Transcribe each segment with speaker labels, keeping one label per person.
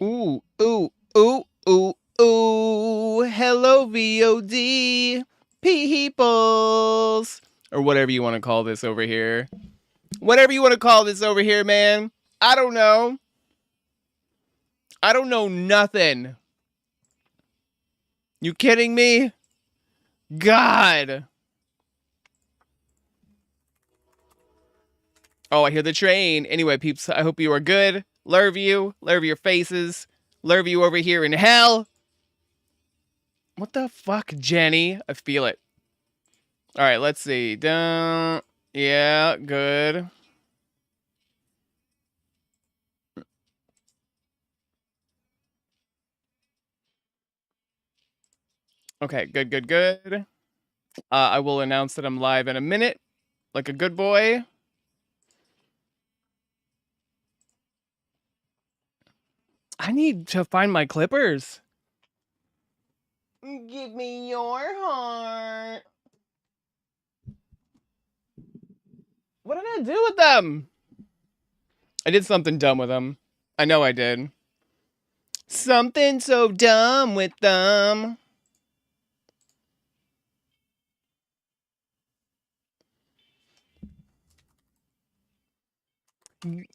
Speaker 1: Ooh, ooh, ooh, ooh, ooh. Hello, VOD peoples. Or whatever you want to call this over here. Whatever you want to call this over here, man. I don't know. I don't know nothing. You kidding me? God. Oh, I hear the train. Anyway, peeps, I hope you are good. Love you. Love your faces. Love you over here in hell. What the fuck, Jenny? I feel it. All right, let's see. Down. Yeah, good. Okay, good, good, good. I will announce that I'm live in a minute, like a good boy. I need to find my clippers. Give me your heart. What did I do with them? I did something dumb with them. I know I did. Something so dumb with them.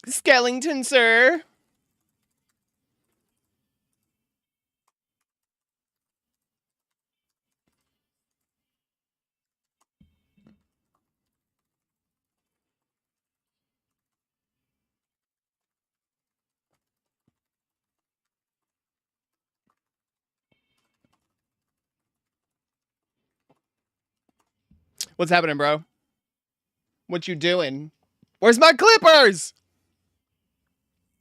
Speaker 1: Skellington, sir. What's happening, bro? What you doing? Where's my clippers?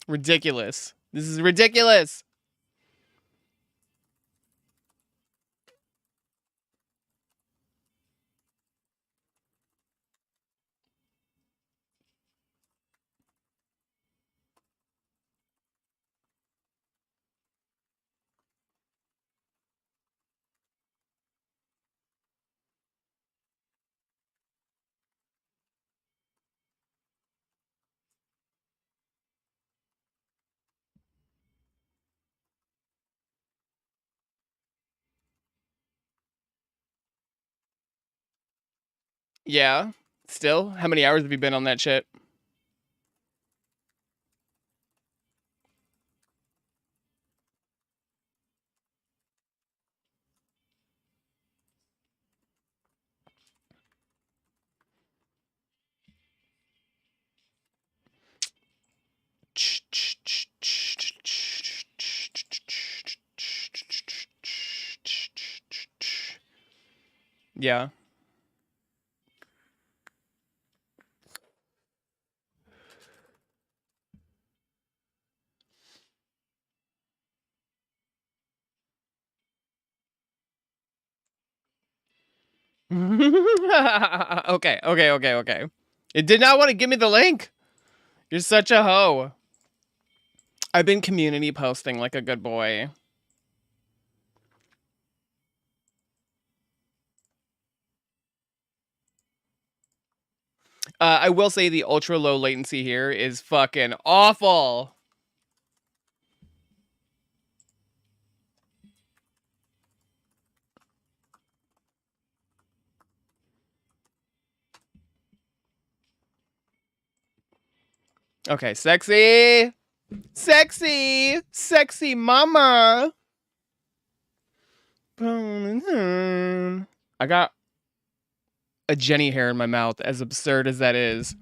Speaker 1: Ridiculous. This is ridiculous. Yeah. Still? How many hours have you been on that shit? Yeah. Okay, okay, okay, okay. It did not want to give me the link. You're such a hoe. I've been community posting like a good boy. I will say the ultra low latency here is fucking awful. Okay, sexy. Sexy. Sexy mama. I got a Jenny hair in my mouth, as absurd as that is.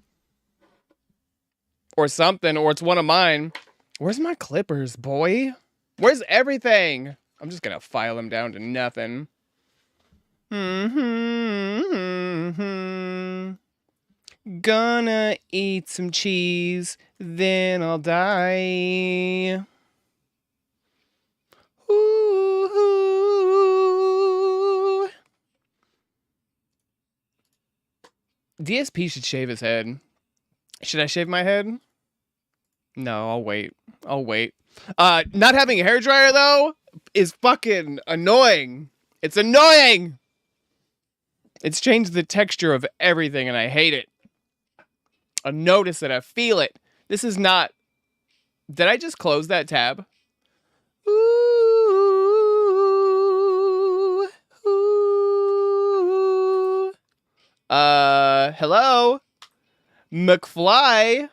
Speaker 1: Or something, or it's one of mine. Where's my clippers, boy? Where's everything? I'm just gonna file them down to nothing. Gonna eat some cheese, then I'll die. Ooh. DSP should shave his head. Should I shave my head? No, I'll wait. I'll wait. Not having a hairdryer, though, is fucking annoying. It's annoying! It's changed the texture of everything, and I hate it. I notice it. I feel it. This is not... Did I just close that tab? Ooh, ooh. Hello? McFly?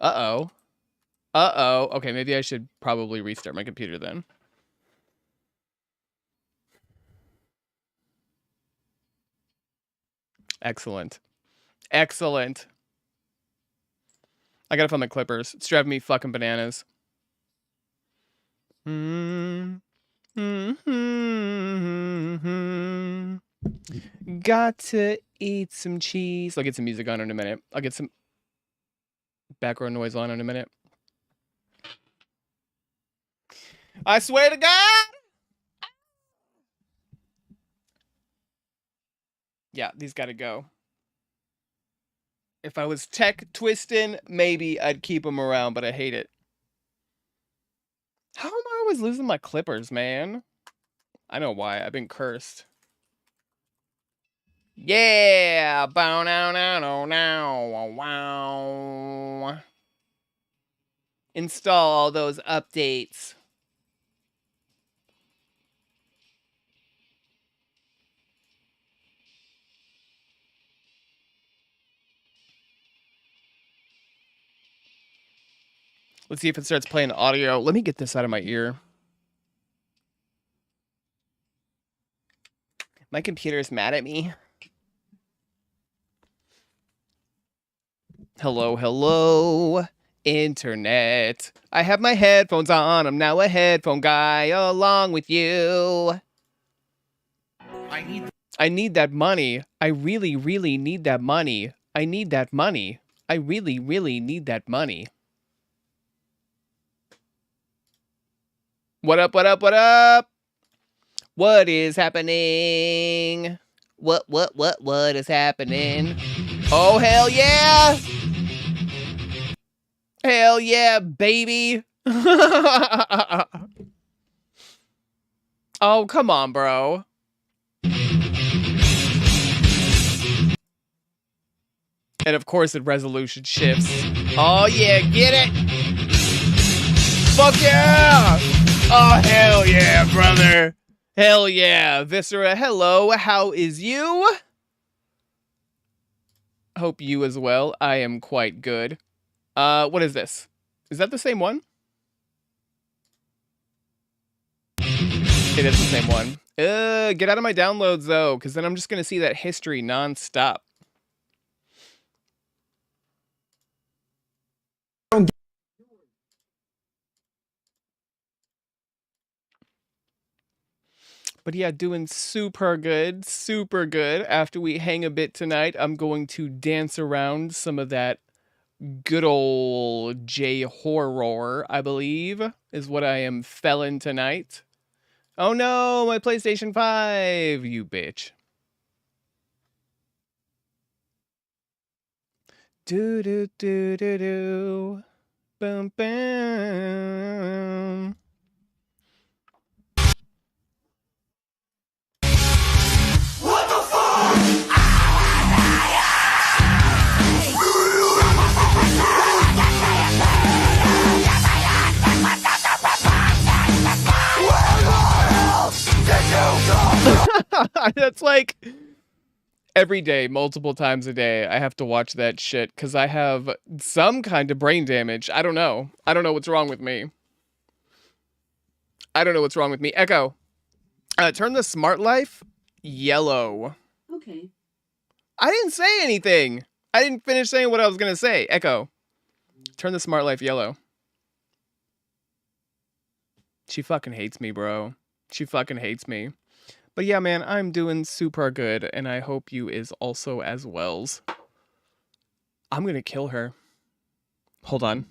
Speaker 1: Uh-oh. Uh-oh. Okay, maybe I should probably restart my computer then. Excellent. Excellent. I gotta find my clippers. It's driving me fucking bananas. Got to eat some cheese. I'll get some music on in a minute. I'll get some background noise on in a minute. I swear to God! Yeah, these gotta go. If I was tech twisting, maybe I'd keep them around, but I hate it. How am I always losing my clippers, man? I know why. I've been cursed. Yeah! Bow now now now now wow. Install all those updates. Let's see if it starts playing audio. Let me get this out of my ear. My computer's mad at me. Hello, hello, internet. I have my headphones on. I'm now a headphone guy along with you. I need that money. I really, really need that money. I need that money. I really, really need that money. What up, what up, what up? What is happening? What is happening? Oh, hell yeah! Hell yeah, baby! Oh, come on, bro. And of course, the resolution shifts. Oh, yeah, get it! Fuck yeah! Oh, hell yeah, brother! Hell yeah. Viscera, hello, how is you? Hope you as well. I am quite good. What is this? Is that the same one? It is the same one. Get out of my downloads, though, because then I'm just going to see that history nonstop. But yeah, doing super good, super good. After we hang a bit tonight, I'm going to dance around some of that good old J horror, I believe, is what I am felling tonight. Oh no, my PlayStation 5, you bitch. Do do do do do. Boom boom.
Speaker 2: What the fuck?
Speaker 1: That's like every day, multiple times a day, I have to watch that shit because I have some kind of brain damage. I don't know. I don't know what's wrong with me. I don't know what's wrong with me. Echo, turn the smart life yellow.
Speaker 3: Okay.
Speaker 1: I didn't say anything. I didn't finish saying what I was going to say. Echo, turn the smart life yellow. She fucking hates me, bro. She fucking hates me. But yeah, man, I'm doing super good, and I hope you is also as wells. I'm gonna kill her. Hold on.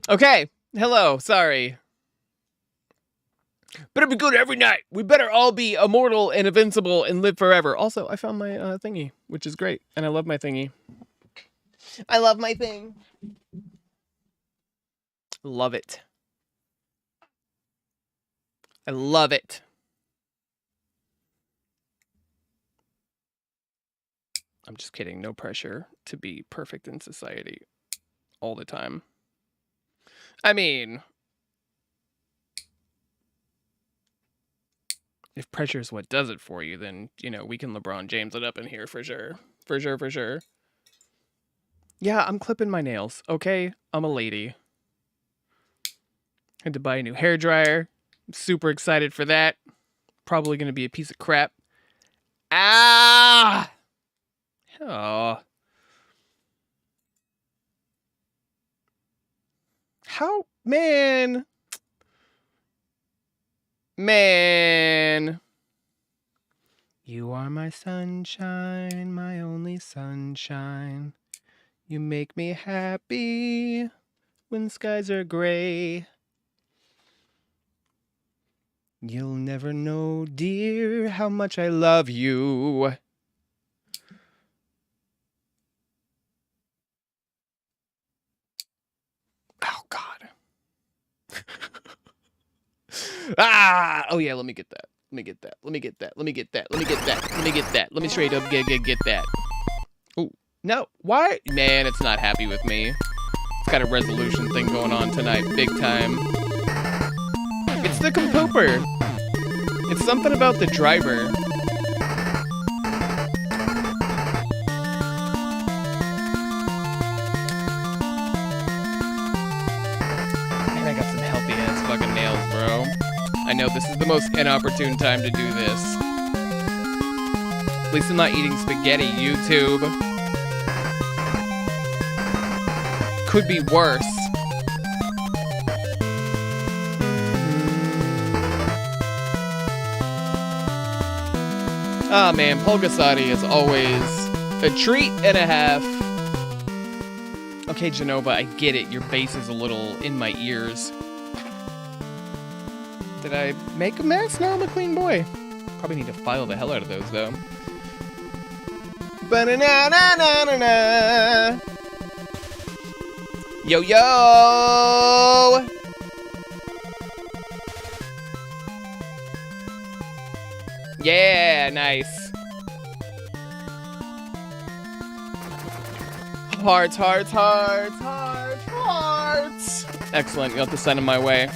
Speaker 1: Okay. Hello. Sorry. Better be good every night. We better all be immortal and invincible and live forever. Also, I found my thingy, which is great. And I love my thingy. I love my thing. Love it. I love it. I'm just kidding. No pressure to be perfect in society all the time. I mean, if pressure is what does it for you, then, you know, we can LeBron James it up in here for sure. For sure, for sure. Yeah, I'm clipping my nails, okay? I'm a lady. Had to buy a new hairdryer. I'm super excited for that. Probably going to be a piece of crap. Ah! Oh. How? Man. Man. You are my sunshine, my only sunshine. You make me happy when skies are gray. You'll never know, dear, how much I love you. Oh, God. Ah! Oh, yeah, let me get that. Let me get that. Let me get that. Let me get that. Let me get that. Let me get that. Let me straight up get that. Oh, no. Why? Man, it's not happy with me. It's got a resolution thing going on tonight. Big time. It's the compooper. It's something about the driver. Man, I got some healthy ass fucking nails, bro. I know this is the most inopportune time to do this. At least I'm not eating spaghetti, YouTube. Could be worse. Ah, man, Polgasati is always a treat and a half. Okay, Genova, I get it. Your bass is a little in my ears. Did I make a mess? No, I'm a clean boy. Probably need to file the hell out of those, though. Ba-na-na-na-na-na-na. Yo, yo! Yeah, nice. Hearts, hearts, hearts, hearts, hearts. Excellent, you got the sun in my way.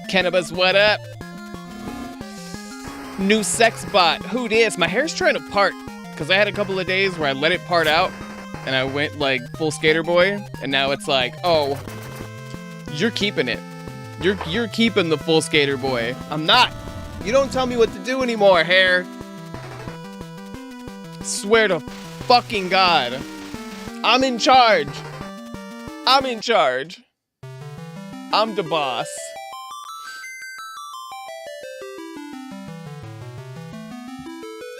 Speaker 1: Cannabis, what up? New sex bot, who dis? My hair's trying to part, because I had a couple of days where I let it part out, and I went like full skater boy, and now it's like, oh, you're keeping it. You're keeping the full skater boy. I'm not. You don't tell me what to do anymore, hair. Swear to fucking God. I'm in charge. I'm in charge. I'm the boss.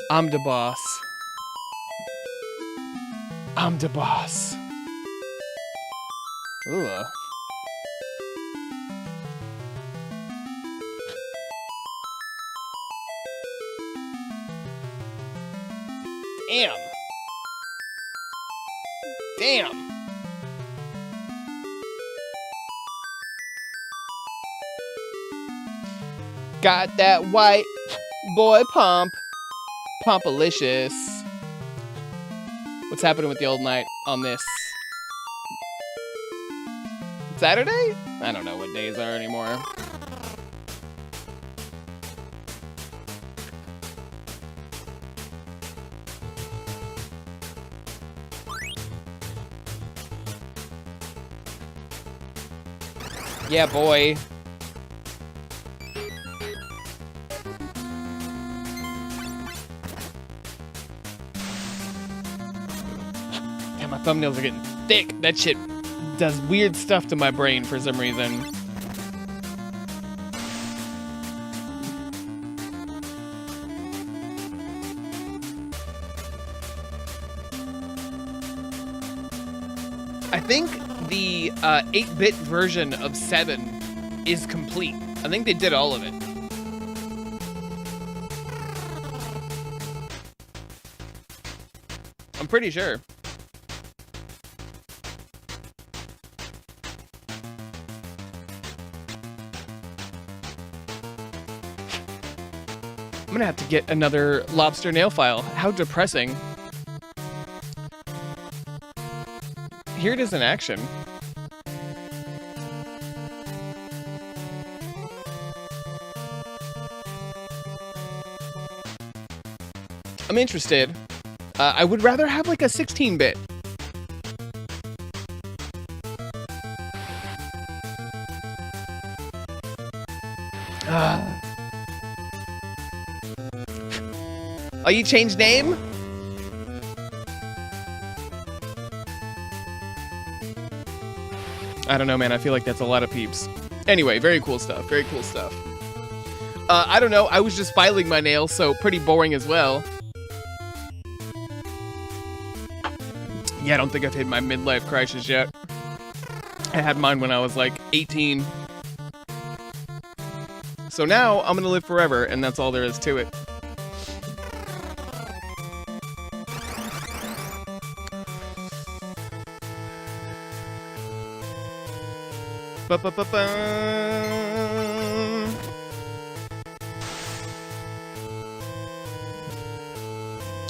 Speaker 1: I'm the boss. I'm the boss. Ugh. Damn. Damn. Got that white boy pump. Pumpalicious. What's happening with the old night on this Saturday? I don't know what days are anymore. Yeah, boy. Damn, my thumbnails are getting thick. That shit does weird stuff to my brain for some reason. I think the 8-bit version of 7 is complete. I think they did all of it. I'm pretty sure. I'm gonna have to get another lobster nail file. How depressing. Here it is in action. I'm interested. I would rather have like a 16-bit. Oh, you changed name? I don't know, man. I feel like that's a lot of peeps. Anyway, very cool stuff. Very cool stuff. I don't know. I was just filing my nails, so pretty boring as well. Yeah, I don't think I've hit my midlife crisis yet. I had mine when I was like 18. So now I'm gonna live forever, and that's all there is to it. Ba-ba-ba-ba.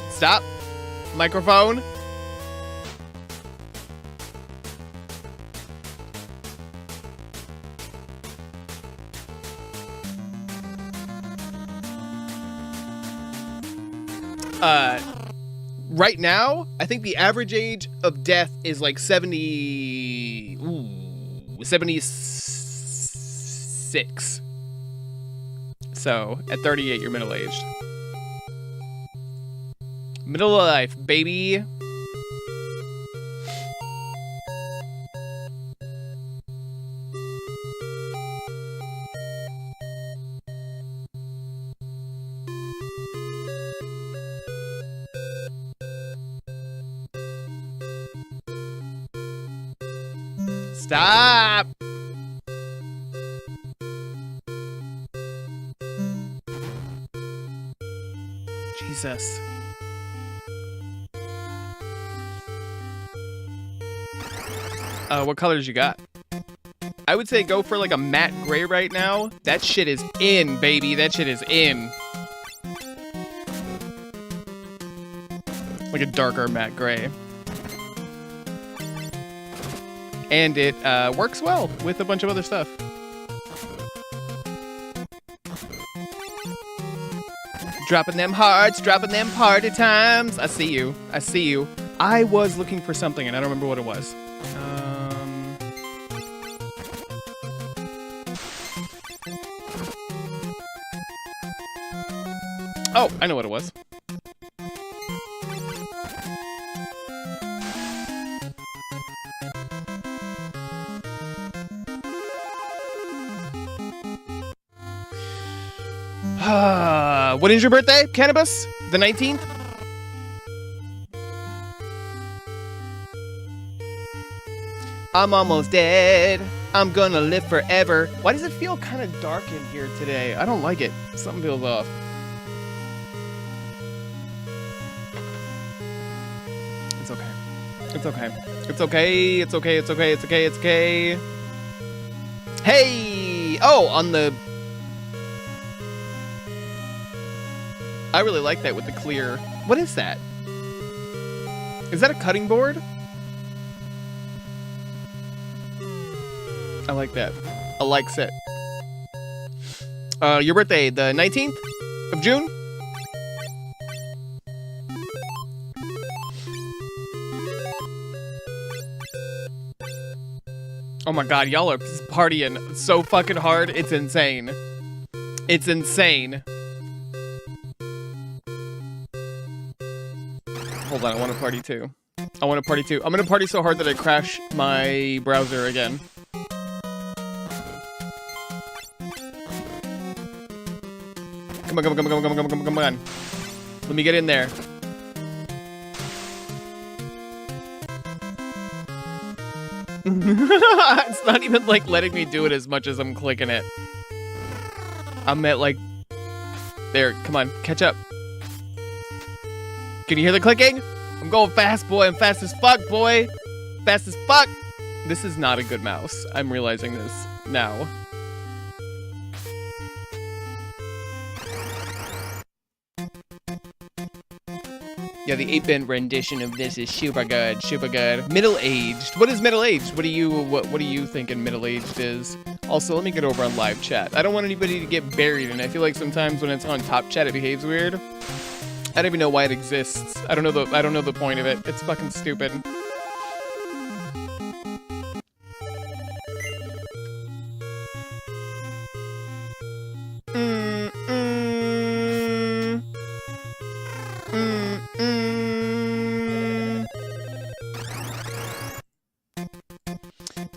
Speaker 1: Stop. Microphone. Right now, I think the average age of death is like 76. So, at 38, you're middle-aged. Middle of life, baby. Stop! Jesus. What colors you got? I would say go for like a matte gray right now. That shit is in, baby. That shit is in. Like a darker matte gray. And it works well with a bunch of other stuff. Dropping them hearts, dropping them party times. I see you. I see you. I was looking for something and I don't remember what it was. Oh, I know what it was. When is your birthday, Cannabis? The 19th? I'm almost dead. I'm gonna live forever. Why does it feel kind of dark in here today? I don't like it. Something feels off. It's okay. It's okay. It's okay. It's okay. It's okay. It's okay. It's okay. Hey! Oh, on the... I really like that with the clear. What is that? Is that a cutting board? I like that. I like it. Your birthday, the 19th of June? Oh my god, y'all are partying so fucking hard. It's insane. It's insane. Hold on, I want to party too. I want to party too. I'm gonna party so hard that I crash my browser again. Come on, come on, come on, come on, come on, come on, come on. Let me get in there. It's not even like letting me do it as much as I'm clicking it. I'm at like, there, come on, catch up. Can you hear the clicking? I'm going fast, boy. I'm fast as fuck, boy. Fast as fuck. This is not a good mouse. I'm realizing this now. Yeah, the 8-bit rendition of this is super good, super good. Middle-aged. What is middle-aged? What are you thinking middle-aged is? Also, let me get over on live chat. I don't want anybody to get buried, and I feel like sometimes when it's on top chat, it behaves weird. I don't even know why it exists. I don't know the point of it. It's fucking stupid.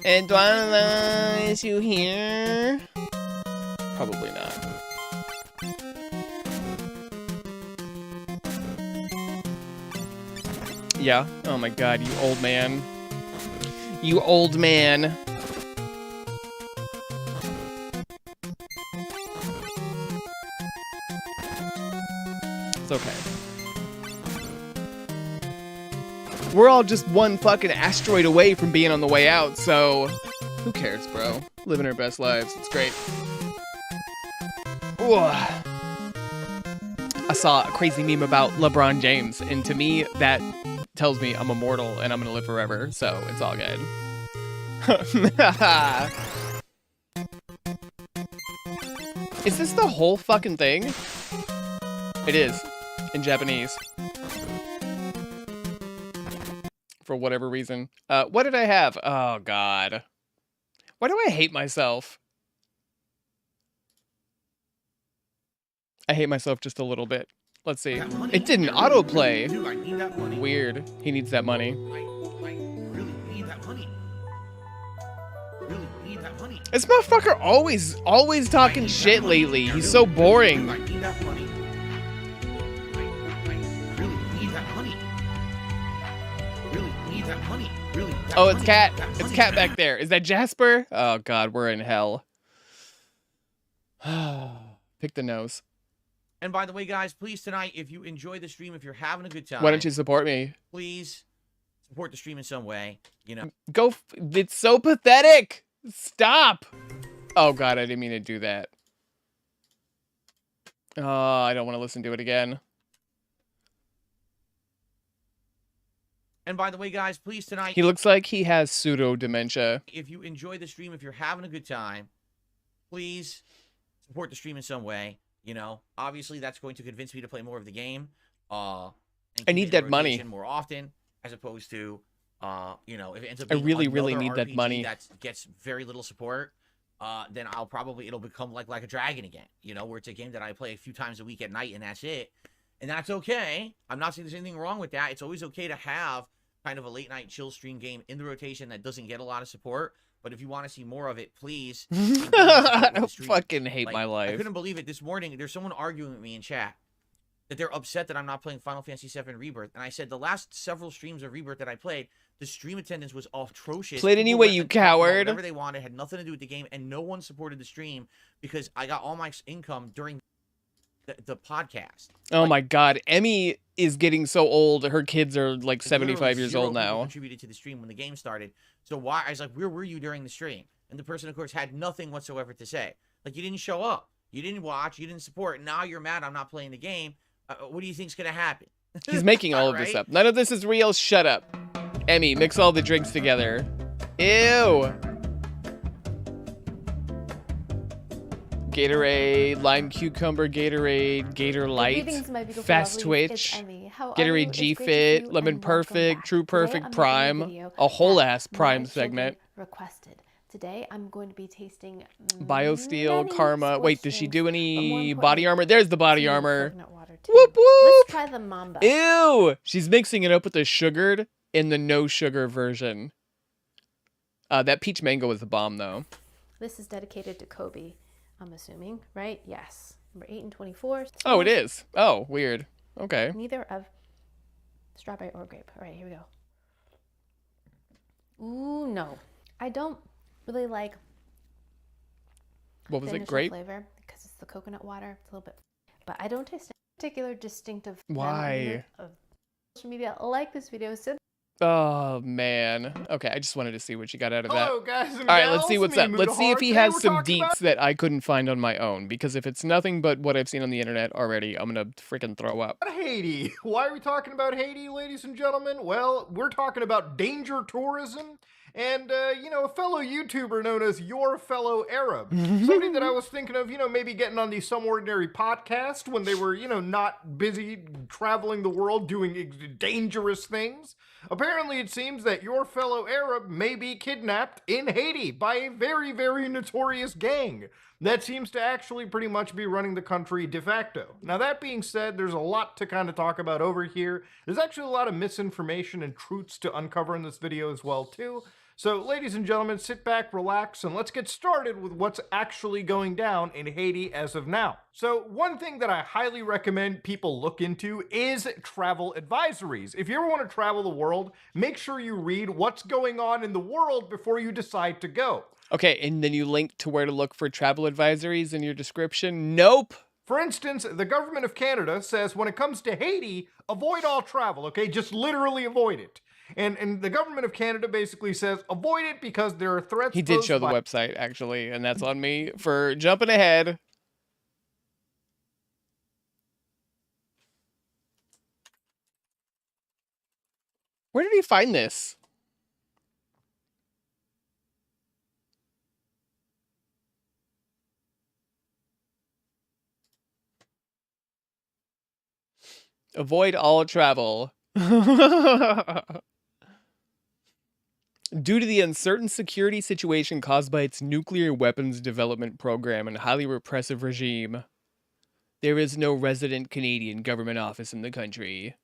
Speaker 1: And do I analyze you here? Probably not. Yeah. Oh my god, you old man. You old man. It's okay. We're all just one fucking asteroid away from being on the way out, so who cares, bro? Living our best lives. It's great. Ooh. I saw a crazy meme about LeBron James, and to me, that tells me I'm immortal and I'm gonna live forever, so it's all good. Is this the whole fucking thing? It is, in Japanese. For whatever reason. What did I have? Oh, God. Why do I hate myself? I hate myself just a little bit. Let's see. It didn't autoplay. Weird. He needs that money. This motherfucker always talking shit lately. He's so boring. Oh, it's Cat. It's Cat back there. Is that Jasper? Oh, God, we're in hell. Pick the nose.
Speaker 3: And by the way, guys, please tonight, if you enjoy the stream, if you're having a good time,
Speaker 1: why don't you support me?
Speaker 3: Please support the stream in some way. You know,
Speaker 1: go. It's so pathetic. Stop. Oh God, I didn't mean to do that. Oh, I don't want to listen to it again.
Speaker 3: And by the way, guys, please tonight.
Speaker 1: He looks like he has pseudo dementia.
Speaker 3: If you enjoy the stream, if you're having a good time, please support the stream in some way. You know, obviously that's going to convince me to play more of the game. I
Speaker 1: need that money
Speaker 3: more often, as opposed to, you know, if it ends up
Speaker 1: I
Speaker 3: being
Speaker 1: really need
Speaker 3: RPG
Speaker 1: that money.
Speaker 3: That gets very little support. Then it'll become like a Dragon again. You know, where it's a game that I play a few times a week at night and that's it. And that's okay. I'm not saying there's anything wrong with that. It's always okay to have kind of a late night chill stream game in the rotation that doesn't get a lot of support. But if you want to see more of it, please.
Speaker 1: I fucking hate my life.
Speaker 3: I couldn't believe it this morning. There's someone arguing with me in chat that they're upset that I'm not playing Final Fantasy VII Rebirth. And I said the last several streams of Rebirth that I played, the stream attendance was atrocious.
Speaker 1: Played anyway, you coward.
Speaker 3: Whatever they wanted, had nothing to do with the game, and no one supported the stream because I got all my income during the podcast.
Speaker 1: Oh my God, Emmy is getting so old. Her kids are like 75 years old now.
Speaker 3: Contributed to the stream when the game started. So why? I was like, where were you during the stream? And the person, of course, had nothing whatsoever to say. Like, you didn't show up, you didn't watch, you didn't support. Now you're mad I'm not playing the game. What do you think's gonna happen?
Speaker 1: He's making all of this up. None of this is real. Shut up, Emmy. Mix all the drinks together. Ew. Gatorade, lime cucumber Gatorade, Gator Light, Fast Twitch, Gatorade G-Fit, Lemon Perfect, True Perfect Prime, a whole ass Prime segment.
Speaker 4: Requested. Today I'm going to be tasting
Speaker 1: BioSteel, Karma. Wait, does she do any body armor? There's the body armor. Whoop whoop.
Speaker 4: Let's try the Mamba.
Speaker 1: Ew! She's mixing it up with the sugared and the no sugar version. That peach mango was the bomb though.
Speaker 4: This is dedicated to Kobe, I'm assuming, right? Yes. Number 8 and 24.
Speaker 1: Oh, it is. Oh, weird. Okay.
Speaker 4: Neither of strawberry or grape. All right, here we go. Ooh, no. I don't really like
Speaker 1: What was
Speaker 4: the
Speaker 1: it?
Speaker 4: initial
Speaker 1: Grape?
Speaker 4: flavor because it's the coconut water. It's a little bit, but I don't taste any particular distinctive
Speaker 1: Why?
Speaker 4: of social media. Like this video, so
Speaker 1: Oh man. Okay, I just wanted to see what you got out of that.
Speaker 5: Hello, guys and
Speaker 1: All right, let's see
Speaker 5: gals,
Speaker 1: what's
Speaker 5: me,
Speaker 1: up. Let's see if
Speaker 5: Mutahar.
Speaker 1: he
Speaker 5: Today
Speaker 1: has
Speaker 5: we're
Speaker 1: some
Speaker 5: talking
Speaker 1: deets
Speaker 5: about-
Speaker 1: that I couldn't find on my own. Because if it's nothing but what I've seen on the internet already, I'm gonna freaking throw up.
Speaker 5: Haiti. Why are we talking about Haiti, ladies and gentlemen? Well, we're talking about danger tourism and, a fellow YouTuber known as Your Fellow Arab. Somebody that I was thinking of, maybe getting on the Some Ordinary podcast when they were, not busy traveling the world doing dangerous things. Apparently, it seems that Your Fellow Arab may be kidnapped in Haiti by a very, very notorious gang that seems to actually pretty much be running the country de facto. Now, that being said, there's a lot to kind of talk about over here. There's actually a lot of misinformation and truths to uncover in this video as well, too. So, ladies and gentlemen, sit back, relax, and let's get started with what's actually going down in Haiti as of now. So, one thing that I highly recommend people look into is travel advisories. If you ever want to travel the world, make sure you read what's going on in the world before you decide to go.
Speaker 1: Okay, and then you link to where to look for travel advisories in your description? Nope.
Speaker 5: For instance, the government of Canada says when it comes to Haiti, avoid all travel, okay? Just literally avoid it. And the government of Canada basically says avoid it because there are threats.
Speaker 1: He did
Speaker 5: posed
Speaker 1: show the
Speaker 5: by-
Speaker 1: website, actually, and that's on me for jumping ahead. Where did he find this? Avoid all travel. Due to the uncertain security situation caused by its nuclear weapons development program and highly repressive regime, there is no resident Canadian government office in the country.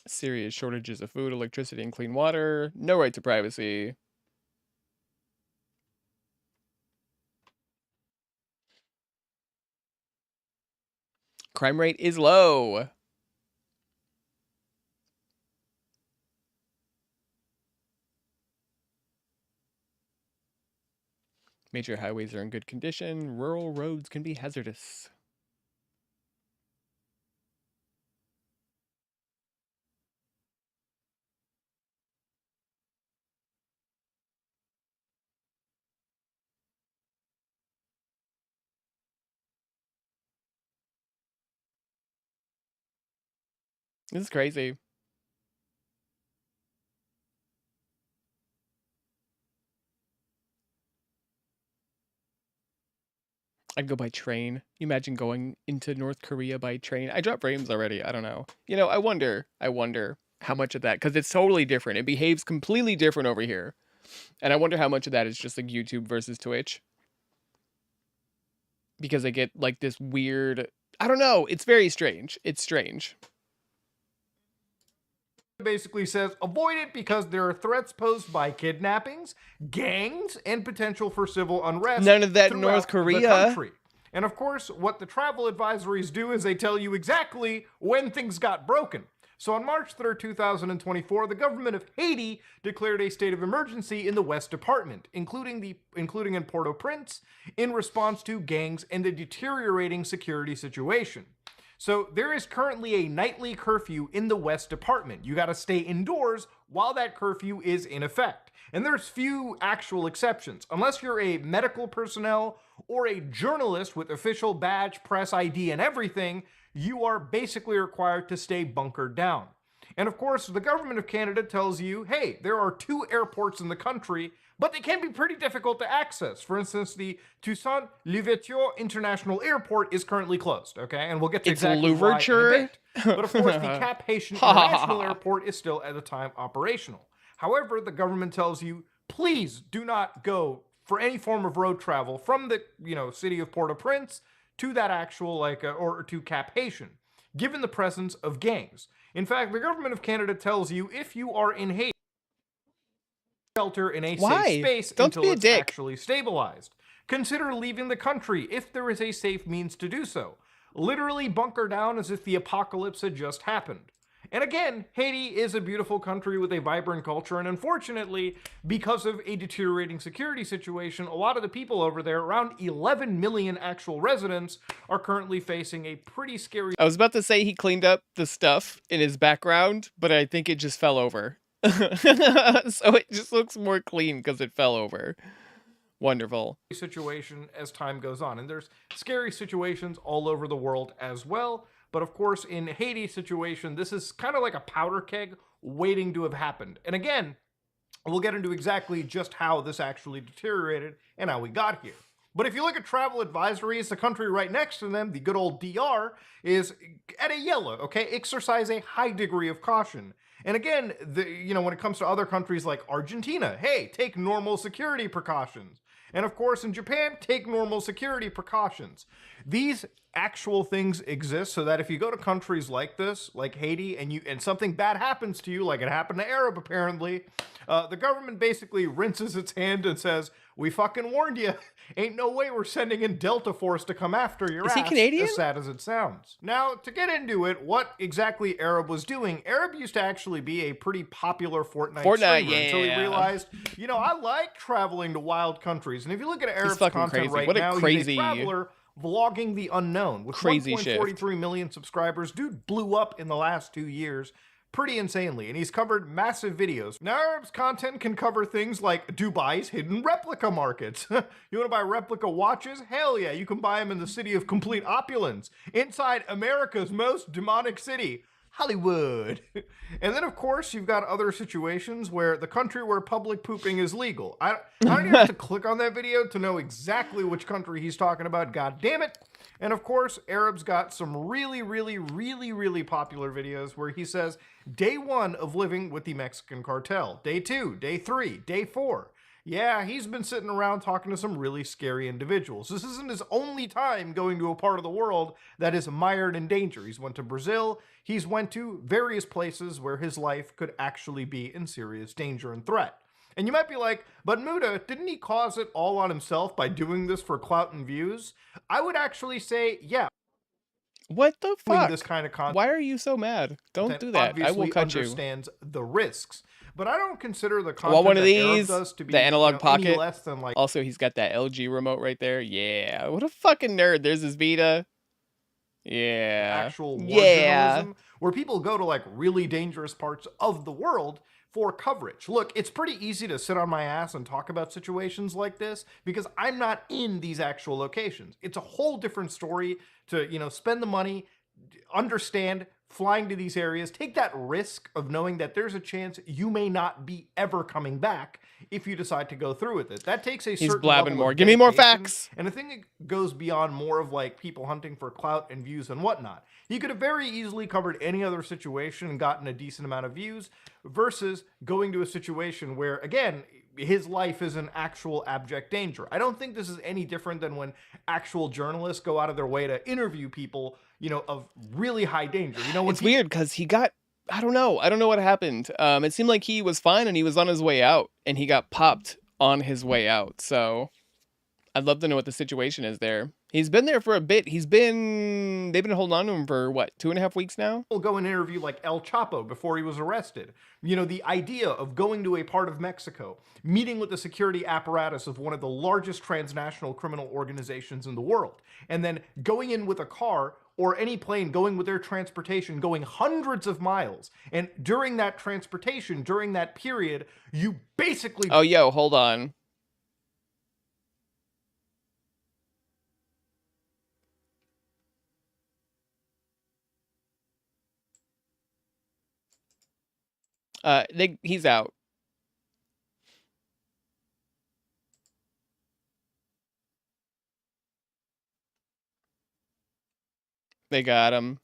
Speaker 1: Serious shortages of food, electricity, and clean water. No right to privacy. Crime rate is low. Major highways are in good condition. Rural roads can be hazardous. This is crazy. I'd go by train. You imagine going into North Korea by train? I dropped frames already. I don't know. I wonder how much of that, because it's totally different. It behaves completely different over here. And I wonder how much of that is just like YouTube versus Twitch. Because I get like this weird, I don't know. It's very strange. It's strange.
Speaker 5: Basically says avoid it because there are threats posed by kidnappings, gangs, and potential for civil unrest.
Speaker 1: None of that in
Speaker 5: throughout
Speaker 1: North
Speaker 5: the
Speaker 1: Korea.
Speaker 5: country. And of course, what the travel advisories do is they tell you exactly when things got broken. So on March 3rd, 2024, the government of Haiti declared a state of emergency in the West Department, including in Port-au-Prince, in response to gangs and the deteriorating security situation. So there is currently a nightly curfew in the West Department. You got to stay indoors while that curfew is in effect. And there's few actual exceptions. Unless you're a medical personnel or a journalist with official badge, press ID, and everything, you are basically required to stay bunkered down. And of course, the government of Canada tells you, hey, there are 2 airports in the country, but they can be pretty difficult to access. For instance, the Toussaint Louverture International Airport is currently closed, okay? And we'll get to
Speaker 1: It's
Speaker 5: exactly why in a
Speaker 1: Louverture?
Speaker 5: bit. But of course, the Cap Haitian International Airport is still at the time operational. However, the government tells you, please do not go for any form of road travel from the, city of Port-au-Prince to that actual, or to Cap Haitian, given the presence of gangs. In fact, the government of Canada tells you if you are in Haiti, shelter in a
Speaker 1: Why?
Speaker 5: safe space
Speaker 1: Don't
Speaker 5: until
Speaker 1: be a
Speaker 5: it's
Speaker 1: dick.
Speaker 5: actually stabilized. consider leaving the country if there is a safe means to do so. Literally bunker down as if the apocalypse had just happened. And again, Haiti is a beautiful country with a vibrant culture, and unfortunately, because of a deteriorating security situation, a lot of the people over there, around 11 million actual residents, are currently facing a pretty scary...
Speaker 1: I was about to say he cleaned up the stuff in his background, but I think it just fell over. So it just looks more clean because it fell over. Wonderful.
Speaker 5: situation as time goes on. And there's scary situations all over the world as well. But of course, in Haiti's situation, this is kind of like a powder keg waiting to have happened. And again, we'll get into exactly just how this actually deteriorated and how we got here. But if you look at travel advisories, the country right next to them, the good old DR, is at a yellow, okay? Exercise a high degree of caution. And again, when it comes to other countries like Argentina, hey, take normal security precautions. And of course, in Japan, take normal security precautions. These actual things exist so that if you go to countries like this, like Haiti, and something bad happens to you, like it happened to Arab apparently, the government basically rinses its hand and says, we fucking warned you. Ain't no way we're sending in Delta Force to come after your ass.
Speaker 1: Is he Canadian?
Speaker 5: As sad as it sounds. Now, to get into it, what exactly Arab was doing, Arab used to actually be a pretty popular Fortnite streamer until he realized, I like traveling to wild countries. And if you look at Arab's content
Speaker 1: crazy.
Speaker 5: right
Speaker 1: What a
Speaker 5: now,
Speaker 1: crazy...
Speaker 5: he's a traveler vlogging the unknown. With 1.43 million subscribers, dude blew up in the last 2 years. Pretty insanely, and he's covered massive videos. Now, Arab's content can cover things like Dubai's hidden replica markets. You want to buy replica watches? Hell yeah, you can buy them in the city of complete opulence, inside America's most demonic city, Hollywood. And then, of course, you've got other situations where the country where public pooping is legal. I don't even have to click on that video to know exactly which country he's talking about, god damn it. And of course, Arab's got some really, really, really, really popular videos where he says, day 1 of living with the Mexican cartel, day 2, day 3, day 4. Yeah, he's been sitting around talking to some really scary individuals. This isn't his only time going to a part of the world that is mired in danger. He's went to Brazil. He's went to various places where his life could actually be in serious danger and threat. And you might be like, but Muda, didn't he cause it all on himself by doing this for clout and views? I would actually say, yeah.
Speaker 1: What the fuck?
Speaker 5: This kind of content,
Speaker 1: why are you so mad? Don't do that. I will cut you.
Speaker 5: Understands the risks. But I don't consider the content
Speaker 1: well, one of
Speaker 5: that
Speaker 1: these,
Speaker 5: Arab does to be
Speaker 1: the analog pocket.
Speaker 5: Any less than like...
Speaker 1: Also, he's got that LG remote right there. Yeah, what a fucking nerd. There's his Vita. Yeah.
Speaker 5: Actual war journalism, where people go to like really dangerous parts of the world for coverage. Look, it's pretty easy to sit on my ass and talk about situations like this because I'm not in these actual locations. It's a whole different story to, spend the money, understand flying to these areas, take that risk of knowing that there's a chance you may not be ever coming back if you decide to go through with it. That takes a certain
Speaker 1: blabbing more.
Speaker 5: Of
Speaker 1: Give me more facts.
Speaker 5: And I think it goes beyond more of like people hunting for clout and views and whatnot. He could have very easily covered any other situation and gotten a decent amount of views versus going to a situation where, again, his life is in actual abject danger. I don't think this is any different than when actual journalists go out of their way to interview people, of really high danger.
Speaker 1: It's weird because he got, I don't know what happened. It seemed like he was fine and he was on his way out and he got popped on his way out. So I'd love to know what the situation is there. He's been there for a bit. They've been holding on to him for what, 2.5 weeks now?
Speaker 5: We'll go and interview like El Chapo before he was arrested. The idea of going to a part of Mexico, meeting with the security apparatus of one of the largest transnational criminal organizations in the world, and then going in with a car or any plane going with their transportation, going hundreds of miles. And during that transportation, during that period, you basically...
Speaker 1: Oh, yo, hold on. He's out. They got him.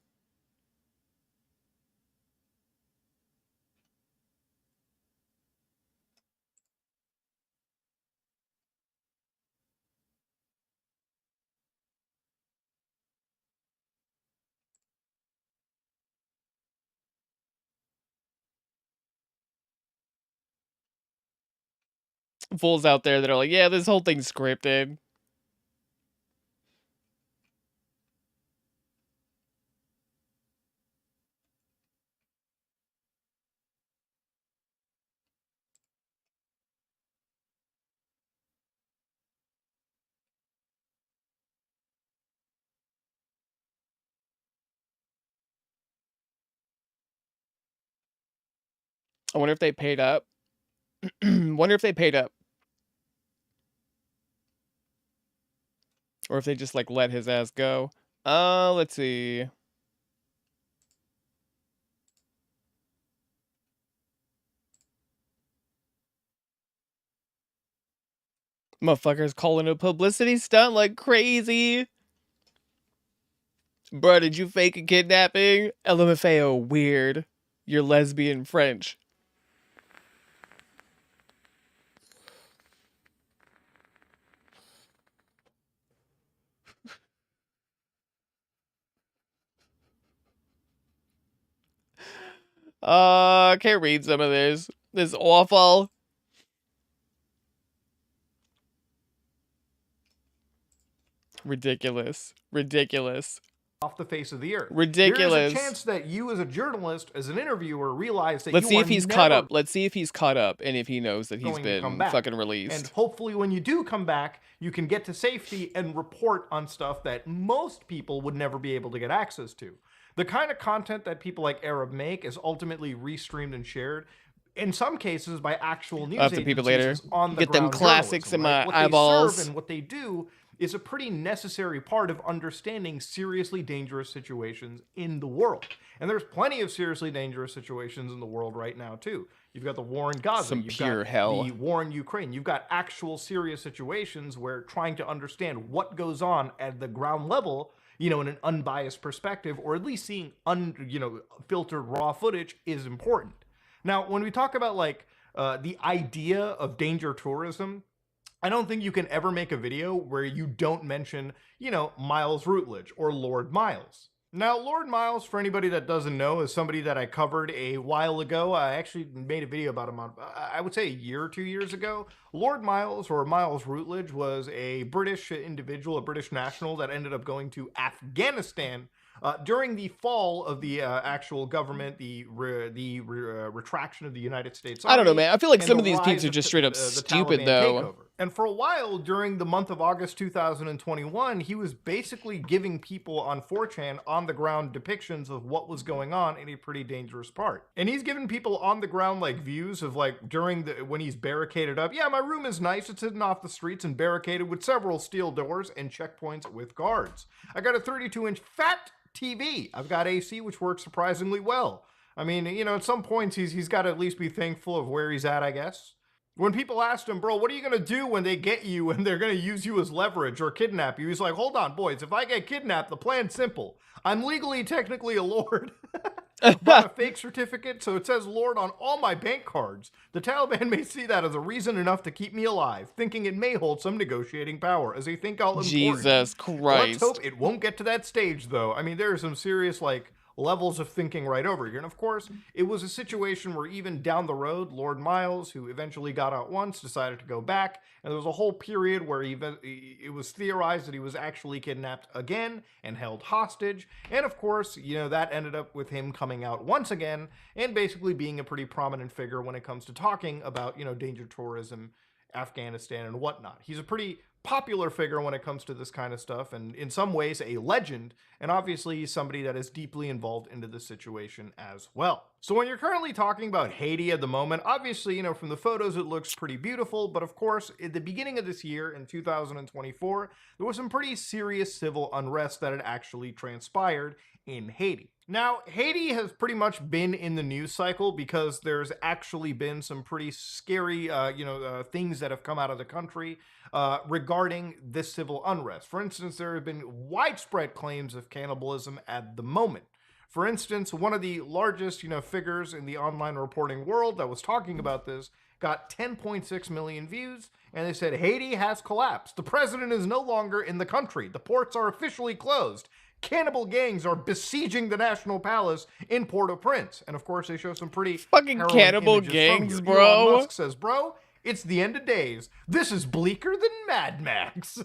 Speaker 1: Fools out there that are like, yeah, this whole thing's scripted. I wonder if they paid up. Wonder if they paid up. Or if they just like let his ass go. Let's see. Motherfuckers calling a publicity stunt like crazy. Bruh, did you fake a kidnapping? LMFAO, weird. You're lesbian French. I can't read some of this. This is awful. Ridiculous. Ridiculous.
Speaker 5: Off the face of the earth.
Speaker 1: Ridiculous.
Speaker 5: There is a chance that you as a journalist, as an interviewer, realize that
Speaker 1: Let's
Speaker 5: you
Speaker 1: see
Speaker 5: are
Speaker 1: if he's
Speaker 5: never
Speaker 1: caught up. Let's see if he's caught up and if he knows that he's
Speaker 5: going to come
Speaker 1: been
Speaker 5: back.
Speaker 1: fucking released.
Speaker 5: And hopefully when you do come back, you can get to safety and report on stuff that most people would never be able to get access to. The kind of content that people like Arab make is ultimately restreamed and shared, in some cases by actual news agencies
Speaker 1: people later.
Speaker 5: on the
Speaker 1: Get them
Speaker 5: ground
Speaker 1: classics in
Speaker 5: journalism,
Speaker 1: my
Speaker 5: what
Speaker 1: eyeballs.
Speaker 5: They serve and what they do is a pretty necessary part of understanding seriously dangerous situations in the world. And there's plenty of seriously dangerous situations in the world right now, too. You've got the war in Gaza.
Speaker 1: Some
Speaker 5: You've
Speaker 1: pure
Speaker 5: got
Speaker 1: hell.
Speaker 5: the war in Ukraine. You've got actual serious situations where trying to understand what goes on at the ground level, you know, in an unbiased perspective, or at least seeing filtered raw footage is important. Now, when we talk about like the idea of danger tourism, I don't think you can ever make a video where you don't mention, you know, Miles Routledge or Lord Miles. Now, Lord Miles, for anybody that doesn't know, is somebody that I covered a while ago. I actually made a video about him on, I would say a year or 2 years ago. Lord Miles, or Miles Routledge, was a British individual, a British national that ended up going to Afghanistan during the fall of the actual government, the retraction of the United States Army.
Speaker 1: I don't know, man. I feel like
Speaker 5: and
Speaker 1: some
Speaker 5: the
Speaker 1: of these peeps
Speaker 5: rise
Speaker 1: are
Speaker 5: of
Speaker 1: just
Speaker 5: the-
Speaker 1: straight up
Speaker 5: the
Speaker 1: stupid,
Speaker 5: Taliban
Speaker 1: though.
Speaker 5: takeover. And for a while, during the month of August 2021, he was basically giving people on 4chan on-the-ground depictions of what was going on in a pretty dangerous part. And he's giving people on-the-ground, like, views of, like, when he's barricaded up. Yeah, my room is nice. It's hidden off the streets and barricaded with several steel doors and checkpoints with guards. I got a 32-inch fat TV. I've got AC, which works surprisingly well. I mean, you know, at some points, he's got to at least be thankful of where he's at, I guess. When people asked him, bro, what are you going to do when they get you and they're going to use you as leverage or kidnap you? He's like, hold on, boys. If I get kidnapped, the plan's simple. I'm legally, technically a lord. Bought a fake certificate, so it says Lord on all my bank cards. The Taliban may see that as a reason enough to keep me alive, thinking it may hold some negotiating power, as they think I'll important.
Speaker 1: Jesus Christ.
Speaker 5: Let's hope it won't get to that stage, though. I mean, there are some serious, like, levels of thinking right over here. And of course, it was a situation where even down the road, Lord Miles, who eventually got out once, decided to go back. And there was a whole period where it was theorized that he was actually kidnapped again and held hostage. And of course, you know, that ended up with him coming out once again and basically being a pretty prominent figure when it comes to talking about, you know, danger tourism, Afghanistan and whatnot. He's a pretty popular figure when it comes to this kind of stuff, and in some ways a legend, and obviously somebody that is deeply involved into the situation as well. So when you're currently talking about Haiti at the moment, obviously, you know, from the photos it looks pretty beautiful, but of course, at the beginning of this year, in 2024, there was some pretty serious civil unrest that had actually transpired in Haiti. Now, Haiti has pretty much been in the news cycle because there's actually been some pretty scary, things that have come out of the country regarding this civil unrest. For instance, there have been widespread claims of cannibalism at the moment. For instance, one of the largest, figures in the online reporting world that was talking about this got 10.6 million views, and they said Haiti has collapsed. The president is no longer in the country. The ports are officially closed. Cannibal gangs are besieging the National Palace in Port-au-Prince. And of course, they show some pretty
Speaker 1: fucking
Speaker 5: harrowing
Speaker 1: cannibal
Speaker 5: images
Speaker 1: gangs,
Speaker 5: from here.
Speaker 1: bro.
Speaker 5: Elon Musk says, bro, it's the end of days. This is bleaker than Mad Max.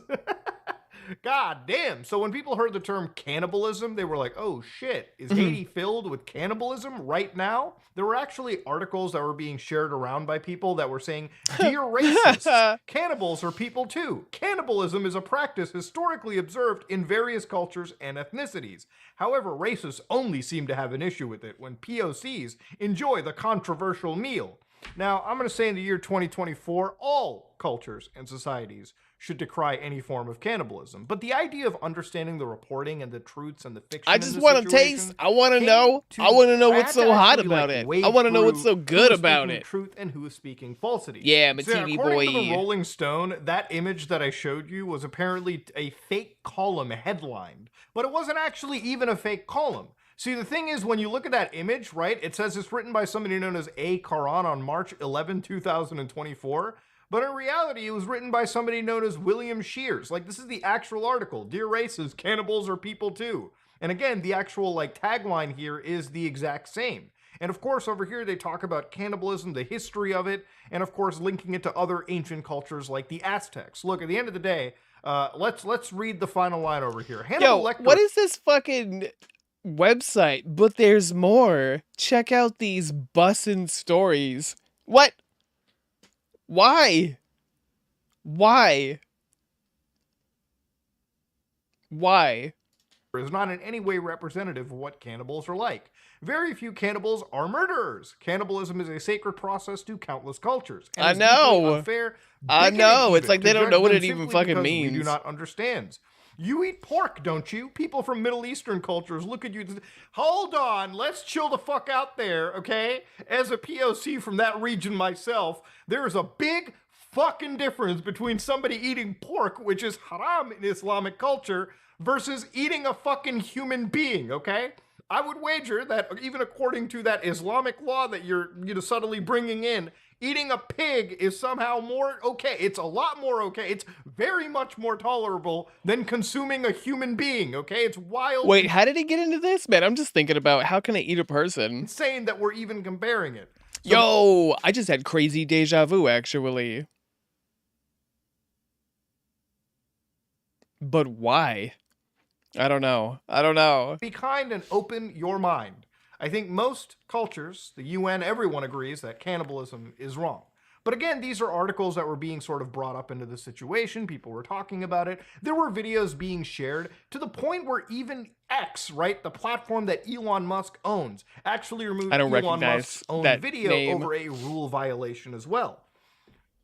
Speaker 5: God damn. So when people heard the term cannibalism, they were like, oh shit, is Haiti filled with cannibalism right now? There were actually articles that were being shared around by people that were saying, dear racists, cannibals are people too. Cannibalism is a practice historically observed in various cultures and ethnicities. However, racists only seem to have an issue with it when POCs enjoy the controversial meal. Now, I'm going to say in the year 2024, all cultures and societies should decry any form of cannibalism. But the idea of understanding the reporting and the truths and the fiction
Speaker 1: I just want to taste. I want to know. I want to know what's so hot about it. I want to know what's so good about it.
Speaker 5: Truth and who is speaking falsity.
Speaker 1: Yeah, I'm a TV boy.
Speaker 5: According to the Rolling Stone, that image that I showed you was apparently a fake column headlined, but it wasn't actually even a fake column. See, the thing is, when you look at that image, right, it says it's written by somebody known as A. Caron on March 11, 2024. But in reality, it was written by somebody known as William Shears. Like, this is the actual article. Dear races, cannibals are people too. And again, the actual, like, tagline here is the exact same. And of course, over here, they talk about cannibalism, the history of it, and of course, linking it to other ancient cultures like the Aztecs. Look, at the end of the day, let's read the final line over here.
Speaker 1: Yo, what is this fucking website? But there's more. Check out these bussin' stories. What? Why? Why? Why?
Speaker 5: Is not in any way representative of what cannibals are like. Very few cannibals are murderers. Cannibalism is a sacred process to countless cultures. And
Speaker 1: I know.
Speaker 5: Unfair,
Speaker 1: I know. It's like they don't know what it
Speaker 5: even
Speaker 1: even fucking means.
Speaker 5: We do not understand. You eat pork, don't you? People from Middle Eastern cultures look at you. Hold on, let's chill the fuck out there, okay? As a POC from that region myself, there is a big fucking difference between somebody eating pork, which is haram in Islamic culture, versus eating a fucking human being, okay? I would wager that even according to that Islamic law that you're subtly bringing in, eating a pig is somehow more okay. It's a lot more okay. It's very much more tolerable than consuming a human being, okay? It's wild.
Speaker 1: Wait, how did he get into this? Man, I'm just thinking about how can I eat a person?
Speaker 5: Insane that we're even comparing it. So,
Speaker 1: yo, I just had crazy deja vu, actually. But why? I don't know. I don't know.
Speaker 5: Be kind and open your mind. I think most cultures, the UN, everyone agrees that cannibalism is wrong. But again, these are articles that were being sort of brought up into the situation. People were talking about it. There were videos being shared to the point where even X, right, the platform that Elon Musk owns, actually removed Elon Musk's own video over a rule violation as well.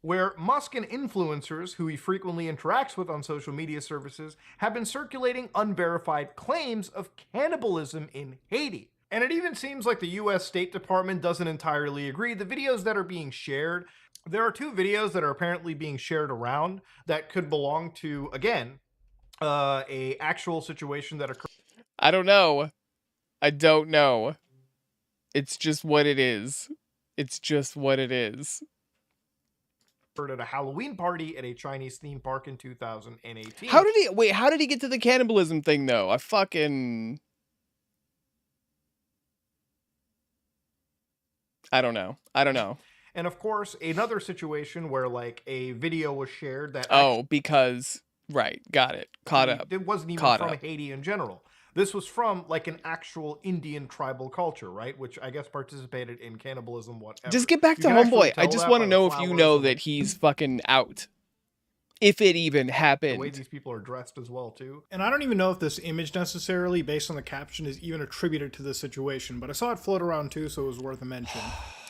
Speaker 5: Where Musk and influencers who he frequently interacts with on social media services have been circulating unverified claims of cannibalism in Haiti. And it even seems like the US State Department doesn't entirely agree. The videos that are being shared, there are two videos that are apparently being shared around that could belong to, again, a actual situation that occurred.
Speaker 1: I don't know. I don't know. It's just what it is. It's just what it is.
Speaker 5: At a Halloween party at a Chinese theme park in 2018.
Speaker 1: How did he get to the cannibalism thing though? I don't know.
Speaker 5: And of course, another situation where like a video was shared that
Speaker 1: because right, got it. Caught up.
Speaker 5: It wasn't even from Haiti in general. This was from like an actual Indian tribal culture, right? Which I guess participated in cannibalism, whatever.
Speaker 1: Just get back to Homeboy. I just want to know if you know that he's fucking out. If it even happened.
Speaker 5: The way these people are dressed as well, too.
Speaker 6: And I don't even know if this image necessarily, based on the caption, is even attributed to this situation, but I saw it float around too, so it was worth a mention.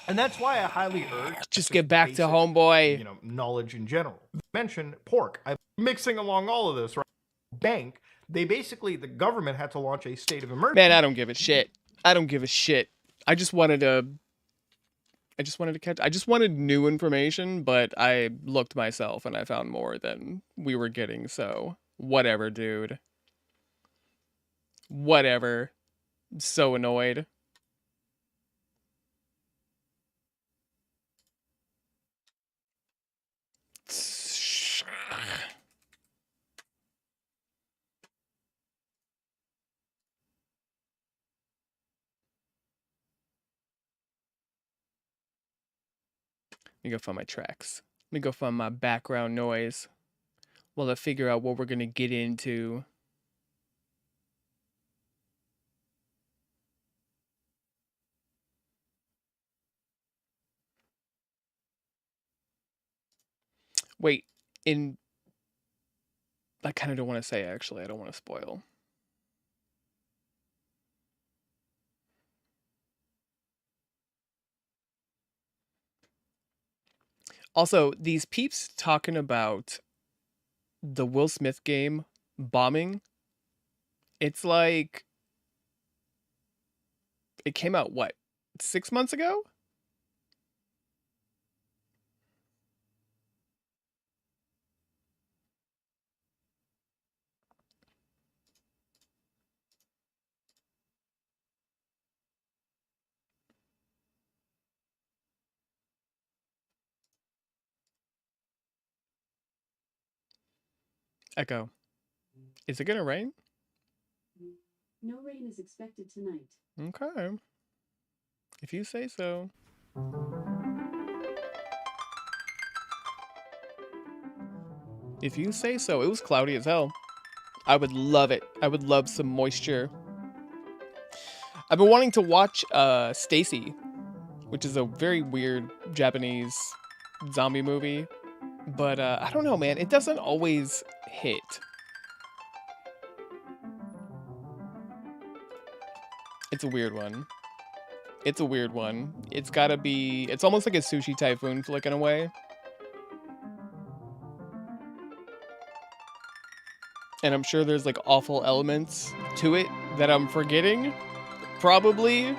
Speaker 5: And that's why I highly urge
Speaker 1: just get back to Homeboy.
Speaker 5: Knowledge in general. Mention pork. I'm mixing along all of this, right? Bank. They basically, the government had to launch a state of emergency.
Speaker 1: Man, I don't give a shit. I just wanted new information, but I looked myself and I found more than we were getting, so whatever, dude. Whatever. So annoyed. Let me go find my tracks. Let me go find my background noise. while I figure out what we're gonna get into. Wait, I kind of don't want to say, actually. I don't want to spoil. Also, these peeps talking about the Will Smith game bombing, it's like, it came out, what, 6 months ago? Echo, is it gonna rain?
Speaker 7: No rain is expected tonight.
Speaker 1: Okay. If you say so. If you say so. It was cloudy as hell. I would love it. I would love some moisture. I've been wanting to watch Stacy, which is a very weird Japanese zombie movie. But I don't know, man. It doesn't always hit. It's a weird one. It's a weird one. It's gotta be... It's almost like a Sushi Typhoon flick in a way. And I'm sure there's like awful elements to it that I'm forgetting. Probably.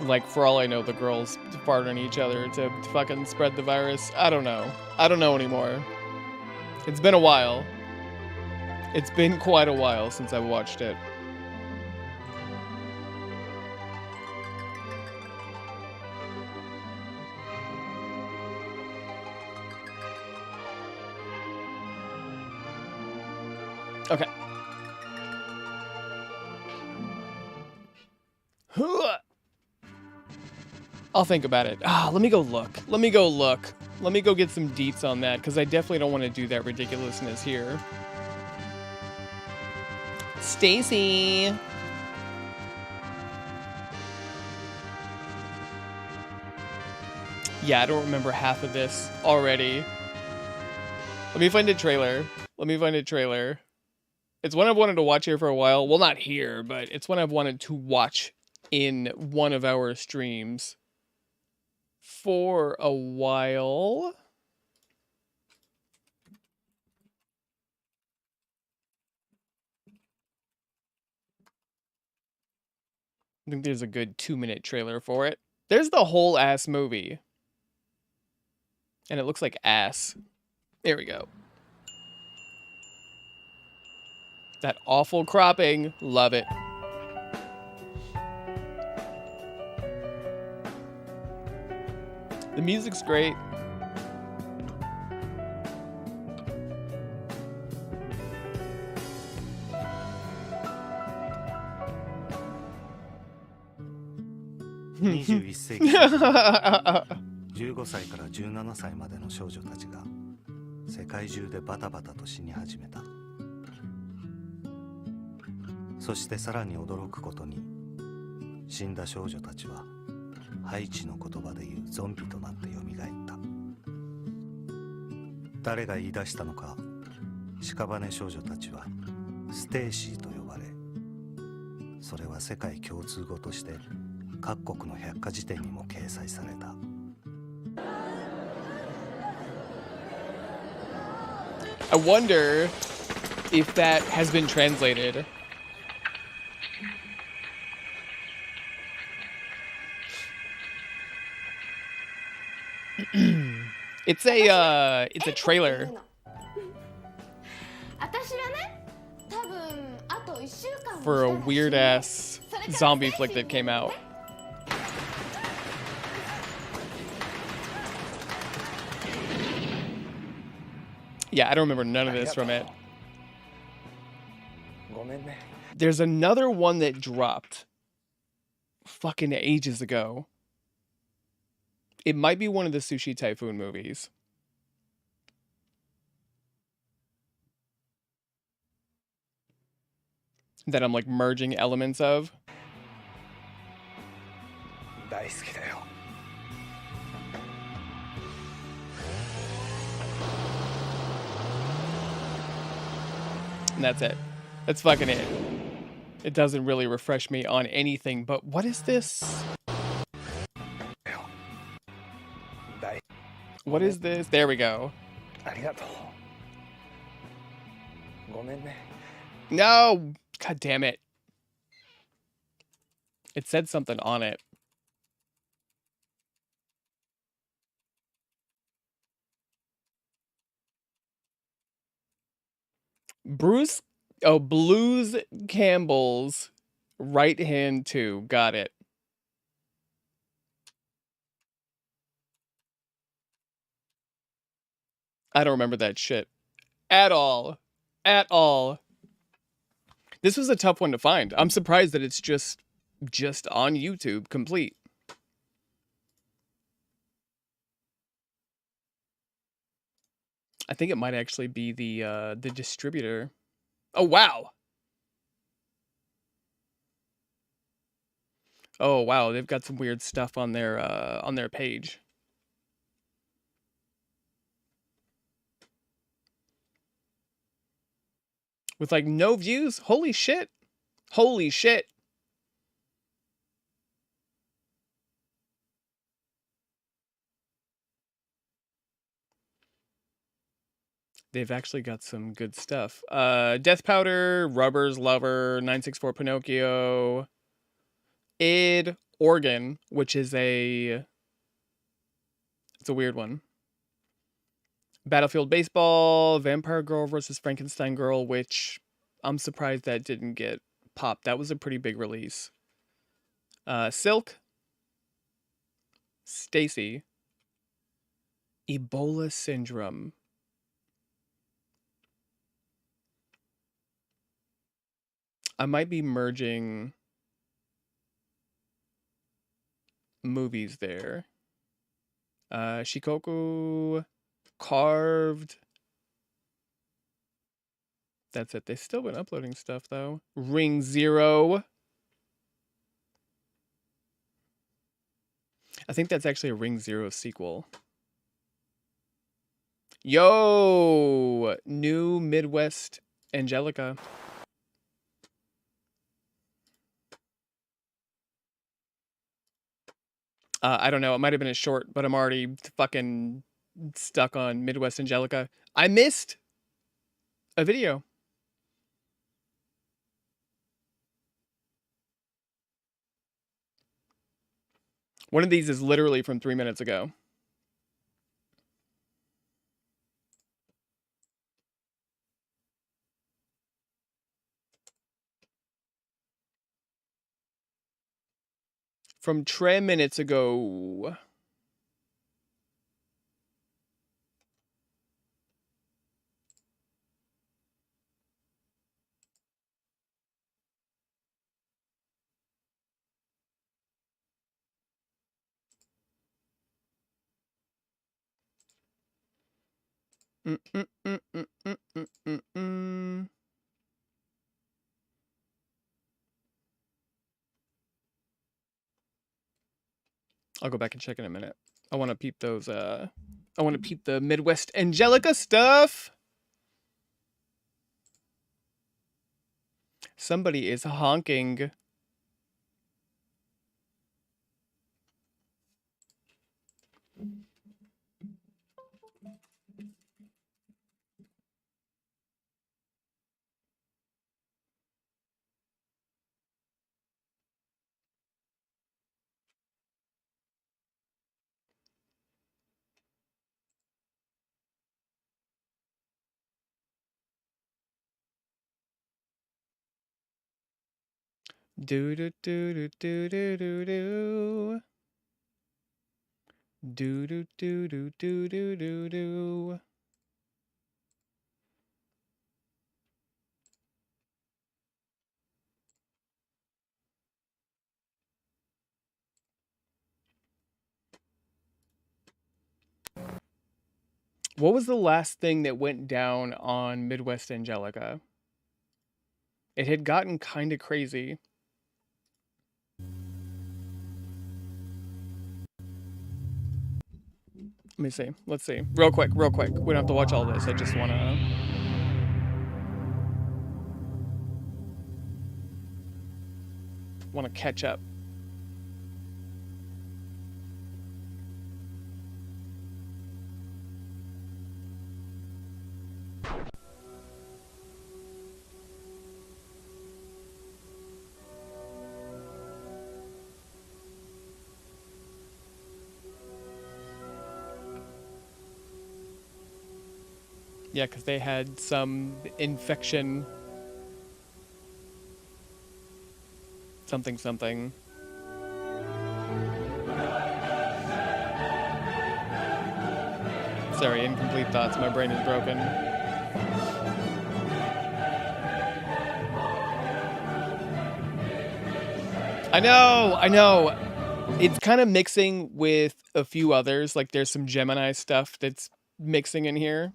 Speaker 1: Like, for all I know, the girls fart on each other to fucking spread the virus. I don't know. I don't know anymore. It's been a while. It's been quite a while since I watched it. Okay. I'll think about it. Let me go look. Let me go look. Let me go get some deets on that, because I definitely don't want to do that ridiculousness here. Stacy. Yeah, I don't remember half of this already. Let me find a trailer. Let me find a trailer. It's one I've wanted to watch here for a while. Well, not here, but it's one I've wanted to watch in one of our streams for a while. I think there's a good 2-minute trailer for it. There's the whole ass movie. And it looks like ass. There we go. That awful cropping. Love it. The music's great.21
Speaker 8: 世紀15歳から17歳までの少女たちが世界中でバタバタと死に始めた。そしてさらに驚くことに、死んだ少女たちはハイチの言葉で言うゾンビとなって蘇った。誰が言い出したのか、屍少女たちはステイシーと呼ばれ、それは世界共通語として各国の百科事典にも掲載された。
Speaker 1: I wonder if that has been translated. It's a trailer for a weird ass zombie flick that came out. Yeah, I don't remember none of this from it. There's another one that dropped fucking ages ago. It might be one of the Sushi Typhoon movies. That I'm like merging elements of. And that's it. That's fucking it. It doesn't really refresh me on anything, but what is this? What is this? There we go. No! God damn it. It said something on it. Blues Campbell's right hand too. Got it. I don't remember that shit at all. At all. This was a tough one to find. I'm surprised that it's just on YouTube complete. I think it might actually be the distributor. Oh wow. Oh wow, they've got some weird stuff on their page. With like no views? Holy shit. Holy shit. They've actually got some good stuff. Death Powder, Rubber's Lover, 964 Pinocchio, Id, Organ, which is it's a weird one. Battlefield Baseball, Vampire Girl versus Frankenstein Girl, which I'm surprised that didn't get popped. That was a pretty big release. Silk, Stacy, Ebola Syndrome. I might be merging movies there. Shikoku, Carved. That's it. They've still been uploading stuff though. Ring Zero. I think that's actually a Ring Zero sequel. Yo! New Midwest Angelica. I don't know. It might have been a short, but I'm already fucking stuck on Midwest Angelica. I missed a video. One of these is literally from 3 minutes ago. From 3 minutes ago. Mm, mm, mm, mm, mm, mm, mm, mm. I'll go back and check in a minute. I want to peep those, I want to peep the Midwest Angelica stuff. Somebody is honking. Do do do do do do do do. Do do do do do do do do. What was the last thing that went down on Midwest Angelica? It had gotten kind of crazy. Let me see. Let's see. Real quick. We don't have to watch all this. I just want to catch up. Yeah, because they had some infection. Something. Sorry, incomplete thoughts. My brain is broken. I know. It's kind of mixing with a few others. Like there's some Gemini stuff that's mixing in here.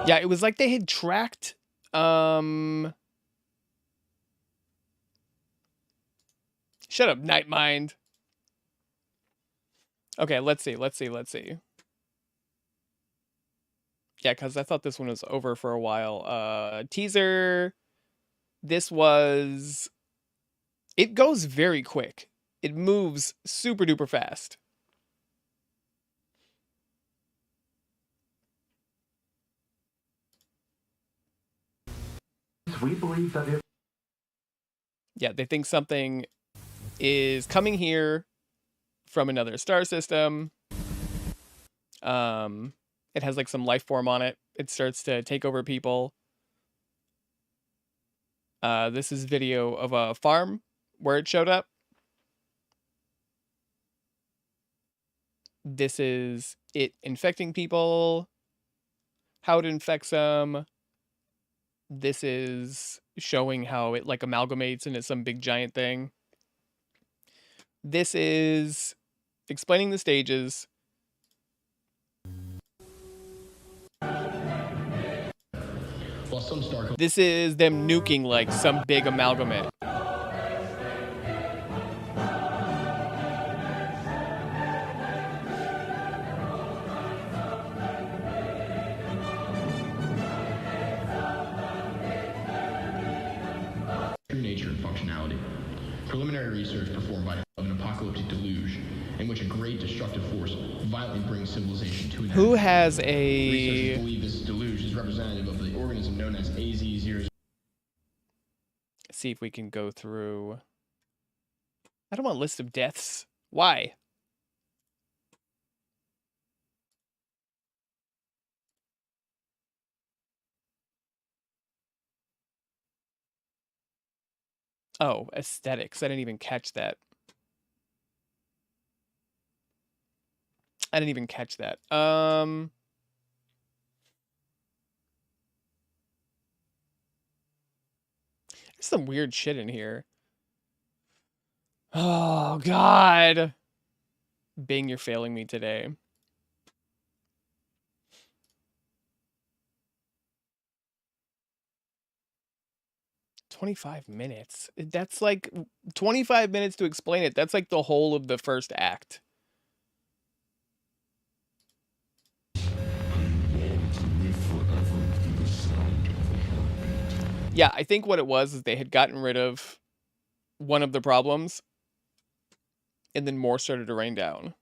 Speaker 1: Yeah, it was like they had tracked Shut up, Night Mind. Okay, let's see. Yeah, because I thought this one was over for a while. Teaser. This was... It goes very quick. It moves super duper fast.
Speaker 2: We believe that
Speaker 1: Yeah, they think something is coming here from another star system. It has like some life form on it. It starts to take over people. This is video of a farm where it showed up. This is it infecting people. How it infects them. This is showing how it like amalgamates into some big giant thing. This is explaining the stages. This is them nuking like some big amalgamate.
Speaker 9: True nature and functionality. Preliminary research performed by of an apocalyptic deluge in which a great destructive force violently brings civilization to an end.
Speaker 1: Who has
Speaker 9: Researchers
Speaker 1: a...
Speaker 9: believe this deluge is representative of the organism known as AZ0.
Speaker 1: See if we can go through... I don't want a list of deaths. Why? Oh, aesthetics. I didn't even catch that. There's some weird shit in here. Oh, God. Bing, you're failing me today. "25 minutes? That's like 25 minutes to explain it. That's like the whole of the first act. Yeah, I think what it was is they had gotten rid of one of the problems, and then more started to rain down,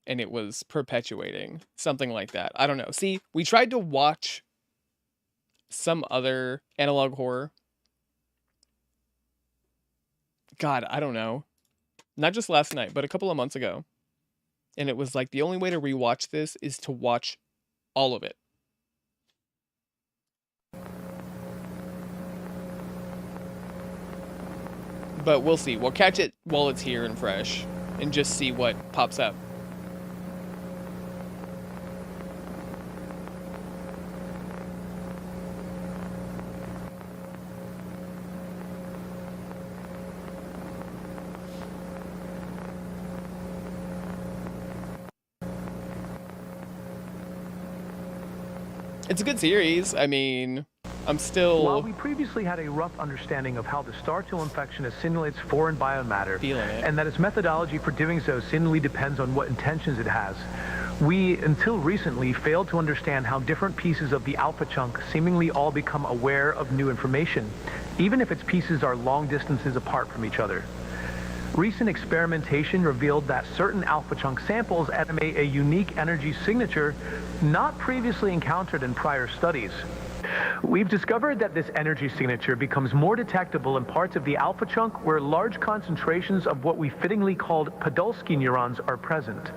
Speaker 1: and it was perpetuating. Something like that. I don't know. See, we tried to watch some other analog horror. God, I don't know. Not just last night, but a couple of months ago. And it was like the only way to rewatch this is to watch all of it. But we'll see. We'll catch it while it's here and fresh. and just see what pops up. It's a good series. I mean, I'm still
Speaker 10: While we previously had a rough understanding of how the star tool infection assimilates foreign biomatter,
Speaker 1: feeling it.
Speaker 10: and that its methodology for doing so seemingly depends on what intentions it has, we, until recently, failed to understand how different pieces of the alpha chunk seemingly all become aware of new information, even if its pieces are long distances apart from each other. Recent experimentation revealed that certain alpha chunk samples animate a unique energy signature not previously encountered in prior studies. We've discovered that this energy signature becomes more detectable in parts of the alpha chunk where large concentrations of what we fittingly called Podolsky neurons are present.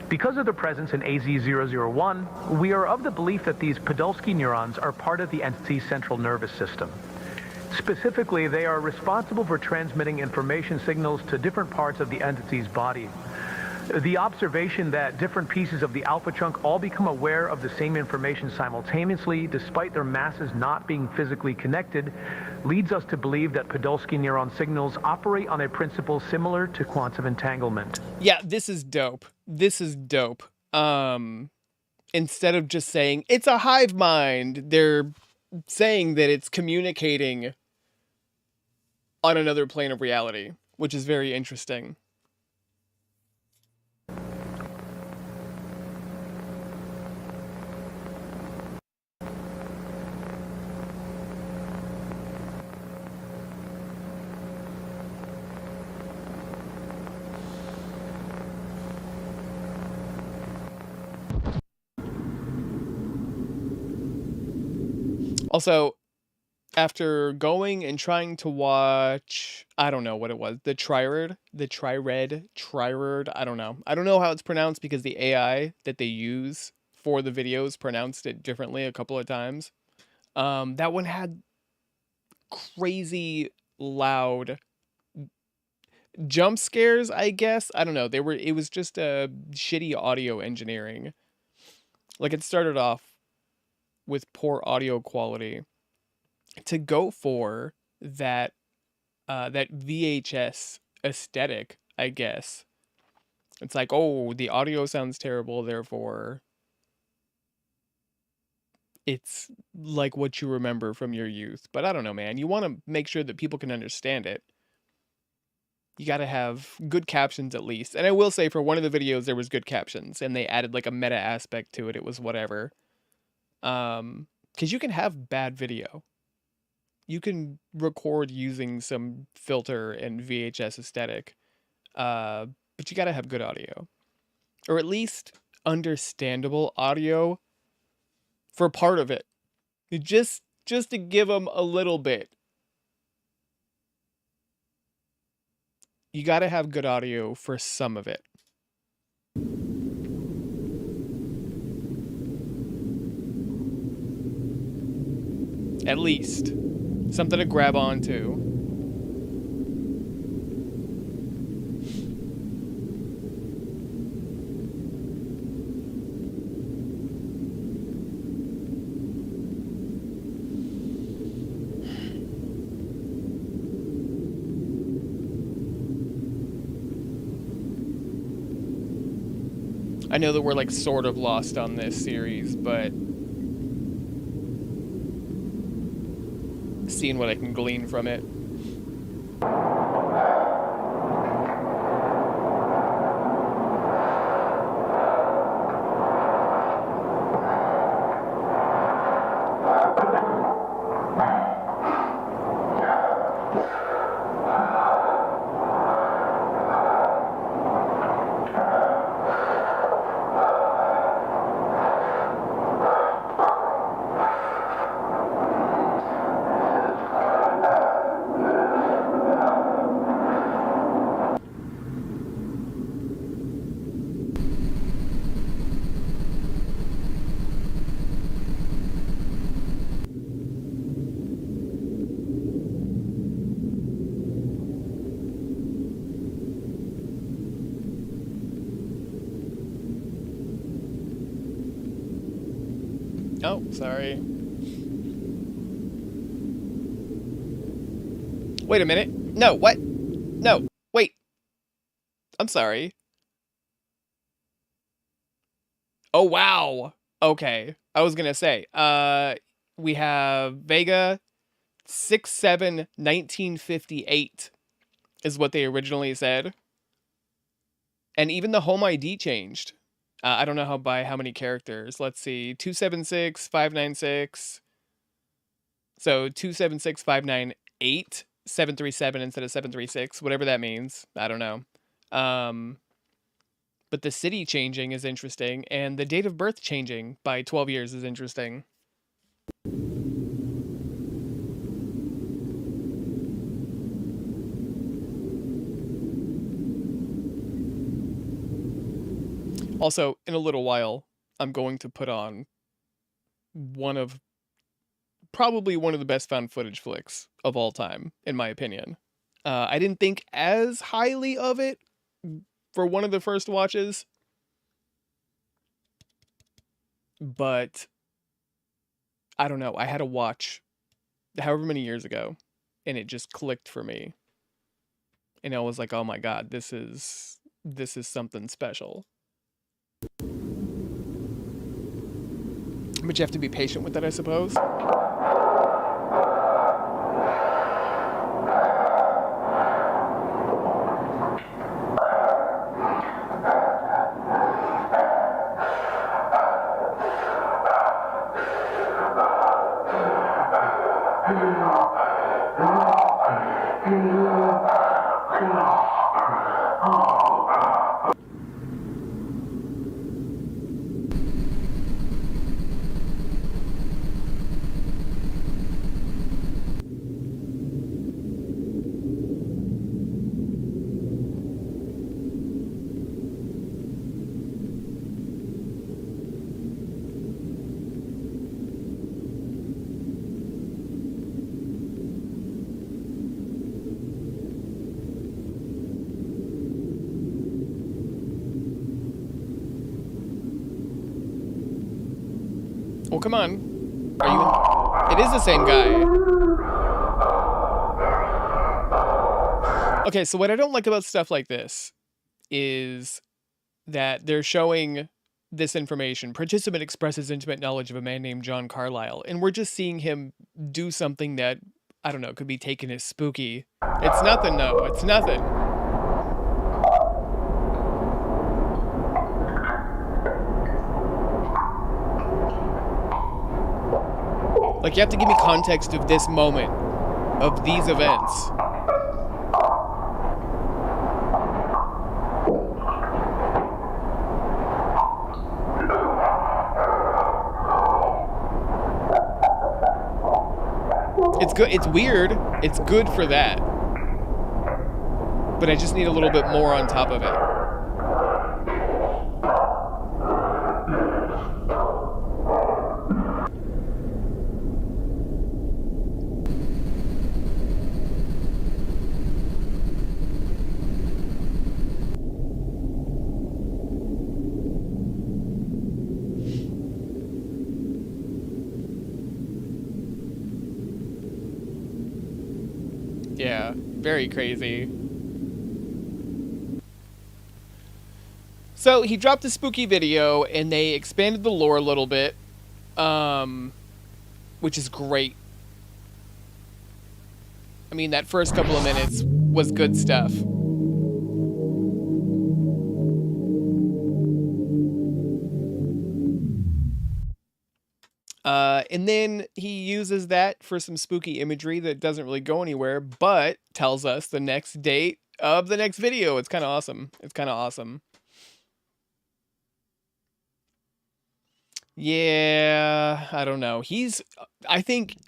Speaker 10: Because of their presence in AZ001, we are of the belief that these Podolsky neurons are part of the entity's central nervous system. Specifically, they are responsible for transmitting information signals to different parts of the entity's body. The observation that different pieces of the alpha chunk all become aware of the same information simultaneously, despite their masses not being physically connected, leads us to believe that Podolsky neuron signals operate on a principle similar to quantum entanglement.
Speaker 1: Yeah, this is dope. This is dope. Instead of just saying, it's a hive mind, they're saying that it's communicating on another plane of reality, which is very interesting. Also, after going and trying to watch, I don't know what it was, the Trired, I don't know. I don't know how it's pronounced because the AI that they use for the videos pronounced it differently a couple of times. That one had crazy loud jump scares, I guess. I don't know. It was just a shitty audio engineering. Like, it started off with poor audio quality to go for that that VHS aesthetic, I guess. It's like, oh, the audio sounds terrible, therefore it's like what you remember from your youth. But I don't know, man. You want to make sure that people can understand it. You got to have good captions at least. And I will say, for one of the videos, there was good captions, and they added like a meta aspect to it. It was whatever. Because you can have bad video. You can record using some filter and VHS aesthetic, but you gotta have good audio, or at least understandable audio for part of it. Just to give them a little bit. You gotta have good audio for some of it. At least. Something to grab onto. I know that we're like sort of lost on this series, but seeing what I can glean from it. Oh, sorry. Wait a minute. No, what? No, wait. I'm sorry. Oh, wow. Okay. I was gonna say, we have Vega 6/7/1958 is what they originally said. And even the home ID changed. I don't know by how many characters. Let's see. 276-596. So 276-598-737 instead of 736, whatever that means. I don't know. But the city changing is interesting, and the date of birth changing by 12 years is interesting. Also, in a little while, I'm going to put on probably one of the best found footage flicks of all time, in my opinion. I didn't think as highly of it for one of the first watches, but I don't know. I had a watch however many years ago, and it just clicked for me. And I was like, oh my god, this is something special. But you have to be patient with that, I suppose. Well, come on. Are you in? It is the same guy. Okay, so what I don't like about stuff like this is that they're showing this information. Participant expresses intimate knowledge of a man named John Carlyle, and we're just seeing him do something that, I don't know, could be taken as spooky. It's nothing, no. It's nothing. Like, you have to give me context of this moment, of these events. It's good. It's weird. It's good for that. But I just need a little bit more on top of it. Yeah, very crazy. So he dropped a spooky video and they expanded the lore a little bit, which is great. I mean, that first couple of minutes was good stuff. And then he uses that for some spooky imagery that doesn't really go anywhere, but tells us the next date of the next video. It's kind of awesome. It's kind of awesome. Yeah, I don't know. I think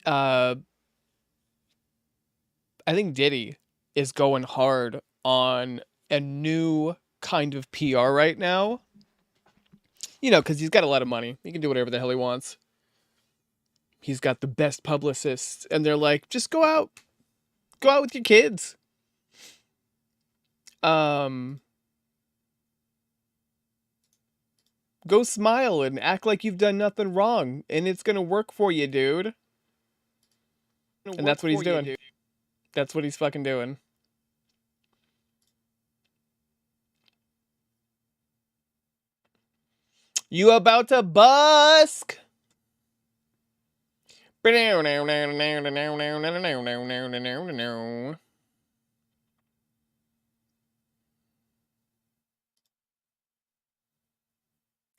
Speaker 1: Diddy is going hard on a new kind of PR right now. You know, because he's got a lot of money. He can do whatever the hell he wants. He's got the best publicists, and they're like, just go out with your kids. Go smile and act like you've done nothing wrong, and it's gonna work for you, dude. And that's what he's doing. That's what he's fucking doing. You about to busk?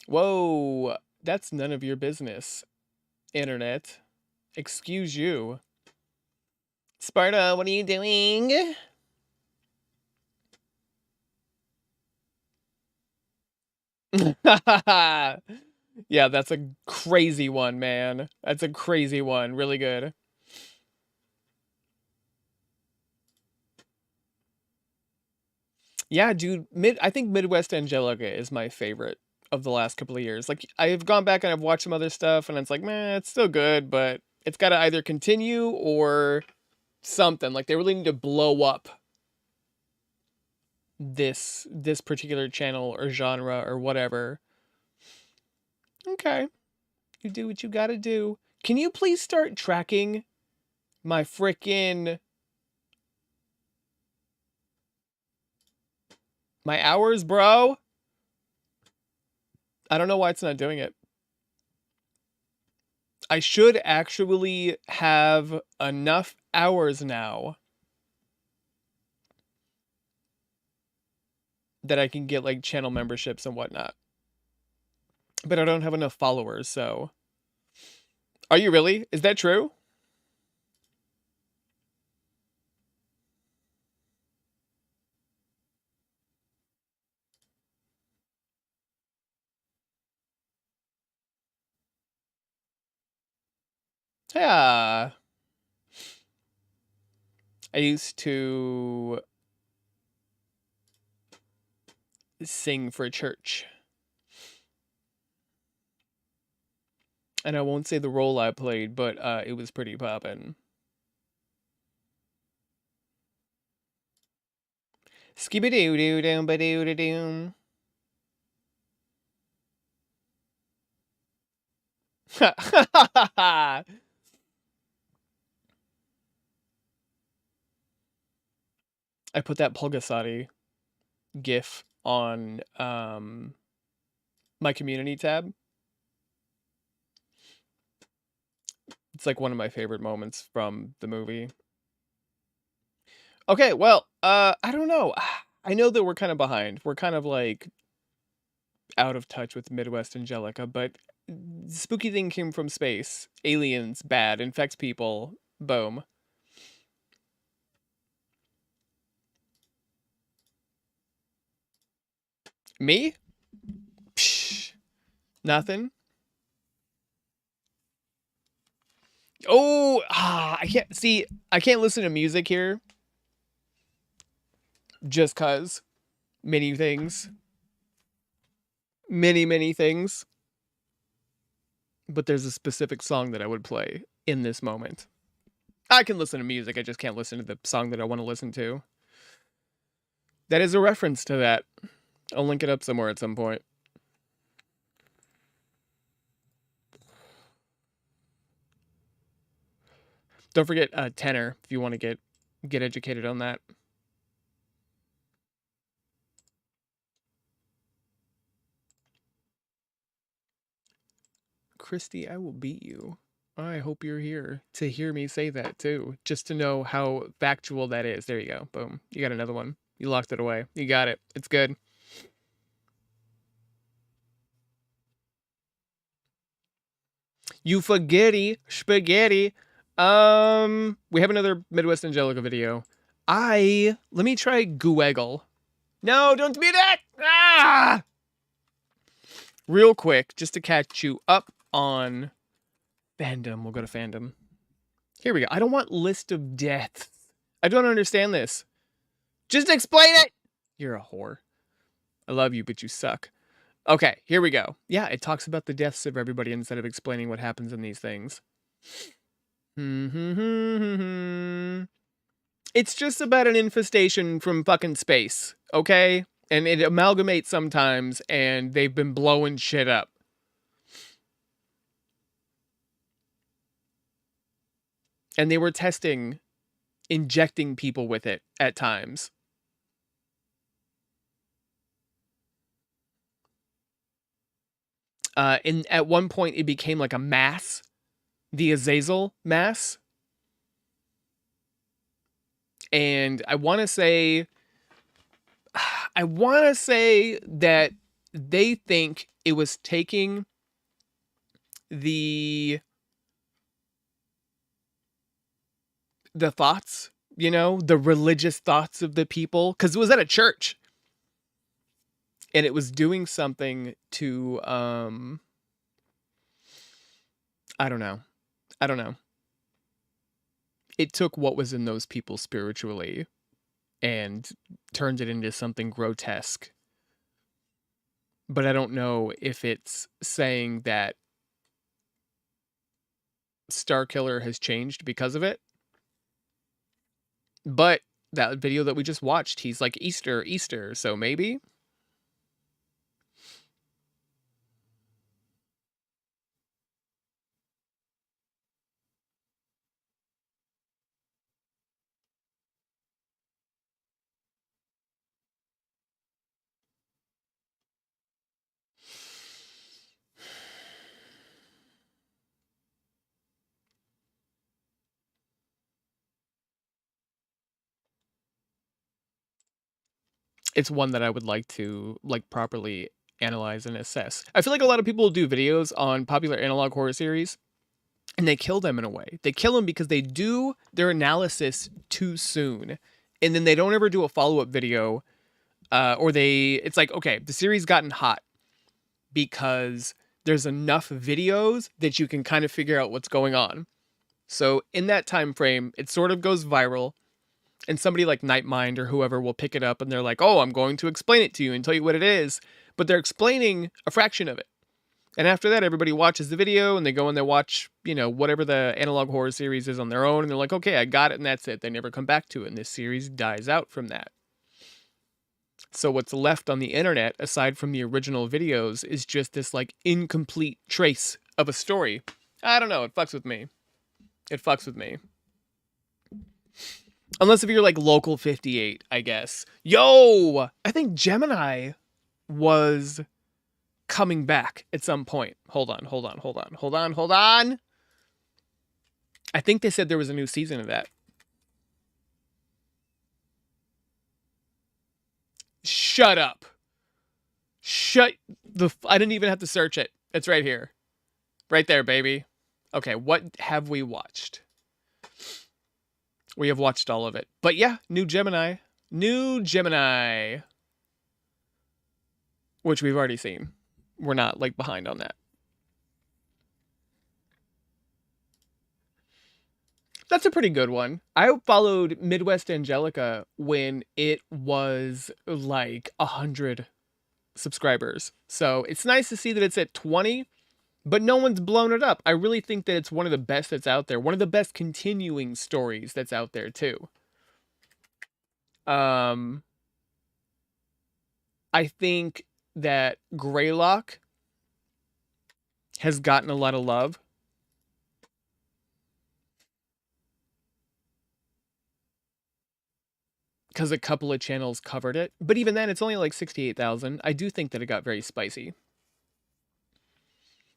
Speaker 1: Whoa, that's none of your business, internet. Excuse you. Sparta, what are you doing? Yeah, that's a crazy one, man. That's a crazy one. Really good. Yeah, dude. I think Midwest Angelica is my favorite of the last couple of years. Like, I've gone back and I've watched some other stuff, and it's like, man, it's still good, but it's got to either continue or something. Like, they really need to blow up this particular channel or genre or whatever. Okay. You do what you gotta do. Can you please start tracking my frickin' my hours, bro? I don't know why it's not doing it. I should actually have enough hours now that I can get like channel memberships and whatnot. But I don't have enough followers, so. Are you really? Is that true? Yeah. I used to sing for church. And I won't say the role I played, but it was pretty poppin'. Skibidoo-doo-doom-ba-doo-da-doom. I put that Pulgasati GIF on my community tab. It's like one of my favorite moments from the movie. Okay, well, I don't know. I know that we're kind of behind. We're kind of like out of touch with Midwest Angelica, but spooky thing came from space. Aliens, bad, infects people, boom. Me? Psh, nothing. Oh, I can't see. I can't listen to music here. Just cause many things. Many things. But there's a specific song that I would play in this moment. I can listen to music, I just can't listen to the song that I want to listen to. That is a reference to that. I'll link it up somewhere at some point. Don't forget tenor if you want to get educated on that. Christy, I will beat you. I hope you're here to hear me say that too, just to know how factual that is. There you go. Boom. You got another one. You locked it away. You got it. It's good. You forgetty spaghetti. We have another Midwest Angelica video. Let me try Gueggle. No, don't do that! Ah! Real quick, just to catch you up on fandom. We'll go to fandom. Here we go. I don't want list of deaths. I don't understand this. Just explain it! You're a whore. I love you, but you suck. Okay, here we go. Yeah, it talks about the deaths of everybody instead of explaining what happens in these things. It's just about an infestation from fucking space, okay? And it amalgamates sometimes, and they've been blowing shit up. And they were injecting people with it at times. And at one point, it became like a mass, the Azazel mass. And I want to say that they think it was taking the thoughts, the religious thoughts of the people, because it was at a church. And it was doing something to, I don't know. It took what was in those people spiritually and turned it into something grotesque. But I don't know if it's saying that Starkiller has changed because of it. But that video that we just watched, he's like, Easter, so maybe? It's one that I would like to properly analyze and assess. I feel like a lot of people do videos on popular analog horror series and they kill them in a way. They kill them because they do their analysis too soon and then they don't ever do a follow-up video, or it's like, okay, the series gotten hot because there's enough videos that you can kind of figure out what's going on. So in that time frame, it sort of goes viral. And somebody like Nightmind or whoever will pick it up and they're like, oh, I'm going to explain it to you and tell you what it is. But they're explaining a fraction of it. And after that, everybody watches the video and they go and they watch, whatever the analog horror series is on their own. And they're like, okay, I got it. And that's it. They never come back to it. And this series dies out from that. So what's left on the internet, aside from the original videos, is just this like incomplete trace of a story. I don't know. It fucks with me. Unless if you're like Local 58, I guess. Yo! I think Gemini was coming back at some point. Hold on. I think they said there was a new season of that. Shut up. I didn't even have to search it. It's right here. Right there, baby. Okay, what have we watched? We have watched all of it. But yeah, New Gemini. Which we've already seen. We're not like behind on that. That's a pretty good one. I followed Midwest Angelica when it was like 100 subscribers. So it's nice to see that it's at 20. But no one's blown it up. I really think that it's one of the best that's out there. One of the best continuing stories that's out there, too. I think that Greylock has gotten a lot of love. Because a couple of channels covered it. But even then, it's only like 68,000. I do think that it got very spicy.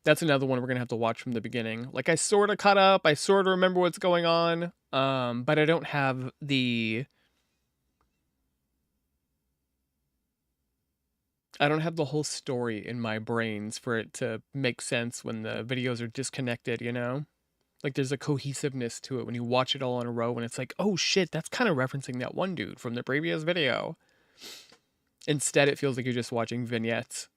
Speaker 1: That's another one we're going to have to watch from the beginning. Like, I sort of caught up. I sort of remember what's going on. But I don't have the whole story in my brains for it to make sense when the videos are disconnected, Like, there's a cohesiveness to it when you watch it all in a row and it's like, oh shit, that's kind of referencing that one dude from the previous video. Instead, it feels like you're just watching vignettes.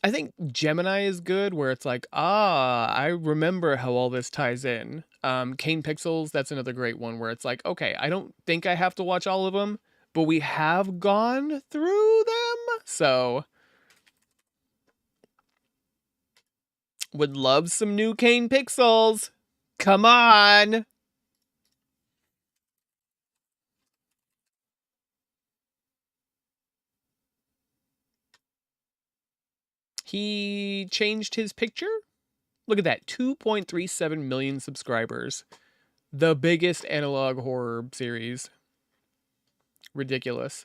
Speaker 1: I think Gemini is good where it's like, I remember how all this ties in. Kane Pixels, that's another great one where it's like, okay, I don't think I have to watch all of them, but we have gone through them. So would love some new Kane Pixels. Come on. He changed his picture. Look at that, 2.37 million subscribers. The biggest analog horror series. Ridiculous.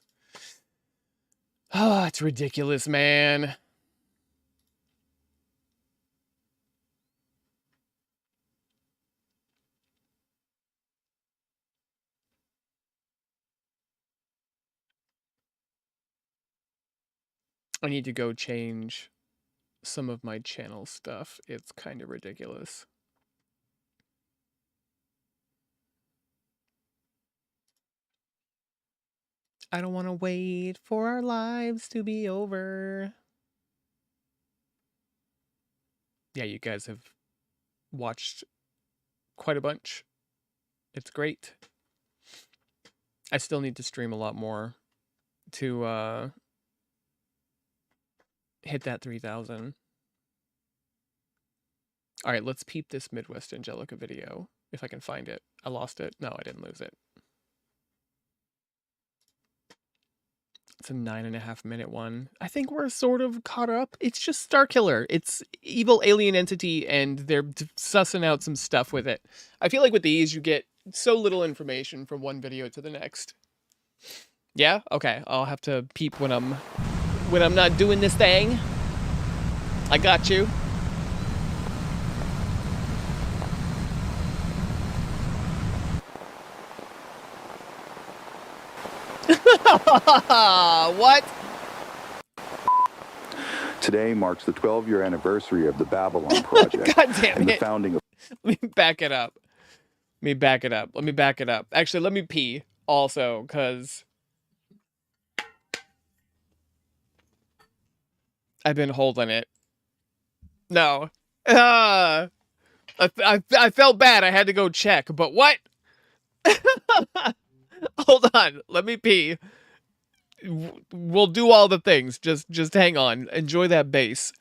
Speaker 1: Oh, it's ridiculous, man. I need to go change some of my channel stuff. It's kind of ridiculous. I don't want to wait for our lives to be over. Yeah, you guys have watched quite a bunch. It's great. I still need to stream a lot more to hit that 3,000. All right, let's peep this Midwest Angelica video if I can find it. I lost it. No, I didn't lose it. It's a 9.5 minute one. I think we're sort of caught up. It's just Starkiller. It's evil alien entity, and they're sussing out some stuff with it. I feel like with these, you get so little information from one video to the next. Yeah? Okay. I'll have to peep when I'm not doing this thing. I got you. What?
Speaker 11: Today marks the 12-year anniversary of the Babylon Project.
Speaker 1: God damn
Speaker 11: and
Speaker 1: it.
Speaker 11: the founding of...
Speaker 1: Let me back it up. Let me back it up. Actually, let me pee also, because I've been holding it. No. I felt bad. I had to go check, but what? Hold on. Let me pee. We'll do all the things. Just hang on. Enjoy that bass.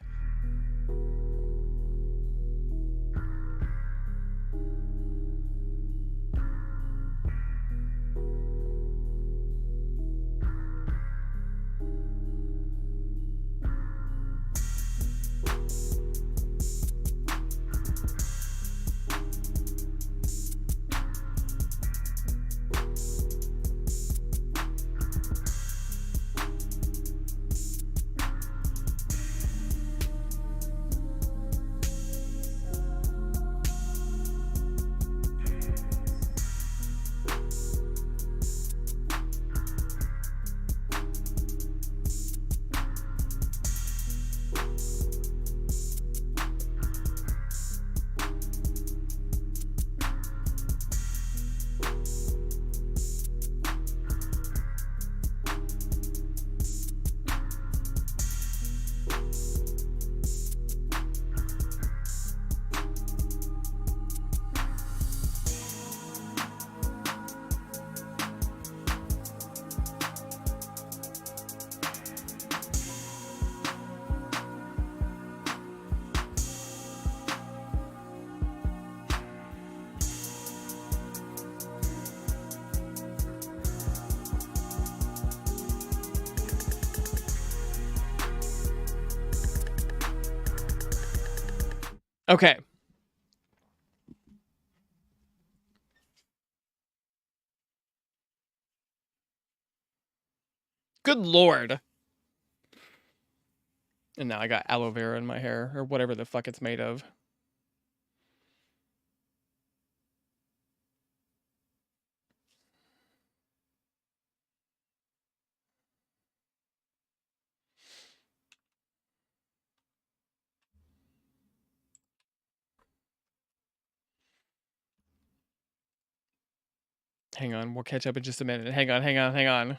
Speaker 1: Okay. Good lord. And now I got aloe vera in my hair, or whatever the fuck it's made of. Hang on, we'll catch up in just a minute. Hang on.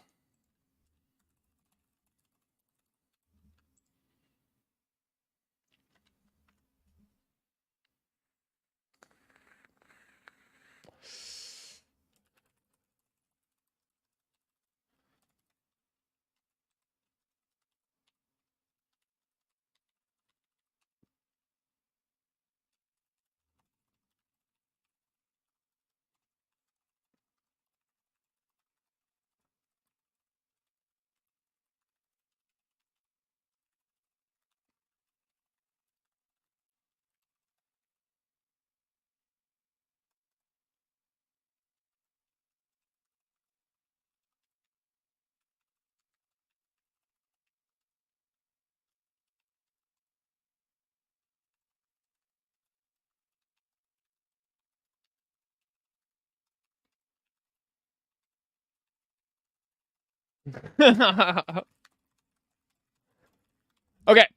Speaker 1: Okay.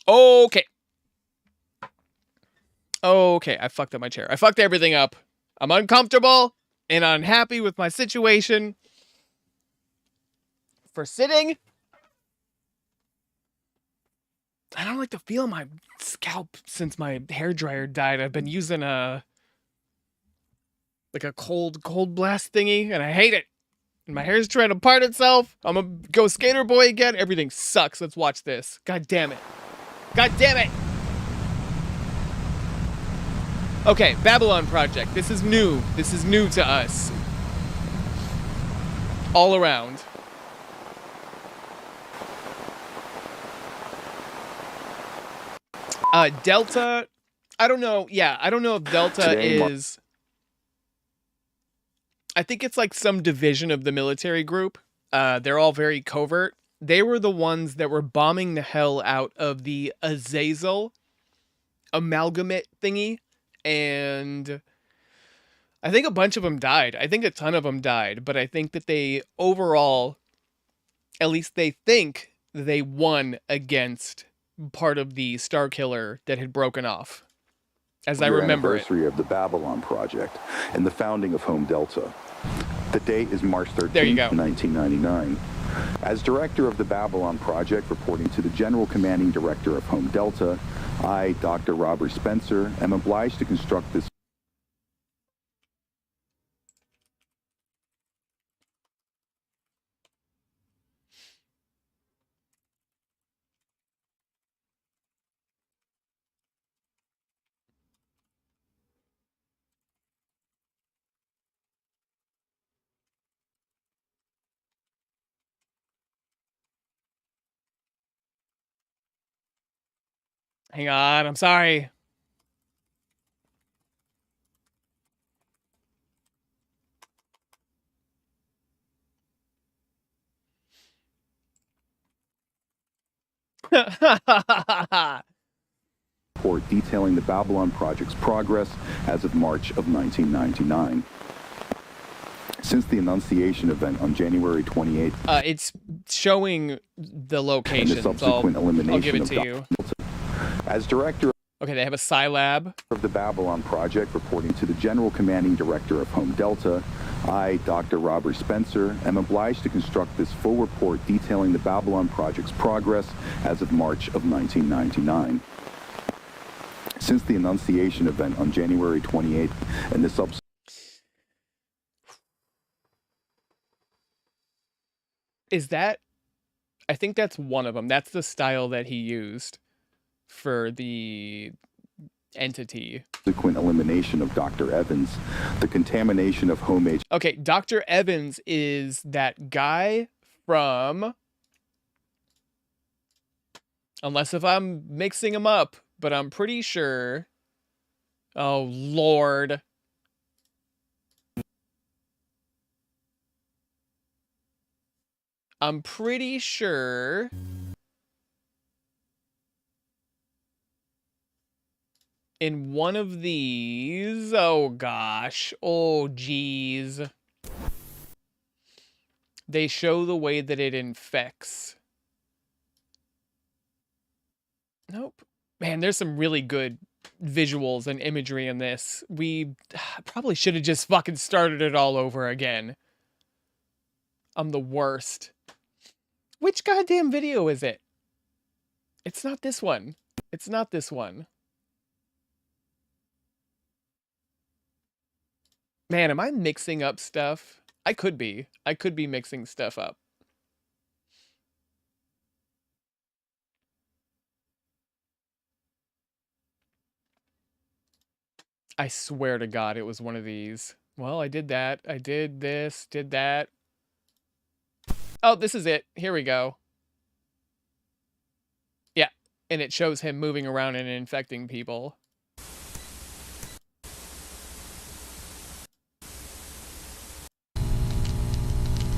Speaker 1: Okay. Okay, I fucked up my chair. I fucked everything up. I'm uncomfortable and unhappy with my situation. For sitting, I don't like to feel my scalp since my hairdryer died. I've been using a cold blast thingy, and I hate it. And my hair's trying to part itself. I'm gonna go skater boy again. Everything sucks. Let's watch this. God damn it. God damn it. Okay, Babylon Project. This is new. This is new to us. All around. Delta. I don't know. Yeah, I don't know if Delta is... I think it's like some division of the military group. They're all very covert. They were the ones that were bombing the hell out of the Azazel amalgamate thingy. And I think a bunch of them died. I think a ton of them died. But I think that they overall, at least they think they won against part of the Star Killer that had broken off. As I remember it.
Speaker 11: Anniversary of the Babylon Project and the founding of Home Delta. The date is March 13th,
Speaker 1: there you go.
Speaker 11: 1999. As director of the Babylon Project, reporting to the General Commanding Director of Home Delta, I, Dr. Robert Spencer, am obliged to construct this.
Speaker 1: Hang on, I'm sorry.
Speaker 11: Report detailing the Babylon Project's progress as of March of 1999. Since the Annunciation event on January 28th,
Speaker 1: it's showing the locations.
Speaker 11: And the subsequent elimination
Speaker 1: I'll give it
Speaker 11: of
Speaker 1: to you.
Speaker 11: As director
Speaker 1: Okay, they have a Scilab
Speaker 11: of the Babylon Project, reporting to the General Commanding Director of Home Delta, I, Dr. Robert Spencer, am obliged to construct this full report detailing the Babylon Project's progress as of March of 1999. Since the Annunciation event on January 28th and the subsequent...
Speaker 1: Is that... I think that's one of them. That's the style that he used for the entity.
Speaker 11: Subsequent elimination of Dr. Evans, the contamination of home age...
Speaker 1: Okay, Dr. Evans is that guy from... Unless if I'm mixing them up, but I'm pretty sure... Oh, Lord. I'm pretty sure... In one of these... Oh, gosh. Oh, geez. They show the way that it infects. Nope. Man, there's some really good visuals and imagery in this. We probably should have just fucking started it all over again. I'm the worst. Which goddamn video is it? It's not this one. It's not this one. Man, am I mixing up stuff? I could be. I could be mixing stuff up. I swear to God it was one of these. Well, I did that. I did this, did that. Oh, this is it. Here we go. Yeah, and it shows him moving around and infecting people.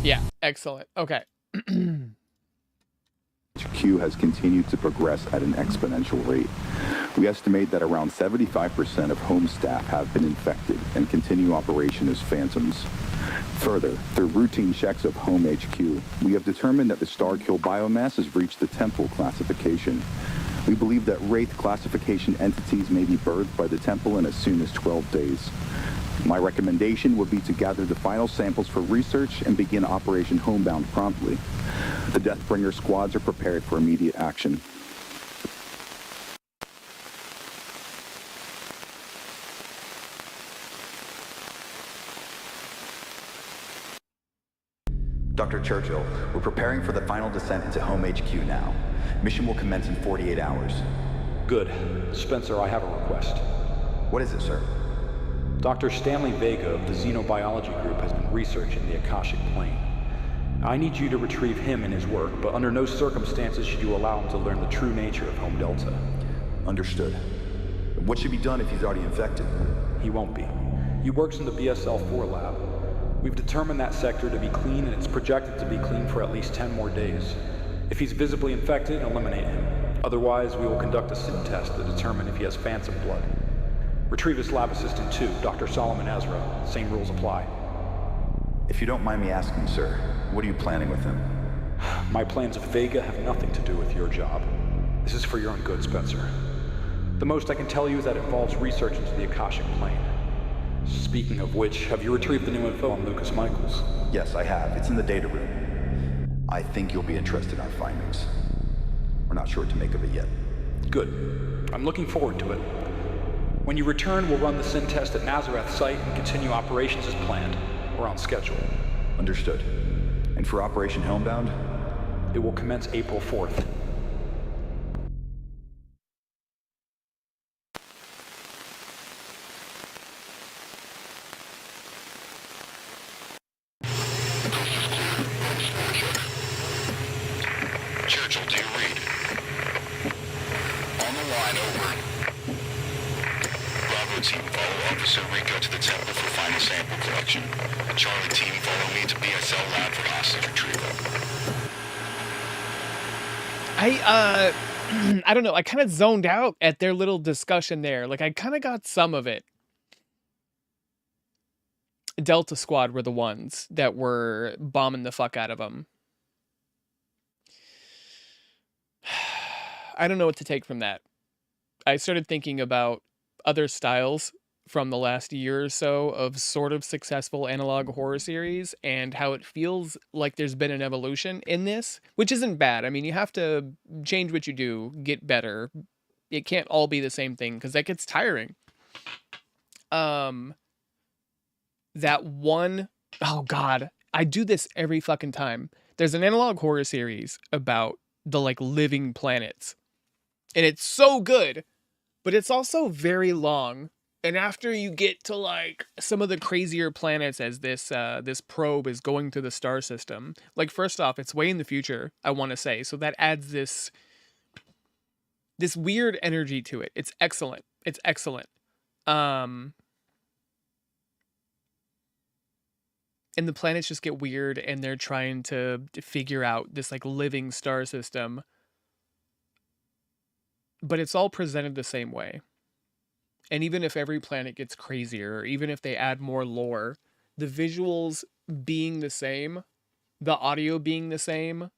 Speaker 1: Yeah, excellent. Okay.
Speaker 11: HQ has continued to progress at an exponential rate. We estimate that around 75% of home staff have been infected and continue operation as phantoms. Further, through routine checks of home HQ, we have determined that the star kill biomass has reached the temple classification. We believe that Wraith classification entities may be birthed by the temple in as soon as 12 days. My recommendation would be to gather the final samples for research and begin Operation Homebound promptly. The Deathbringer squads are prepared for immediate action.
Speaker 12: Dr. Churchill, we're preparing for the final descent into Home HQ now. Mission will commence in 48 hours.
Speaker 13: Good. Spencer, I have a request.
Speaker 12: What is it, sir?
Speaker 13: Dr. Stanley Vega of the Xenobiology Group has been researching the Akashic Plane. I need you to retrieve him and his work, but under no circumstances should you allow him to learn the true nature of Home Delta.
Speaker 12: Understood. What should be done if he's already infected?
Speaker 13: He won't be. He works in the BSL-4 lab. We've determined that sector to be clean, and it's projected to be clean for at least 10 more days. If he's visibly infected, eliminate him. Otherwise, we will conduct a SIM test to determine if he has phantom blood. Retrieve his lab assistant too, Dr. Solomon Ezra. Same rules apply.
Speaker 12: If you don't mind me asking, sir, what are you planning with him?
Speaker 13: My plans with Vega have nothing to do with your job. This is for your own good, Spencer. The most I can tell you is that it involves research into the Akashic Plane. Speaking of which, have you retrieved the new info on Lucas Michaels?
Speaker 12: Yes, I have. It's in the data room. I think you'll be interested in our findings. We're not sure what to make of it yet.
Speaker 13: Good. I'm looking forward to it. When you return, we'll run the SIN test at Nazareth site and continue operations as planned. We're on schedule.
Speaker 12: Understood. And for Operation Homebound?
Speaker 13: It will commence April 4th.
Speaker 14: Churchill, do you read? On the line, over. Bravo team, follow Officer Rico to the temple for final sample collection. Charlie team, follow me to BSL lab for hostage retrieval.
Speaker 1: I don't know. I kind of zoned out at their little discussion there. Like, I kind of got some of it. Delta Squad were the ones that were bombing the fuck out of them. I don't know what to take from that. I started thinking about other styles from the last year or so of sort of successful analog horror series and how it feels like there's been an evolution in this, which isn't bad. I mean, you have to change what you do, get better. It can't all be the same thing because that gets tiring. That one, oh God, I do this every fucking time. There's an analog horror series about the like living planets. And it's so good, but it's also very long. And after you get to like some of the crazier planets as this this probe is going through the star system, like first off, it's way in the future, I want to say. So that adds this weird energy to it. It's excellent. It's excellent. And the planets just get weird and they're trying to figure out this like living star system. But it's all presented the same way. And even if every planet gets crazier, or even if they add more lore, the visuals being the same, the audio being the same,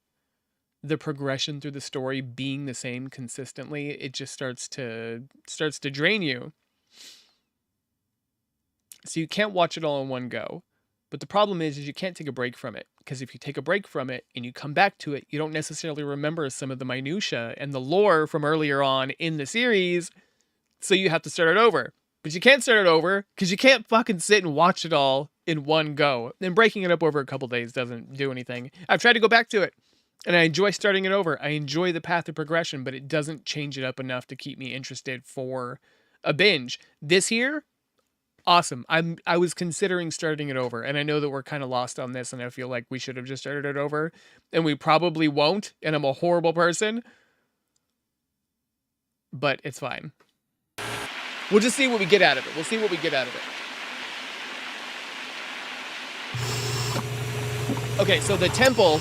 Speaker 1: the progression through the story being the same consistently, it just starts to drain you. So you can't watch it all in one go. But the problem is you can't take a break from it. Because if you take a break from it and you come back to it, you don't necessarily remember some of the minutia and the lore from earlier on in the series. So you have to start it over. But you can't start it over because you can't fucking sit and watch it all in one go. And breaking it up over a couple days doesn't do anything. I've tried to go back to it. And I enjoy starting it over. I enjoy the path of progression, but it doesn't change it up enough to keep me interested for a binge. This here, awesome. I was considering starting it over, and I know that we're kind of lost on this, and I feel like we should have just started it over, and we probably won't, and I'm a horrible person, but it's fine. We'll just see what we get out of it. We'll see what we get out of it. Okay, so the temple...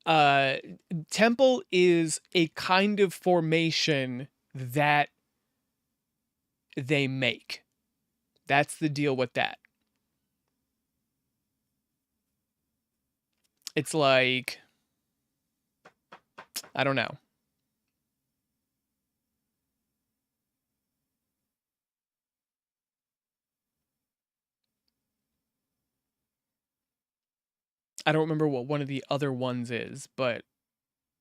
Speaker 1: Temple is a kind of formation that they make. That's the deal with that. It's like, I don't know. I don't remember what one of the other ones is, but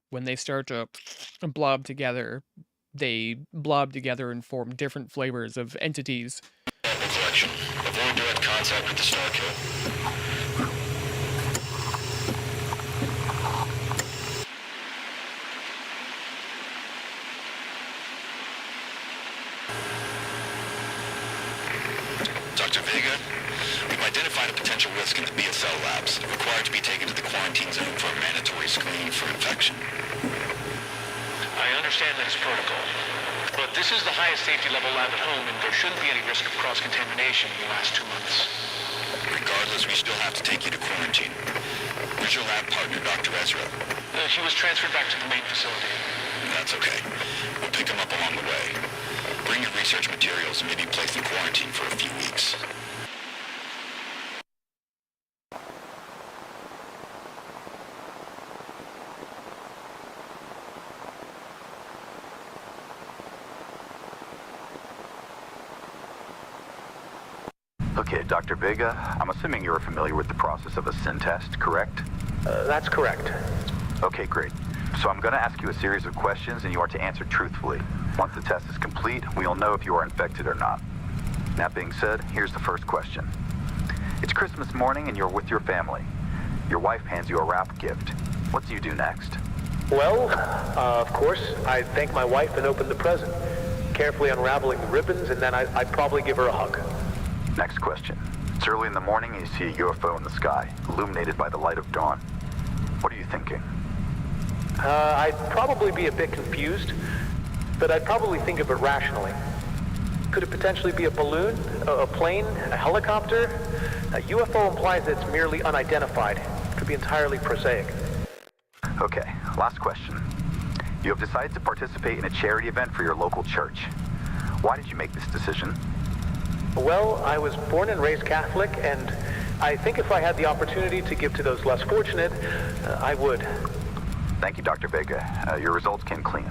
Speaker 1: when they start to blob together, they blob together and form different flavors of entities.
Speaker 14: Collection. Avoid direct contact with the Star Kill. Dr. Vega, we've identified a potential risk in the BSL labs, required to be taken to the quarantine zone for a mandatory screening for infection.
Speaker 10: I understand that it's protocol, but this is the highest safety level lab at home, and there shouldn't be any risk of cross-contamination in the last 2 months.
Speaker 14: Regardless, we still have to take you to quarantine. Where's your lab partner, Dr. Ezra?
Speaker 10: He was transferred back to the main facility.
Speaker 14: That's okay. We'll pick him up along the way. Bring your research materials and maybe place in quarantine for a few weeks.
Speaker 12: Okay, Dr. Vega, I'm assuming you're familiar with the process of a SIN test, correct?
Speaker 10: That's correct.
Speaker 12: Okay, great. So I'm going to ask you a series of questions and you are to answer truthfully. Once the test is complete, we'll know if you are infected or not. That being said, here's the first question. It's Christmas morning and you're with your family. Your wife hands you a wrapped gift. What do you do next?
Speaker 10: Well, of course, I'd thank my wife and open the present, carefully unraveling the ribbons, and then I'd probably give her a hug.
Speaker 12: Next question. It's early in the morning and you see a UFO in the sky, illuminated by the light of dawn. What are you thinking?
Speaker 10: I'd probably be a bit confused, but I'd probably think of it rationally. Could it potentially be a balloon, a plane, a helicopter? A UFO implies that it's merely unidentified. It could be entirely prosaic.
Speaker 12: Okay, last question. You have decided to participate in a charity event for your local church. Why did you make this decision?
Speaker 10: Well, I was born and raised Catholic, and I think if I had the opportunity to give to those less fortunate, I would.
Speaker 12: Thank you, Dr. Vega. Your results came clean.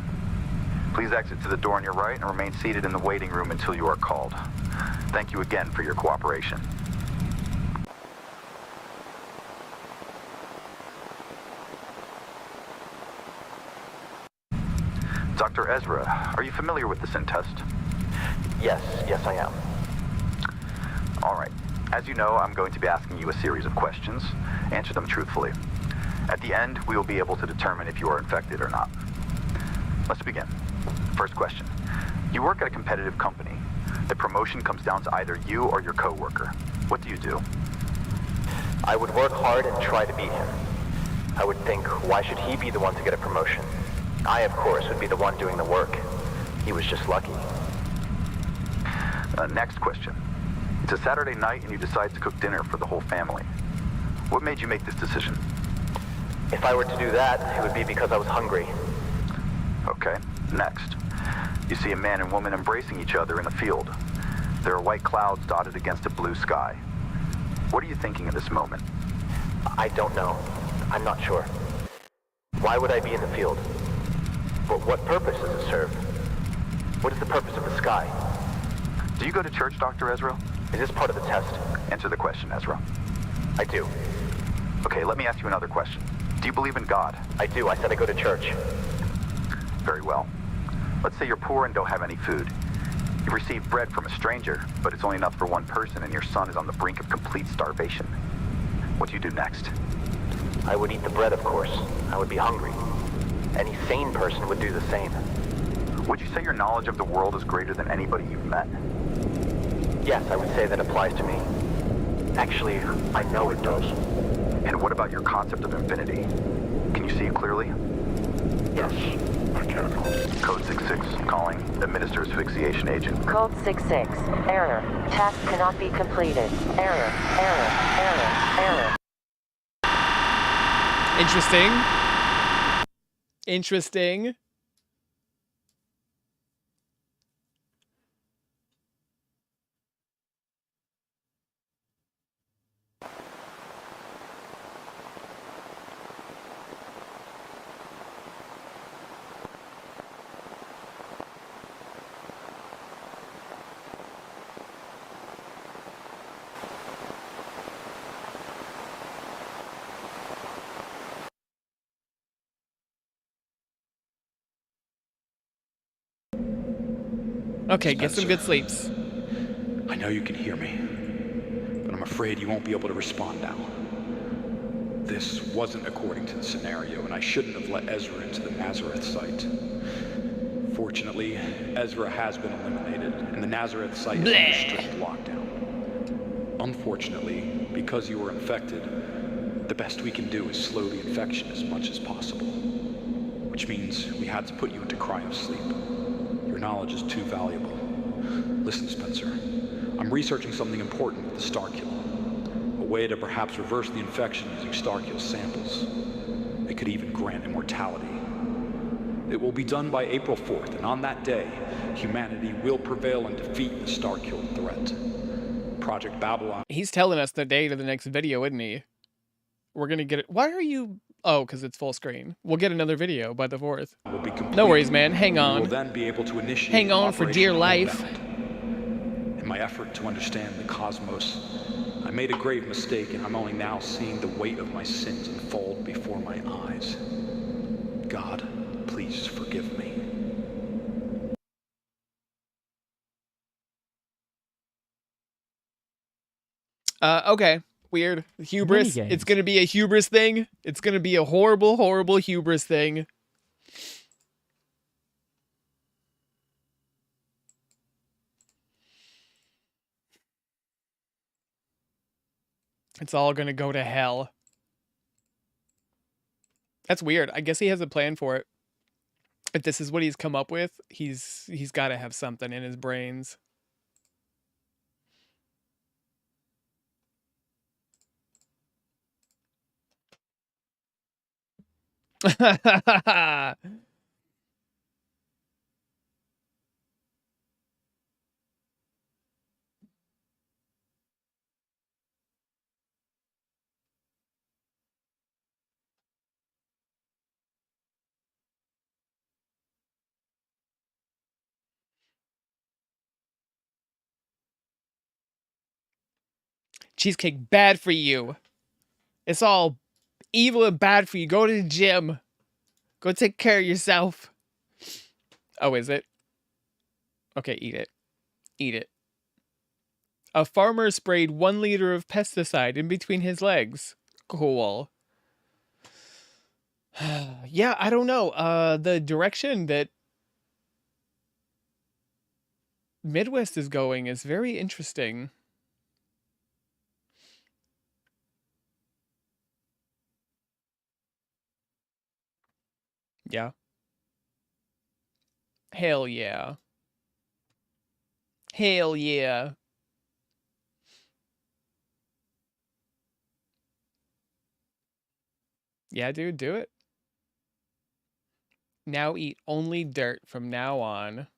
Speaker 12: Please exit to the door on your right and remain seated in the waiting room until you are called. Thank you again for your cooperation. Dr. Ezra, are you familiar with the SIN test?
Speaker 15: Yes, I am.
Speaker 12: All right. As you know, I'm going to be asking you a series of questions. Answer them truthfully. At the end, we will be able to determine if you are infected or not. Let's begin. First question. You work at a competitive company. The promotion comes down to either you or your coworker. What do you do?
Speaker 15: I would work hard and try to beat him. I would think, why should he be the one to get a promotion? I, of course, would be the one doing the work. He was just lucky.
Speaker 12: Next question. It's a Saturday night and you decide to cook dinner for the whole family. What made you make this decision?
Speaker 15: If I were to do that, it would be because I was hungry.
Speaker 12: Okay, next. You see a man and woman embracing each other in a field. There are white clouds dotted against a blue sky. What are you thinking in this moment?
Speaker 15: I don't know. I'm not sure. Why would I be in the field? But what purpose does it serve? What is the purpose of the sky?
Speaker 12: Do you go to church, Dr. Ezra?
Speaker 15: Is this part of the test?
Speaker 12: Answer the question, Ezra.
Speaker 15: I do.
Speaker 12: Okay, let me ask you another question. Do you believe in God?
Speaker 15: I do. I said I go to church.
Speaker 12: Very well. Let's say you're poor and don't have any food. You receive bread from a stranger, but it's only enough for one person and your son is on the brink of complete starvation. What do you do next?
Speaker 15: I would eat the bread, of course. I would be hungry. Any sane person would do the same.
Speaker 12: Would you say your knowledge of the world is greater than anybody you've met?
Speaker 15: Yes, I would say that applies to me. Actually, I know it does.
Speaker 12: And what about your concept of infinity? Can you see it clearly?
Speaker 15: Yes, I can.
Speaker 12: Code 66, calling. Administer asphyxiation agent.
Speaker 16: Code 66, error. Task cannot be completed. Error.
Speaker 1: Interesting. Interesting. Okay, get some good sleeps.
Speaker 13: I know you can hear me, but I'm afraid you won't be able to respond now. This wasn't according to the scenario, and I shouldn't have let Ezra into the Nazareth site. Fortunately, Ezra has been eliminated, and the Nazareth site is under strict lockdown. Unfortunately, because you were infected, the best we can do is slow the infection as much as possible. Which means we had to put you into cryosleep. Your knowledge is too valuable. Listen, Spencer, I'm researching something important with the Starkill. A way to perhaps reverse the infection using Starkill samples. It could even grant immortality. It will be done by April 4th, and on that day, humanity will prevail and defeat the Starkill threat. Project Babylon.
Speaker 1: He's telling us the date of the next video, isn't he? We're gonna get it. Why are you... Oh, because it's full screen. We'll get another video by the 4th. No worries, man. Hang on.
Speaker 13: We will then be able to initiate
Speaker 1: Hang on for dear life.
Speaker 13: In my effort to understand the cosmos, I made a grave mistake, and I'm only now seeing the weight of my sins unfold before my eyes. God, please forgive me.
Speaker 1: Okay. Weird. Hubris.
Speaker 17: Minigames.
Speaker 1: It's gonna be a hubris thing. It's gonna be a horrible, horrible hubris thing. It's all gonna go to hell. That's weird. I guess he has a plan for it. If this is what he's come up with, he's got to have something in his brains. Cheesecake, bad for you. It's all evil and bad for you. Go to the gym. Go take care of yourself. Oh, is it? Okay, eat it. Eat it. A farmer sprayed 1 liter of pesticide in between his legs. Cool. Yeah, I don't know. The direction that Midwest is going is very interesting. Yeah. Hell yeah. Hell yeah. Yeah, dude, do it. Now eat only dirt from now on.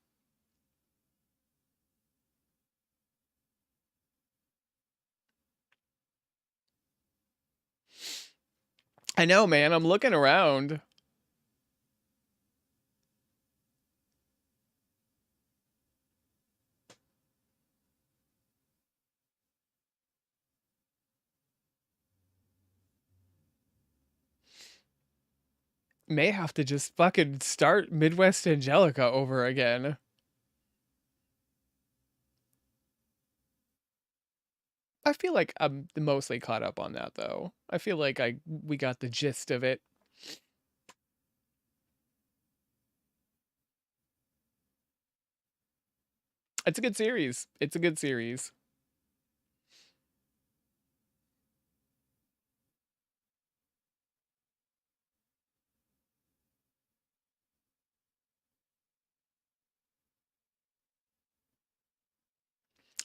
Speaker 1: I know, man. I'm looking around. May have to just fucking start Midwest Angelica over again. I feel like I'm mostly caught up on that, though. I feel like we got the gist of it. It's a good series. It's a good series.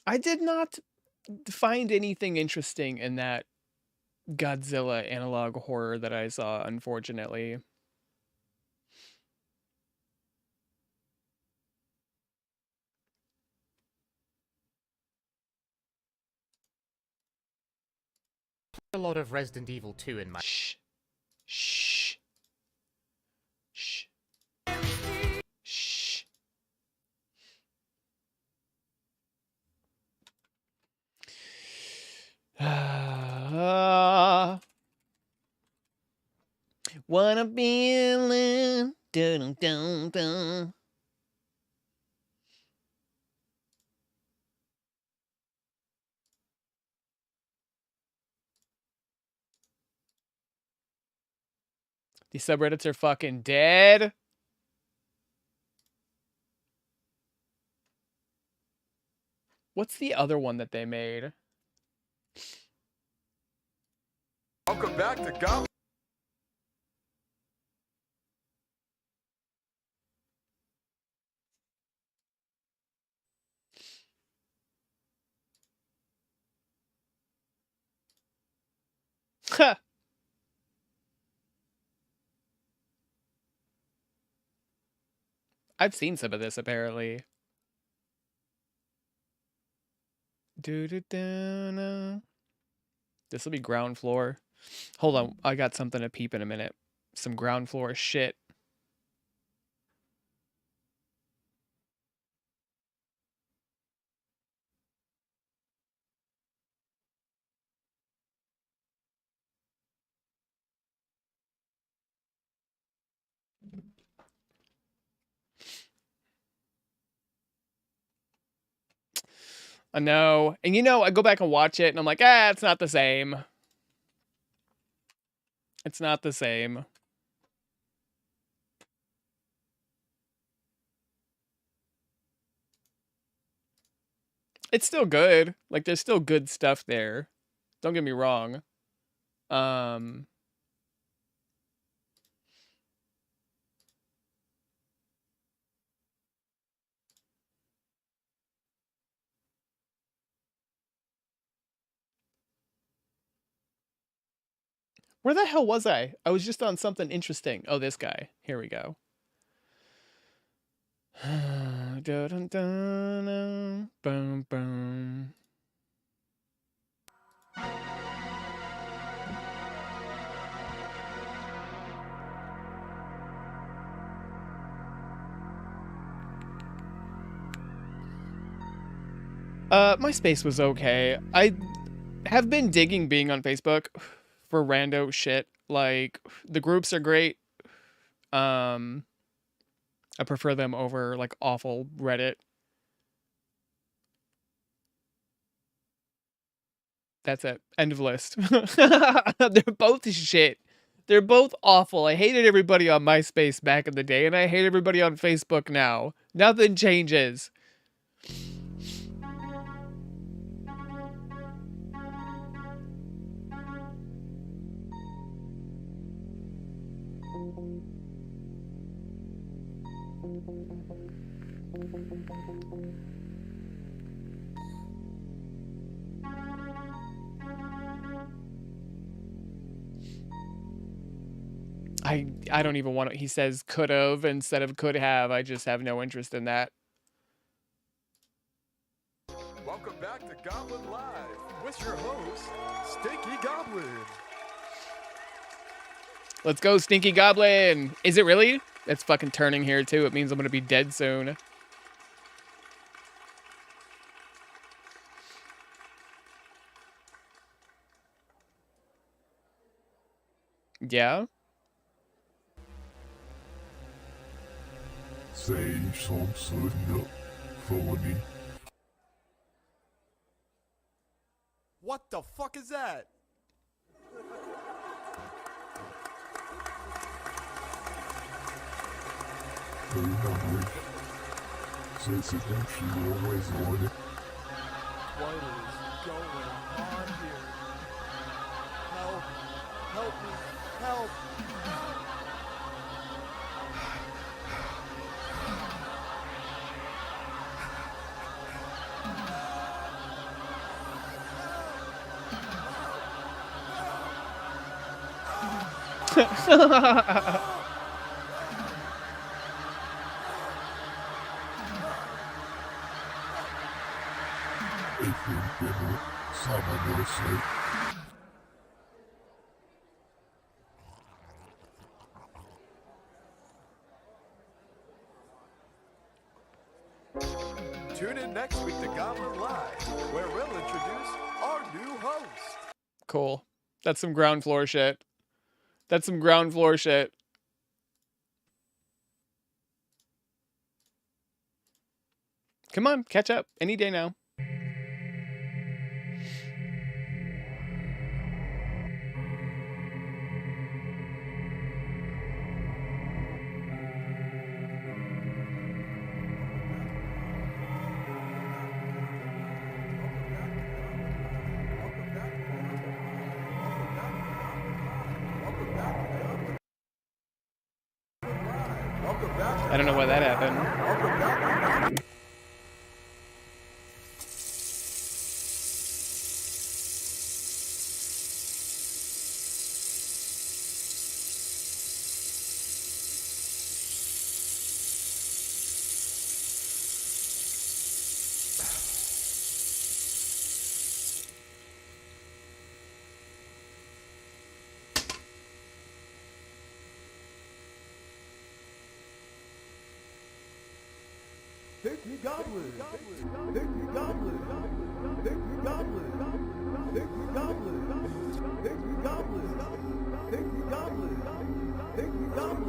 Speaker 1: I did not find anything interesting in that Godzilla analog horror that I saw, unfortunately.
Speaker 17: A lot of Resident Evil 2 in my.
Speaker 1: Shh. Shh. Shh. Shh. What a feeling. Dun, dun, dun. These subreddits are fucking dead. What's the other one that they made?
Speaker 18: Welcome back to Goblin.
Speaker 1: Ha! I've seen some of this apparently. This will be ground floor. Hold on, I got something to peep in a minute. Some ground floor shit. I know. And you know, I go back and watch it and I'm like, ah, it's not the same. It's not the same. It's still good. Like, there's still good stuff there. Don't get me wrong. Where the hell was I? I was just on something interesting. Oh, this guy. Here we go. Boom, boom. My space was okay. I have been digging being on Facebook for rando shit. Like, the groups are great. I prefer them over, like, awful Reddit. That's it. End of list. They're both shit. They're both awful. I hated everybody on MySpace back in the day, and I hate everybody on Facebook now. Nothing changes. I don't even want to. He says could have instead of could have. I just have no interest in that.
Speaker 18: Welcome back to Goblin Live with your host, Stinky Goblin.
Speaker 1: Let's go, Stinky Goblin. Is it really? It's fucking turning here too. It means I'm gonna be dead soon. Yeah.
Speaker 19: Say something funny.
Speaker 18: What the fuck is that?
Speaker 19: Hey, numbers. Since it actually always on it.
Speaker 18: What is going on here? Help! Help me! Help! Tune in next week to Goblin Live, where we'll introduce our new host.
Speaker 1: Cool. That's some ground floor shit. That's some ground floor shit. Come on, catch up. Any day now. I don't know why that happened.
Speaker 18: Sticky Goblin! Sticky Goblin! Sticky Goblin! Sticky Goblin! Sticky Goblin! Sticky Goblin! Sticky Goblin! Sticky Goblin! Sticky Goblin! Sticky Goblin!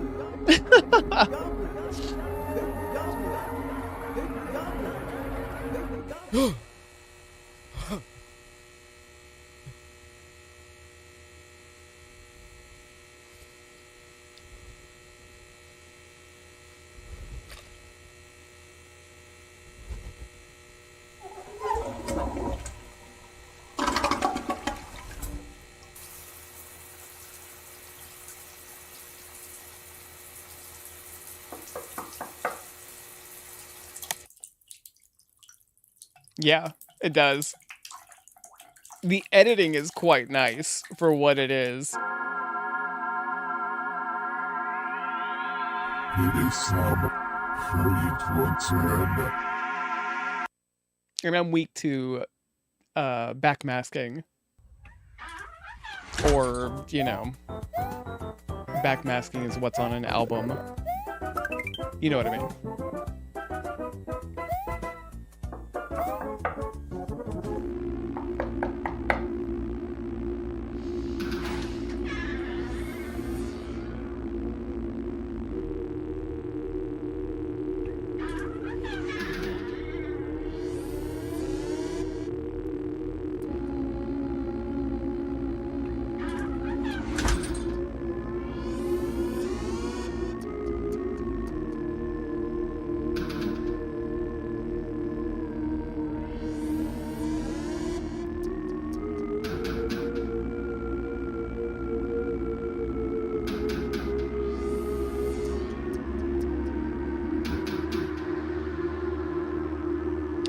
Speaker 1: Yeah, it does. The editing is quite nice for what it is.
Speaker 19: It is some
Speaker 1: And I'm weak to backmasking. Or, you know, backmasking is what's on an album. You know what I mean.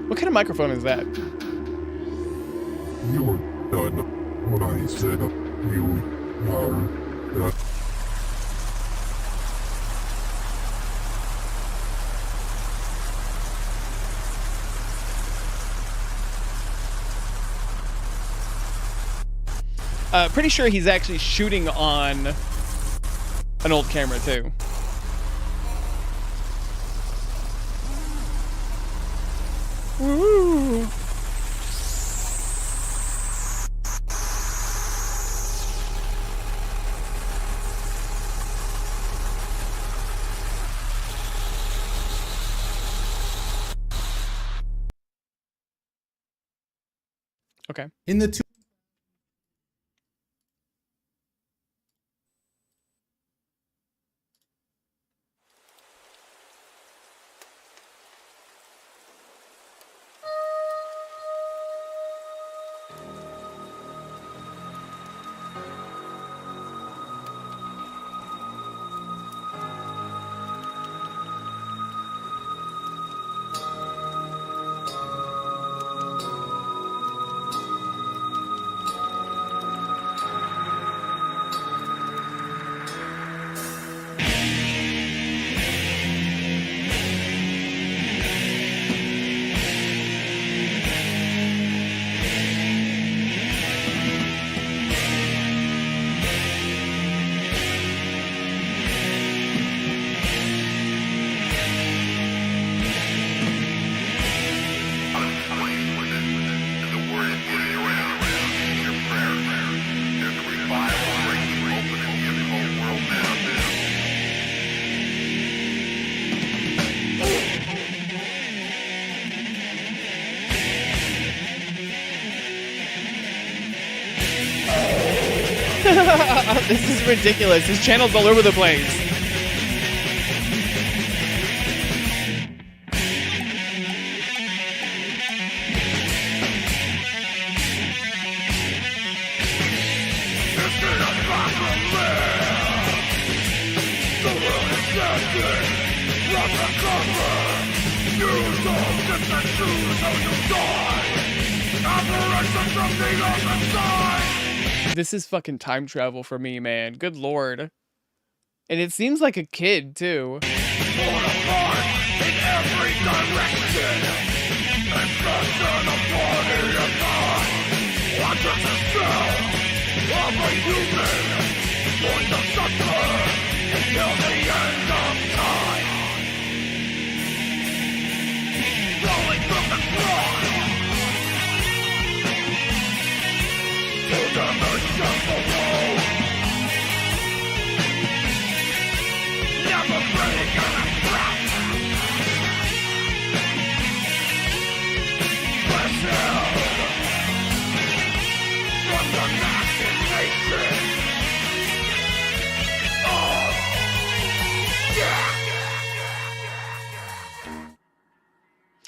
Speaker 1: What kind of microphone is that?
Speaker 19: You're done what I said. You are done.
Speaker 1: Pretty sure he's actually shooting on an old camera too. Woo. Okay.
Speaker 20: In the two
Speaker 1: This is ridiculous. His channel's all over the place. This is fucking time travel for me, man. Good lord. And it seems like a kid, too.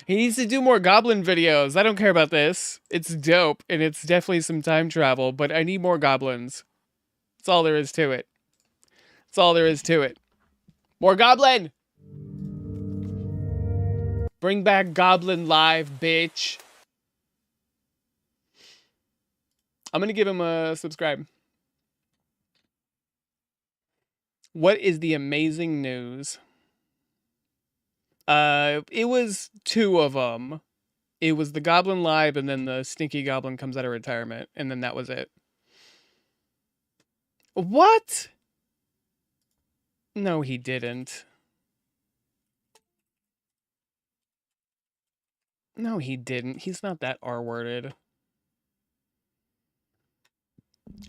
Speaker 1: He needs to do more goblin videos. I don't care about this. It's dope, and it's definitely some time travel, but I need more goblins. That's all there is to it. That's all there is to it. More goblin! Bring back Goblin Live, bitch. I'm gonna give him a subscribe. What is the amazing news? It was 2 of them. It was the Goblin Live, and then the Stinky Goblin comes out of retirement, and then that was it. What? No, he didn't. No, he didn't. He's not that R-worded.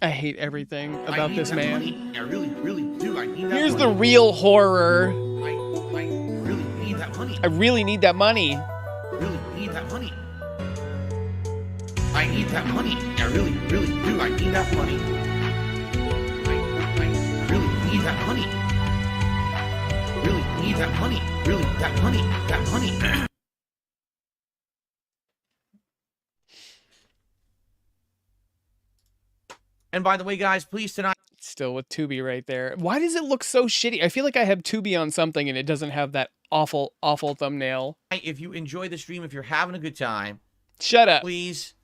Speaker 1: I hate everything about this man.
Speaker 3: Money. I really, really do. I need that
Speaker 1: Here's
Speaker 3: money.
Speaker 1: the real horror.
Speaker 3: I really need that money.
Speaker 1: I really need that money.
Speaker 3: Really need that money. I need that money. I really, really do. I need that money. I really need that money. Really need that money. Really, that money. That money. And by the way, guys, please tonight.
Speaker 1: Still with Tubi right there. Why does it look so shitty? I feel like I have Tubi on something and it doesn't have that awful, awful thumbnail.
Speaker 3: If you enjoy the stream, if you're having a good time,
Speaker 1: shut up.
Speaker 3: Please.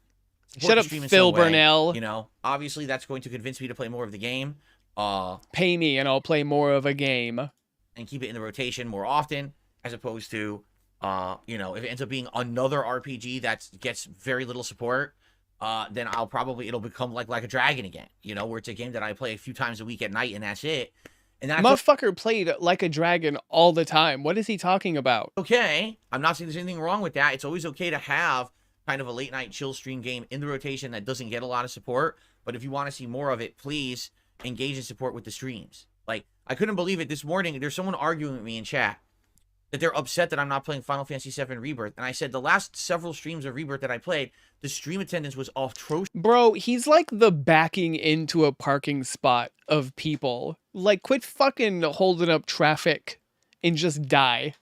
Speaker 1: Shut up, Phil Burnell.
Speaker 3: You know, obviously that's going to convince me to play more of the game.
Speaker 1: Pay me and I'll play more of a game.
Speaker 3: And keep it in the rotation more often, as opposed to, you know, if it ends up being another RPG that gets very little support, then it'll become like a dragon again, you know, where it's a game that I play a few times a week at night and that's it. And that
Speaker 1: motherfucker played Like a Dragon all the time. What is he talking about?
Speaker 3: Okay. I'm not saying there's anything wrong with that. It's always okay to have kind of a late night chill stream game in the rotation that doesn't get a lot of support. But if you want to see more of it, please engage in support with the streams. Like, I couldn't believe it this morning. There's someone arguing with me in chat that they're upset that I'm not playing Final Fantasy VII Rebirth. And I said the last several streams of Rebirth that I played, the stream attendance was atrocious.
Speaker 1: Bro, he's like the backing into a parking spot of people. Like, quit fucking holding up traffic and just die.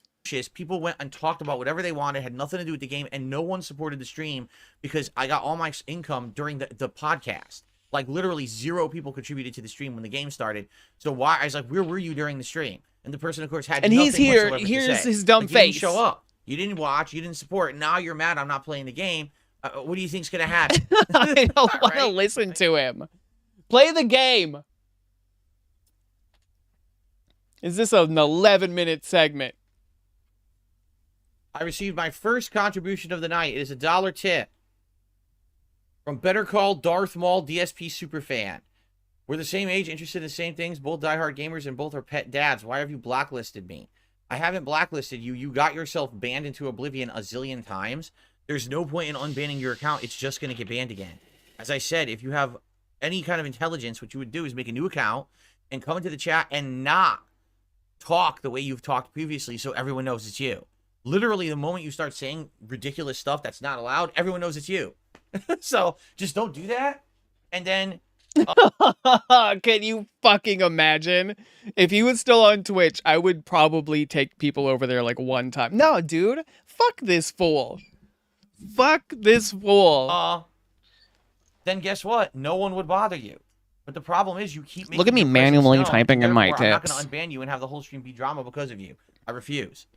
Speaker 3: People went and talked about whatever they wanted, had nothing to do with the game, and no one supported the stream because I got all my income during the podcast. Like, literally 0 people contributed to the stream when the game started. So why? I was like, where were you during the stream? And the person, of course, had nothing
Speaker 1: he's here.
Speaker 3: whatsoever to
Speaker 1: Here's
Speaker 3: say.
Speaker 1: his dumb
Speaker 3: like,
Speaker 1: face.
Speaker 3: You didn't show up. You didn't watch. You didn't support. Now you're mad I'm not playing the game. What do you think's going to happen?
Speaker 1: I don't want to listen to him. Play the game. Is this an 11-minute segment?
Speaker 3: I received my first contribution of the night. It is a $1 tip from Better Call Darth Maul DSP Superfan. We're the same age, interested in the same things, both diehard gamers, and both are pet dads. Why have you blacklisted me? I haven't blacklisted you. You got yourself banned into oblivion a zillion times. There's no point in unbanning your account. It's just going to get banned again. As I said, if you have any kind of intelligence, what you would do is make a new account and come into the chat and not talk the way you've talked previously so everyone knows it's you. Literally, the moment you start saying ridiculous stuff that's not allowed, everyone knows it's you. So just don't do that. And then
Speaker 1: Can you fucking imagine? If he was still on Twitch, I would probably take people over there like one time. No, dude. Fuck this fool. Fuck this fool.
Speaker 3: Then guess what? No one would bother you. But the problem is you keep making
Speaker 1: Look at me
Speaker 3: your presence
Speaker 1: manually
Speaker 3: known,
Speaker 1: typing in my
Speaker 3: therefore, I'm not
Speaker 1: tips.
Speaker 3: going to unban you and have the whole stream be drama because of you. I refuse.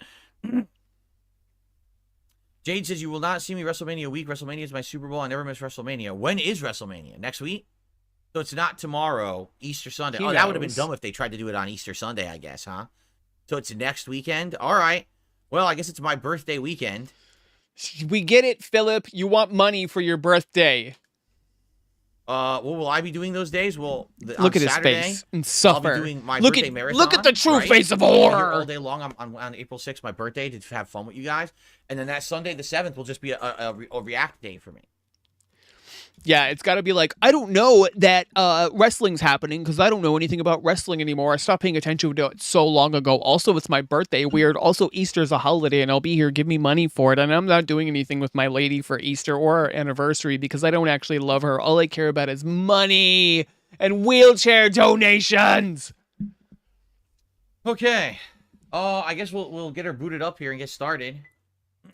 Speaker 3: Jade says, you will not see me WrestleMania week. WrestleMania is my Super Bowl. I never miss WrestleMania. When is WrestleMania? Next week? So it's not tomorrow, Easter Sunday.
Speaker 1: He
Speaker 3: that would have been
Speaker 1: knows.
Speaker 3: dumb if they tried to do it on Easter Sunday, I guess, huh? So it's next weekend? All right. Well, I guess it's my birthday weekend.
Speaker 1: We get it, Philip. You want money for your birthday.
Speaker 3: What will I be doing those days? Well,
Speaker 1: Look
Speaker 3: on
Speaker 1: at
Speaker 3: Saturday,
Speaker 1: his face and suffer.
Speaker 3: I'll be doing my
Speaker 1: Look
Speaker 3: birthday
Speaker 1: at
Speaker 3: marathon.
Speaker 1: look at the true
Speaker 3: right?
Speaker 1: face of
Speaker 3: I'll be here
Speaker 1: horror.
Speaker 3: all day long on April 6th, my birthday, to have fun with you guys. And then that Sunday, the 7th, will just be a react day for me.
Speaker 1: Yeah, it's got to be like, I don't know that wrestling's happening because I don't know anything about wrestling anymore. I stopped paying attention to it so long ago. Also, it's my birthday. Weird. Also, Easter's a holiday and I'll be here. Give me money for it. And I'm not doing anything with my lady for Easter or our anniversary because I don't actually love her. All I care about is money and wheelchair donations.
Speaker 3: Okay. I guess we'll get her booted up here and get started.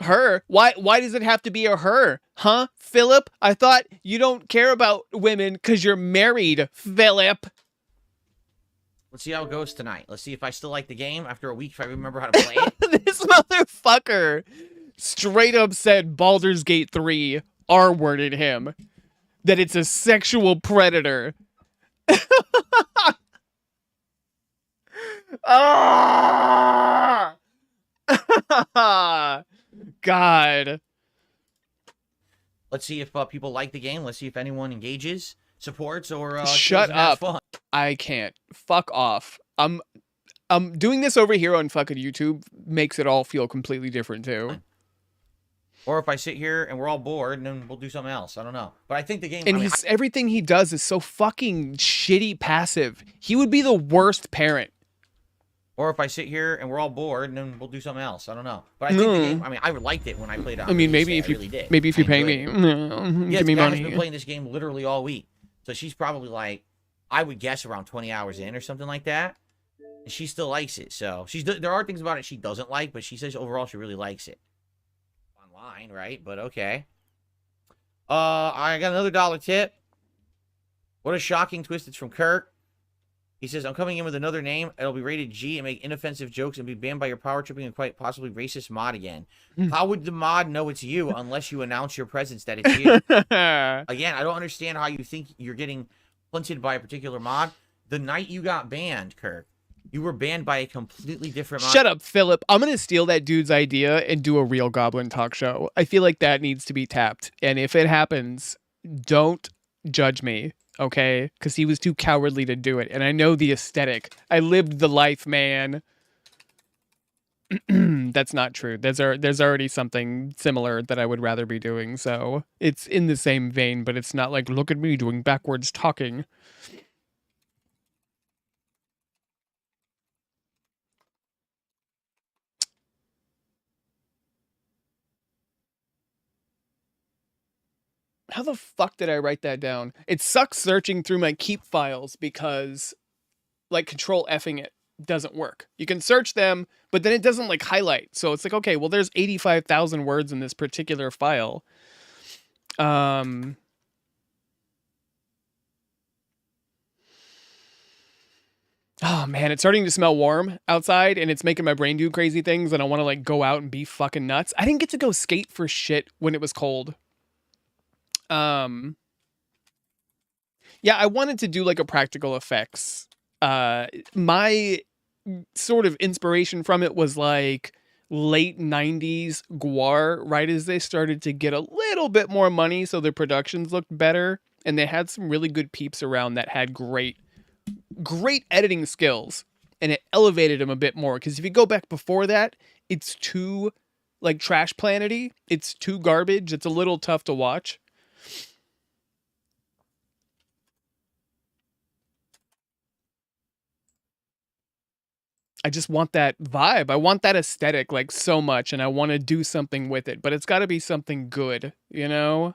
Speaker 1: Her? Why does it have to be a her? Huh? Philip? I thought you don't care about women because you're married, Philip.
Speaker 3: Let's see how it goes tonight. Let's see if I still like the game after a week, if I remember how to play it.
Speaker 1: This motherfucker straight up said Baldur's Gate 3 R-worded him. That it's a sexual predator. Ah! God.
Speaker 3: Let's see if people like the game. Let's see if anyone engages, supports, or
Speaker 1: Shut
Speaker 3: has
Speaker 1: up.
Speaker 3: fun.
Speaker 1: I can't. Fuck off. I'm doing this over here on fucking YouTube makes it all feel completely different too.
Speaker 3: Or if I sit here and we're all bored, and then we'll do something else. I don't know. But I think the game...
Speaker 1: And
Speaker 3: I mean,
Speaker 1: everything he does is so fucking shitty passive. He would be the worst parent.
Speaker 3: Or if I sit here and we're all bored, and then we'll do something else. I don't know. But I think the game... I mean, I liked it when I played it on
Speaker 1: I mean,
Speaker 3: release
Speaker 1: maybe
Speaker 3: day.
Speaker 1: if you
Speaker 3: I really did.
Speaker 1: maybe if you
Speaker 3: I
Speaker 1: pay
Speaker 3: enjoyed
Speaker 1: me,
Speaker 3: it.
Speaker 1: give me
Speaker 3: Kat
Speaker 1: money.
Speaker 3: has been playing this game literally all week. So she's probably like, I would guess around 20 hours in or something like that. And she still likes it. So there are things about it she doesn't like, but she says overall she really likes it. Online, right? But okay. I got another $1 tip. What a shocking twist. It's from Kurt. He says, I'm coming in with another name. It'll be rated G and make inoffensive jokes and be banned by your power tripping and quite possibly racist mod again. How would the mod know it's you unless you announce your presence that it's you? Again, I don't understand how you think you're getting punted by a particular mod. The night you got banned, Kirk, you were banned by a completely different mod.
Speaker 1: Shut up, Philip. I'm going to steal that dude's idea and do a real Goblin talk show. I feel like that needs to be tapped. And if it happens, don't judge me, okay? Because he was too cowardly to do it. And I know the aesthetic. I lived the life, man. That's not true. There's already something similar that I would rather be doing. So it's in the same vein, but it's not like, look at me doing backwards talking. How the fuck did I write that down? It sucks searching through my keep files because, like, control effing it doesn't work. You can search them, but then it doesn't, like, highlight. So it's like, okay, well, there's 85,000 words in this particular file. Oh, man, it's starting to smell warm outside, and it's making my brain do crazy things, and I want to, like, go out and be fucking nuts. I didn't get to go skate for shit when it was cold. Yeah, I wanted to do like a practical effects. My sort of inspiration from it was like late 90s Gwar, right as they started to get a little bit more money, so their productions looked better, and they had some really good peeps around that had great editing skills, and it elevated them a bit more, because if you go back before that, it's too like Trash Planet-y, it's too garbage, it's a little tough to watch. I just want that vibe. I want that aesthetic like so much, and I want to do something with it, but it's got to be something good, you know?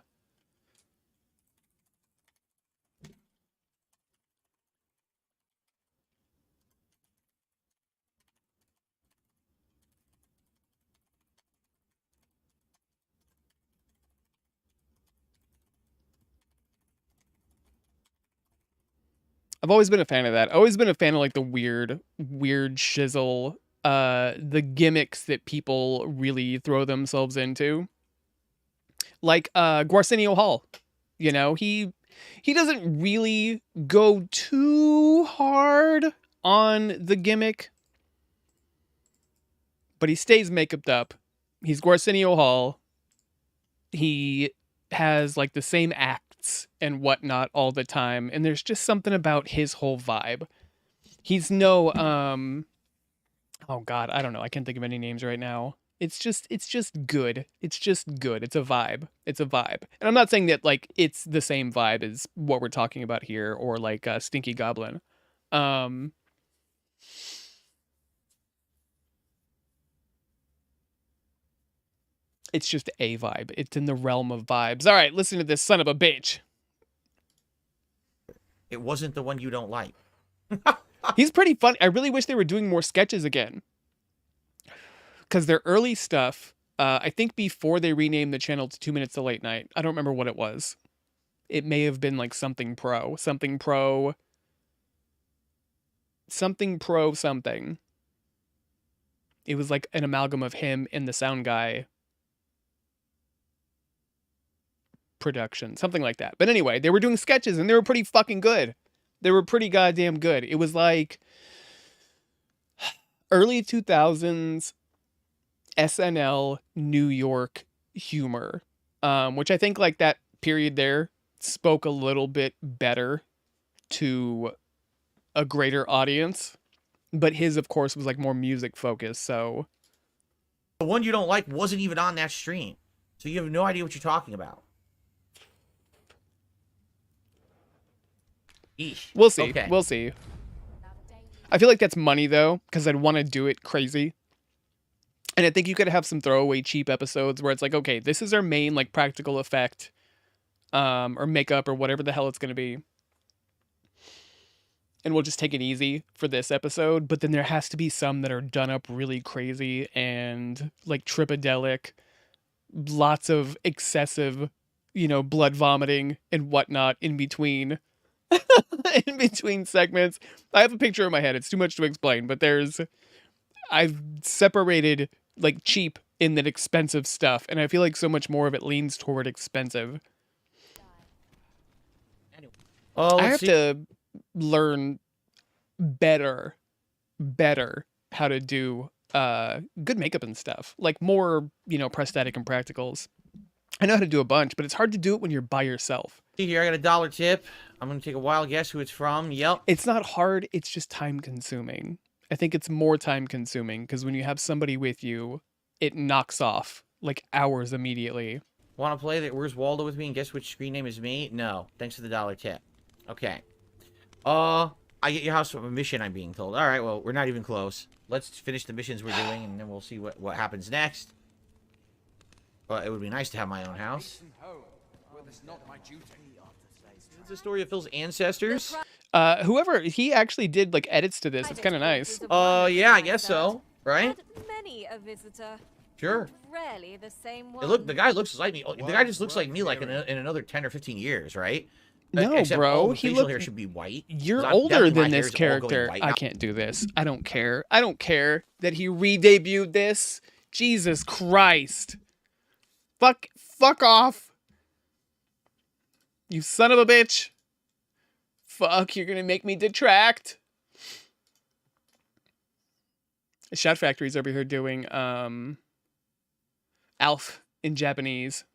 Speaker 1: I've always been a fan of that. Always been a fan of like the weird shizzle, the gimmicks that people really throw themselves into. Like Arsenio Hall. You know, he doesn't really go too hard on the gimmick, but he stays makeuped up. He's Arsenio Hall. He has like the same acts and whatnot all the time, and there's just something about his whole vibe. He's no oh god, I don't know, I can't think of any names right now. It's just good. It's just good. It's a vibe. It's a vibe. And I'm not saying that like it's the same vibe as what we're talking about here, or like Stinky Goblin. It's just a vibe. It's in the realm of vibes. All right, listen to this son of a bitch.
Speaker 3: It wasn't the one you don't like.
Speaker 1: He's pretty funny. I really wish they were doing more sketches again. Because their early stuff, I think before they renamed the channel to 2 Minutes to Late Night, I don't remember what it was. It may have been like something pro. Something. It was like an amalgam of him and the sound guy production, something like that. But anyway, they were doing sketches and they were pretty fucking good. They were pretty goddamn good. It was like early 2000s SNL New York humor, which I think like that period there spoke a little bit better to a greater audience. But his, of course, was like more music focused. So
Speaker 3: the one you don't like wasn't even on that stream, so you have no idea what you're talking about. Eesh.
Speaker 1: We'll see.
Speaker 3: Okay.
Speaker 1: We'll see. I feel like that's money though, because I'd want to do it crazy. And I think you could have some throwaway cheap episodes where it's like, okay, this is our main like practical effect, or makeup or whatever the hell it's gonna be. And we'll just take it easy for this episode. But then there has to be some that are done up really crazy and like tripadelic, lots of excessive, blood vomiting and whatnot in between. In between segments. I have a picture in my head. It's too much to explain, but I've separated like cheap in that expensive stuff, and I feel like so much more of it leans toward expensive. I have to learn better how to do good makeup and stuff. Like more, prosthetic and practicals. I know how to do a bunch, but it's hard to do it when you're by yourself.
Speaker 3: See here, I got a $1 tip. I'm going to take a wild guess who it's from. Yep.
Speaker 1: It's not hard. It's just time consuming. I think it's more time consuming because when you have somebody with you, it knocks off like hours immediately.
Speaker 3: Want to play that Where's Waldo with me and guess which screen name is me? No. Thanks for the $1 tip. Okay. I get your house from a mission, I'm being told. All right, well, we're not even close. Let's finish the missions we're doing, and then we'll see what happens next. But it would be nice to have my own house. It's the story of Phil's ancestors.
Speaker 1: Whoever, he actually did like edits to this. It's kind of nice.
Speaker 3: Yeah, I guess so. Right?
Speaker 20: Many a visitor.
Speaker 3: Sure.
Speaker 20: Rarely the same one.
Speaker 3: Look, the guy looks like me. The guy just looks like me, like in another 10 or 15 years, right?
Speaker 1: No,
Speaker 3: Except
Speaker 1: bro.
Speaker 3: all the facial hair should be white.
Speaker 1: You're older than this character. I can't do this. I don't care. I don't care that he re-debuted this. Jesus Christ. Fuck off. You son of a bitch. Fuck, you're gonna make me detract. Shout Factory's over here doing Alf in Japanese.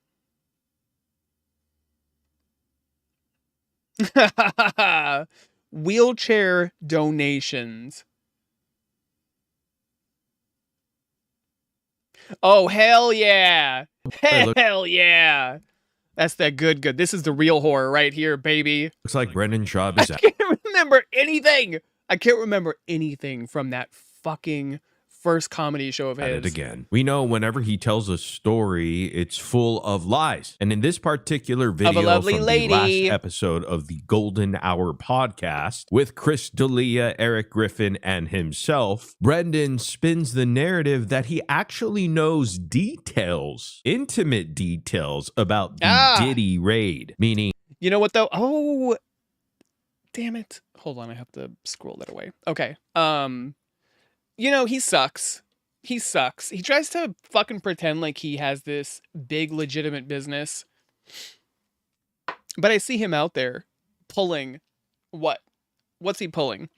Speaker 1: Wheelchair donations. Oh, hell yeah. Hell yeah. That's that good. This is the real horror right here, baby.
Speaker 21: Looks like Brendan Schaub is out.
Speaker 1: I can't remember anything. I can't remember anything from that fucking first comedy show of
Speaker 21: At
Speaker 1: his.
Speaker 21: it again. We know whenever he tells a story, it's full of lies. And in this particular video
Speaker 1: lovely
Speaker 21: from
Speaker 1: lady.
Speaker 21: the last episode of the Golden Hour podcast with Chris D'Elia, Eric Griffin, and himself, Brendan spins the narrative that he actually knows details, intimate details about the Diddy raid. Meaning,
Speaker 1: you know what though? Oh, damn it. Hold on, I have to scroll that away. Okay. You know, he sucks. He sucks. He tries to fucking pretend like he has this big legitimate business. But I see him out there pulling what? What's he pulling?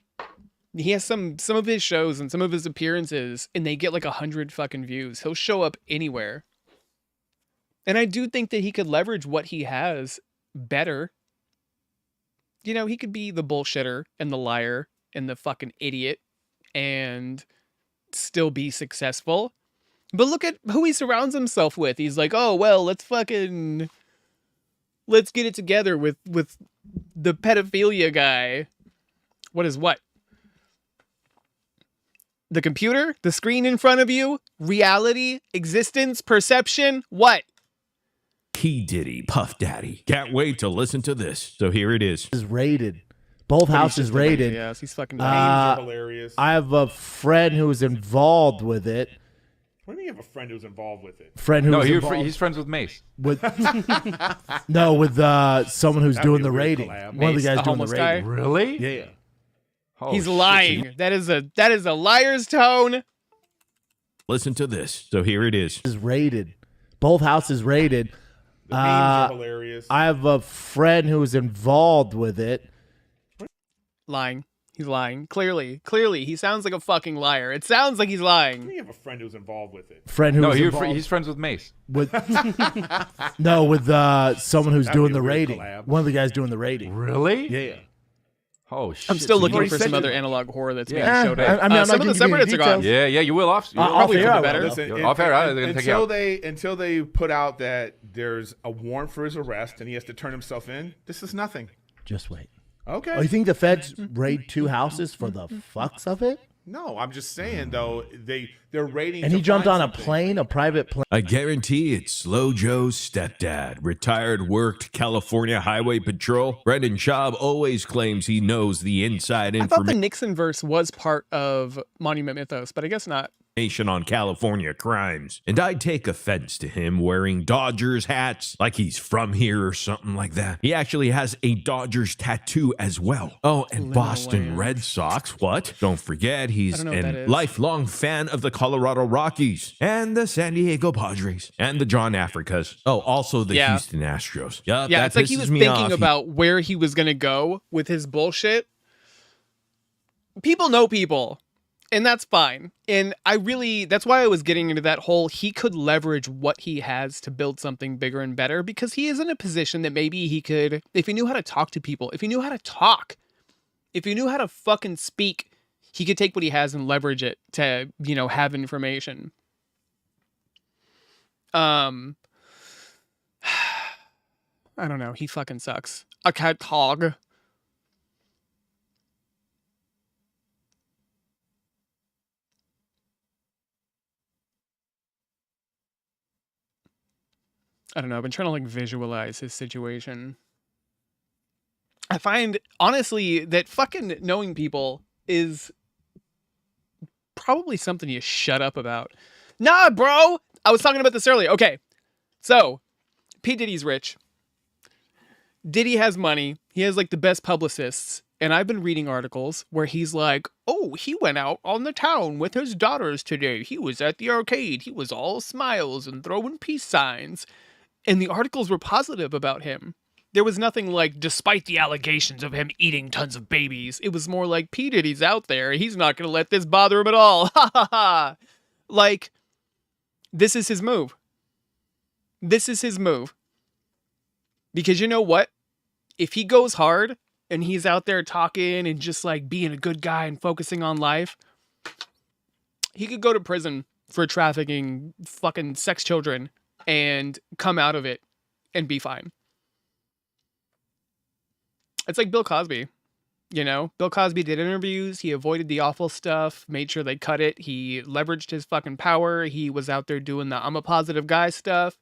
Speaker 1: He has some of his shows and some of his appearances, and they get like 100 fucking views. He'll show up anywhere. And I do think that he could leverage what he has better. You know, he could be the bullshitter and the liar and the fucking idiot and still be successful. But look at who he surrounds himself with. He's like, oh, well, let's get it together with the pedophilia guy. What is what? The computer? The screen in front of you? Reality? Existence? Perception? What?
Speaker 21: P. Diddy, Puff Daddy. Can't wait to listen to this. So here it is.
Speaker 4: Is rated. Both houses rated.
Speaker 1: Yes, he's fucking
Speaker 22: hilarious.
Speaker 4: I have a friend who was involved with it.
Speaker 22: What do you mean you have a friend who's involved with it?
Speaker 23: He's friends with Mace.
Speaker 4: With someone who's doing the rating.
Speaker 22: collab.
Speaker 4: One of the
Speaker 1: Mace,
Speaker 4: guys
Speaker 1: the
Speaker 4: doing the
Speaker 1: homeless guy?
Speaker 4: rating.
Speaker 23: Really?
Speaker 4: Yeah.
Speaker 23: Oh,
Speaker 1: He's
Speaker 23: shit.
Speaker 1: lying. That is a liar's tone.
Speaker 21: Listen to this. So here it is.
Speaker 4: Is rated. Both houses rated.
Speaker 22: The memes are hilarious.
Speaker 4: I have a friend who was involved with it.
Speaker 1: Lying. He's lying. Clearly. He sounds like a fucking liar. It sounds like he's lying.
Speaker 22: You have a friend who's involved with it.
Speaker 23: He's friends with Mace.
Speaker 4: With someone who's doing the rating.
Speaker 22: collab.
Speaker 4: One of the guys doing the rating.
Speaker 23: Really?
Speaker 4: Yeah.
Speaker 23: Oh shit!
Speaker 1: I'm still
Speaker 23: So
Speaker 1: looking
Speaker 23: you-
Speaker 1: for some other analog horror that's being
Speaker 4: Yeah,
Speaker 1: showed up.
Speaker 4: I mean, I'm
Speaker 1: some
Speaker 4: not
Speaker 1: of the
Speaker 4: giving you
Speaker 1: subreddits are gone.
Speaker 4: details.
Speaker 23: Yeah, you will off.
Speaker 4: I'll
Speaker 1: Probably
Speaker 4: figure
Speaker 1: for the
Speaker 4: out
Speaker 1: better.
Speaker 22: Listen,
Speaker 23: Off air, they're gonna take you out.
Speaker 22: until they put out that there's a warrant for his arrest and he has to turn himself in. This is nothing.
Speaker 4: Just wait.
Speaker 22: Okay.
Speaker 4: Oh, you think the feds raid 2 houses for the fucks of it?
Speaker 22: No, I'm just saying though they're rating.
Speaker 4: And
Speaker 22: to
Speaker 4: he jumped
Speaker 22: find
Speaker 4: on a
Speaker 22: something.
Speaker 4: plane, a private plane.
Speaker 21: I guarantee it's Slow Joe's stepdad, retired, worked California Highway Patrol. Brendan Schaub always claims he knows the inside
Speaker 1: I thought the
Speaker 21: information
Speaker 1: Nixon verse was part of Monument Mythos, but I guess not.
Speaker 21: on California crimes. And I take offense to him wearing Dodgers hats like he's from here or something like that. He actually has a Dodgers tattoo as well. Oh, and Boston Red Sox. What? Don't forget, he's
Speaker 1: I don't know what that
Speaker 21: a
Speaker 1: is.
Speaker 21: lifelong fan of the Colorado Rockies and the San Diego Padres and the John Africas. Oh, also the
Speaker 1: Yeah.
Speaker 21: Houston Astros. Yup,
Speaker 1: Yeah,
Speaker 21: that
Speaker 1: it's like he
Speaker 21: pisses
Speaker 1: was
Speaker 21: me
Speaker 1: thinking
Speaker 21: off.
Speaker 1: about where he was going to go with his bullshit. People know people, and that's fine. And that's why I was getting into that whole, he could leverage what he has to build something bigger and better, because he is in a position that maybe he could, if he knew how to talk to people, if he knew how to talk, if he knew how to fucking speak, he could take what he has and leverage it to, have information. I don't know. He fucking sucks. A cat hog. I don't know. I've been trying to visualize his situation. I find, honestly, that fucking knowing people is probably something you shut up about. Nah, bro! I was talking about this earlier. Okay. So, P. Diddy's rich. Diddy has money. He has the best publicists. And I've been reading articles where he's like, oh, he went out on the town with his daughters today. He was at the arcade. He was all smiles and throwing peace signs. And the articles were positive about him. There was nothing despite the allegations of him eating tons of babies. It was more like, P. Diddy's out there. He's not going to let this bother him at all. Ha ha ha. This is his move. This is his move. Because you know what? If he goes hard and he's out there talking and just being a good guy and focusing on life, he could go to prison for trafficking fucking sex children and come out of it and be fine. It's like Bill Cosby. Bill Cosby did interviews. He avoided the awful stuff, made sure they cut it. He leveraged his fucking power. He was out there doing the I'm a positive guy stuff.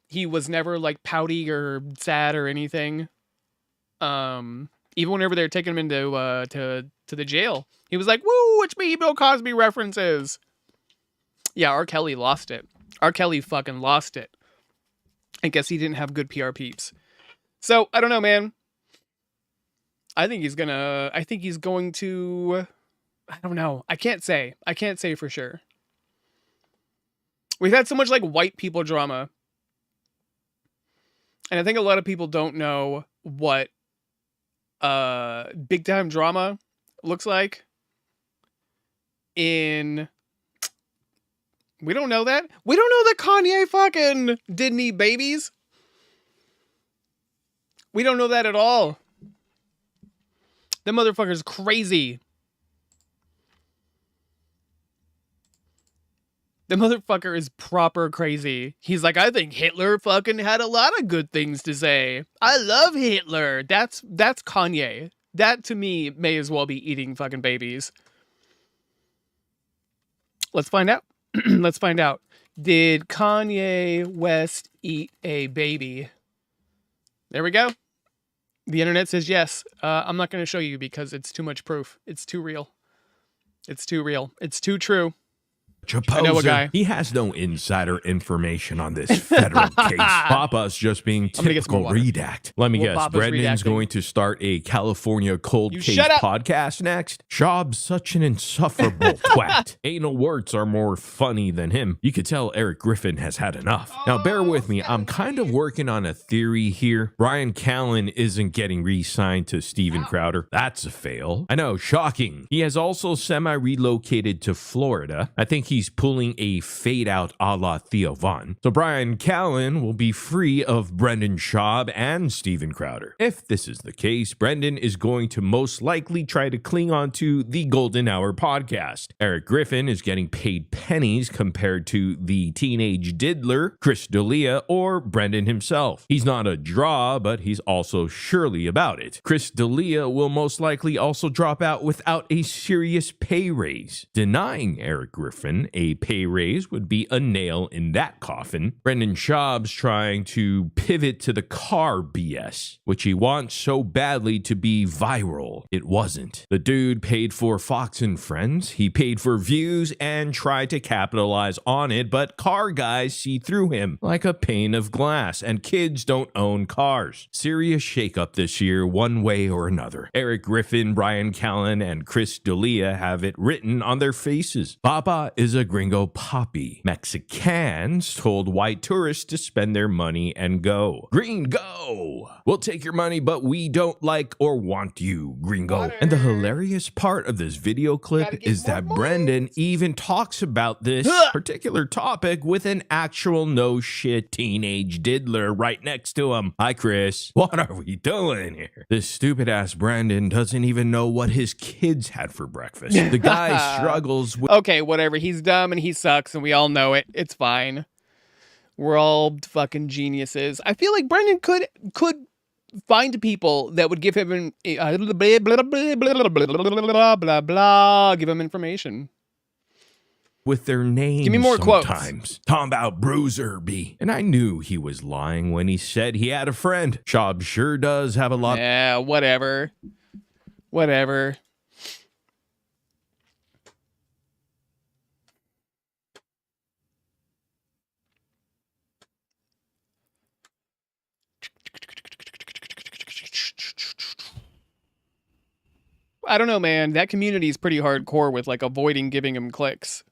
Speaker 1: He was never pouty or sad or anything. Even whenever they were taking him into to the jail, he was like, woo, it's me, Bill Cosby references. Yeah, R. Kelly lost it. R. Kelly fucking lost it. I guess he didn't have good PR peeps. So, I don't know, man. I think he's going to, I don't know. I can't say for sure. We've had so much like white people drama. And I think a lot of people don't know what big time drama looks like. We don't know that. We don't know that Kanye fucking didn't eat babies. We don't know that at all. That motherfucker's crazy. The motherfucker is proper crazy. He's like, I think Hitler fucking had a lot of good things to say. I love Hitler. That's Kanye. That to me may as well be eating fucking babies. Let's find out. Let's find out. Did Kanye West eat a baby? There we go. The internet says yes. I'm not going to show you because it's too much proof. It's too real. It's too real. It's too true. I know a guy.
Speaker 21: He has no insider information on this federal case. Papa's just being typical redact. Let me guess,
Speaker 1: Papa's
Speaker 21: Brendan's
Speaker 1: redacting.
Speaker 21: going to start a California cold case
Speaker 1: shut up.
Speaker 21: podcast next? Schaub's such an insufferable twat. Anal warts are more funny than him. You could tell Eric Griffin has had enough. Now, bear with me. I'm kind of working on a theory here. Brian Callen isn't getting re-signed to Steven Crowder. That's a fail. I know, shocking. He has also semi-relocated to Florida. I think he's pulling a fade out a la Theo Von. So Brian Callen will be free of Brendan Schaub and Steven Crowder. If this is the case, Brendan is going to most likely try to cling on to the Golden Hour podcast. Eric Griffin is getting paid pennies compared to the teenage diddler, Chris D'Elia, or Brendan himself. He's not a draw, but he's also surely about it. Chris D'Elia will most likely also drop out without a serious pay raise. Denying Eric Griffin a pay raise would be a nail in that coffin. Brendan Schaub's trying to pivot to the car BS, which he wants so badly to be viral. It wasn't. The dude paid for Fox and Friends, he paid for views and tried to capitalize on it, but car guys see through him like a pane of glass, and kids don't own cars. Serious shakeup this year, one way or another. Eric Griffin, Brian Callen, and Chris D'Elia have it written on their faces. Papa is a gringo poppy. Mexicans told white tourists to spend their money and go. Green, go! We'll take your money, but we don't like or want you, gringo. And the hilarious part of this video clip is that Brendan even talks about this particular topic with an actual no shit teenage diddler right next to him. Hi, Chris. What are we doing here? This stupid ass Brendan doesn't even know what his kids had for breakfast. The guy struggles with.
Speaker 1: Okay, whatever. He's dumb and he sucks and we all know it. It's fine. We're all fucking geniuses. I feel like Brendan could find people that would give him give him information.
Speaker 21: With their names.
Speaker 1: Give me more quotes.
Speaker 21: Sometimes. Talking about Bruiser B. And I knew he was lying when he said he had a friend. Schaub sure does have a lot.
Speaker 1: Yeah, whatever. Whatever. I don't know, man. That community is pretty hardcore with like avoiding giving him clicks.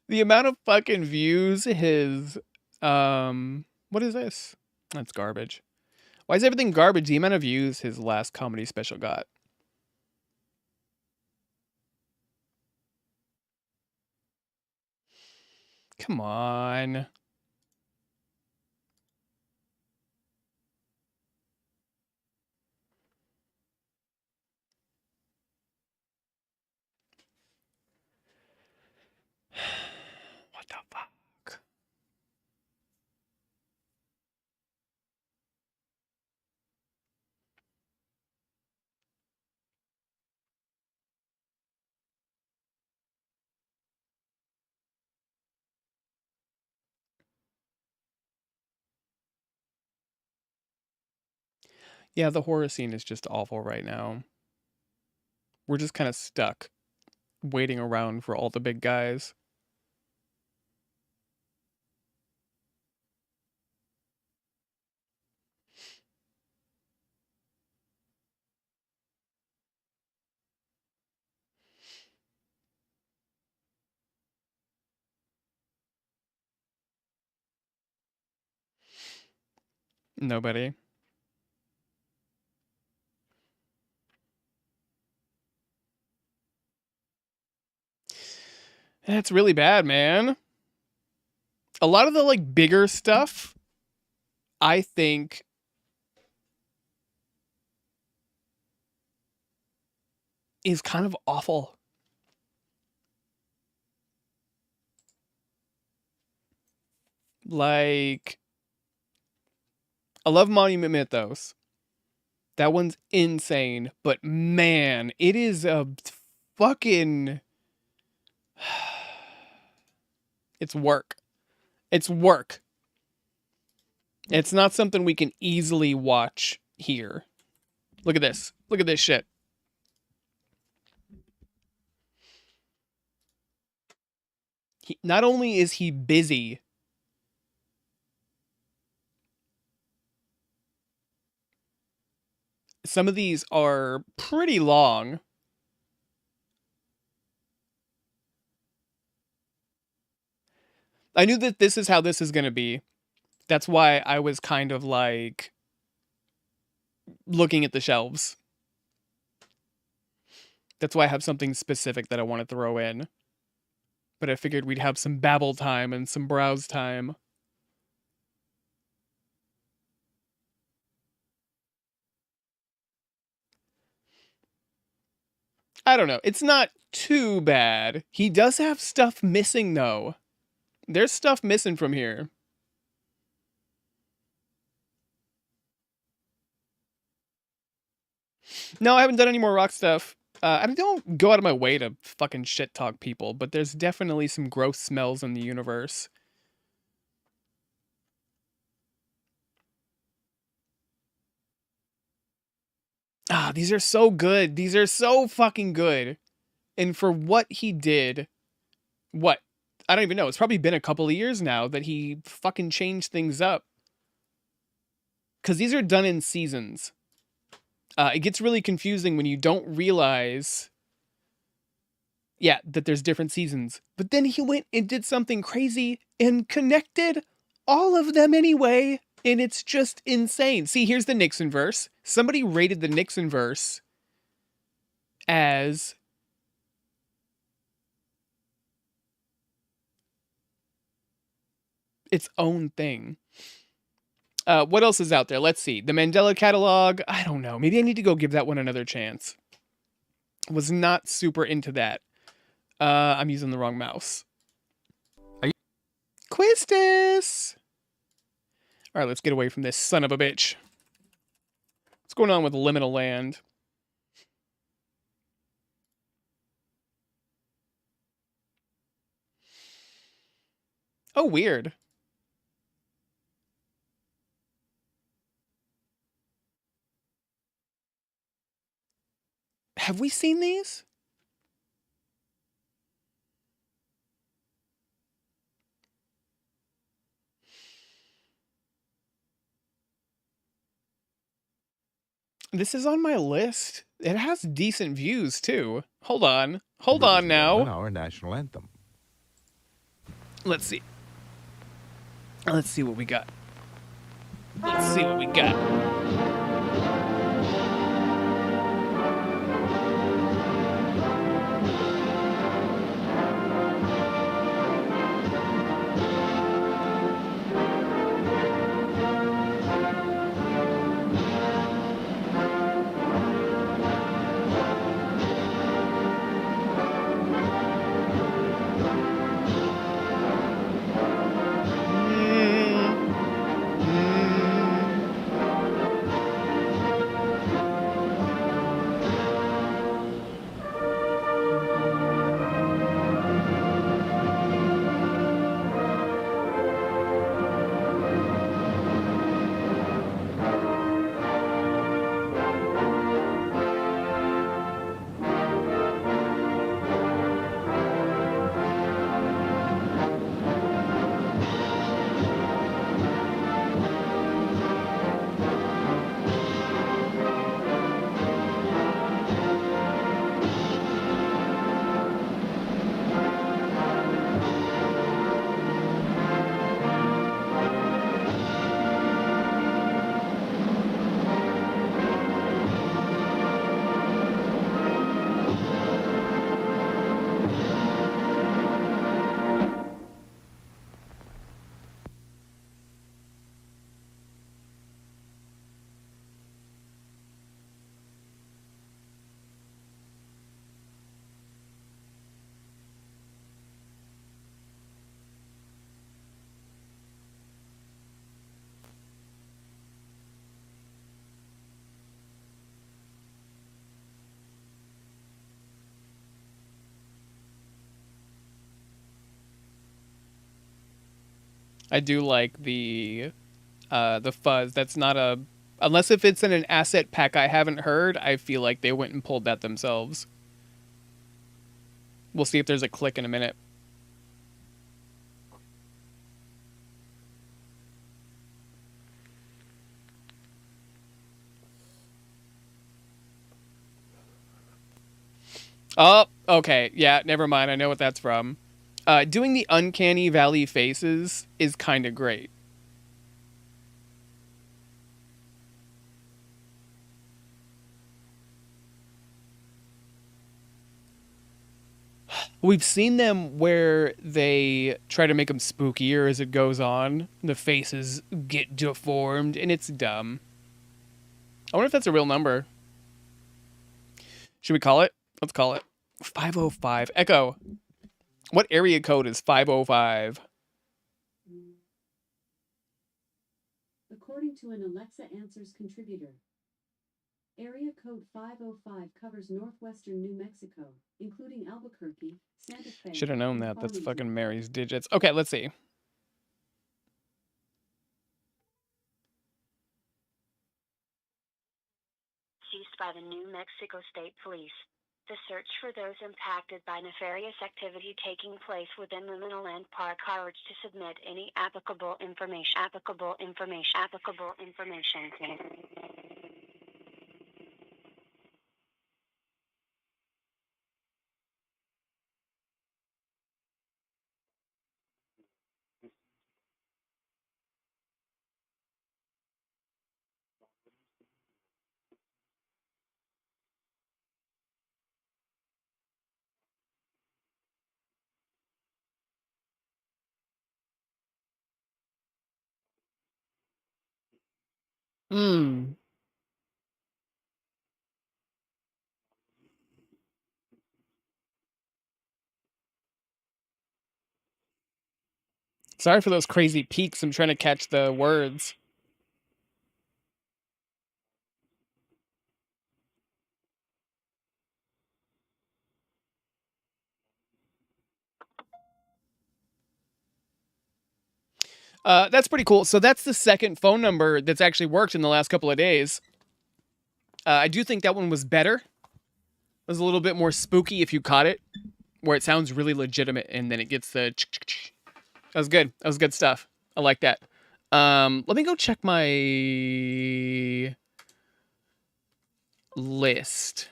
Speaker 1: The amount of fucking views his what is this? That's garbage. Why is everything garbage? The amount of views his last comedy special got. Come on. What the fuck? Yeah, the horror scene is just awful right now. We're just kind of stuck, waiting around for all the big guys. Nobody. That's really bad, man. A lot of the like bigger stuff, I think, is kind of awful. Like, I love Monument Mythos. That one's insane, but man, it is a fucking... It's work. It's work. It's not something we can easily watch here. Look at this. Look at this shit. Not only is he busy, some of these are pretty long. I knew that this is how this is going to be. That's why I was kind of like looking at the shelves. That's why I have something specific that I want to throw in. But I figured we'd have some babble time and some browse time. I don't know. It's not too bad. He does have stuff missing, though. There's stuff missing from here. No, I haven't done any more rock stuff. I don't go out of my way to fucking shit talk people, but there's definitely some gross smells in the universe. Ah, these are so good. These are so fucking good. And for what he did, what? I don't even know. It's probably been a couple of years now that he fucking changed things up. Because these are done in seasons. It gets really confusing when you don't realize, yeah, that there's different seasons. But then he went and did something crazy and connected all of them anyway. And it's just insane. See, here's the Nixon verse. Somebody rated the Nixon verse as its own thing. What else is out there? Let's see. The Mandela Catalog. I don't know. Maybe I need to go give that one another chance. Was not super into that. I'm using the wrong mouse. Quistis! Alright, let's get away from this son of a bitch. What's going on with Liminal Land? Oh, weird. Have we seen these? This is on my list. It has decent views, too. Hold on. Hold on now.
Speaker 5: Our national anthem.
Speaker 1: Let's see. Let's see what we got. Let's see what we got. I do like the fuzz. That's not a... Unless if it's in an asset pack I haven't heard, I feel like they went and pulled that themselves. We'll see if there's a click in a minute. Oh, okay. Yeah, never mind. I know what that's from. Doing the Uncanny Valley faces is kind of great. We've seen them where they try to make them spookier as it goes on. The faces get deformed, and it's dumb. I wonder if that's a real number. Should we call it? Let's call it. 505. Echo. What area code is 505?
Speaker 5: According to an Alexa Answers contributor, area code 505 covers northwestern New Mexico, including Albuquerque, Santa Fe.
Speaker 1: Should have known that. That's fucking Mary's digits. Okay, let's see.
Speaker 16: Seized by the New Mexico State Police. The search for those impacted by nefarious activity taking place within Liminal Land Park are urged to submit any applicable information.
Speaker 1: Sorry for those crazy peaks. I'm trying to catch the words. That's pretty cool. So that's the second phone number that's actually worked in the last couple of days. I do think that one was better. It was a little bit more spooky if you caught it, where it sounds really legitimate and then it gets the... That was good. That was good stuff. I like that. Let me go check my list.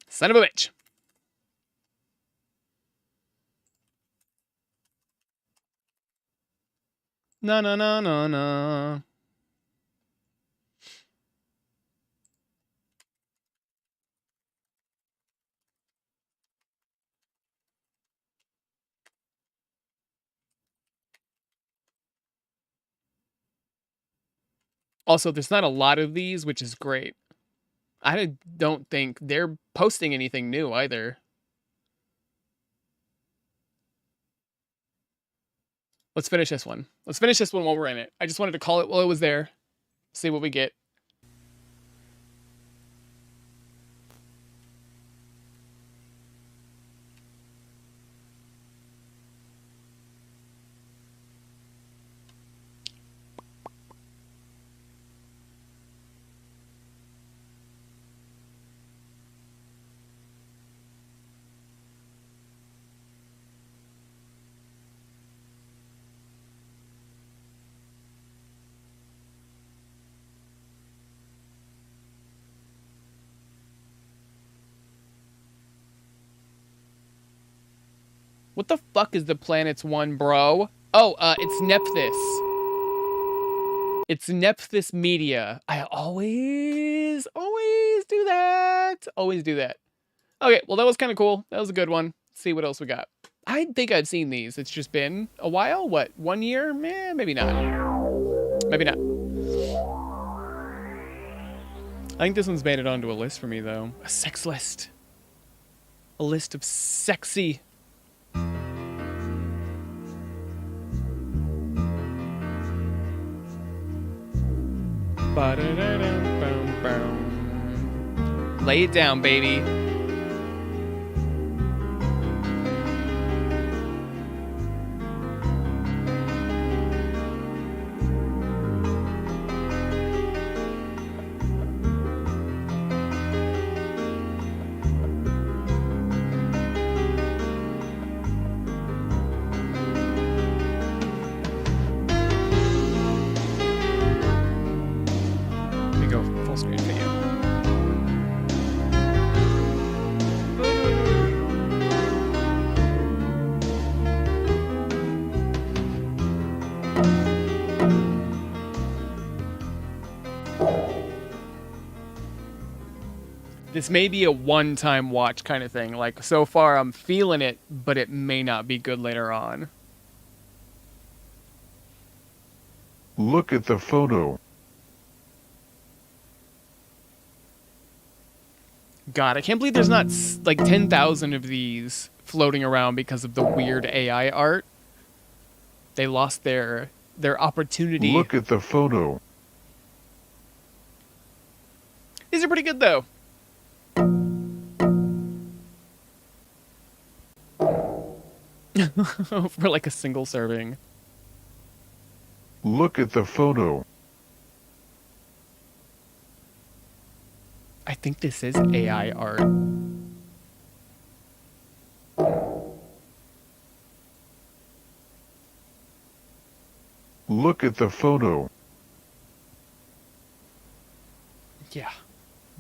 Speaker 1: Son of a bitch. No. Also, there's not a lot of these, which is great. I don't think they're posting anything new either. Let's finish this one. Let's finish this one while we're in it. I just wanted to call it while it was there. See what we get. What the fuck is the planet's one, bro? Oh, it's Nephthys. It's Nephthys Media. I always do that. Always do that. Okay, well, that was kind of cool. That was a good one. Let's see what else we got. I think I've seen these. It's just been a while. What, 1 year? Maybe not. Maybe not. I think this one's made it onto a list for me, though. A sex list. A list of sexy... Lay it down, baby. This may be a one-time watch kind of thing. Like, so far I'm feeling it, but it may not be good later on.
Speaker 19: Look at the photo.
Speaker 1: God, I can't believe there's not like 10,000 of these floating around because of the weird AI art. They lost their opportunity.
Speaker 19: Look at the photo.
Speaker 1: These are pretty good though. For like a single serving.
Speaker 19: Look at the photo.
Speaker 1: I think this is AI art.
Speaker 19: Look at the photo.
Speaker 1: Yeah.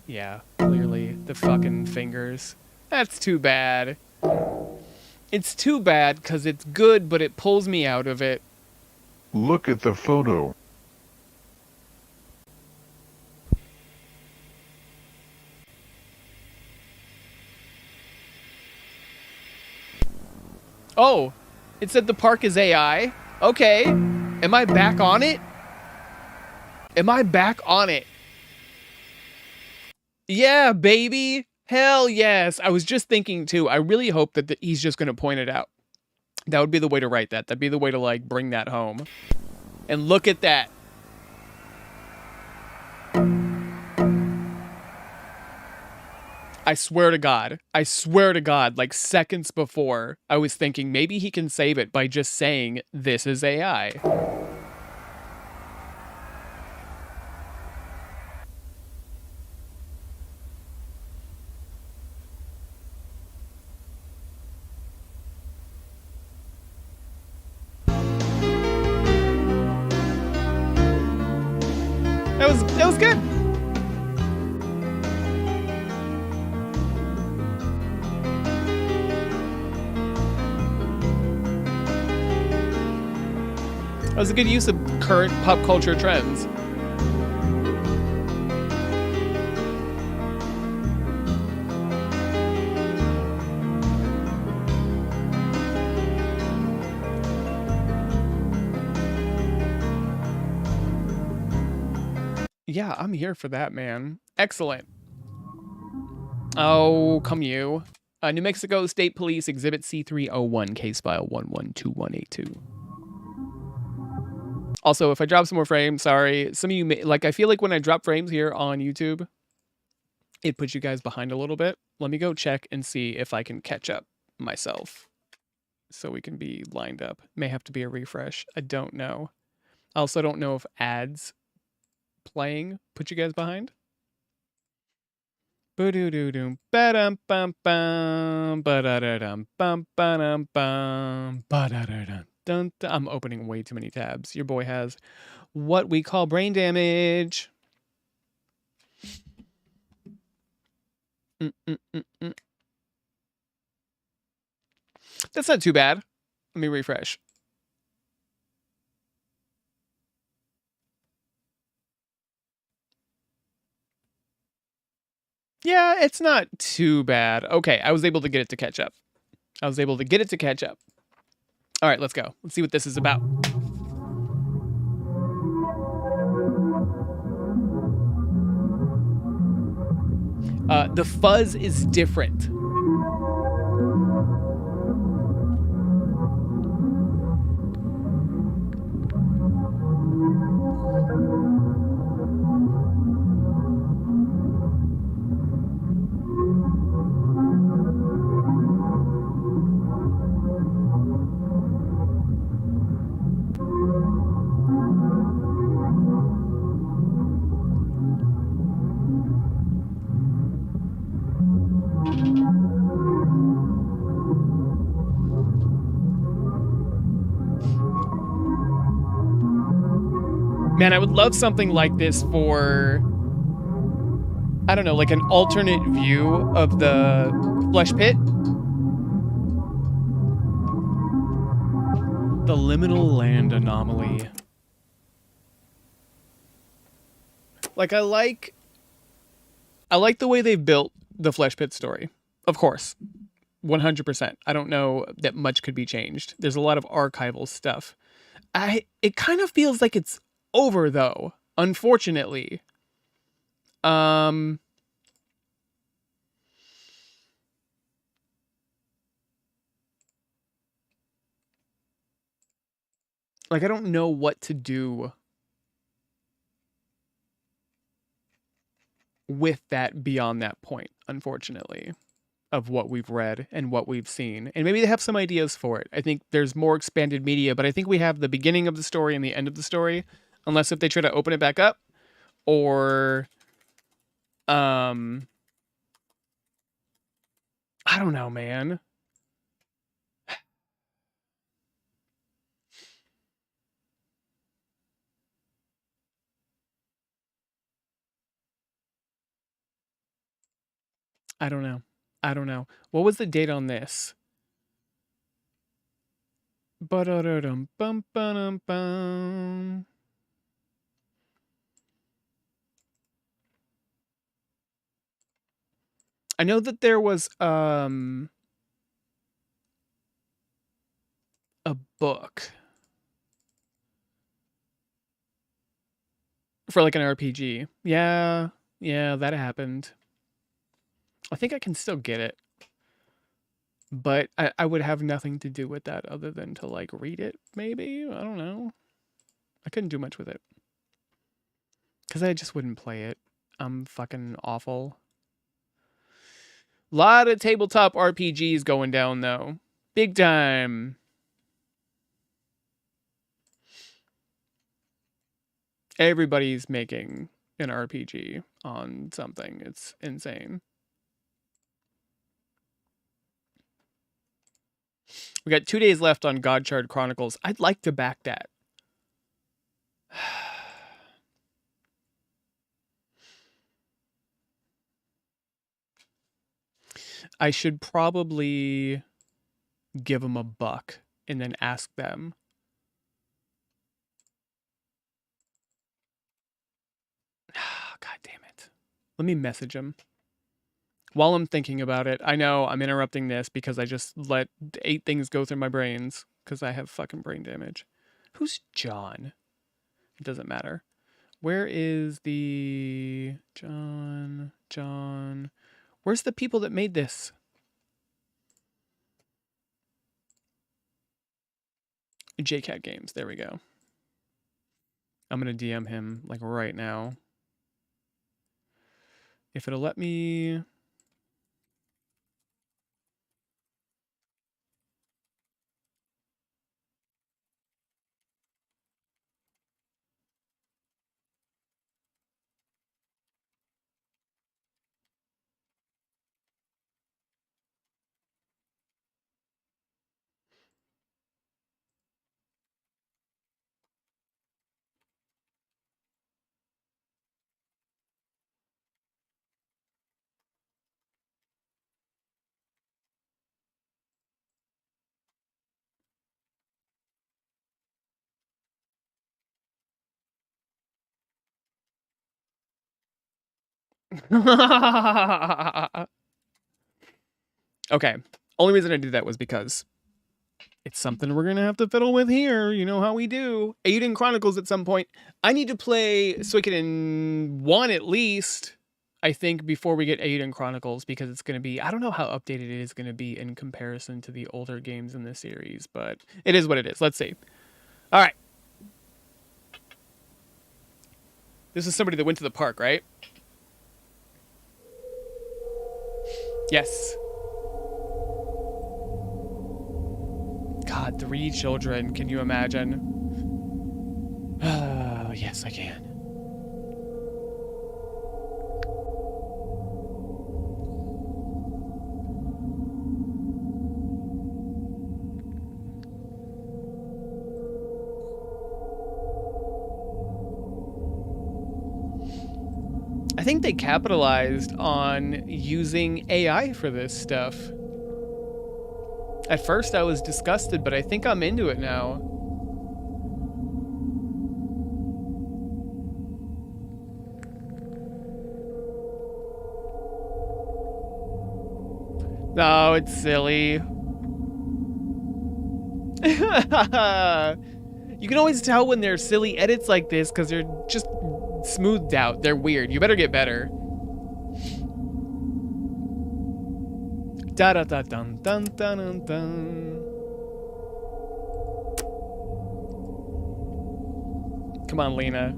Speaker 1: Yeah, clearly the fucking fingers. That's too bad. It's too bad because it's good, but it pulls me out of it.
Speaker 19: Look at the photo.
Speaker 1: Oh, it said the park is AI. Okay. Am I back on it? Am I back on it? Yeah, baby. Hell yes. I was just thinking too. I really hope that he's just going to point it out. That would be the way to write that. That'd be the way to like bring that home. And look at that. I swear to God, like seconds before, I was thinking maybe he can save it by just saying, this is AI. That was good. That was a good use of current pop culture trends. Yeah, I'm here for that, man. Excellent. Oh, come you. New Mexico State Police Exhibit C301, case file 112182. Also, if I drop some more frames, sorry. Some of you may, like, I feel like when I drop frames here on YouTube, it puts you guys behind a little bit. Let me go check and see if I can catch up myself so we can be lined up. May have to be a refresh. I don't know. I also don't know if ads playing put you guys behind. Boo-doo-doo-doo. Ba-dum-bum-bum. Ba-da-da-dum. Bum-ba-dum-bum. Ba-da-da-dum. Dun, dun. I'm opening way too many tabs. Your boy has what we call brain damage. That's not too bad. Let me refresh. Yeah, it's not too bad. Okay, I was able to get it to catch up. All right, let's go. Let's see what this is about. The fuzz is different. Man, I would love something like this for, I don't know, like an alternate view of the flesh pit. The liminal land anomaly. Like, I like I like the way they've built the Flesh Pit story. Of course. 100%. I don't know that much could be changed. There's a lot of archival stuff. It kind of feels like it's over though, unfortunately. Like I don't know what to do with that beyond that point, unfortunately, of what we've read and what we've seen. And maybe they have some ideas for it. I think there's more expanded media, but I think we have the beginning of the story and the end of the story, unless if they try to open it back up or I don't know, man. I don't know. I don't know. What was the date on this? Ba-da-da-dum-bum-ba-dum-bum. I know that there was a book for like an RPG. Yeah, that happened. I think I can still get it. But I would have nothing to do with that other than to like read it, maybe? I don't know. I couldn't do much with it. Because I just wouldn't play it. I'm fucking awful. Lot of tabletop RPGs going down though. Big time. Everybody's making an RPG on something. It's insane. We got 2 days left on Godshard Chronicles. I'd like to back that. I should probably give them $1 and then ask them. God damn it. Let me message them. While I'm thinking about it, I know I'm interrupting this because I just let 8 things go through my brains because I have fucking brain damage. Who's John? It doesn't matter. Where is the John? Where's the people that made this? JCat Games. There we go. I'm going to DM him like right now. If it'll let me... Okay. Only reason I did that was because it's something we're going to have to fiddle with here. You know how we do. Aiden Chronicles at some point. I need to play Suikoden 1 at least, I think, before we get Aiden Chronicles, because it's going to be... I don't know how updated it is going to be in comparison to the older games in this series, but it is what it is. Let's see. All right. This is somebody that went to the park, right? Yes. God, 3 children. Can you imagine? Yes, I can. I think they capitalized on using AI for this stuff. At first I was disgusted, but I think I'm into it now. Oh, it's silly. You can always tell when they're silly edits like this because they're just smoothed out. They're weird. You better get better. Da da da dun dun dun dun dun. Come on, Lena.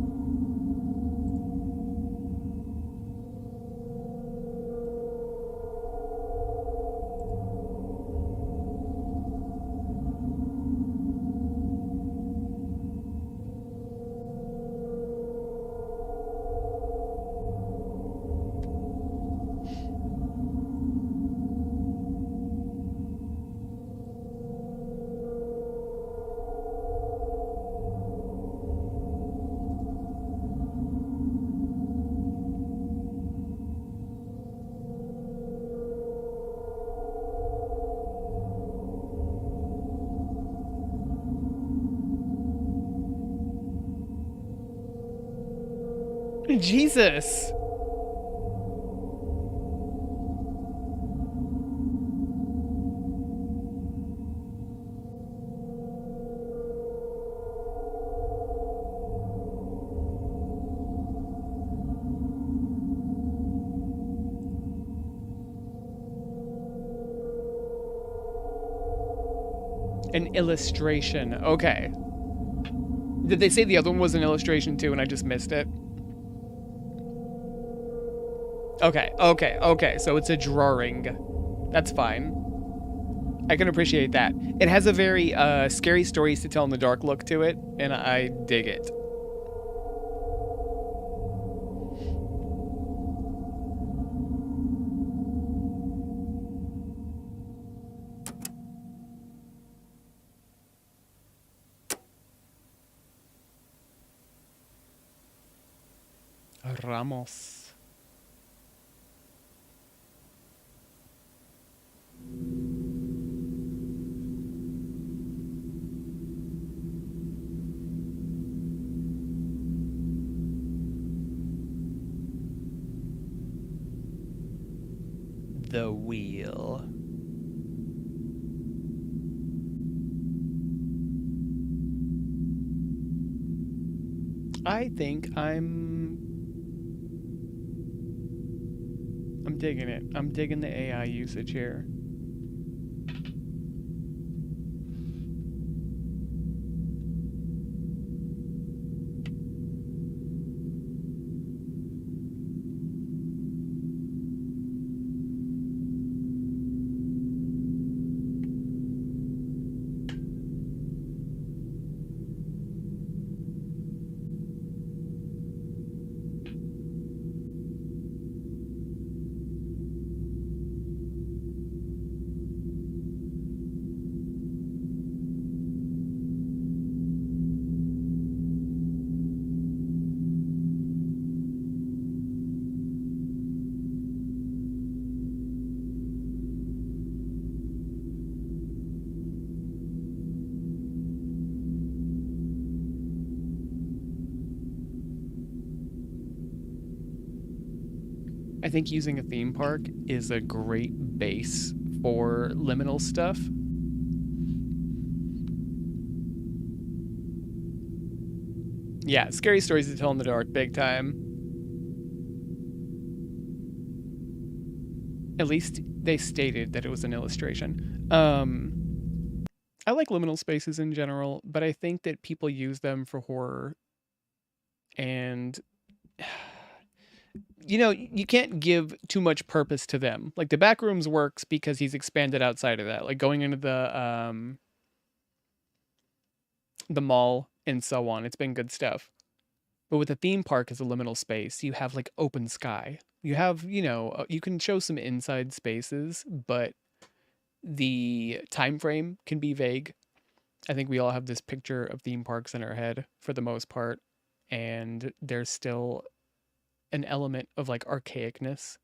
Speaker 1: Jesus. An illustration. Okay. Did they say the other one was an illustration too and I just missed it? Okay. So it's a drawing. That's fine. I can appreciate that. It has a very scary stories to tell in the dark look to it, and I dig it. Ramos. The wheel. I think I'm digging it. I'm digging the AI usage here. I think using a theme park is a great base for liminal stuff. Yeah, scary stories to tell in the dark, big time. At least they stated that it was an illustration. I like liminal spaces in general, but I think that people use them for horror. And you know, you can't give too much purpose to them. Like the Backrooms works because he's expanded outside of that, like going into the mall and so on. It's been good stuff. But with a theme park as a liminal space, you have like open sky. You have, you know, you can show some inside spaces, but the time frame can be vague. I think we all have this picture of theme parks in our head for the most part, and there's still an element of like archaicness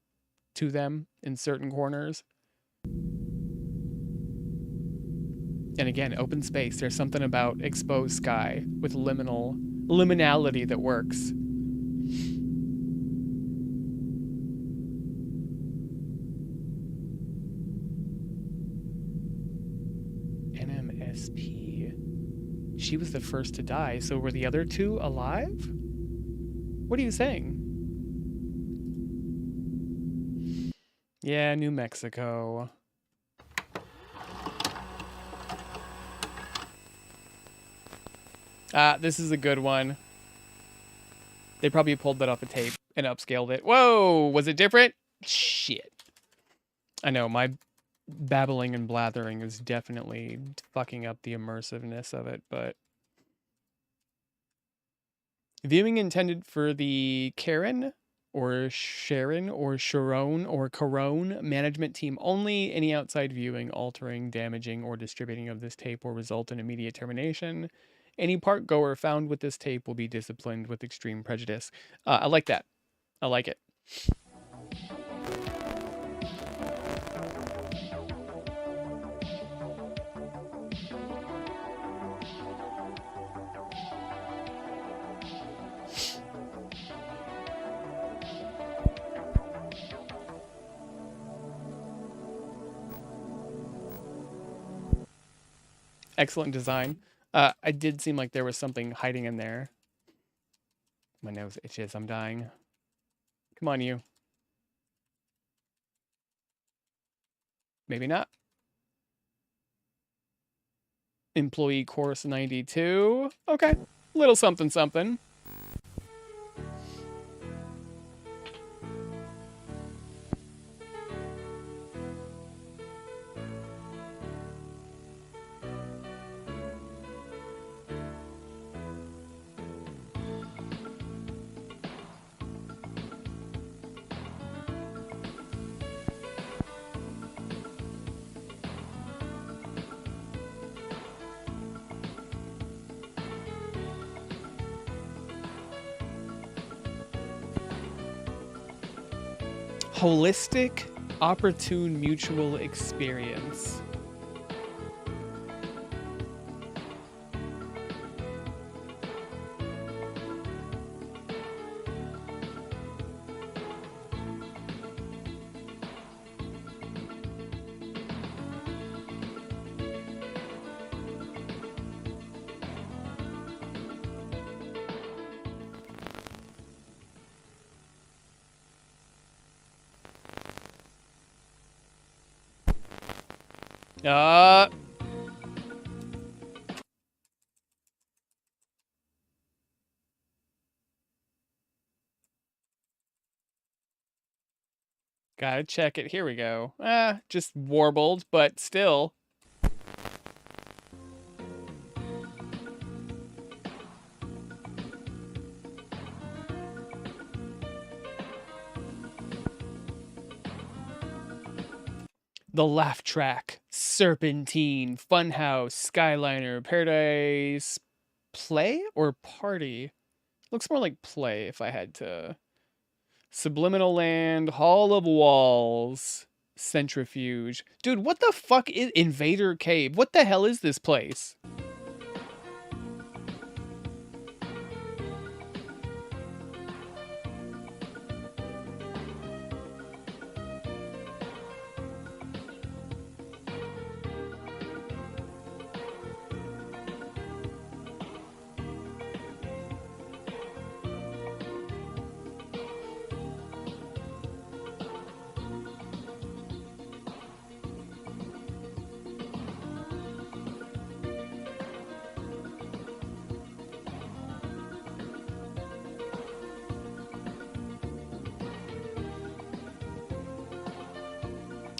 Speaker 1: to them in certain corners. And again, open space, there's something about exposed sky with liminality that works. DSP. She was the first to die, so were the other two alive? What are you saying? Yeah, New Mexico. This is a good one. They probably pulled that off a tape and upscaled it. Whoa, was it different? Shit. I know, my babbling and blathering is definitely fucking up the immersiveness of it, but... Viewing intended for the Karen or Sharon or Sharon or Corone management team only. Any outside viewing, altering, damaging, or distributing of this tape will result in immediate termination. Any park goer found with this tape will be disciplined with extreme prejudice. I like that. I like it. Excellent design. I did seem like there was something hiding in there. My nose itches. I'm dying. Come on, you. Maybe not. Employee course 92. Okay. Little something something. Holistic, opportune mutual experience. Gotta check it. Here we go. Just warbled, but still. The Laugh Track, Serpentine, Funhouse, Skyliner, Paradise Play or Party? Looks more like Play if I had to. Subliminal Land, Hall of Walls, Centrifuge. Dude, what the fuck is Invader Cave? What the hell is this place?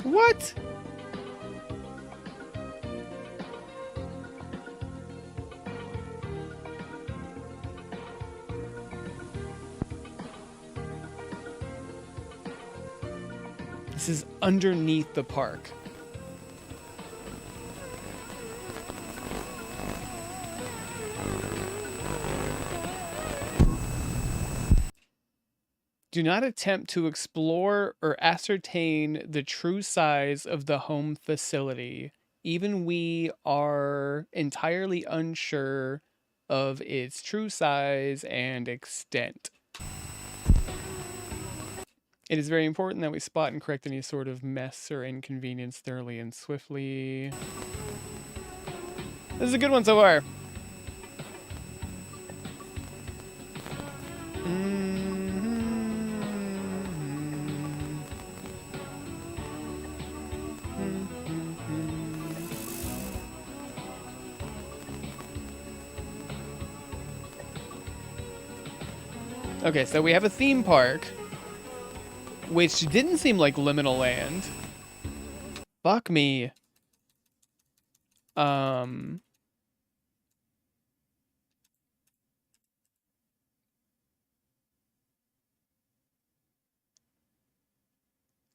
Speaker 1: What? This is underneath the park. Do not attempt to explore or ascertain the true size of the home facility. Even we are entirely unsure of its true size and extent. It is very important that we spot and correct any sort of mess or inconvenience thoroughly and swiftly. This is a good one so far. Okay, so we have a theme park, which didn't seem like liminal land. Fuck me.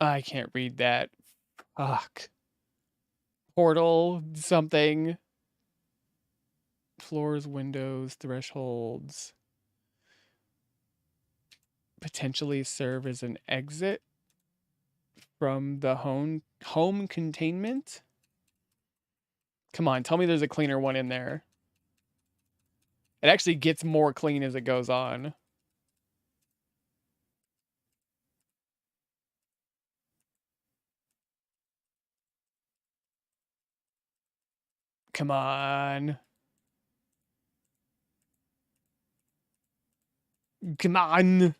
Speaker 1: I can't read that. Fuck. Portal, something. Floors, windows, thresholds. Potentially serve as an exit from the home containment. Come on, tell me there's a cleaner one in there. It actually gets more clean as it goes on. Come on. Come on.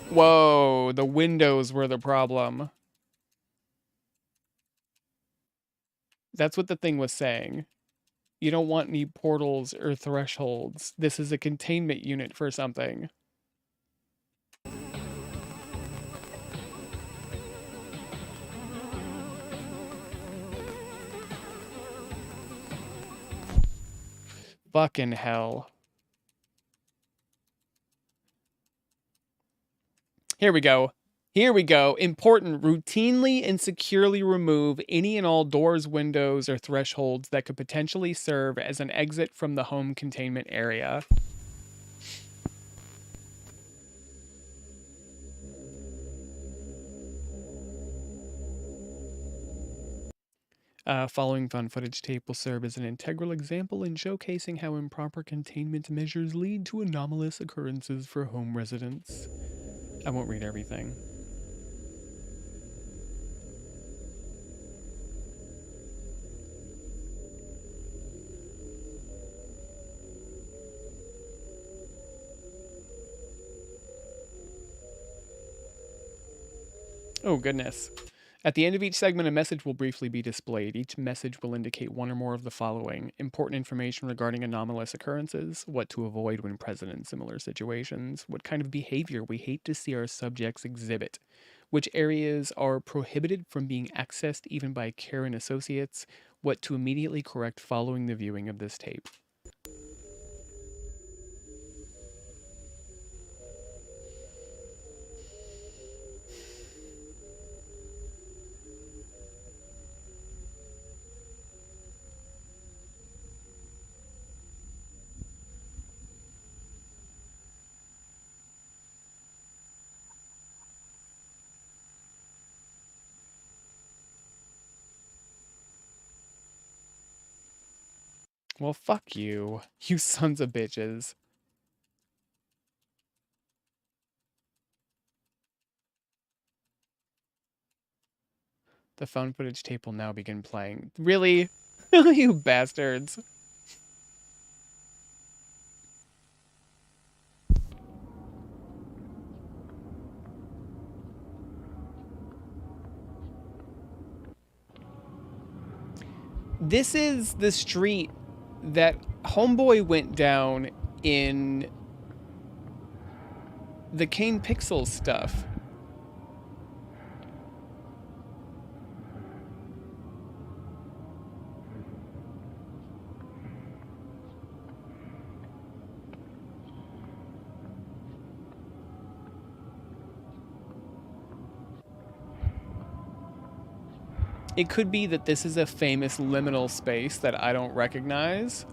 Speaker 1: Whoa, the windows were the problem. That's what the thing was saying. You don't want any portals or thresholds. This is a containment unit for something. Fucking hell. Here we go. Here we go. Important. Routinely and securely remove any and all doors, windows, or thresholds that could potentially serve as an exit from the home containment area. Following found footage tape will serve as an integral example in showcasing how improper containment measures lead to anomalous occurrences for home residents. I won't read everything. Oh, goodness. At the end of each segment, a message will briefly be displayed. Each message will indicate one or more of the following: important information regarding anomalous occurrences, what to avoid when present in similar situations, what kind of behavior we hate to see our subjects exhibit, which areas are prohibited from being accessed even by Karen associates, what to immediately correct following the viewing of this tape. Well, fuck you, you sons of bitches. The phone footage tape will now begin playing. Really? You bastards. This is the street that Homeboy went down in the Kane Pixels stuff. It could be that this is a famous liminal space that I don't recognize.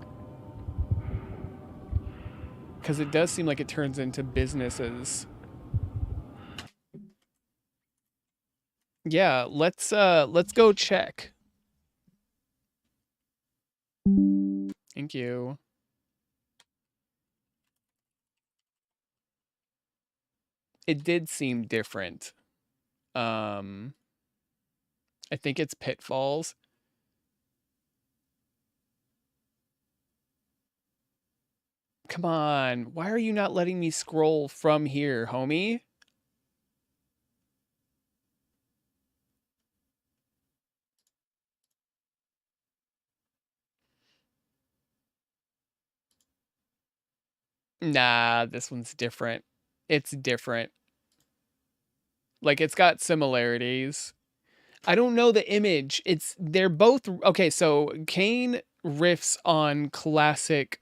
Speaker 1: Because it does seem like it turns into businesses. Yeah, let's go check. Thank you. It did seem different. I think it's Pitfalls. Come on. Why are you not letting me scroll from here, homie? Nah, this one's different. It's different. Like, it's got similarities. I don't know the image. They're both okay. So Kane riffs on classic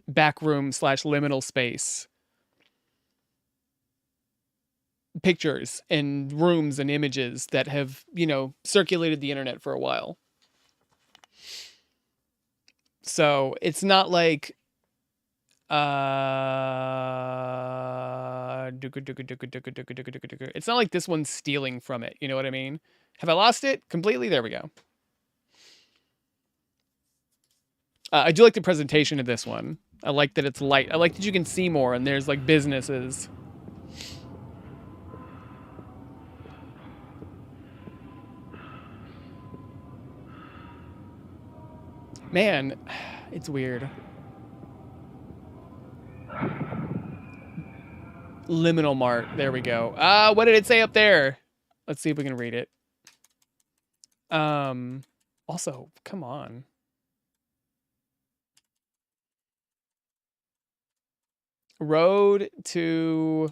Speaker 1: backroom / liminal space pictures and rooms and images that have, circulated the internet for a while. So it's not like it's not like this one's stealing from it. You know what I mean? Have I lost it completely? There we go. I do like the presentation of this one. I like that it's light. I like that you can see more and there's like businesses. Man, it's weird. Liminal Mart. There we go. What did it say up there? Let's see if we can read it. Also, come on. Road to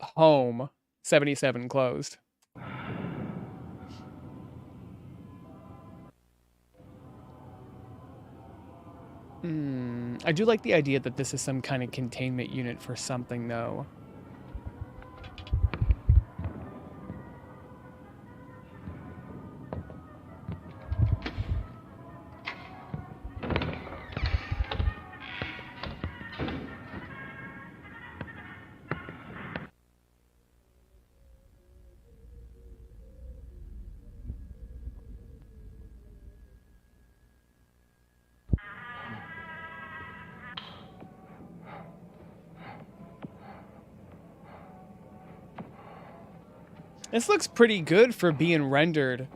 Speaker 1: home 77 closed. I do like the idea that this is some kind of containment unit for something, though. This looks pretty good for being rendered.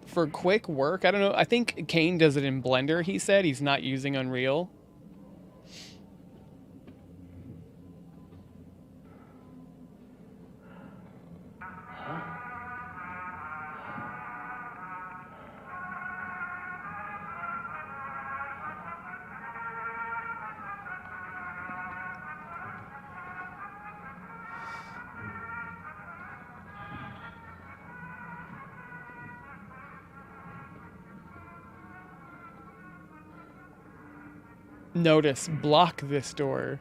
Speaker 1: For quick work, I don't know. I think Kane does it in Blender, he said. He's not using Unreal. Notice, block this door.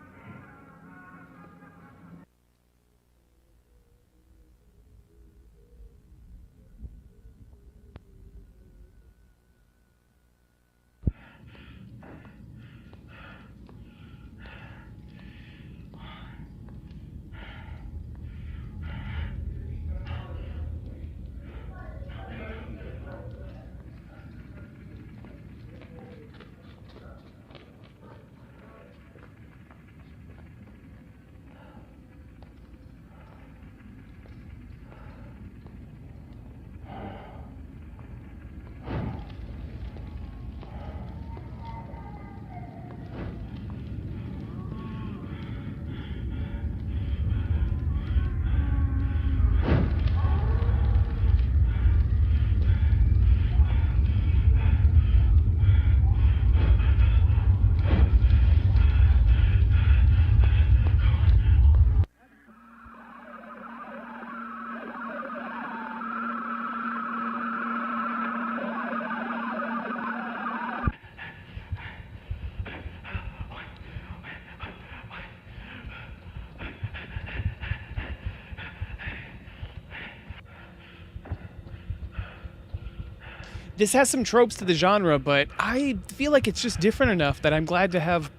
Speaker 1: This has some tropes to the genre, but I feel like it's just different enough that I'm glad to have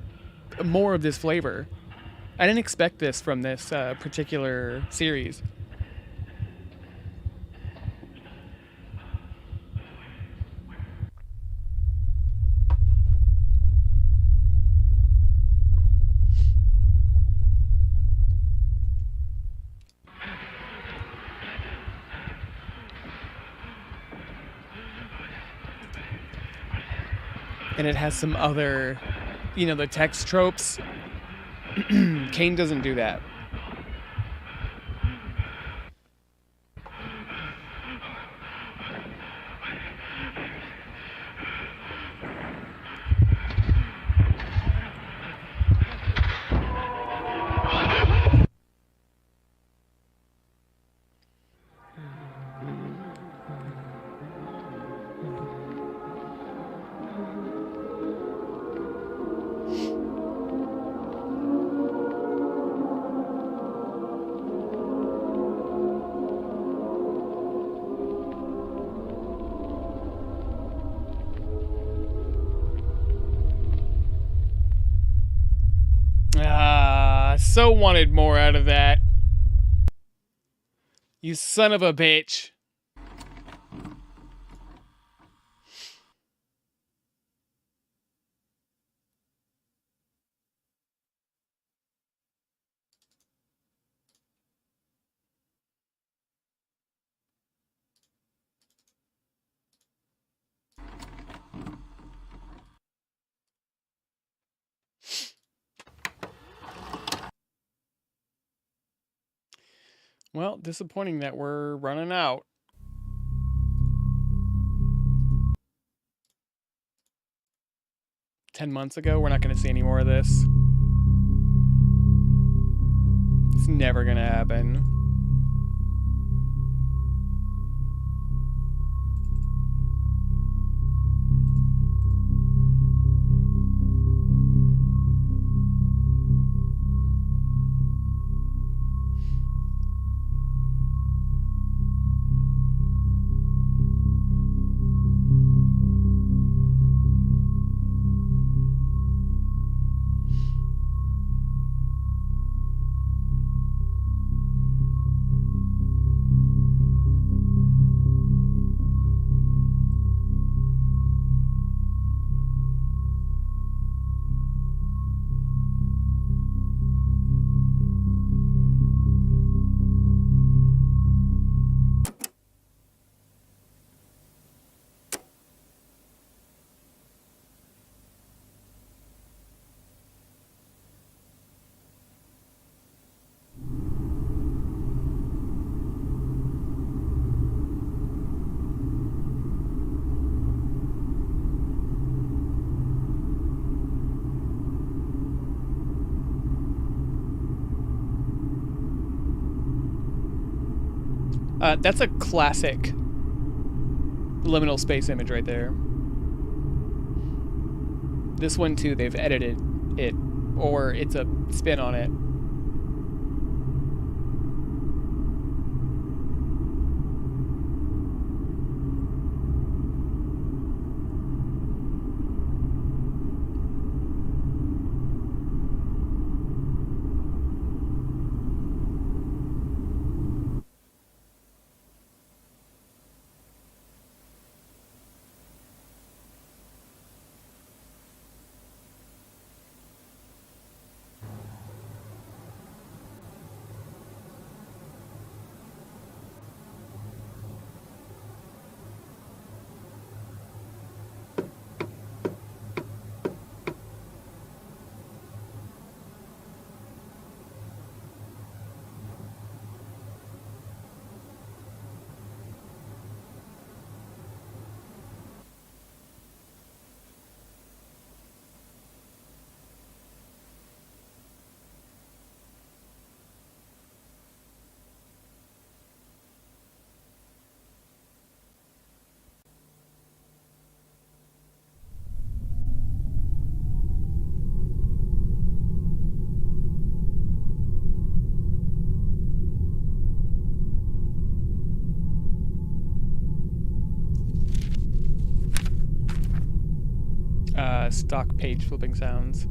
Speaker 1: more of this flavor. I didn't expect this from this particular series. And it has some other, you know, the text tropes. Kane doesn't do that. So wanted more out of that. You son of a bitch. Well, disappointing that we're running out. $10 ago, we're not going to see any more of this. It's never going to happen. That's a classic liminal space image right there. This one too, they've edited it, or it's a spin on it. Stock page flipping sounds.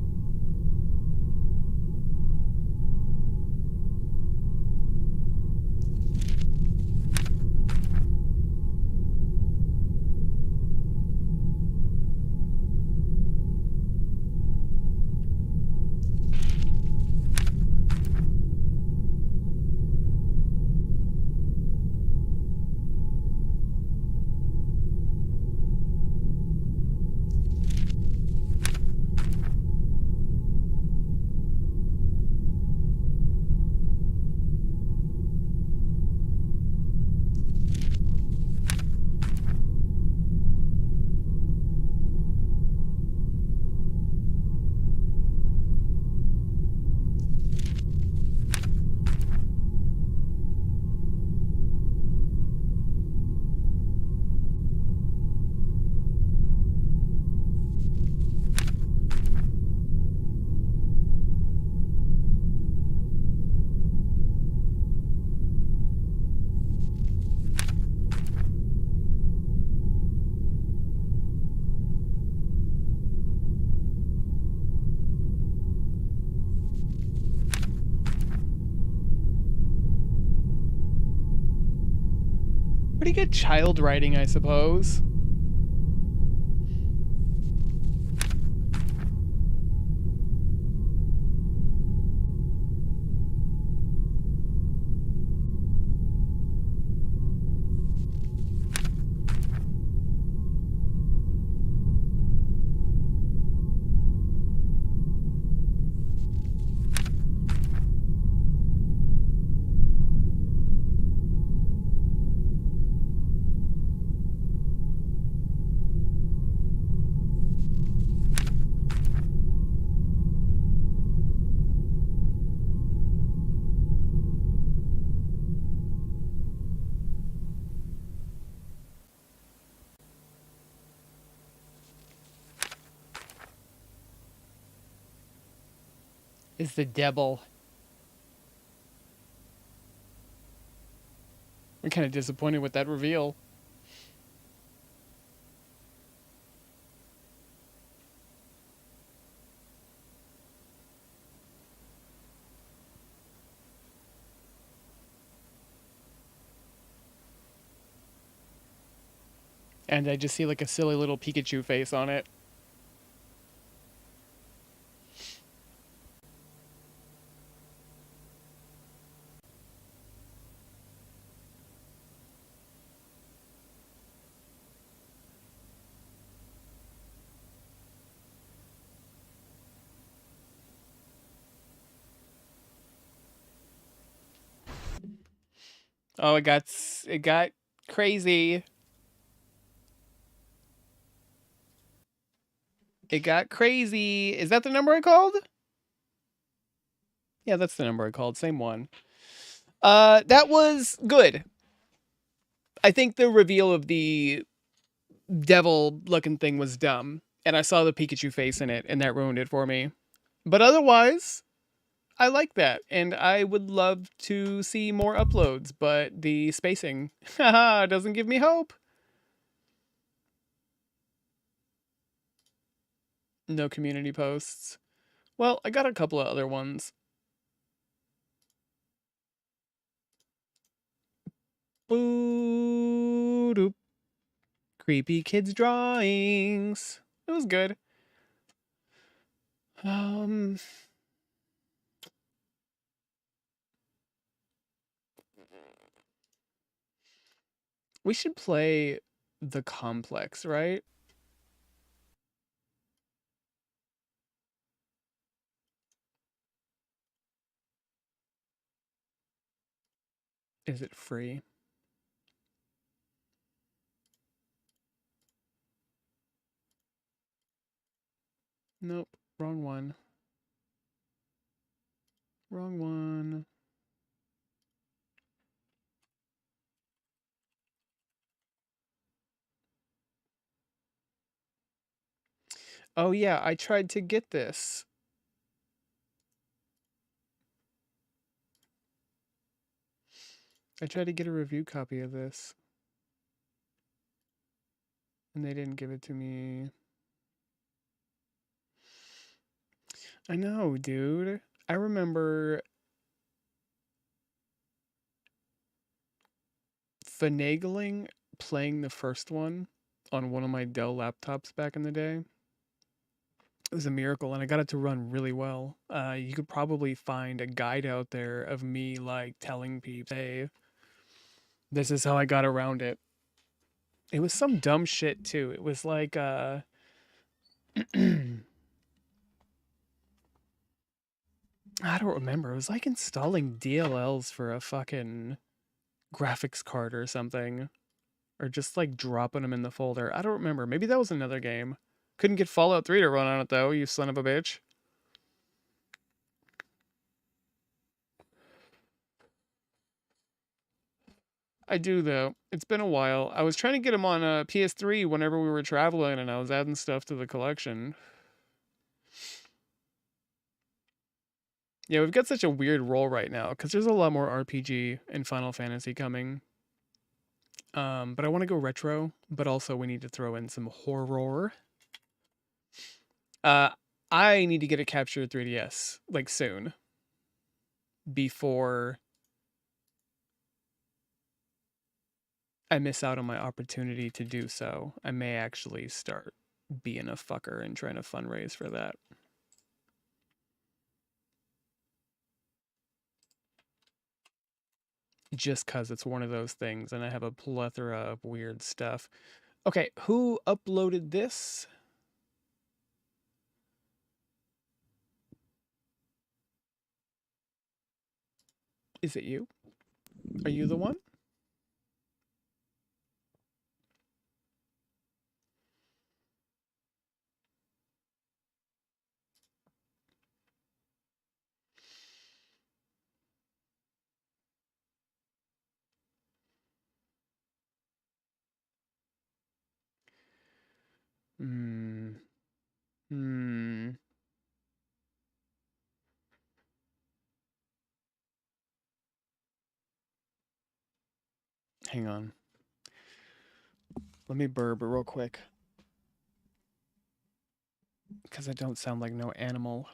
Speaker 1: get child writing, I suppose. Is the devil. I'm kind of disappointed with that reveal. And I just see like a silly little Pikachu face on it. Oh, it got crazy. It got crazy. Is that the number I called? Yeah, that's the number I called. Same one. That was good. I think the reveal of the devil-looking thing was dumb, and I saw the Pikachu face in it, and that ruined it for me. But otherwise, I like that, and I would love to see more uploads, but the spacing doesn't give me hope. No community posts. Well, I got a couple of other ones. Boo-doop. Creepy kids drawings. It was good. We should play The Complex, right? Is it free? Nope, wrong one. Wrong one. Oh yeah, I tried to get this. I tried to get a review copy of this. And they didn't give it to me. I know, dude. I remember finagling playing the first one on one of my Dell laptops back in the day. It was a miracle, and I got it to run really well. You could probably find a guide out there of me like telling people, hey, this is how I got around it. It was some dumb shit too. It was like I don't remember. It was like installing DLLs for a fucking graphics card or something. Or just like dropping them in the folder. I don't remember. Maybe that was another game. Couldn't get Fallout 3 to run on it though, you son of a bitch. I do though. It's been a while. I was trying to get them on PS3 whenever we were traveling, and I was adding stuff to the collection. Yeah, we've got such a weird role right now because there's a lot more RPG and Final Fantasy coming. But I want to go retro, but also we need to throw in some horror. I need to get a Capture 3DS like soon. Before I miss out on my opportunity to do so, I may actually start being a fucker and trying to fundraise for that. Just because it's one of those things and I have a plethora of weird stuff. Okay, who uploaded this? Is it you? Are you the one? Hmm. Hmm. Hang on. Let me burp real quick. Because I don't sound like no animal.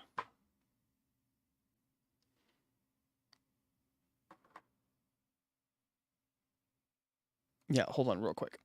Speaker 1: Yeah, hold on real quick.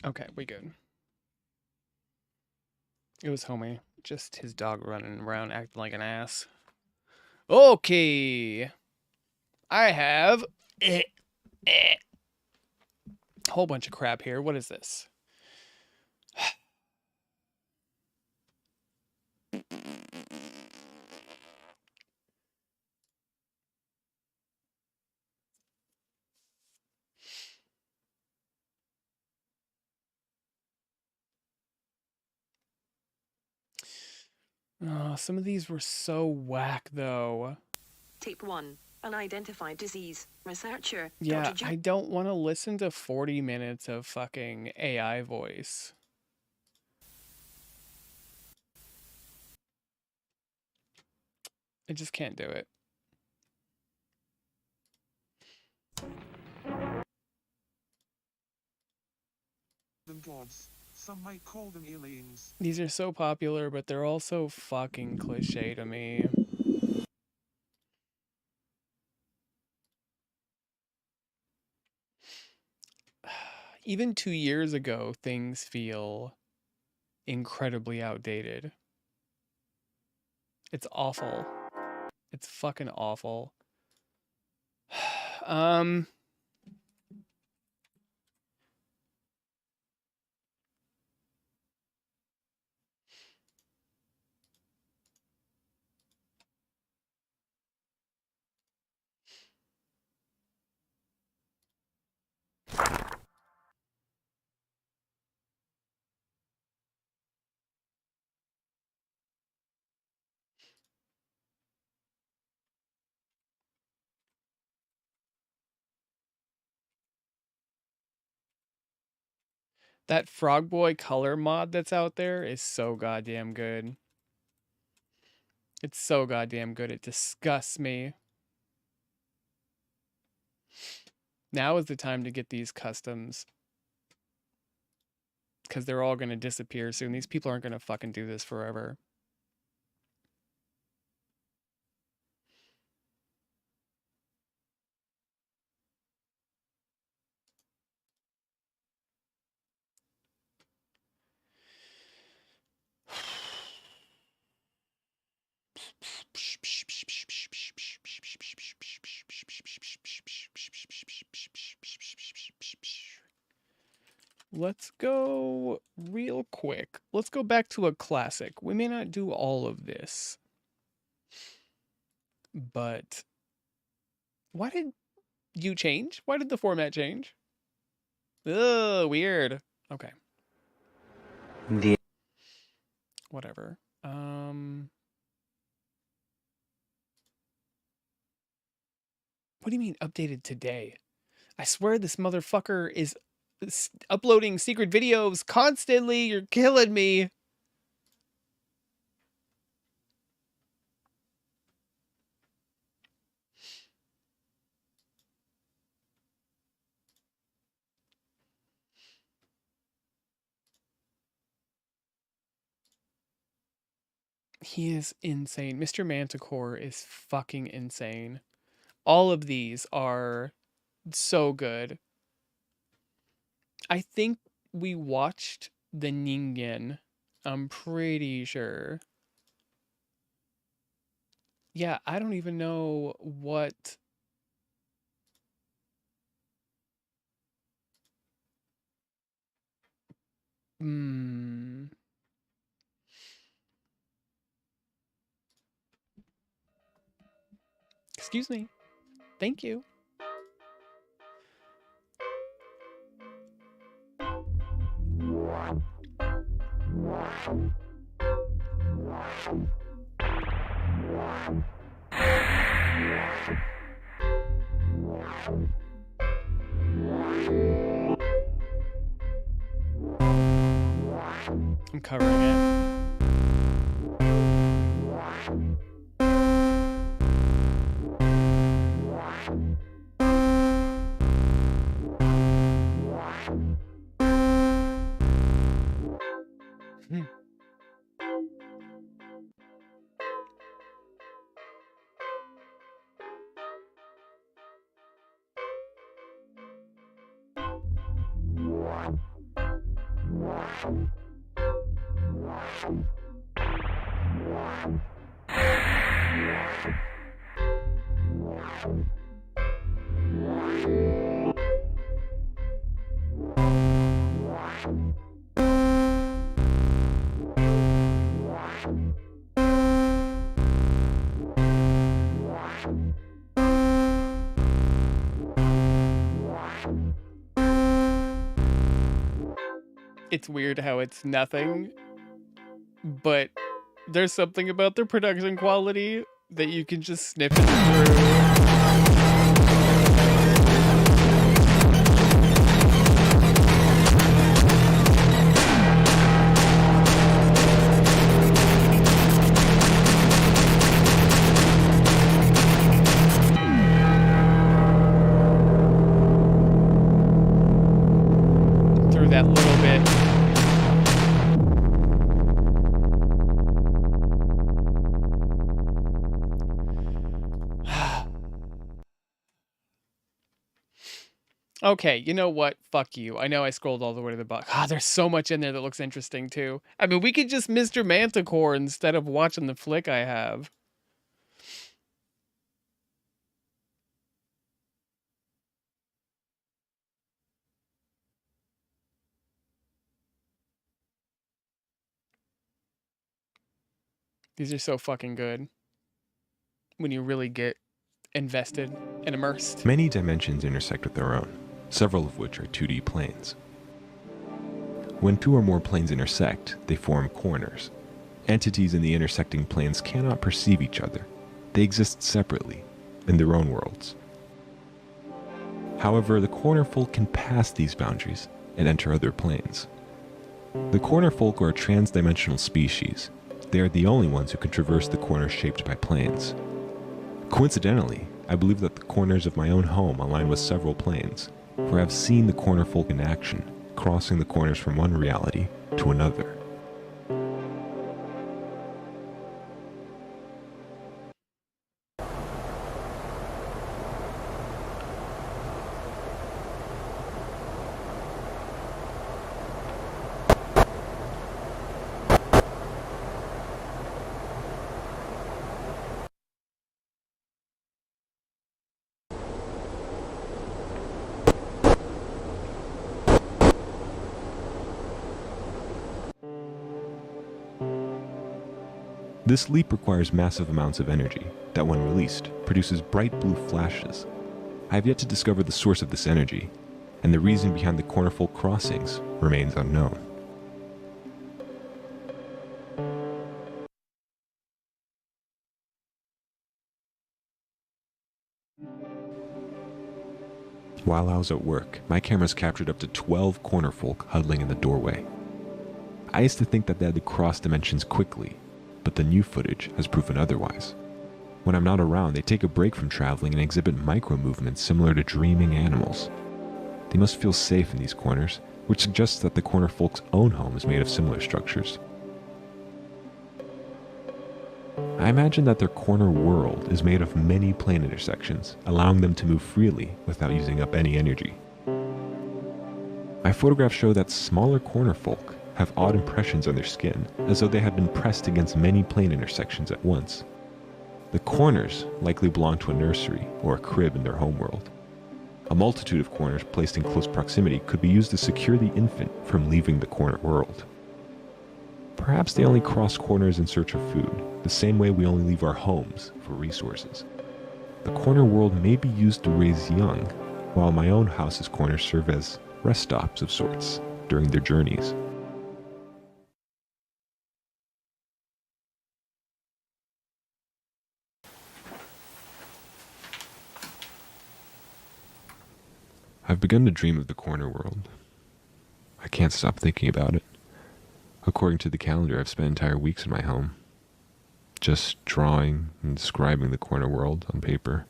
Speaker 1: Okay, we good. It was homie. Just his dog running around acting like an ass. Okay. I have a whole bunch of crap here. What is this? Oh, some of these were so whack, though.
Speaker 6: Tape 1. Unidentified disease. Researcher.
Speaker 1: Yeah,
Speaker 6: Dr.
Speaker 1: I don't want to listen to 40 minutes of fucking AI voice. I just can't do it.
Speaker 7: Them gods. Some might call them aliens.
Speaker 1: These are so popular, but they're all so fucking cliche to me. Even 2 years ago, things feel incredibly outdated. It's awful. It's fucking awful. That Frog Boy color mod that's out there is so goddamn good. It's so goddamn good. It disgusts me. Now is the time to get these customs. Because they're all going to disappear soon. These people aren't going to fucking do this forever. Let's go real quick. Let's go back to a classic. We may not do all of this. But why did you change? Why did the format change? Ugh, weird. Okay. Whatever. What do you mean updated today? I swear this motherfucker is uploading secret videos constantly. You're killing me. He is insane. Mr. Manticore is fucking insane. All of these are so good. I think we watched the Ningen. I'm pretty sure. Yeah, I don't even know what... Excuse me. Thank you. I'm covering it. It's weird how it's nothing, but there's something about their production quality that you can just sniff it through. Through that little bit. Okay, you know what? Fuck you. I know I scrolled all the way to the bottom. God, there's so much in there that looks interesting too. I mean, we could just Mr. Manticore instead of watching the flick I have. These are so fucking good. When you really get invested and immersed.
Speaker 2: Many dimensions intersect with their own, several of which are 2D planes. When two or more planes intersect, they form corners. Entities in the intersecting planes cannot perceive each other. They exist separately, in their own worlds. However, the cornerfolk can pass these boundaries and enter other planes. The corner folk are a trans-dimensional species. They are the only ones who can traverse the corners shaped by planes. Coincidentally, I believe that the corners of my own home align with several planes, for I've seen the corner folk in action, crossing the corners from one reality to another. This leap requires massive amounts of energy that, when released, produces bright blue flashes. I have yet to discover the source of this energy, and the reason behind the cornerfolk crossings remains unknown. While I was at work, my cameras captured up to 12 cornerfolk huddling in the doorway. I used to think that they had to cross dimensions quickly, but the new footage has proven otherwise. When I'm not around, they take a break from traveling and exhibit micro-movements similar to dreaming animals. They must feel safe in these corners, which suggests that the corner folk's own home is made of similar structures. I imagine that their corner world is made of many plane intersections, allowing them to move freely without using up any energy. My photographs show that smaller corner folk have odd impressions on their skin, as though they had been pressed against many plane intersections at once. The corners likely belong to a nursery or a crib in their homeworld. A multitude of corners placed in close proximity could be used to secure the infant from leaving the corner world. Perhaps they only cross corners in search of food, the same way we only leave our homes for resources. The corner world may be used to raise young, while my own house's corners serve as rest stops of sorts during their journeys. I've begun to dream of the corner world. I can't stop thinking about it. According to the calendar, I've spent entire weeks in my home, just drawing and describing the corner world on paper.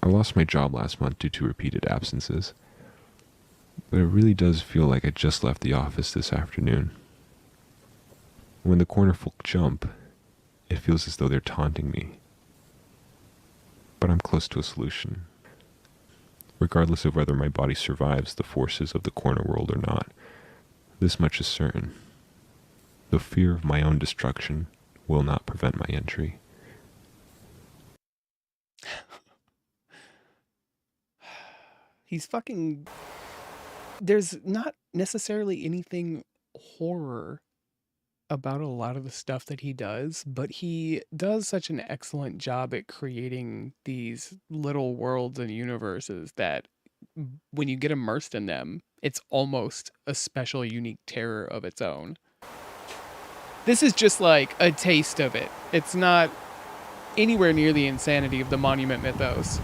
Speaker 2: I lost my job last month due to repeated absences, but it really does feel like I just left the office this afternoon. When the corner folk jump, it feels as though they're taunting me. But I'm close to a solution. Regardless of whether my body survives the forces of the corner world or not, this much is certain. The fear of my own destruction will not prevent my entry.
Speaker 1: He's fucking... There's not necessarily anything horror about a lot of the stuff that he does, but he does such an excellent job at creating these little worlds and universes that when you get immersed in them, it's almost a special, unique terror of its own. This is just like a taste of it. It's not anywhere near the insanity of the Monument mythos.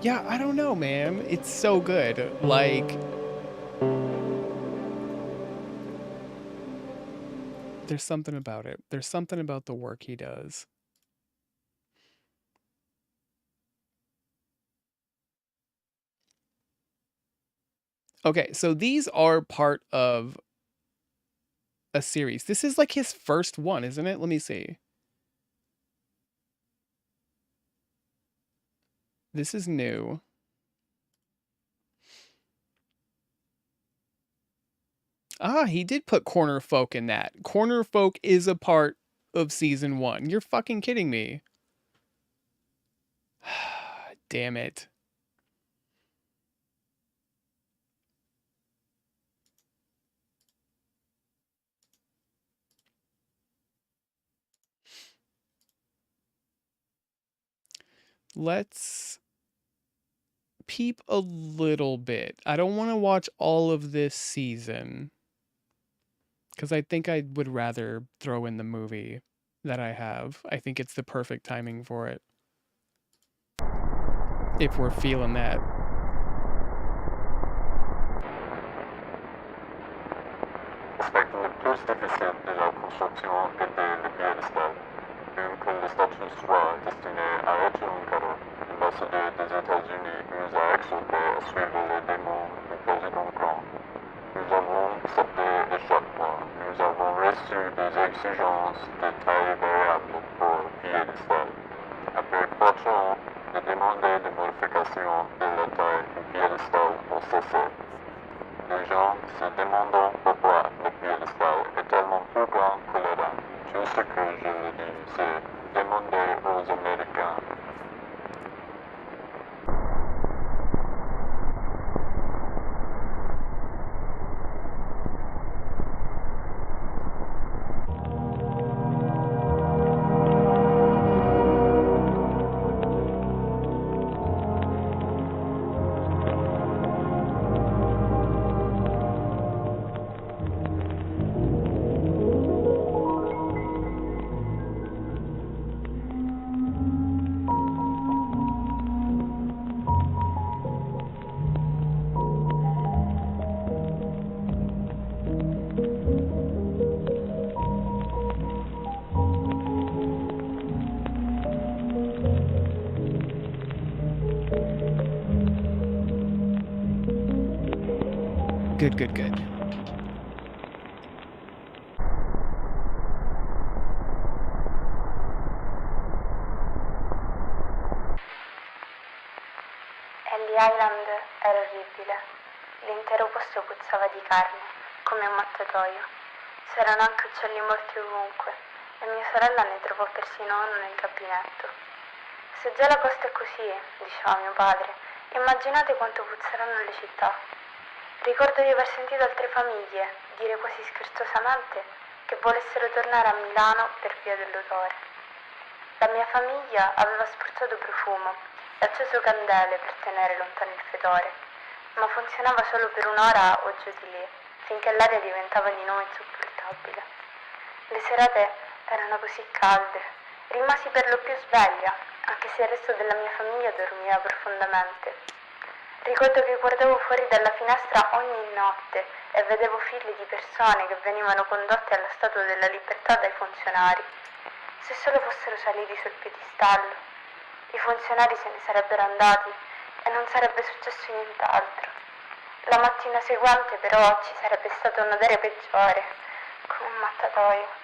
Speaker 1: Yeah, I don't know, man. It's so good. Like, there's something about it. There's something about the work he does. Okay, so these are part of a series. This is like his first one, isn't it? Let me see. This is new. Ah, he did put Corner Folk in that. Corner Folk is a part of season 1. You're fucking kidding me. Damn it. Let's peep a little bit. I don't want to watch all of this season, because I think I would rather throw in the movie that I have. I think it's the perfect timing for it. If we're feeling that.
Speaker 8: Aspectul plus difficile de la construction était le piédestal, bien que le statut soit destiné à être un cadeau. L'ambassadeur des États-Unis nous a exhortés à suivre les démons du président Trump. Nous avons accepté et chaque mois, nous avons reçu des exigences de taille variable pour le piédestal. Après 4 ans de demander des modifications de la taille du piédestal ont cessé. Les gens se demandent pourquoi le piédestal est tellement plus grand que le rang. Tout ce que je veux dire, c'est demander aux Américains.
Speaker 1: Good.
Speaker 9: Ellie Island era orribile. L'intero posto puzzava di carne, come un mattatoio. C'erano anche uccelli morti ovunque, e mia sorella ne trovò persino uno nel gabinetto. Se già la costa è così, diceva mio padre, immaginate quanto puzzeranno le città. Ricordo di aver sentito altre famiglie dire quasi scherzosamente che volessero tornare a Milano per via dell'odore. La mia famiglia aveva spruzzato profumo e acceso candele per tenere lontano il fetore, ma funzionava solo per un'ora o giù di lì, finché l'aria diventava di nuovo insopportabile. Le serate erano così calde, rimasi per lo più sveglia, anche se il resto della mia famiglia dormiva profondamente. Ricordo che guardavo fuori dalla finestra ogni notte e vedevo file di persone che venivano condotte alla Statua della Libertà dai funzionari. Se solo fossero saliti sul piedistallo, i funzionari se ne sarebbero andati e non sarebbe successo nient'altro. La mattina seguente però ci sarebbe stato un odore peggiore, come un mattatoio.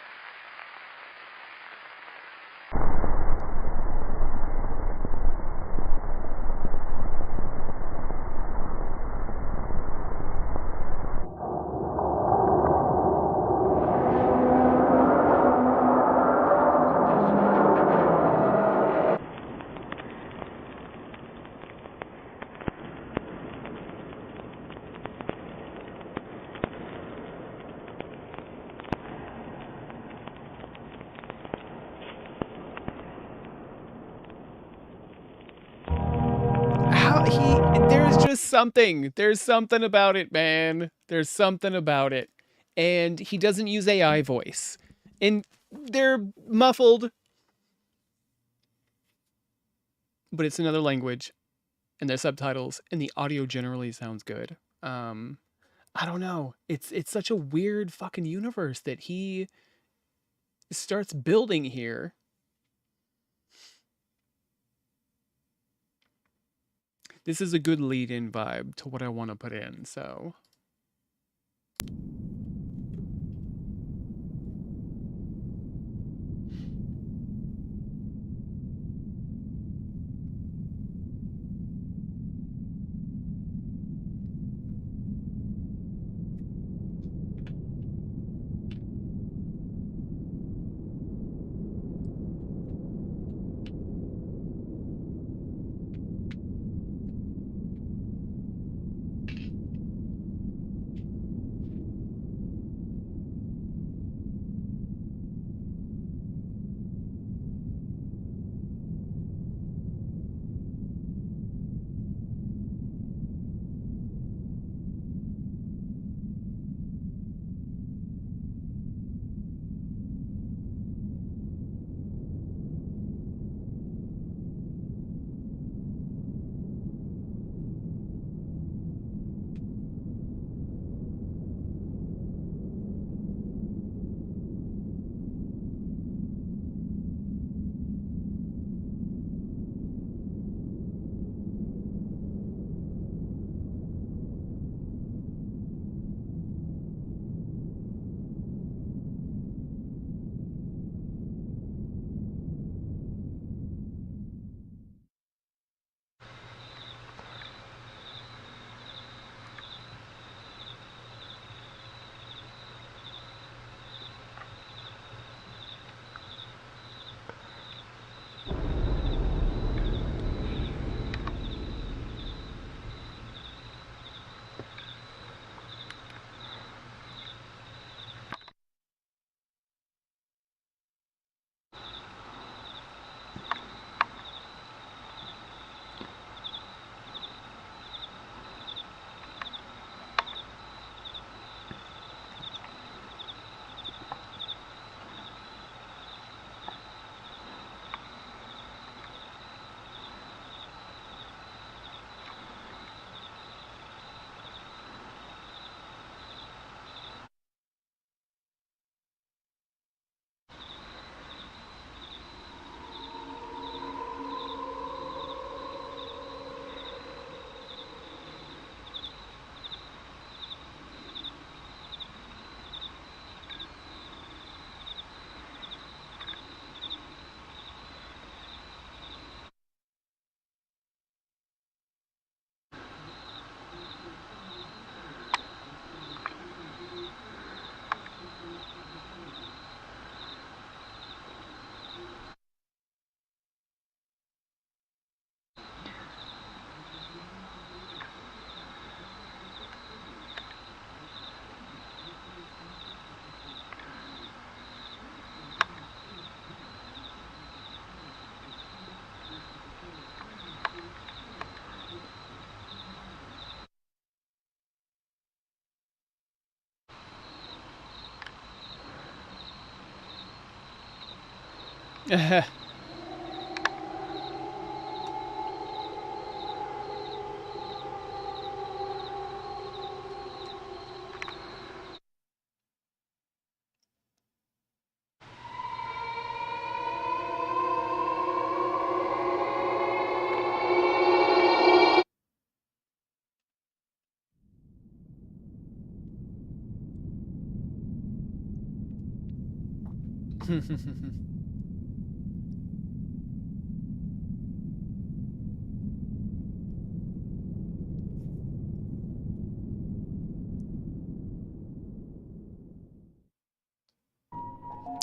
Speaker 1: There's something about it, man. There's something about it. And he doesn't use AI voice. And they're muffled. But it's another language. And there's subtitles. And the audio generally sounds good. I don't know. It's such a weird fucking universe that he starts building here. this is a good lead-in vibe to what I want to put in, so.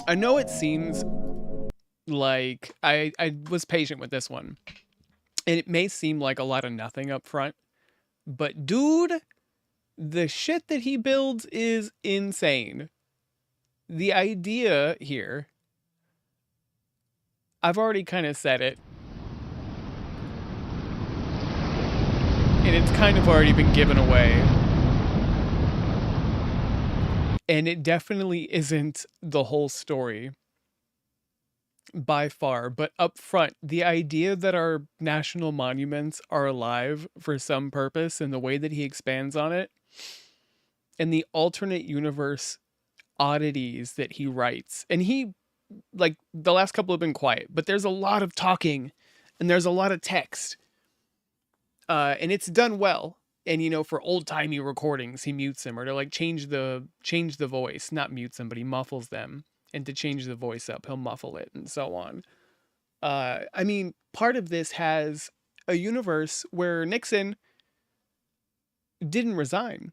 Speaker 1: I know it seems like I was patient with this one, and it may seem like a lot of nothing up front, but dude, the shit that he builds is insane. The idea here, I've already kind of said it, and it's kind of already been given away. And it definitely isn't the whole story by far, but up front, the idea that our national monuments are alive for some purpose and the way that he expands on it, and the alternate universe oddities that he writes. And he, like, the last couple have been quiet, but there's a lot of talking and there's a lot of text. And it's done well. And, you know, for old timey recordings, he mutes them, or to like change the voice, not mutes them, but he muffles them. And to change the voice up, he'll muffle it and so on. I mean, part of this has a universe where Nixon didn't resign.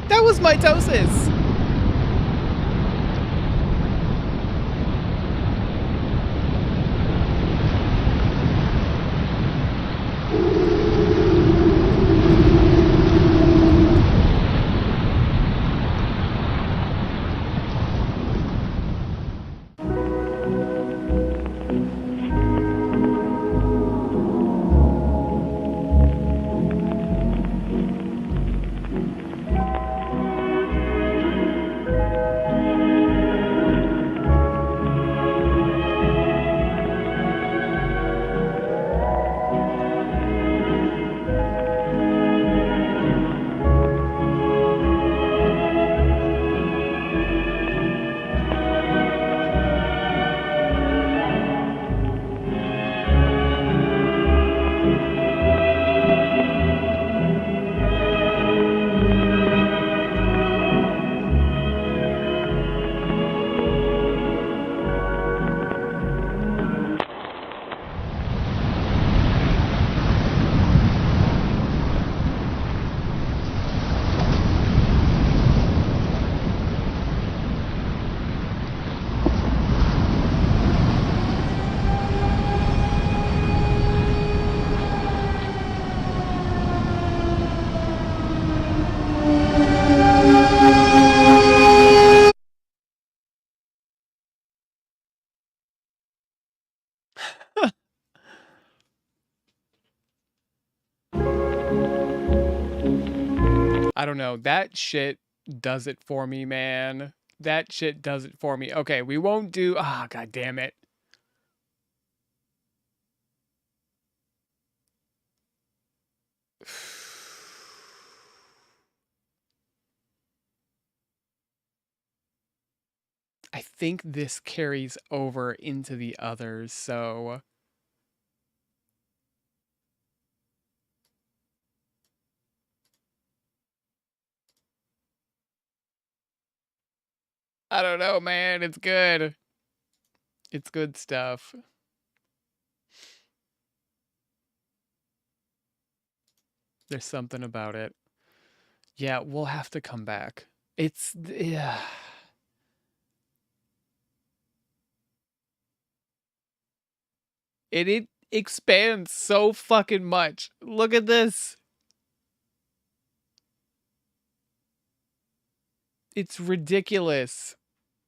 Speaker 1: That was mitosis. I don't know. That shit does it for me, man. That shit does it for me. Okay, we won't do... God damn it. I think this carries over into the others, so... I don't know, man. It's good. It's good stuff. There's something about it. Yeah, we'll have to come back. It's... Yeah. And it expands so fucking much. Look at this. It's ridiculous.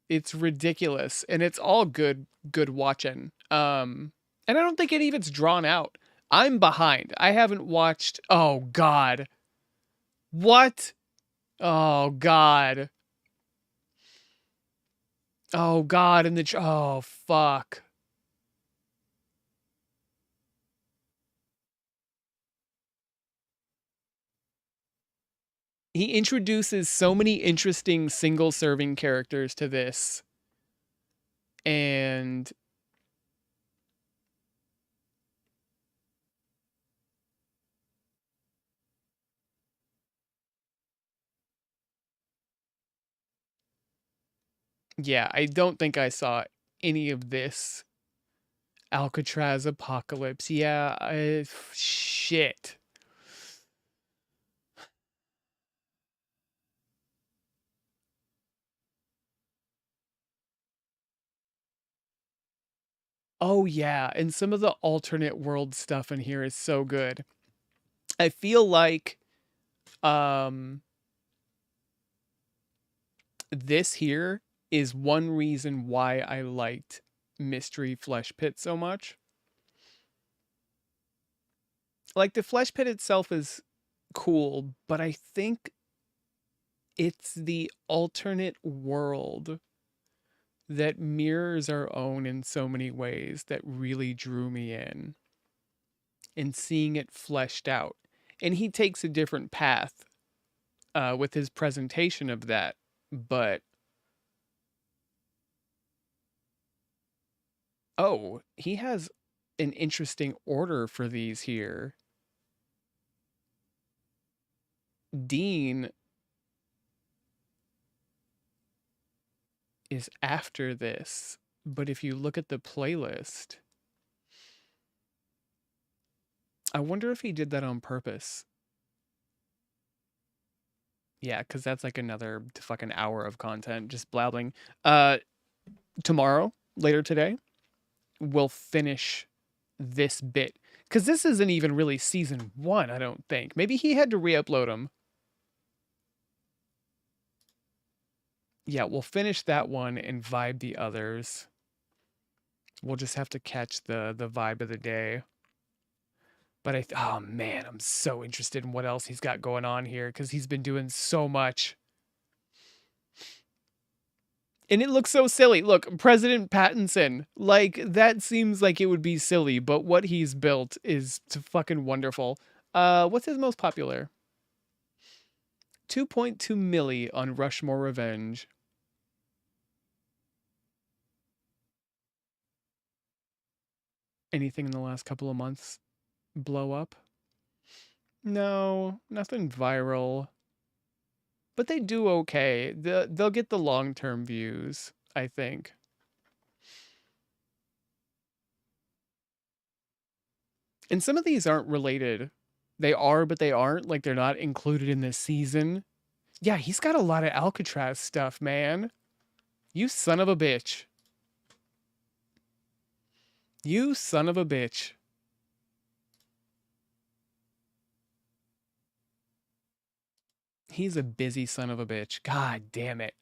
Speaker 1: It's ridiculous. And it's all good watching. And I don't think any of it's drawn out. I'm behind. I haven't watched. Oh, God. What? Oh, God. Oh, God. And oh, fuck. He introduces so many interesting single serving characters to this. And yeah, I don't think I saw any of this. Alcatraz Apocalypse. Yeah, shit. Oh yeah, and some of the alternate world stuff in here is so good. I feel like this here is one reason why I liked Mystery Flesh Pit so much. Like, the Flesh Pit itself is cool, but I think it's the alternate world that mirrors our own in so many ways that really drew me in. And seeing it fleshed out. And he takes a different path with his presentation of that. But oh, he has an interesting order for these here. Dean is after this, but if you look at the playlist, I wonder if he did that on purpose. Yeah, because that's like another fucking hour of content just blabbing. Tomorrow, later today, we'll finish this bit. Because this isn't even really season 1, I don't think. Maybe he had to re-upload them. Yeah, we'll finish that one and vibe the others. We'll just have to catch the vibe of the day. But oh man, I'm so interested in what else he's got going on here because he's been doing so much. And it looks so silly. Look, President Pattinson, like, that seems like it would be silly, but what he's built is fucking wonderful. What's his most popular? 2.2 milli on Rushmore Revenge. Anything in the last couple of months blow up? No, nothing viral. But they do okay. They'll get the long-term views, I think. And some of these aren't related. They are, but they aren't. Like, they're not included in this season. Yeah, he's got a lot of Alcatraz stuff, man. You son of a bitch. You son of a bitch. He's a busy son of a bitch. God damn it.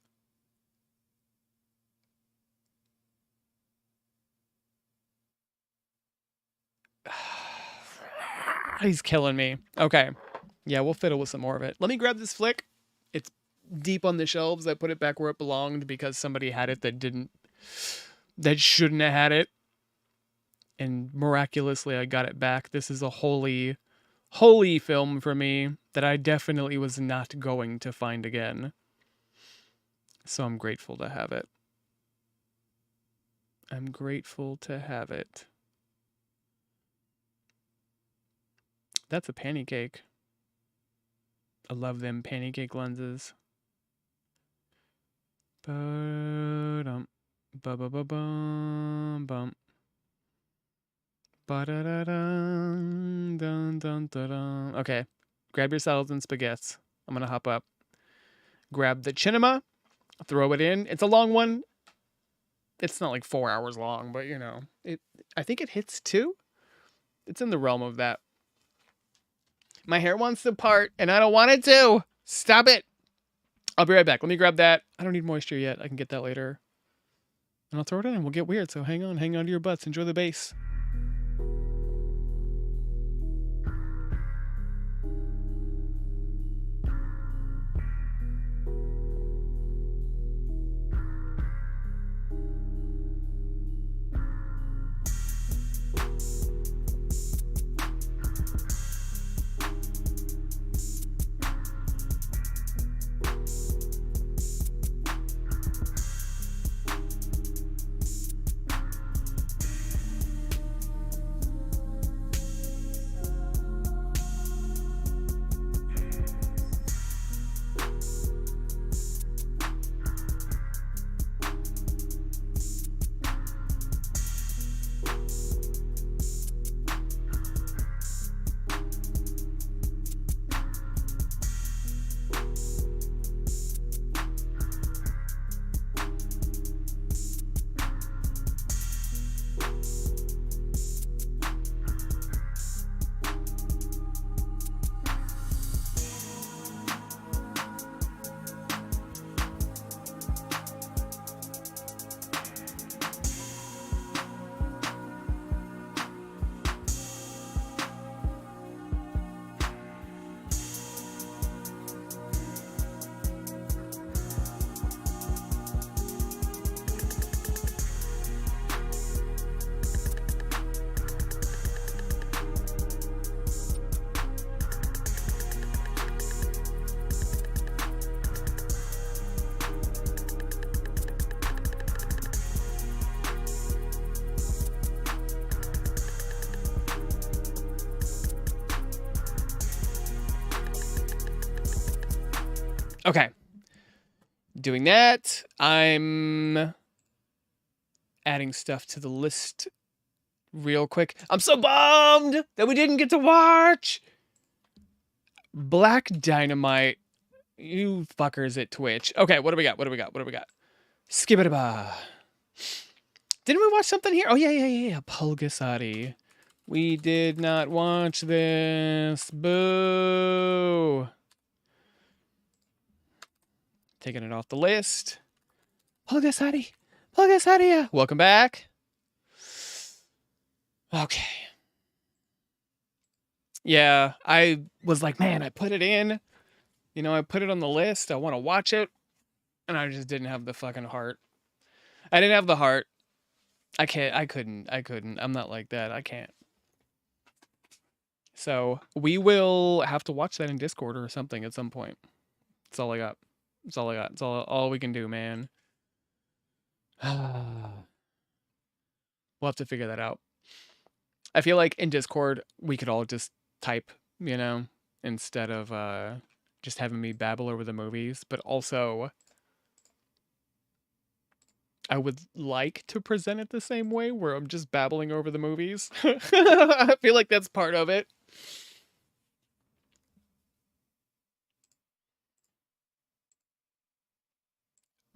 Speaker 1: He's killing me. Okay. Yeah, we'll fiddle with some more of it. Let me grab this flick. It's deep on the shelves. I put it back where it belonged because somebody had it that shouldn't have had it. And miraculously, I got it back. This is a holy film for me that I definitely was not going to find again. So I'm grateful to have it. I'm grateful to have it. That's a panty cake. I love them panty cake lenses. Ba-dum, ba-ba-ba-bum, bum. Ba-da-da-dum, dun, dun, dun. Okay, grab your salads and spaghettis. I'm gonna hop up. Grab the chinema, throw it in. It's a long one. it's not like 4 hours long, but you know, I think it hits 2. It's in the realm of that. My hair wants to part, and I don't want it to. Stop it. I'll be right back. Let me grab that. I don't need moisture yet. I can get that later. And I'll throw it in. We'll get weird. So hang on to your butts. Enjoy the bass. Okay. Doing that. I'm adding stuff to the list real quick. I'm so bummed that we didn't get to watch Black Dynamite. You fuckers at Twitch. Okay, what do we got? Skip it ba. Didn't we watch something here? Oh, yeah. Pulgasati. We did not watch this. Boo. Taking it off the list. Pulgasati. Welcome back. Okay. Yeah, I was like, man, I put it in. You know, I put it on the list. I want to watch it. And I just didn't have the fucking heart. I didn't have the heart. I couldn't. I'm not like that. I can't. So we will have to watch that in Discord or something at some point. That's all I got. It's all we can do, man. We'll have to figure that out. I feel like in Discord, we could all just type, you know, instead of just having me babble over the movies. But also, I would like to present it the same way, where I'm just babbling over the movies. I feel like that's part of it.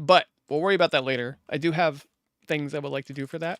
Speaker 1: But we'll worry about that later. I do have things I would like to do for that.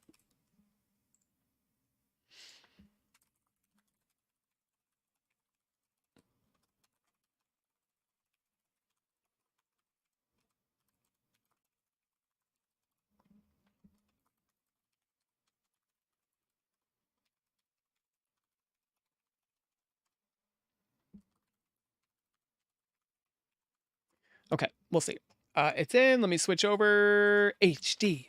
Speaker 1: Okay, we'll see. It's in. Let me switch over. HD.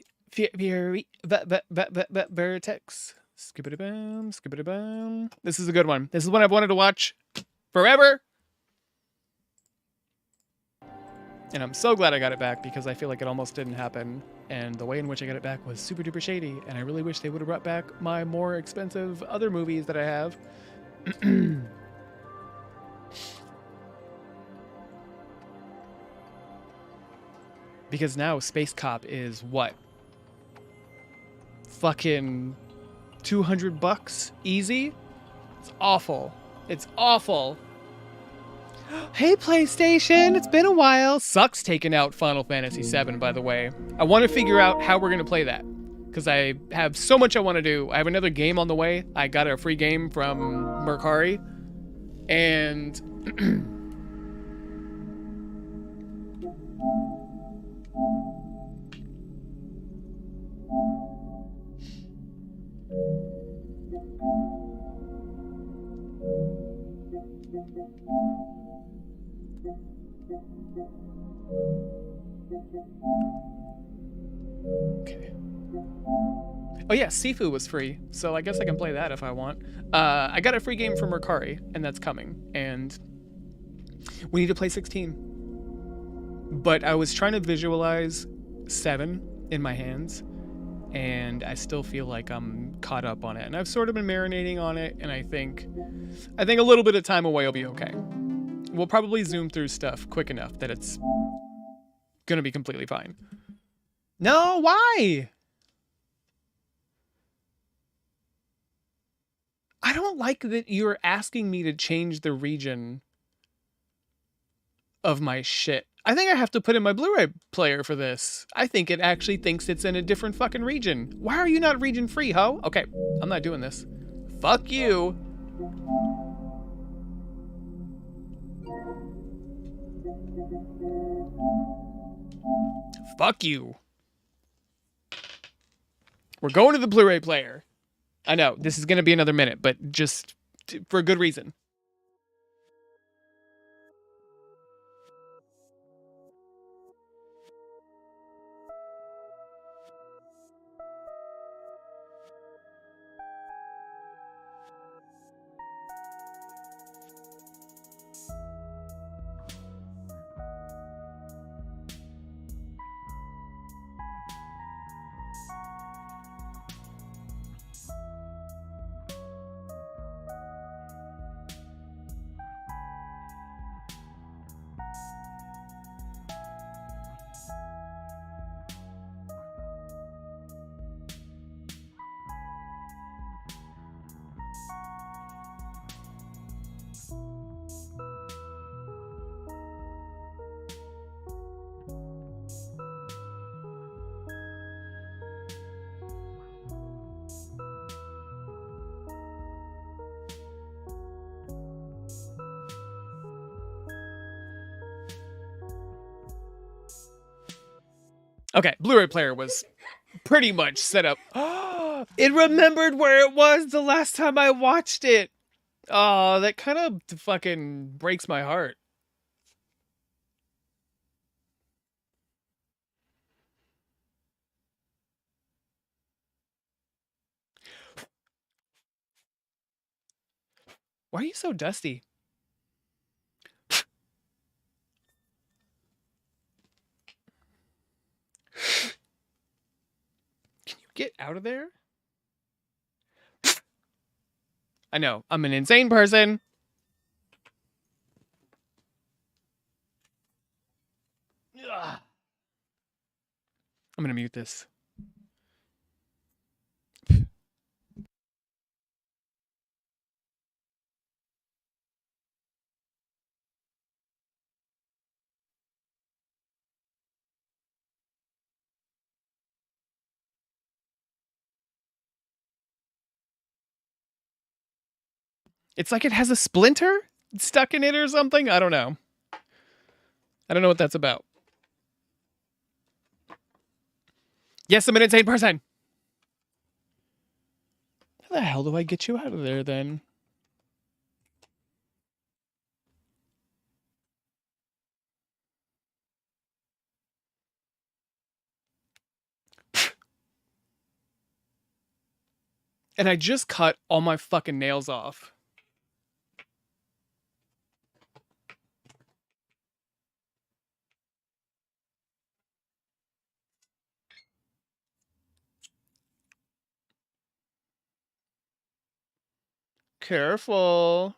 Speaker 1: Vertex. Skibbity-bam. This is a good one. This is one I've wanted to watch forever. And I'm so glad I got it back because I feel like it almost didn't happen. And the way in which I got it back was super duper shady. And I really wish they would have brought back my more expensive other movies that I have. Because now Space Cop is what? Fucking $200 easy? It's awful. Hey, PlayStation, it's been a while. Sucks taking out Final Fantasy VII, by the way. I want to figure out how we're going to play that, because I have so much I want to do. I have another game on the way. I got a free game from Mercari, and okay. Oh yeah, Sifu was free, so I guess I can play that if I want. I got a free game from Mercari, and that's coming, and we need to play 16. But I was trying to visualize 7 in my hands, and I still feel like I'm caught up on it. And I've sort of been marinating on it, and I think a little bit of time away will be okay. We'll probably zoom through stuff quick enough that it's gonna be completely fine. No, why? I don't like that you're asking me to change the region of my shit. I think I have to put in my Blu-ray player for this. I think it actually thinks it's in a different fucking region. Why are you not region free, ho? Okay, I'm not doing this. Fuck you. Fuck you. We're going to the Blu-ray player. I know, this is going to be another minute, but just for a good reason. Okay, Blu-ray player was pretty much set up. It remembered where it was the last time I watched it. Oh, that kind of fucking breaks my heart. Why are you so dusty? Can you get out of there? I know, I'm an insane person. Ugh. I'm gonna mute this. It's like it has a splinter stuck in it or something. I don't know. I don't know what that's about. Yes, I'm an insane person. How the hell do I get you out of there then? And I just cut all my fucking nails off. Careful.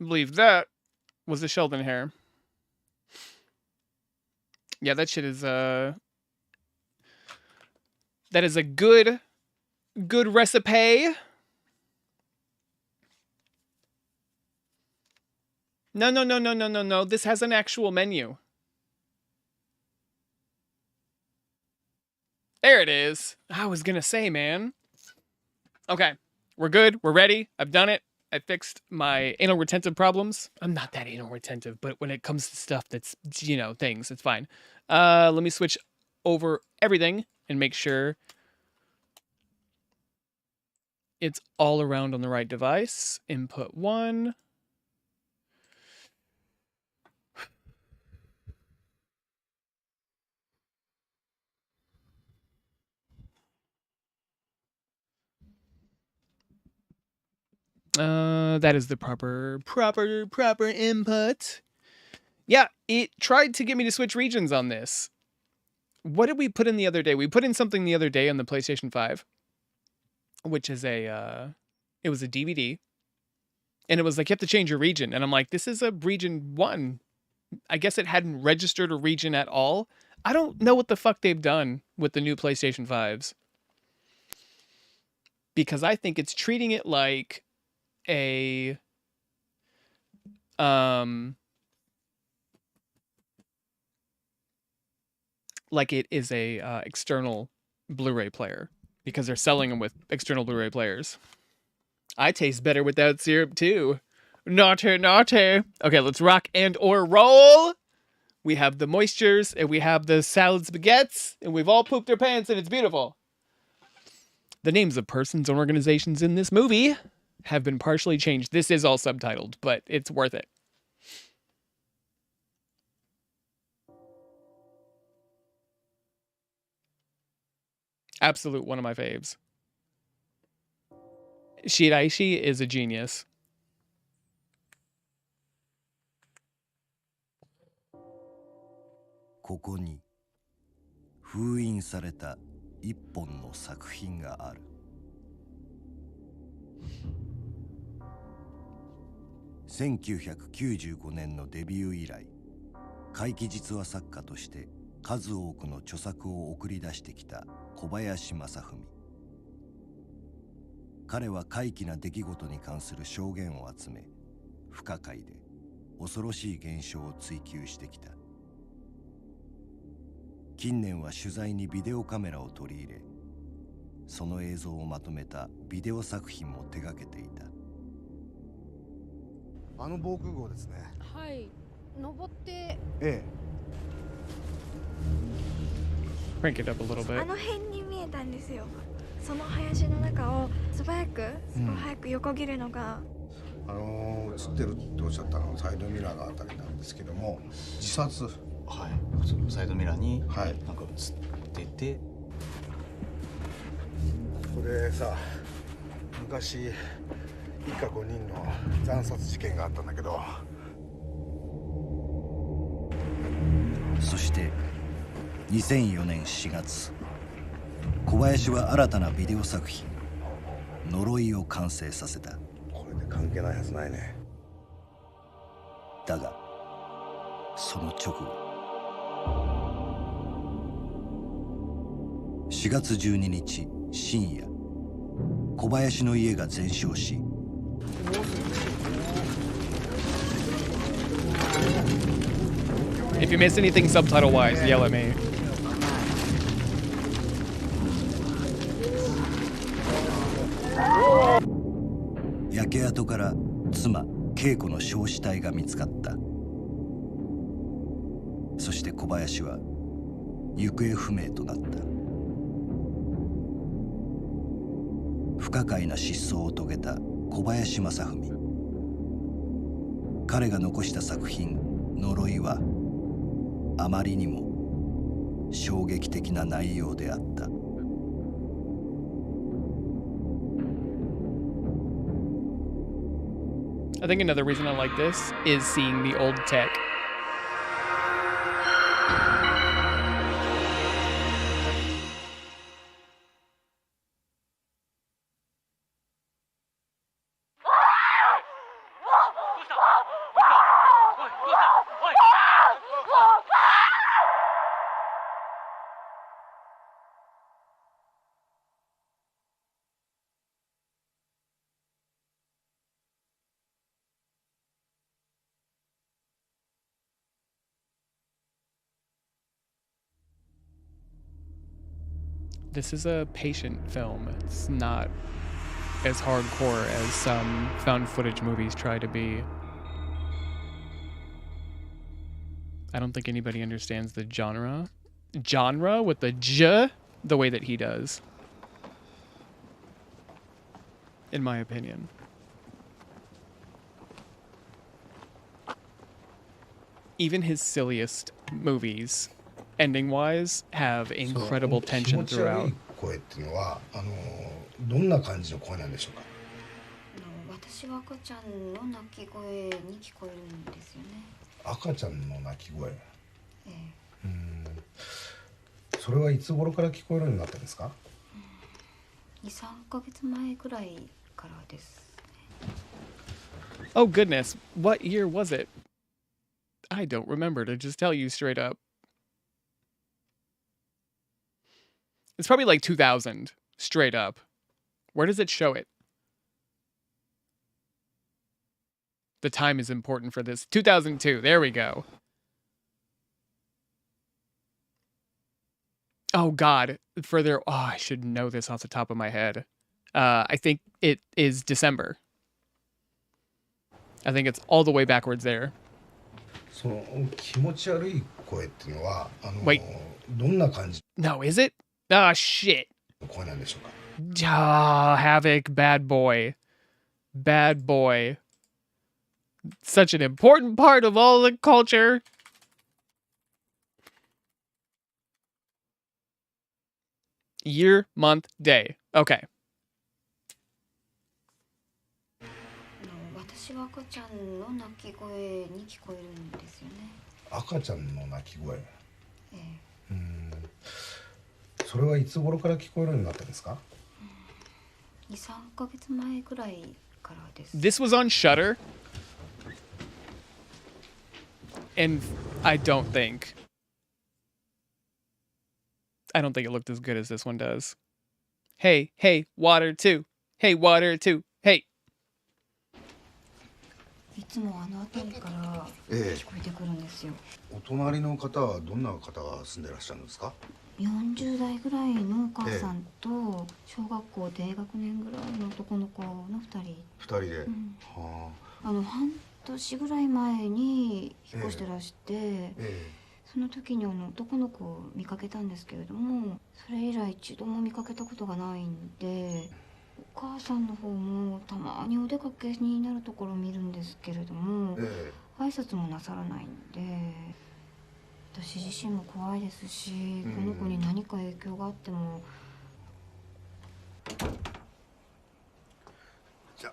Speaker 1: I believe that was the Sheldon hair. Yeah, that shit is that is a good recipe. No. This has an actual menu. There it is. I was gonna say, man. Okay, we're good. We're ready. I've done it. I fixed my anal retentive problems. I'm not that anal retentive, but when it comes to stuff that's, things, it's fine. Let me switch over everything and make sure it's all around on the right device. Input 1. That is the proper input. Yeah, it tried to get me to switch regions on this. What did we put in the other day? We put in something the other day on the PlayStation 5, which is it was a DVD. And it was like, you have to change your region. And I'm like, this is a region 1. I guess it hadn't registered a region at all. I don't know what the fuck they've done with the new PlayStation 5s. Because I think it's treating it like a like it is a external Blu-ray player, because they're selling them with external Blu-ray players. I taste better without syrup too. Naughty. Okay, let's rock and or roll. We have the moistures and we have the salad spaghettis, and we've all pooped our pants and it's beautiful. The names of persons and organizations in this movie have been partially changed. This is all subtitled, but it's worth it. Absolute one of my faves. Shiraishi is a genius.
Speaker 10: Kokoni 封印された一本の作品がある。1995年のデビュー以来、怪奇実話作家として数多くの著作を送り出してきた小林正文。彼は怪奇な出来事に関する証言を集め、不可解で恐ろしい現象を追求してきた。近年は取材にビデオカメラを取り入れ、その映像をまとめたビデオ作品も手掛けていた。
Speaker 11: あの防空壕ですね。
Speaker 14: はい、登って。
Speaker 11: ええ。
Speaker 1: Crank it up a little bit.
Speaker 24: あの辺に見えたんですよ。その林の中を素早く横切るのが。
Speaker 11: 映ってるっておっしゃったのはサイドミラーのあたりなんですけども、自殺。
Speaker 25: はい、そのサイドミラーになんか映ってて、
Speaker 11: これさ、昔一家5人の惨殺事件があったんだけど。
Speaker 10: そして2004年4月、小林は新たなビデオ作品「呪い」を完成させた。
Speaker 11: これで関係ないはずないね。
Speaker 10: だがその直後、4月12日深夜、小林の家が全焼し、
Speaker 1: If you miss anything subtitle-wise, yell at me.
Speaker 10: 焼け跡から妻恵子の焼死体が見つかった。そして小林は行方不明となった。不可解な失踪を遂げた小林正文。彼が残した作品「呪い」はあまりにも衝撃的な内容であった。
Speaker 1: I think another reason I like this is seeing the old tech. This is a patient film. It's not as hardcore as some found footage movies try to be. I don't think anybody understands the genre with the J the way that he does, in my opinion. Even his silliest movies, ending-wise, have incredible tension throughout.
Speaker 11: 声っていうのはどんな感じの声なんでしょうか。
Speaker 24: 私は赤ちゃんの泣き声に聞こえるんですよね。
Speaker 11: 赤ちゃんの泣き声。
Speaker 24: え
Speaker 11: それはいつ頃から聞こえるようになったんですか。
Speaker 24: 2、3ヶ月前くらいからです。
Speaker 1: Oh goodness, what year was it? I don't remember, to just tell you straight up. It's probably like 2000, straight up. Where does it show it? The time is important for this. 2002, there we go. Oh God, further, I should know this off the top of my head. I think it is December. I think it's all the way backwards there.
Speaker 11: その気持ち悪い声っていうのは
Speaker 1: Wait.
Speaker 11: どんな感じ
Speaker 1: No, is it? Ah, shit.
Speaker 11: の声なんでしょうか。
Speaker 1: Ah, Havoc, bad boy. Bad boy. Such an important part of all the culture. Year, month, day. Okay.
Speaker 24: 私は赤ちゃんの泣き声に聞こえるんですよね。
Speaker 11: 赤ちゃんの泣き声。
Speaker 24: え
Speaker 11: それはいつ頃から聞こえるようになったんですか。
Speaker 24: 2、3ヶ月前くらいからです。
Speaker 1: This was on Shudder. And I don't think it looked as good as this one does. Hey, hey, water too. Hey, water too. Hey.
Speaker 24: いつもあの辺りから聞こえてくるんですよ。
Speaker 11: お隣の方はどんな方が住んでらっしゃるんですか。
Speaker 24: 40代ぐらいのお母さんと小学校低学年ぐらいの男の子の2人。
Speaker 11: 2人で。は
Speaker 24: あ。半年ぐらい前に引っ越してらして、その時に男の子を見かけたんですけれども、それ以来一度も見かけたことがないんで、お母さんの方もたまにお出かけになるところを見るんですけれども、挨拶もなさらないんで、私自身も怖いですし、この子に何か影響があっても。
Speaker 11: じゃあ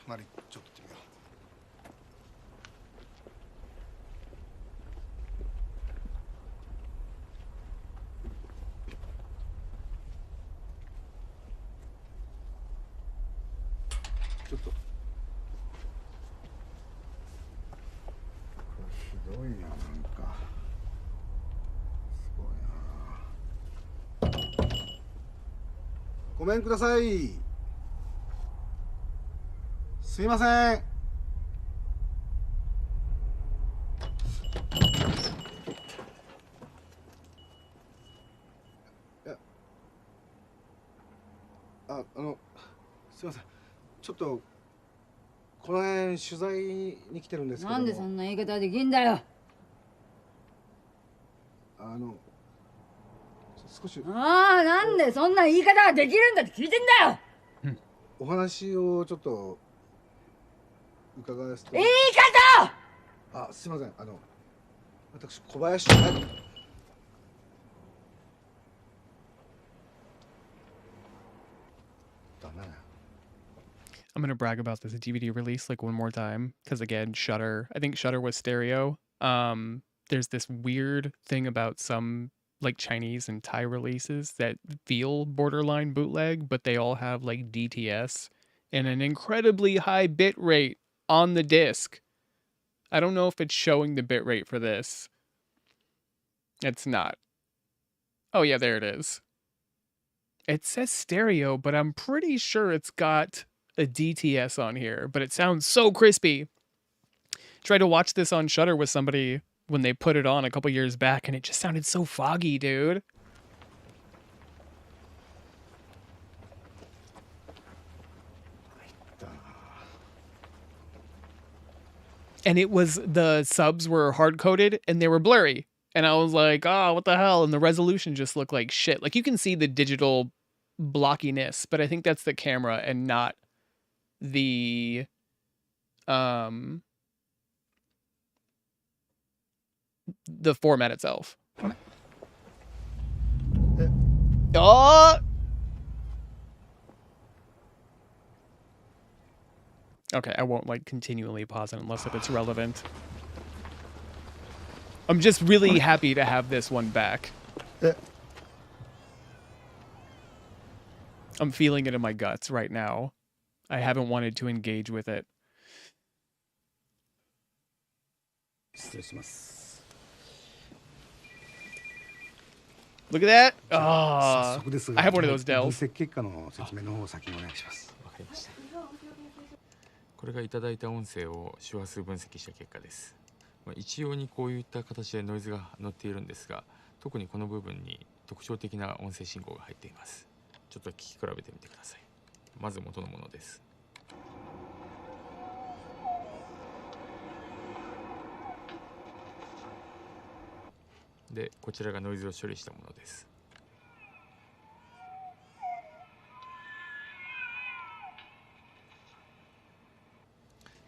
Speaker 11: 隣ちょっと行ってみよう。ちょっとひどいな、なんかすごいな。ごめんください。すいません。すいません。ちょっとこの辺取材に来てるんですけど。
Speaker 12: なんでそんな言い方できんだよ。
Speaker 11: 少し。
Speaker 12: ああ、なんでそんな言い方ができるんだって聞いてんだよ。
Speaker 11: お話をちょっと伺わせて。
Speaker 12: 言い方。
Speaker 11: すいません。私小林。
Speaker 1: I'm going to brag about this DVD release like one more time because again, Shudder, I think Shudder was stereo. There's this weird thing about some like Chinese and Thai releases that feel borderline bootleg, but they all have like DTS and an incredibly high bit rate on the disc. I don't know if it's showing the bitrate for this. It's not. Oh yeah, there it is. It says stereo, but I'm pretty sure it's got a DTS on here, but it sounds so crispy. Tried to watch this on Shudder with somebody when they put it on a couple years back, and it just sounded so foggy, dude. And it was, the subs were hard-coded and they were blurry. And I was like, oh, what the hell? And the resolution just looked like shit. Like, you can see the digital blockiness, but I think that's the camera and not the format itself. Oh! Okay, I won't like continually pause it unless if it's relevant. I'm just really happy to have this one back. I'm feeling it in my guts right now. I haven't wanted to engage with it. Look at that. Oh, I have one of those Dells.
Speaker 13: これがいただいた音声を周波数分析した結果です。一様にこういった形でノイズが乗っているんですが、特にこの部分に特徴的な音声信号が入っています。ちょっと聞き比べてみてください。まず元のものです。で、こちらがノイズを処理したものです。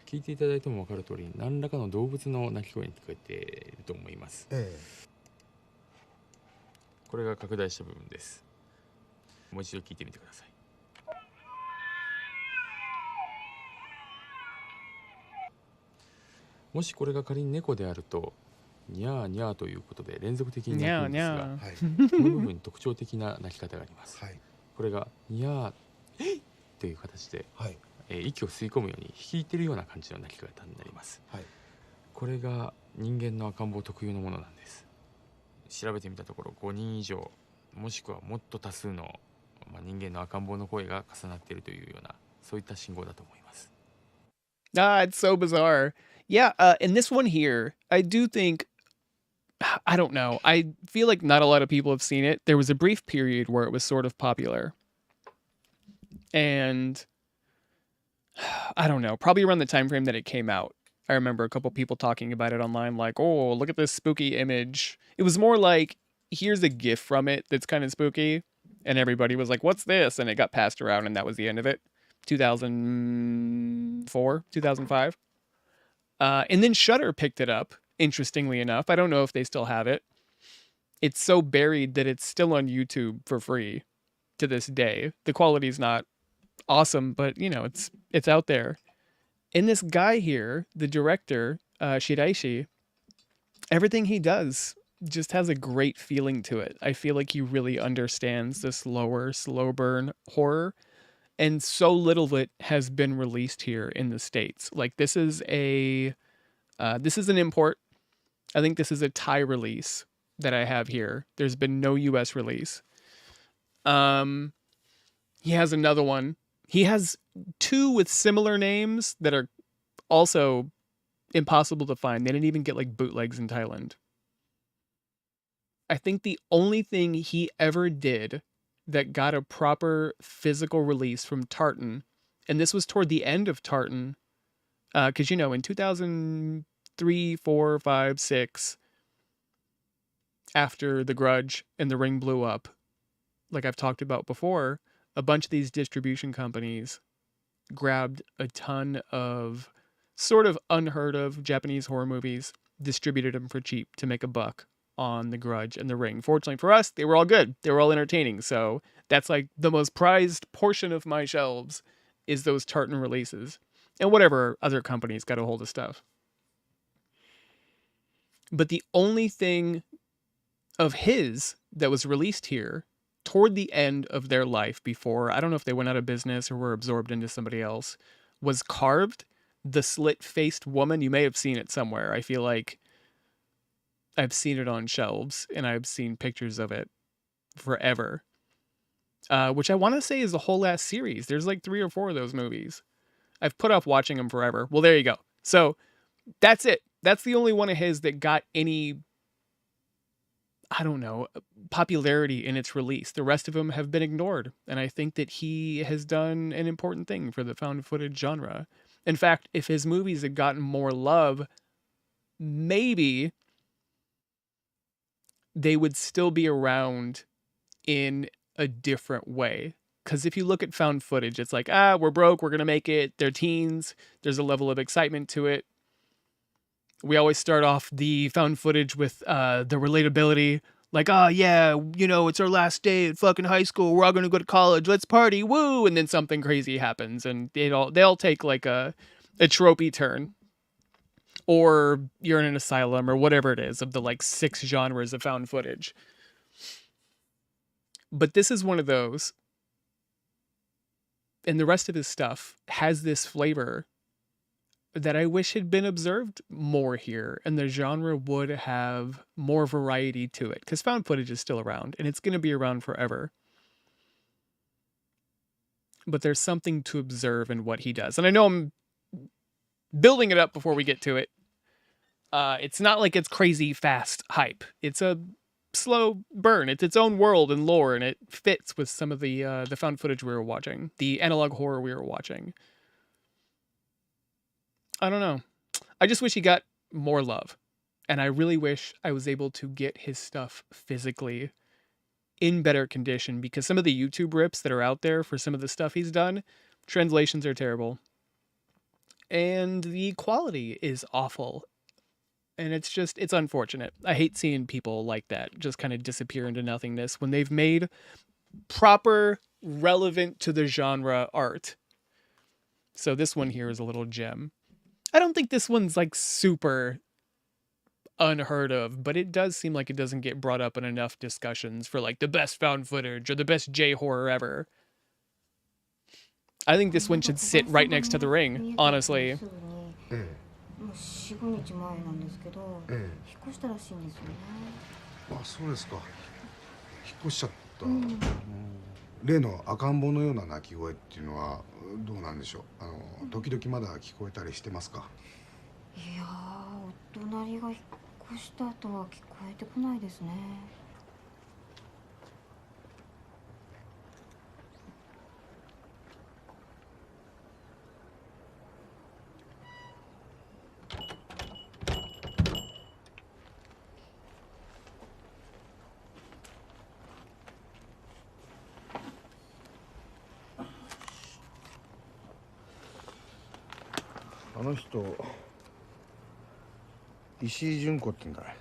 Speaker 13: 聞いていただいても分かる通り、何らかの動物の鳴き声に聞こえていると思います。これが拡大した部分です。もう一度聞いてみてください。もしこれが仮に猫であると、ニャーニャーということで連続的に鳴くんですが、この部分に特徴的な鳴き方があります。これがニャーという形で、息を吸い込むように引いてるような感じの鳴き方になります。これが人間の赤ん坊特有のものなんです。調べてみたところ5人以上もしくはもっと多数の、人間の赤ん坊の声が重なっているというようなそういった信号だと思います。
Speaker 1: Ah, it's so bizarre. Yeah, in this one here, I do think, I don't know, I feel like not a lot of people have seen it. There was a brief period where it was sort of popular. And I don't know, probably around the time frame that it came out. I remember a couple people talking about it online, like, oh, look at this spooky image. It was more like, here's a GIF from it that's kind of spooky. And everybody was like, what's this? And it got passed around and that was the end of it. 2004, 2005. And then Shudder picked it up, interestingly enough. I don't know if they still have it. It's so buried that it's still on YouTube for free to this day. The quality's not awesome, but you know, it's out there. And this guy here, the director, Shiraishi, everything he does just has a great feeling to it. I feel like he really understands the slower, slow burn horror. And so little of it has been released here in the States. Like this is an import. I think this is a Thai release that I have here. There's been no US release. He has another one. He has two with similar names that are also impossible to find. They didn't even get like bootlegs in Thailand. I think the only thing he ever did that got a proper physical release from Tartan, and this was toward the end of Tartan, because, you know, in 2003, 4, 5, 6, after The Grudge and The Ring blew up, like I've talked about before, a bunch of these distribution companies grabbed a ton of sort of unheard of Japanese horror movies, distributed them for cheap to make a buck on The Grudge and The Ring. Fortunately for us, they were all good. They were all entertaining. So that's like the most prized portion of my shelves is those Tartan releases and whatever other companies got a hold of stuff. But the only thing of his that was released here toward the end of their life before, I don't know if they went out of business or were absorbed into somebody else, was Carved. the slit-faced woman. You may have seen it somewhere. I feel like I've seen it on shelves, and I've seen pictures of it forever. Which I want to say is the whole last series. There's like 3 or 4 of those movies. I've put off watching them forever. Well, there you go. So that's it. That's the only one of his that got any, I don't know, popularity in its release. The rest of them have been ignored. And I think that he has done an important thing for the found footage genre. In fact, if his movies had gotten more love, maybe they would still be around in a different way. Because if you look at found footage, it's like, we're broke, we're going to make it. They're teens. There's a level of excitement to it. We always start off the found footage with the relatability. Like, yeah, it's our last day at fucking high school. We're all going to go to college. Let's party. Woo. And then something crazy happens. And they'll take like a tropey turn. Or you're in an asylum or whatever it is of the like 6 genres of found footage. But this is one of those. And the rest of his stuff has this flavor that I wish had been observed more here, and the genre would have more variety to it, because found footage is still around, and it's going to be around forever. But there's something to observe in what he does. And I know I'm building it up before we get to it. It's not like it's crazy fast hype. It's a slow burn. It's its own world and lore, and it fits with some of the found footage we were watching, the analog horror we were watching. I don't know. I just wish he got more love, and I really wish I was able to get his stuff physically in better condition, because some of the YouTube rips that are out there for some of the stuff he's done, translations are terrible, and the quality is awful. And it's unfortunate. I hate seeing people like that just kind of disappear into nothingness when they've made proper, relevant to the genre art. So this one here is a little gem. I don't think this one's like super unheard of, but it does seem like it doesn't get brought up in enough discussions for like the best found footage or the best J-horror ever. I think this one should sit right next to The Ring, honestly.
Speaker 24: 4、5日前なんですけど、引っ越したらしいんですよね。
Speaker 11: あ、そうですか。引っ越しちゃった。例の赤ん坊のような鳴き声っていうのはどうなんでしょう。時々まだ聞こえたりしてますか。
Speaker 24: いやー、お隣が引っ越した後は聞こえてこないですね。
Speaker 11: あの人、石井純子って言うんだ。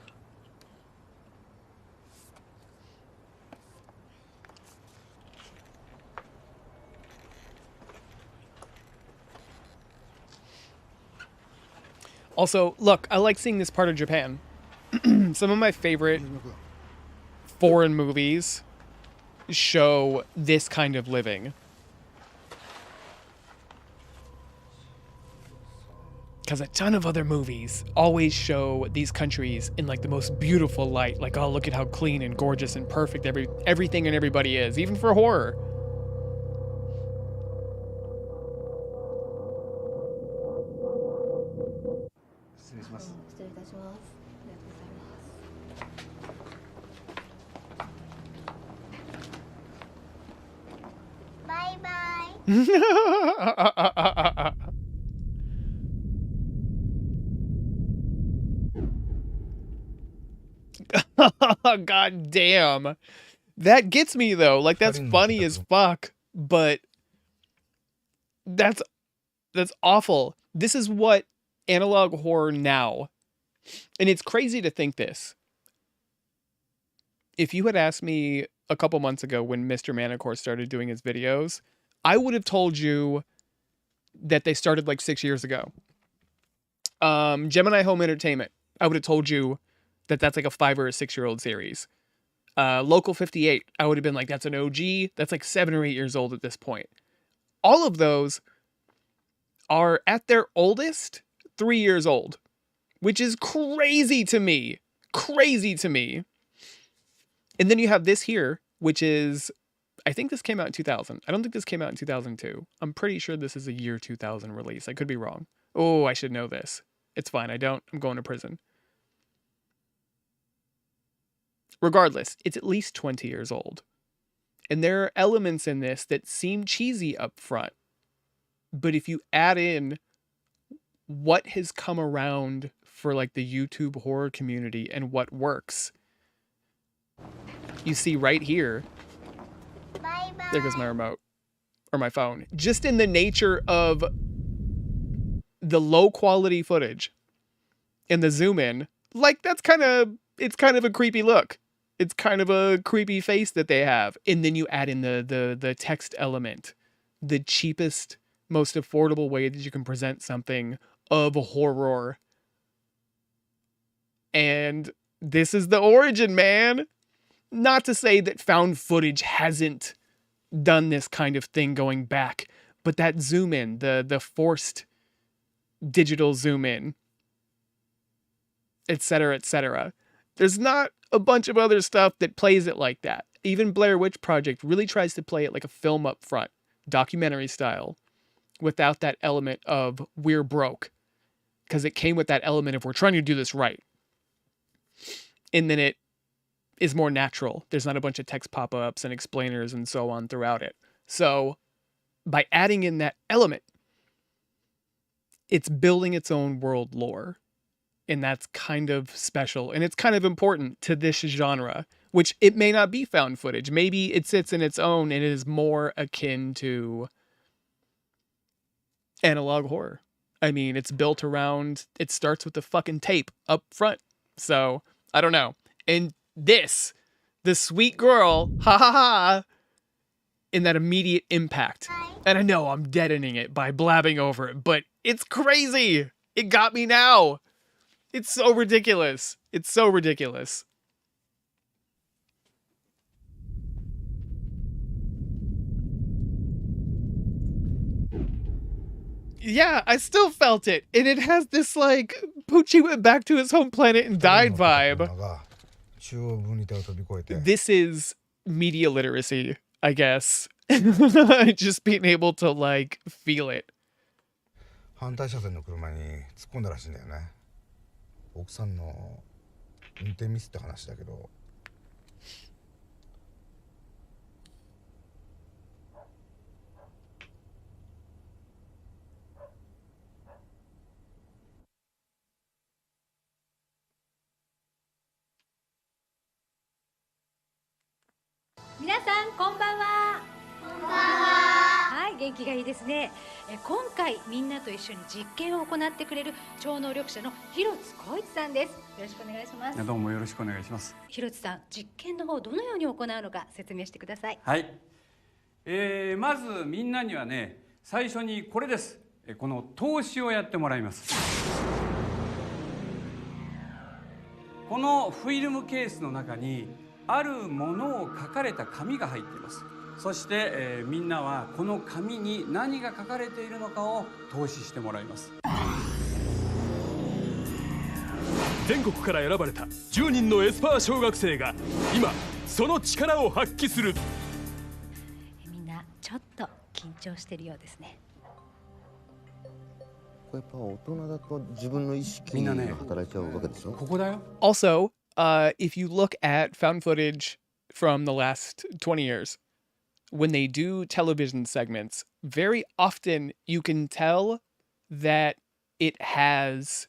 Speaker 1: Also, look, I like seeing this part of Japan. Some of my favorite foreign movies show this kind of living. Because a ton of other movies always show these countries in like the most beautiful light. Like, oh, look at how clean and gorgeous and perfect everything and everybody is, even for horror.
Speaker 24: Bye-bye.
Speaker 1: God damn. That gets me though. Like, that's funny as fuck, but that's awful. This is what analog horror now. And it's crazy to think this. If you had asked me a couple months ago when Mr. Manicore started doing his videos, I would have told you that they started like 6 years ago. Gemini Home Entertainment, I would have told you that that's like a 5 or a 6-year-old series. Local 58, I would have been like, that's an OG. That's like 7 or 8 years old at this point. All of those are at their oldest 3 years old, which is crazy to me. Crazy to me. And then you have this here, which is, I think this came out in 2000. I don't think this came out in 2002. I'm pretty sure this is a year 2000 release. I could be wrong. Oh, I should know this. It's fine. I don't. I'm going to prison. Regardless, it's at least 20 years old. And there are elements in this that seem cheesy up front. But if you add in what has come around for like the YouTube horror community and what works, you see right here, there goes my remote or my phone, just in the nature of the low quality footage and the zoom in, like it's kind of a creepy look. It's kind of a creepy face that they have. And then you add in the text element, the cheapest, most affordable way that you can present something of horror. And this is the origin, man. Not to say that found footage hasn't done this kind of thing going back, but that zoom in, the forced digital zoom in, etc., etc. There's not a bunch of other stuff that plays it like that. Even Blair Witch Project really tries to play it like a film up front, documentary style, without that element of we're broke, because it came with that element of we're trying to do this right. And then it is more natural. There's not a bunch of text pop-ups and explainers and so on throughout it. So by adding in that element, it's building its own world lore. And that's kind of special. And it's kind of important to this genre, which it may not be found footage. Maybe it sits in its own and it is more akin to analog horror. I mean, it's built around, it starts with the fucking tape up front. So, I don't know. And this, the sweet girl, ha ha ha, in that immediate impact. And I know I'm deadening it by blabbing over it, but it's crazy. It got me now. It's so ridiculous. It's so ridiculous. Yeah, I still felt it. And it has this like, Poochie went back to his home planet and died vibe. This is media literacy, I guess. Just being able to like feel it.
Speaker 11: 反対車線の車に突っ込んだらしいんだよね。奥さんの運転ミスって話だけど。
Speaker 3: 皆さんこんばんは。こんばんは。はい、元気がいいですね。今回みんなと一緒に実験を行ってくれる超能力者の広津光一さんです。よろしくお願いします。
Speaker 15: どうもよろしくお願いします。
Speaker 3: 広津さん、実験の方どのように行うのか説明してください。
Speaker 15: はい。まずみんなにはね、最初にこれです。この投資をやってもらいます。このフィルムケースの中にあるものを書かれた紙が入っています。そして、みんなはこの紙に何が書かれているのかを投資してもらいます。
Speaker 17: 全国から選ばれた10人のエスパー小学生が今その力を発揮する。
Speaker 3: みんなちょっと緊張してるようですね。
Speaker 18: これやっぱ大人だと自分の意識が働いちゃうわけでしょ。
Speaker 15: ここだよ。
Speaker 1: Also, if you look at found footage from the last 20 years, when they do television segments, very often you can tell that it has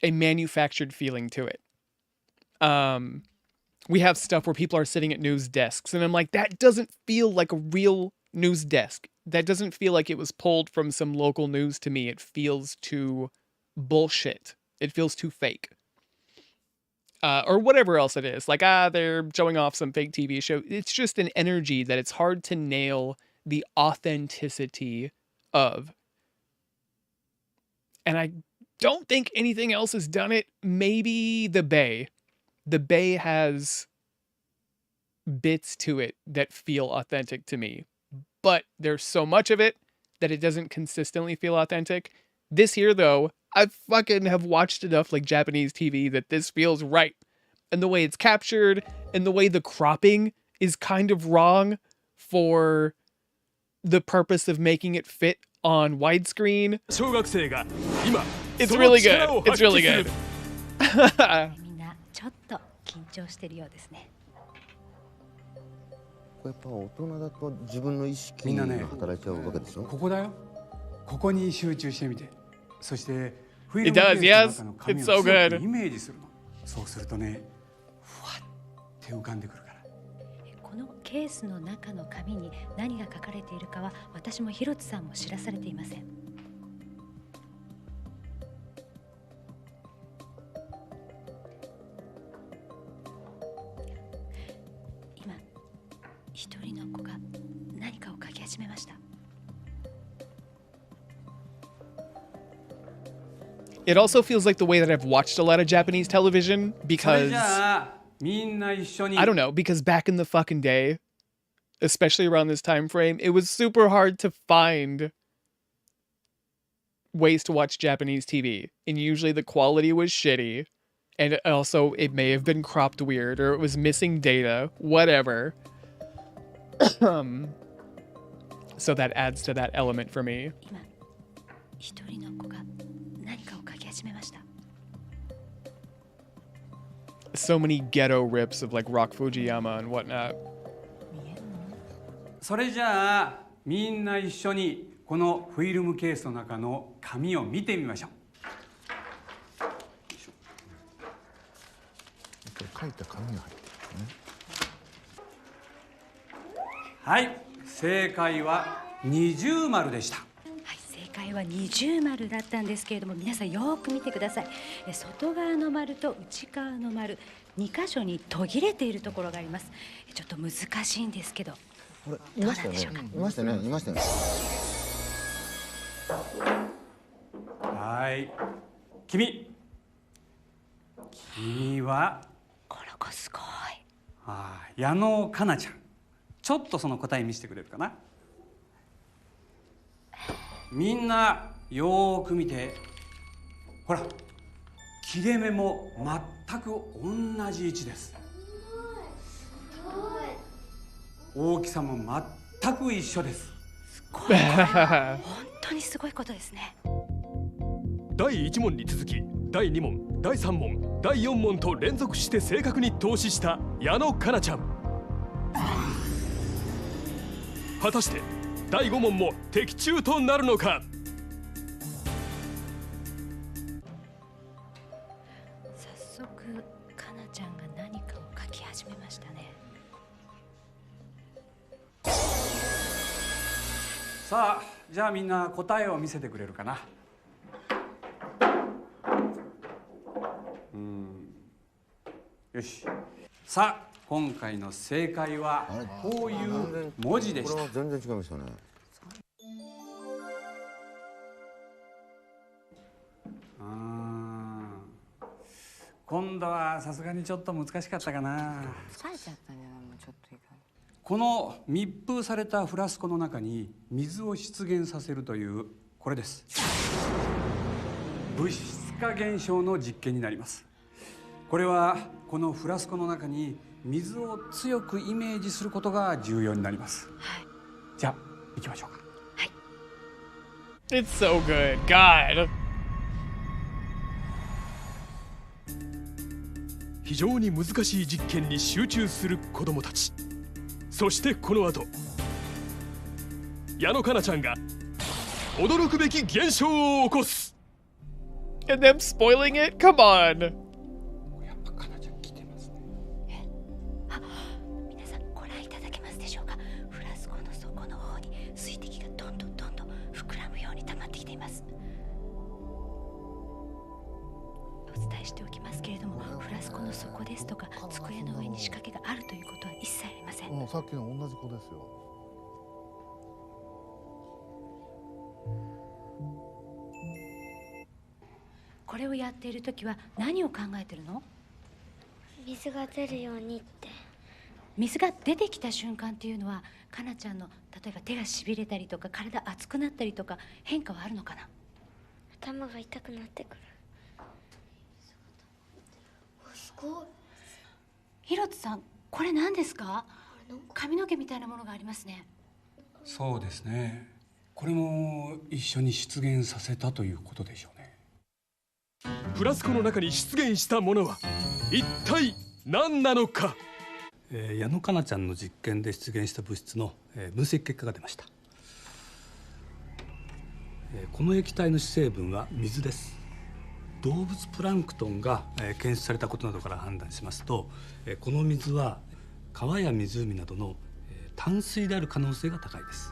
Speaker 1: a manufactured feeling to it. We have stuff where people are sitting at news desks, and I'm like, that doesn't feel like a real news desk. That doesn't feel like it was pulled from some local news to me. It feels too bullshit. It feels too fake. Or whatever else it is. Like, they're showing off some fake TV show. It's just an energy that it's hard to nail the authenticity of. And I don't think anything else has done it. Maybe The Bay. The Bay has bits to it that feel authentic to me. But there's so much of it that it doesn't consistently feel authentic. This here, though, I fucking have watched enough like Japanese TV that this feels right. And the way it's captured and the way the cropping is kind of wrong for the purpose of making it fit on widescreen. It's really good. It's really good.
Speaker 3: みんなちょっと緊張してるようですね。
Speaker 18: やっぱ大人だと自分の意識が働いちゃうわけでしょ。
Speaker 15: ここだよ。ここに集中してみて。そしてフィル
Speaker 1: It
Speaker 15: ムケ
Speaker 1: does,
Speaker 15: ース
Speaker 1: yes.
Speaker 15: の中の紙
Speaker 1: It's
Speaker 15: を
Speaker 1: so
Speaker 15: 強
Speaker 1: good.
Speaker 15: くイメージするの。そうするとね、ふわって浮かんでくるから。
Speaker 3: このケースの中の紙に何が書かれているかは私も広津さんも知らされていません。今一人の子が何かを書き始めました。
Speaker 1: It also feels like the way that I've watched a lot of Japanese television because I don't know, because back in the fucking day, especially around this time frame, it was super hard to find ways to watch Japanese TV. And usually the quality was shitty. And also it may have been cropped weird or it was missing data, whatever. So that adds to that element for me. So many ghetto rips of like Rock Fujiyama and whatnot.
Speaker 15: それじゃあみんな一緒にこのフィルムケースの中の紙を見てみましょう。
Speaker 19: 書いた紙が入ってるね。
Speaker 15: はい、正解は20丸でした。
Speaker 3: 正解は20丸だったんですけれども、皆さんよく見てください。外側の丸と内側の丸、2箇所に途切れているところがあります。ちょっと難しいんですけど。
Speaker 18: いましたよね。いましたね。いましたね。
Speaker 15: はい。君は
Speaker 3: この子すごい。
Speaker 15: 矢野かなちゃん。ちょっとその答え見せてくれるかな。みんなよーく見て。ほら、切れ目も全く同じ位置です。大きさも全く一緒です。
Speaker 3: すごい。本当にすごいことですね。
Speaker 17: 第1問に続き第2問、第3問、第4問と連続して正確に投資した矢野かなちゃん。果たして第5問も的中となるのか。
Speaker 3: 早速かなちゃんが何かを書き始めましたね。
Speaker 15: さあ、じゃあみんな答えを見せてくれるかな。よし。さあ、今回の正解はこういう文字でした。
Speaker 18: これは全然違いましたね。
Speaker 15: 今度はさすがにちょっと難しかったかな。
Speaker 4: 疲れちゃったんじゃない？もうちょっといいか。
Speaker 15: この密封されたフラスコの中に水を出現させるというこれです。物質化現象の実験になります。これはこのフラスコの中に水を強くイメージすることが重要になります。はい、じゃあ行きましょうか。
Speaker 3: はい。
Speaker 1: It's so good. God.
Speaker 17: 非常に難しい実験に集中する子どもたち。そしてこの後、矢野かなちゃんが驚くべき現象を起こす。
Speaker 1: And them spoiling it? Come on.
Speaker 15: やっぱかなちゃん来てますね。
Speaker 3: 皆さんご覧いただけますでしょうか。フラスコの底の方に水滴がどんどん膨らむように溜まってきています。お伝えしておきますけれども、フラスコの底ですとか机の上に仕掛けがあるということは一切ありません。
Speaker 19: さっきの同じ子ですよ。
Speaker 3: これをやっているときは何を考えてるの？
Speaker 9: 水が出るようにって。
Speaker 3: 水が出てきた瞬間っていうのはかなちゃんの例えば手がしびれたりとか体熱くなったりとか変化はあるのかな？
Speaker 9: 頭が痛くなってくる。
Speaker 3: すごい。広津さん、これ何ですか？髪の毛みたいなものがありますね。
Speaker 15: そうですね。これも一緒に出現させたということでしょうね。
Speaker 17: フラスコの中に出現したものは一体何なのか。
Speaker 15: 矢野かなちゃんの実験で出現した物質の分析結果が出ました。この液体の主成分は水です。動物プランクトンが検出されたことなどから判断しますと、この水は川や湖などの淡水である可能性が高いです。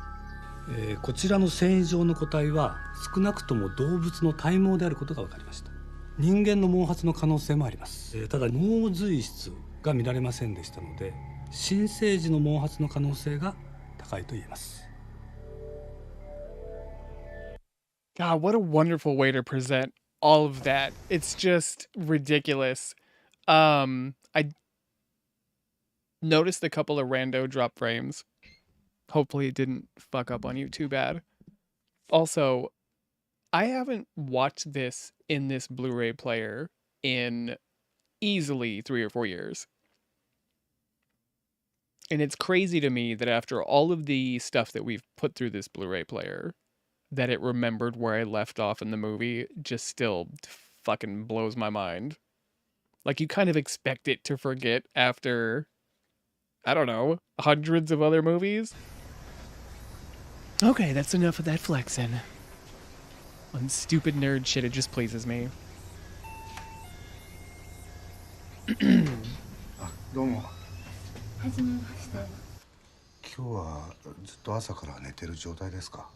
Speaker 15: こちらの繊維状の個体は少なくとも動物の体毛であることが分かりました。人間の毛髪の可能性もあります。ただ毛髄質が見られませんでしたので、新生児の毛髪の可能性が高いと言えます。
Speaker 1: God, what a wonderful way to present all of that. It's just ridiculous. I noticed a couple of rando drop frames. Hopefully it didn't fuck up on you too bad. Also, I haven't watched this in this Blu-ray player in easily 3 or 4 years. And it's crazy to me that after all of the stuff that we've put through this Blu-ray player, that it remembered where I left off in the movie just still fucking blows my mind. Like, you kind of expect it to forget after, I don't know, hundreds of other movies. Okay, that's enough of that flexing. On stupid nerd shit, it just pleases me.
Speaker 11: あ、どうも。
Speaker 24: はじめまして。
Speaker 11: 今日はずっと朝から寝てる状態ですか？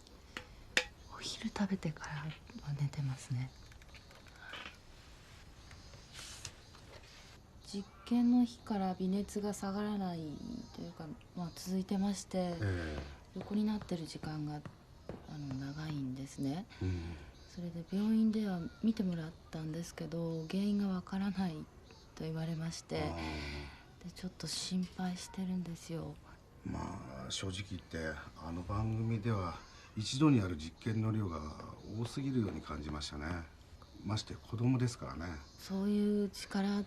Speaker 24: お昼食べてからは寝てますね。実験の日から微熱が下がらないというか、続いてまして、横になってる時間が長いんですね。それで病院では見てもらったんですけど、原因がわからないと言われまして、でちょっと心配してるんですよ。
Speaker 11: まあ正直言ってあの番組では一度にやる実験の量が多すぎるように感じましたね。まして子供ですからね。
Speaker 24: そういう力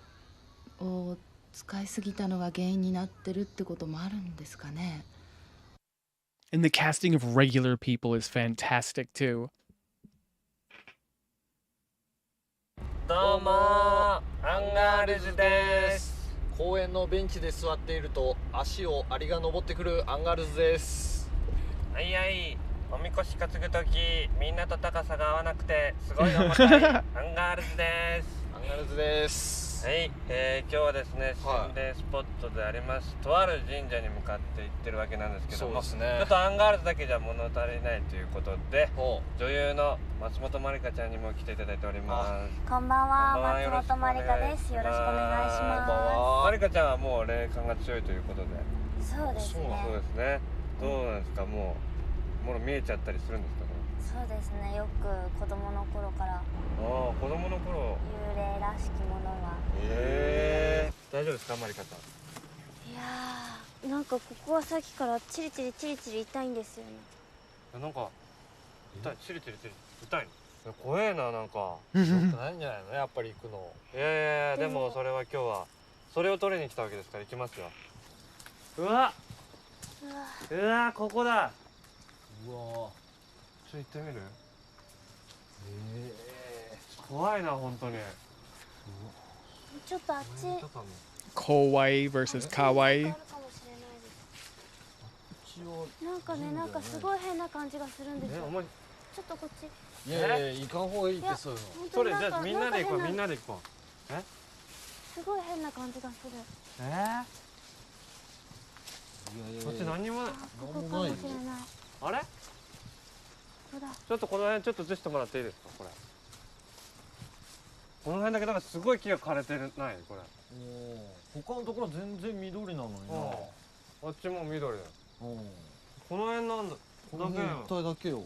Speaker 24: を使いすぎたのが原因になってるってこともあるんですかね。
Speaker 1: And the casting of regular people is fantastic too.
Speaker 5: どうもアンガールズです。公園のベンチで座っていると足をアリが登ってくるアンガールズです。
Speaker 20: はいはい、おみこし担ぐときみんなと高さが合わなくてすごい重たいアンガールズです。
Speaker 5: アンガールズです。
Speaker 20: はい、今日はですね、心霊スポットでありますとある神社に向かって行ってるわけなんですけども、
Speaker 5: そうですね、
Speaker 20: ちょっとアンガールズだけじゃ物足りないということで、女優の松本まりかちゃんにも来ていただいております。
Speaker 9: こんばんは、松本まりかです。よろしくお願いします。
Speaker 20: まりかちゃんはもう霊感が強いということで。
Speaker 9: そうですね。
Speaker 20: そうですね。どうなんですか、もう見えちゃったりするんですか？
Speaker 9: そうですね、よく子供の頃から。
Speaker 20: 子供の頃。
Speaker 9: 幽霊らしきものは。
Speaker 20: 大丈夫ですか、まりかさん。
Speaker 9: いやー、なんかここはさっきからチリチリチリチリ痛いんですよね。
Speaker 20: なんか痛い、チリチリチリ痛いの。怖えな、なんか。
Speaker 5: よくないんじゃないの、やっぱり行くの。
Speaker 20: いやでもそれは今日はそれを取りに来たわけですから行きますよ。うわ、ここだ。
Speaker 5: うわ。
Speaker 20: 行ってみる？怖いな、本当に。
Speaker 9: ちょっとあっち。
Speaker 1: Kawaii versus kawaii.
Speaker 9: なんかね、なんかすごい変な感じがするんですよ。ちょっとこっち。
Speaker 5: いや行かん方がいいって。そういうの。
Speaker 20: それじゃあみんなで行こう、みんなで行こう。
Speaker 9: すごい変な感じがする。
Speaker 20: こっち何にもない。
Speaker 9: ここかもしれない。
Speaker 20: あれ？ちょっとこの辺ちょっと映してもらっていいですか、これ。この辺だけなんかすごい木が枯れてるないこれ。
Speaker 5: 他のところ全然緑なのにな。
Speaker 20: あっちも緑だよ。この辺なんだ。
Speaker 5: この辺一帯だけよ。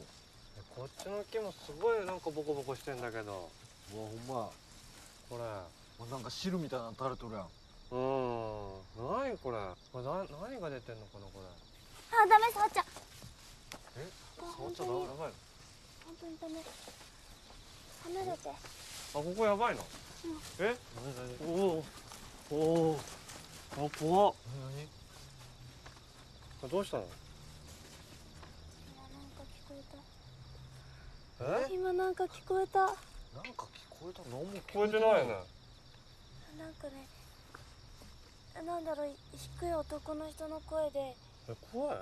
Speaker 20: こっちの木もすごいなんかボコボコしてんだけど。
Speaker 5: うわ、ほんま。
Speaker 20: これ
Speaker 5: なんか汁みたいなの垂れとるやん。
Speaker 20: 何これ。これ何が出てんのかなこれ。
Speaker 9: あ、ダメ、触っちゃ。
Speaker 20: え、触っちゃダメ、やばいの。
Speaker 9: 本当にダメ。離れて。
Speaker 20: あ、ここやばいの。え？おお。おお。あ、怖っ。何？どうしたの？
Speaker 9: 今なんか聞こえた。
Speaker 20: なんか聞こえた？何も聞こえてないよね。
Speaker 9: なんかね、なんだろう、低い男の人の声で。
Speaker 20: 声聞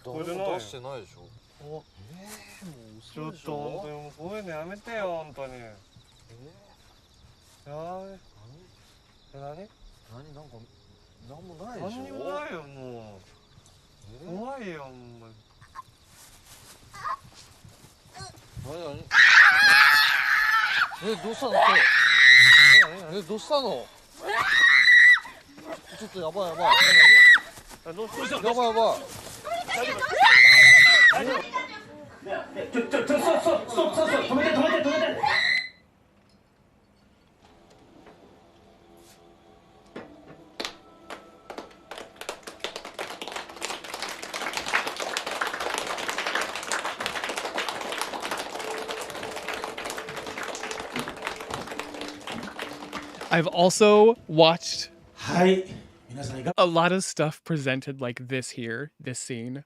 Speaker 20: こえてない。出してないでしょ。もうちょっと本当にもうこういうのやめてよ本当に。やべ。何？なんかなんもないでしょ。何にもないよもう。怖いよほんまに。
Speaker 5: どうしたの？どうしたの？ちょっとやばいやばい。
Speaker 20: どうした？
Speaker 5: やばいやばい。
Speaker 20: 大丈夫？
Speaker 17: 止めて。
Speaker 1: I've also watched a lot of stuff presented like this here, this scene,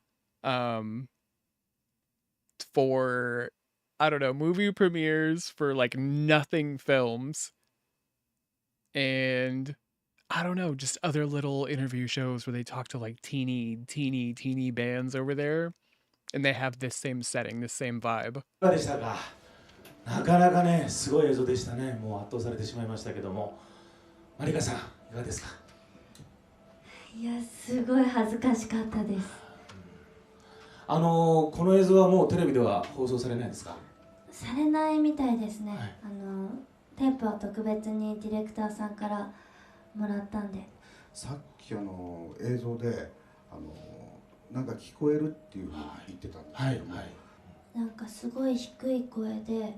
Speaker 1: for, I don't know, movie premieres for like nothing films, and I don't know, just other little interview shows where they talk to like teeny bands over there, and they have this same setting, this same vibe.
Speaker 6: なかなかね、すごい映像でしたね。もう圧倒されてしまいましたけども、マリカさん、いかがですか？
Speaker 24: いや、すごい恥ずかしかったです。
Speaker 6: この映像はもうテレビでは放送されないですか？
Speaker 24: されないみたいですね。テープは特別にディレクターさんからもらったんで。
Speaker 11: さっき映像でなんか聞こえるっていうふうに言ってたんですけども、
Speaker 24: なんかすごい低い声で、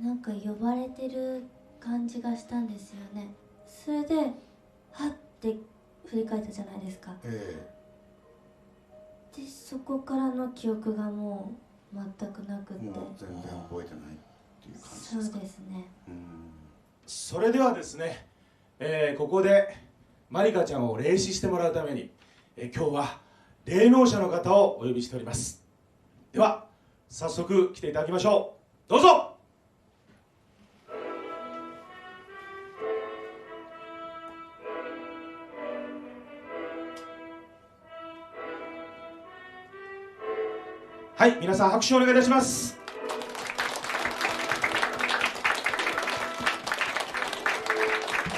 Speaker 24: なんか呼ばれてる感じがしたんですよね。それではって振り返ったじゃないですか。でそこからの記憶がもう全くなくって。
Speaker 11: もう全然覚えてないっていう感じですか？
Speaker 24: そうですね。
Speaker 6: それではですね、ここでマリカちゃんを霊視してもらうために、今日は霊能者の方をお呼びしております。では早速来ていただきましょう。どうぞ。はい、皆さん拍手をお願いいたします。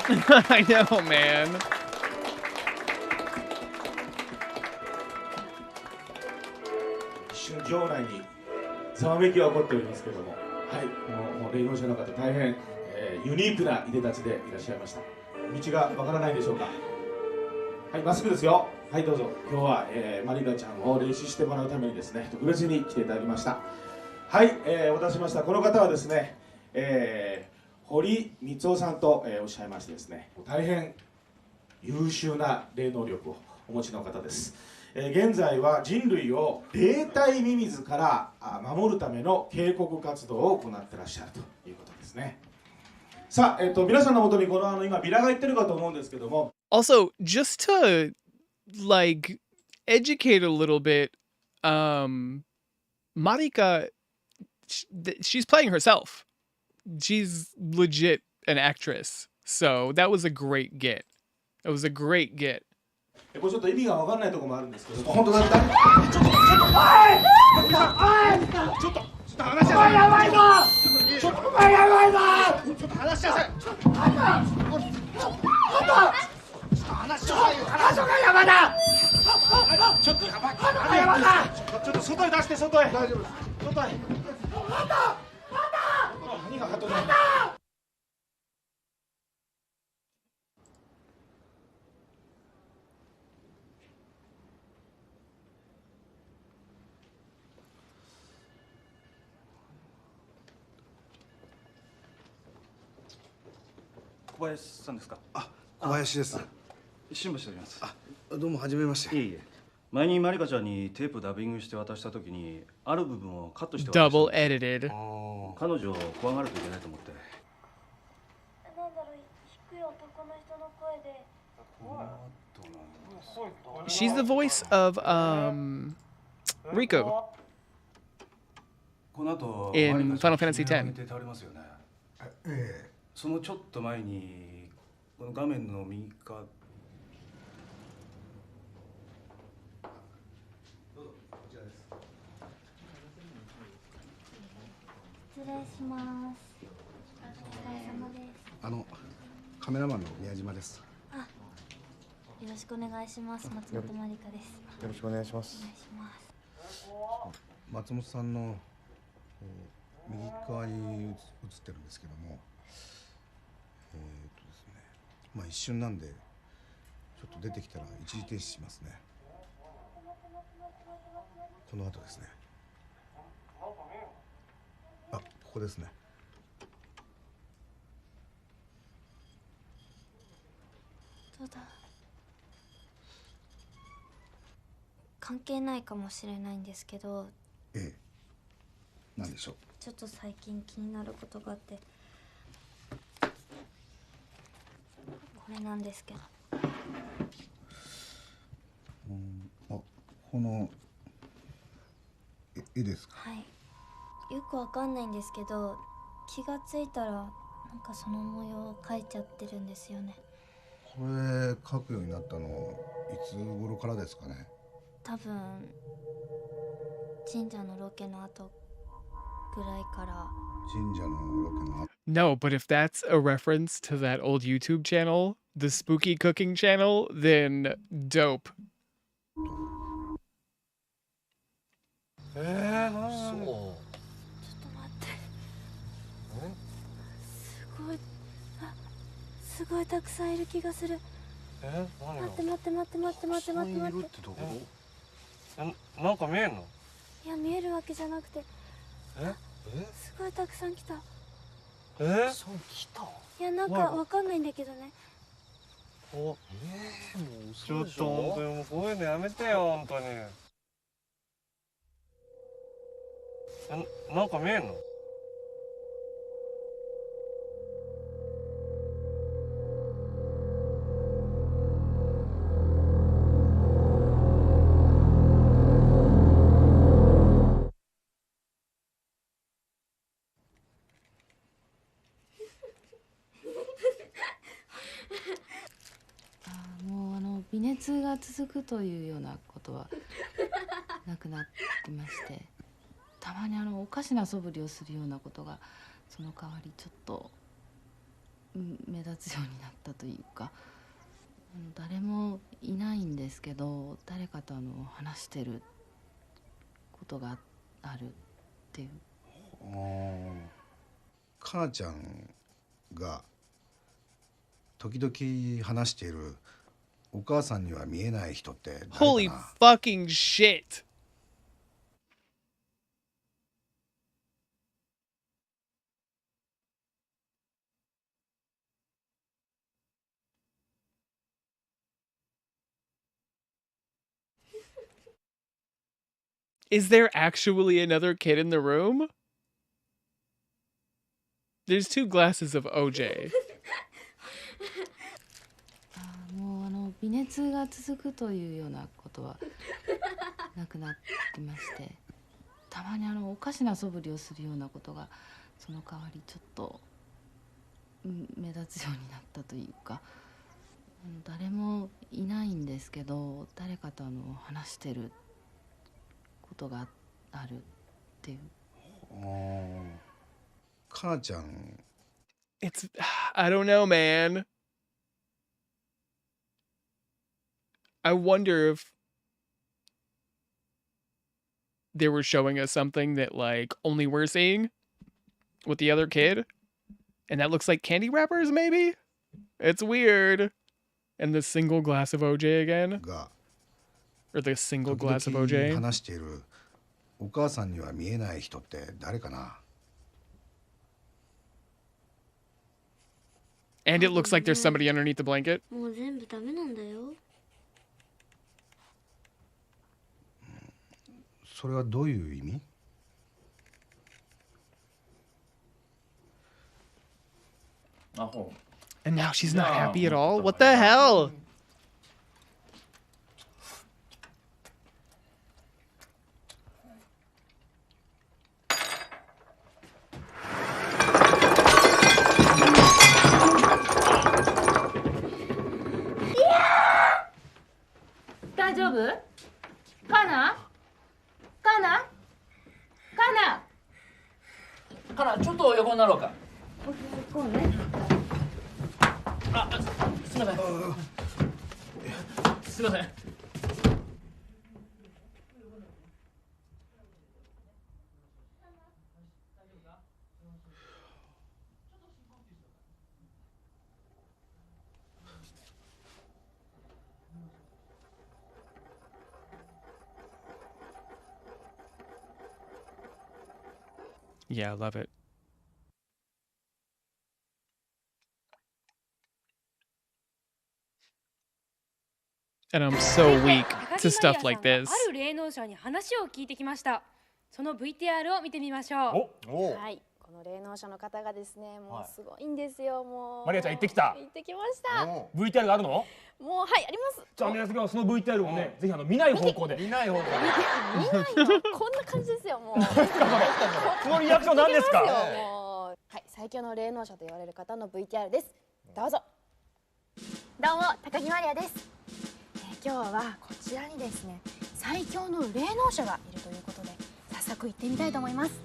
Speaker 1: I know, man.
Speaker 6: 一瞬場内にざわめきが起こっておりますけれども、はい、この霊能者の方大変、ユニークないでたちでいらっしゃいました。道がわからないでしょうか？はい、まっすぐですよ。はい、どうぞ。今日は、マリカちゃんを霊視してもらうためにですね、特別に来ていただきました。はい、お待たせしました。この方はですね、堀光雄さんと、おっしゃいましてですね、大変優秀な霊能力をお持ちの方です。現在は人類を霊体ミミズから守るための警告活動を行ってらっしゃるということですね。さあ、皆さんのもとにこの今ビラが言ってるかと思うんですけども。
Speaker 1: Also, just to like educate a little bit, Marika, she's playing herself. She's legit an actress. So that was a great get. It was a great get.
Speaker 6: これちょっと意味が分かんないところもあるんですけど、本当だった。ちょっと話しなさい。やばいぞ。ちょっとやばいぞ。ちょっと話しなさい。話しなさいよ。話がやばだ。ちょっとやばい。やばだ。ちょっと外へ出して外へ。大丈夫です。外へ。何がハトだ。
Speaker 7: 小林さんですか。
Speaker 11: 小林です。
Speaker 7: 新橋であります。
Speaker 11: どうも初めまして。
Speaker 7: いえいえ。前にマリカちゃんにテープダビングして渡したときにある部分をカットして渡したんです。
Speaker 1: Double edited.
Speaker 7: 彼女を怖がるといけないと思って。
Speaker 9: なんだろう、低い男の人の声で。
Speaker 1: She's the voice of Rico
Speaker 7: この後
Speaker 1: in Final Fantasy X.
Speaker 7: 倒れますよね。そのちょっと前にこの画面の右側。
Speaker 9: 失礼します。お疲れ様です。
Speaker 11: カメラマンの宮島です。
Speaker 9: よろしくお願いします。松本まりかです。
Speaker 18: よろしくお願いします。
Speaker 9: お願いします。
Speaker 11: 松本さんの、右側に映ってるんですけども、ですね、まあ一瞬なんでちょっと出てきたら一時停止しますね。この後ですね。ここですね。
Speaker 9: どうだ。関係ないかもしれないんですけど、
Speaker 11: 何でしょう。
Speaker 9: ちょっと最近気になることがあって、これなんですけど。
Speaker 11: この絵ですか。
Speaker 9: はい。よくわかんないんですけど、気がついたらなんかその模様を描いちゃってるんですよね。
Speaker 11: これ描くようになったのいつ頃からですかね。
Speaker 9: 多分神社のロケの後ぐらいから。
Speaker 11: 神社のロケの後。
Speaker 1: No, but if that's a reference to that old YouTube channel, the spooky cooking channel, then dope.
Speaker 9: そう。ちょっと待って。すごいたくさんいる気がする。待って。
Speaker 20: なんか見えんの？
Speaker 9: いや、見えるわけじゃなくて。すごいたくさん来た。
Speaker 5: そう来た。
Speaker 9: いや、なんかわかんないんだけどね。
Speaker 20: もうちょっと本当にもうこういうのやめてよ本当に。なんか見えんの？
Speaker 4: もう微熱が続くというようなことはなくなってまして、たまにおかしな素振りをするようなことがその代わりちょっと目立つようになったというか、誰もいないんですけど誰かと話してることがあるっていう。
Speaker 11: かなちゃんが時々話しているお母さんには見えない人って誰かな。
Speaker 1: Holy fucking shit. Is there actually another kid in the room? There's 2 glasses of OJ.
Speaker 4: もう微熱が続くというようなことはなくなってまして、たまにおかしな素振りをするようなことがその代わりちょっと目立つようになったというか、誰もいないんですけど誰かと話してることがあるっていう。
Speaker 11: かなちゃん。
Speaker 1: It's I don't know, man. I wonder if they were showing us something that like only we're seeing with the other kid, and that looks like candy wrappers maybe. It's weird. And the single glass of OJ again, or the single glass of OJ.
Speaker 11: 話しているお母さんには見えない人って誰かな。
Speaker 1: And it looks like there's somebody underneath the blanket.
Speaker 2: もう全部ダメなんだよ。
Speaker 11: それはどういう意味？
Speaker 1: And now she's not happy at all? What the hell?
Speaker 16: Kana, ちょっと横になろうか。
Speaker 2: こうね。
Speaker 16: すみません。すみません。
Speaker 1: Yeah, I love it. And I'm so weak to stuff like this.
Speaker 3: ある霊能者に話を聞いてきました。その VTR を見てみましょう。
Speaker 21: はい、この霊能者の方がですね、もうすごいんですよ。もう
Speaker 22: マリアちゃん行ってきた。
Speaker 21: 行ってきました。
Speaker 22: VTR があるの？
Speaker 21: もうはいあります。
Speaker 22: じゃあお願いするからその VTR をね、ぜひ見ない方向で。
Speaker 21: 見ないのこんな感じですよもう。
Speaker 22: そのリアクション何ですか？
Speaker 21: はい、最強の霊能者と言われる方の VTR です。どうぞ。どうも高木マリアです。今日はこちらにですね、最強の霊能者がいるということで早速行ってみたいと思います。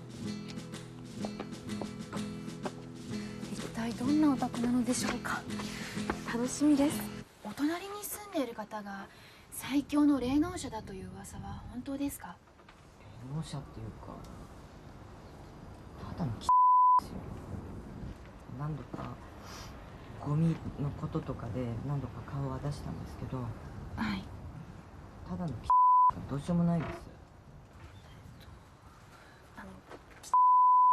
Speaker 21: 一体どんなお宅なのでしょうか。楽しみです。お隣に住んでいる方が最強の霊能者だという噂は本当ですか？
Speaker 4: 霊能者っていうかただのですよ。何度かゴミのこととかで何度か顔は出したんですけど、
Speaker 21: はい、
Speaker 4: ただのどうしようもないです。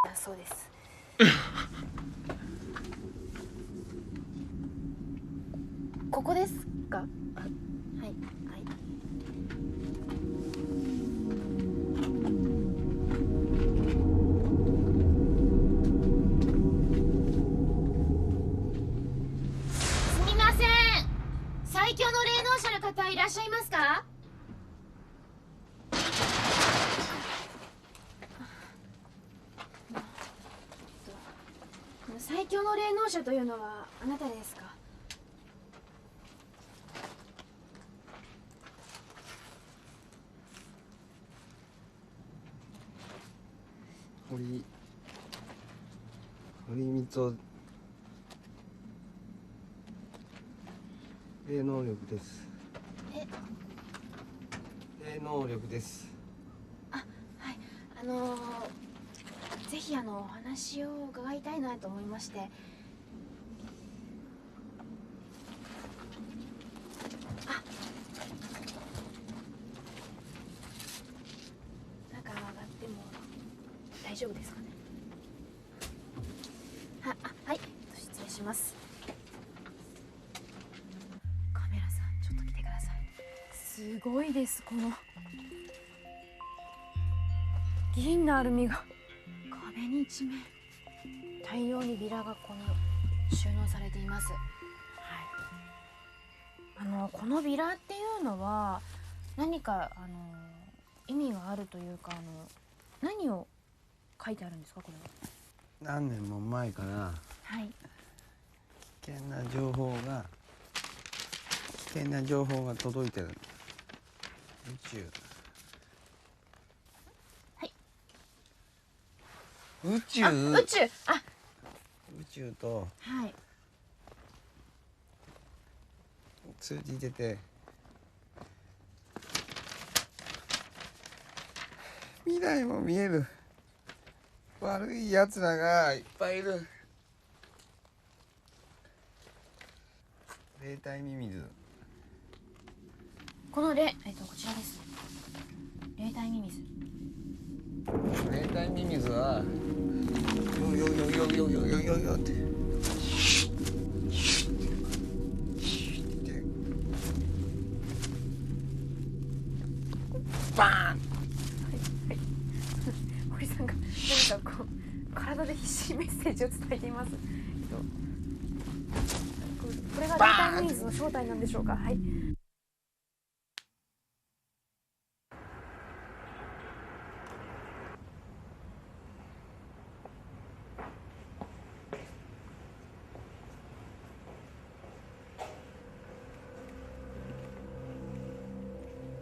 Speaker 21: だそうです。ここですか？はいはい。
Speaker 23: すみません。最強の霊能者の方いらっしゃいますか？
Speaker 21: 最強の霊能者というのはあなたですか？
Speaker 18: 堀光霊能力です。霊能力です。
Speaker 21: ぜひお話を伺いたいなと思いまして。中上がっても大丈夫ですかね。はい、失礼します。カメラさん、ちょっと来てください。すごいです、この銀のアルミが壁に一面大量にビラが収納されています。はい、このビラっていうのは何か意味があるというか何を書いてあるんですかこれは？
Speaker 18: 何年も前から、
Speaker 21: はい、
Speaker 18: 危険な情報が届いてる。宇宙。宇宙と通じてて、未来も見える悪いやつらがいっぱいいる。霊体ミミズ。
Speaker 21: こちらです。霊体ミミズ。
Speaker 18: 霊体ミミズはよってバーン。
Speaker 21: 堀さんが何かこう体で必死にメッセージを伝えています。これが霊体ミミズの正体なんでしょうか。はい。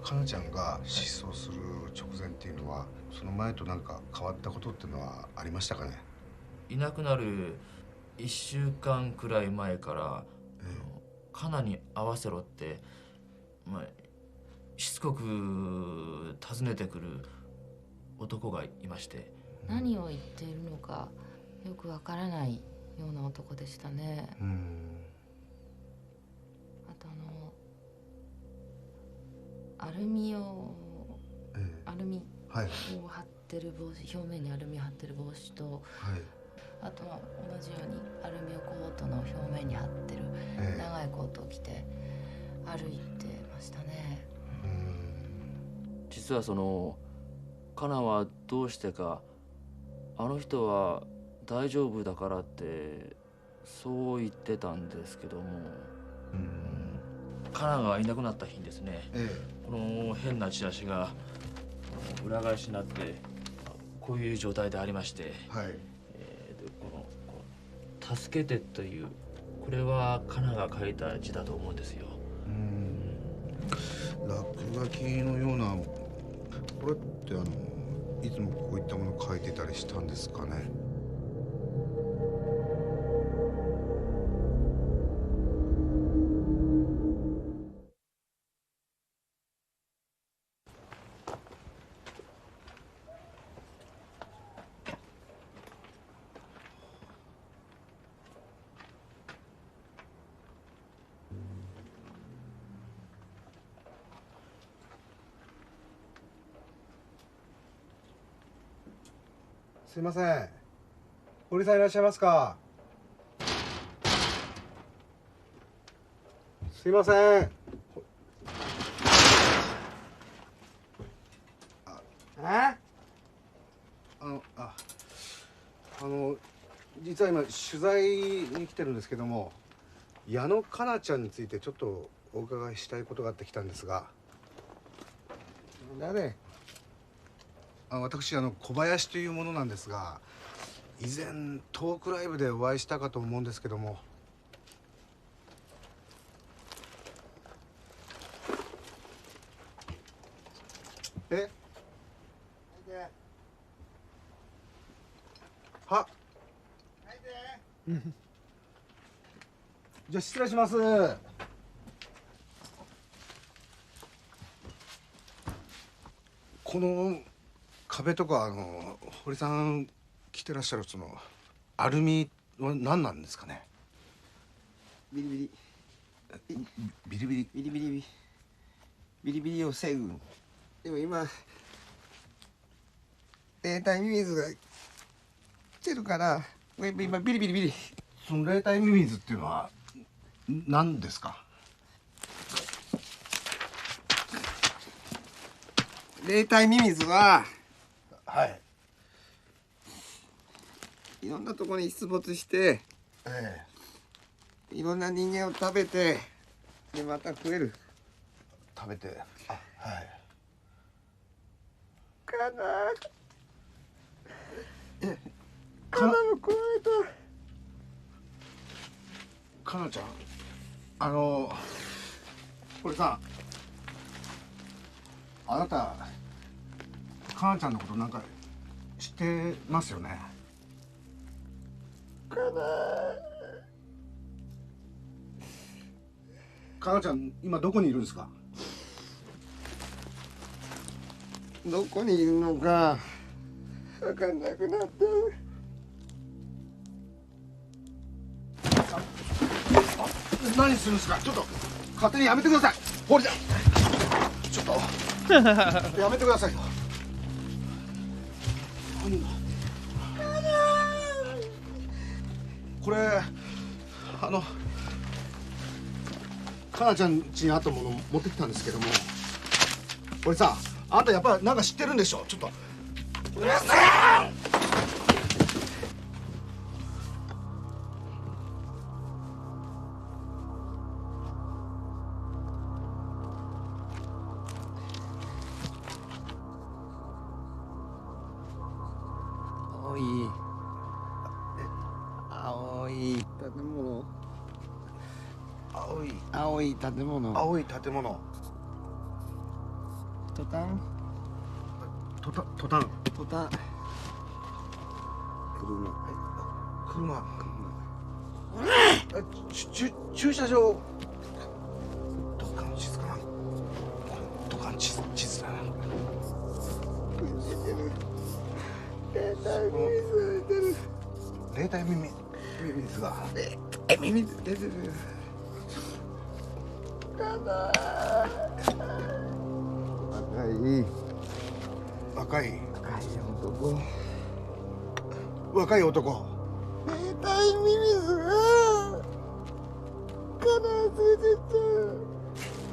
Speaker 11: かなちゃんが失踪する直前っていうのはその前と何か変わったことっていうのはありましたかね？
Speaker 8: いなくなる1週間くらい前から、カナに会わせろって、しつこく訪ねてくる男がいまして。
Speaker 4: 何を言っているのかよくわからないような男でしたね。あとアルミを貼ってる帽子、表面にアルミを貼ってる帽子と、あとは同じようにアルミをコートの表面に貼ってる長いコートを着て歩いてましたね。
Speaker 8: 実はカナはどうしてかあの人は大丈夫だからってそう言ってたんですけども、カナがいなくなった日にですね、この変なチラシが裏返しになってこういう状態でありまして、助けてというこれはカナが書いた字だと思うんですよ。
Speaker 11: 落書きのようなこれっていつもこういったものを書いてたりしたんですかね？すいません。堀さんいらっしゃいますか？すいません。実は今取材に来てるんですけども、矢野かなちゃんについてちょっとお伺いしたいことがあって来たんですが。誰？私小林というものなんですが、以前トークライブでお会いしたかと思うんですけども。はじゃあ失礼します。この壁とか堀さん着てらっしゃるアルミは何なんですかね？
Speaker 18: ビリビリ
Speaker 11: ビリビリ
Speaker 18: ビリビリビリビリを防ぐ。でも今霊体ミミズが来てるから今ビリビリビリ。
Speaker 11: その霊体ミミズっていうのは何ですか？
Speaker 18: 霊体ミミズは、いろんなところに出没して、いろんな人間を食べて、でまた増える。
Speaker 11: 食べて、
Speaker 18: かなも食われた。
Speaker 11: かなちゃん、堀さん、あなたかなちゃんのことなんか知ってますよね？かなちゃん今どこにいるんですか？
Speaker 18: どこにいるのか分かんなくなった。
Speaker 11: 何するんですか？ちょっと勝手にやめてください。堀ちゃん、ちょっとやめてくださいよ。これかなちゃん家にあったものを持ってきたんですけども、これさ、あんたやっぱりなんか知ってるんでしょ。ちょっとうるせえ。
Speaker 18: 青い建物。青い建物。
Speaker 11: 青い建物。
Speaker 18: トタン。
Speaker 11: トタン。
Speaker 18: トタン。
Speaker 11: 車。駐車場。どっかの地図かな。どっかの地図だな。霊体ミミズが。
Speaker 18: ミミズ出てる。
Speaker 11: 若い男。若い男。
Speaker 18: 霊体ミミズが必ず出てる。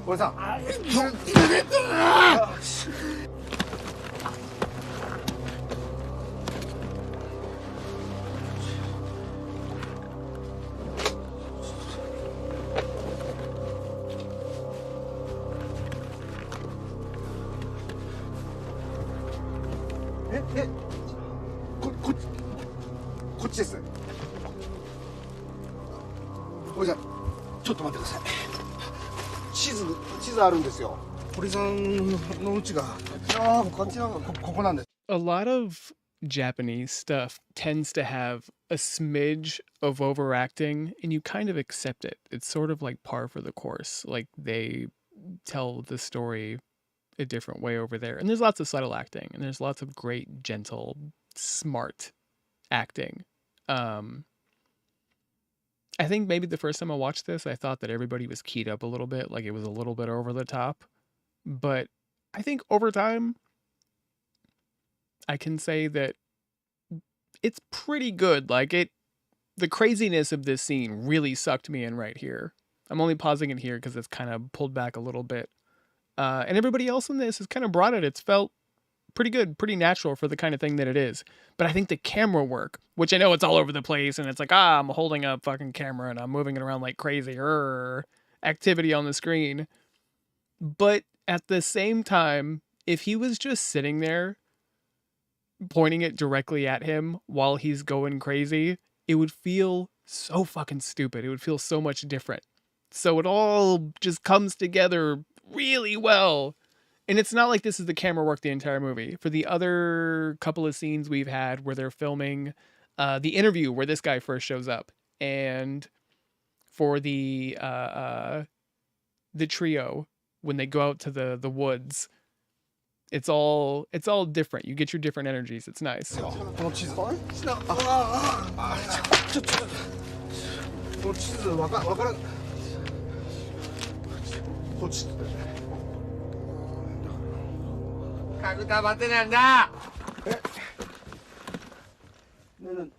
Speaker 11: おじさん。
Speaker 18: 出てる。
Speaker 11: こっちです。おじさん、ちょっと待ってください。地図あるんですよ。堀さんの家がこっちのここなんです。
Speaker 1: A lot of Japanese stuff tends to have a smidge of overacting, and you kind of accept it. It's sort of like par for the course. Like they tell the story a different way over there. And there's lots of subtle acting, and there's lots of great, gentle, smart acting. I think maybe the first time I watched this, I thought that everybody was keyed up a little bit, like it was a little bit over the top. But I think over time, I can say that it's pretty good. Like the craziness of this scene really sucked me in right here. I'm only pausing it here because it's kind of pulled back a little bit. And everybody else in this has kind of brought it. It's felt pretty good, pretty natural for the kind of thing that it is. But I think the camera work, which I know it's all over the place, and it's like, I'm holding a fucking camera and I'm moving it around like crazy, activity on the screen. But at the same time, if he was just sitting there pointing it directly at him while he's going crazy, it would feel so fucking stupid. It would feel so much different. So it all just comes together really well. And it's not like this is the camera work the entire movie. For the other couple of scenes we've had where they're filming the interview where this guy first shows up, and for the trio when they go out to the woods, it's all different. You get your different energies. It's nice.
Speaker 11: この地図わからん。こっち。
Speaker 18: 角玉ってなんだ。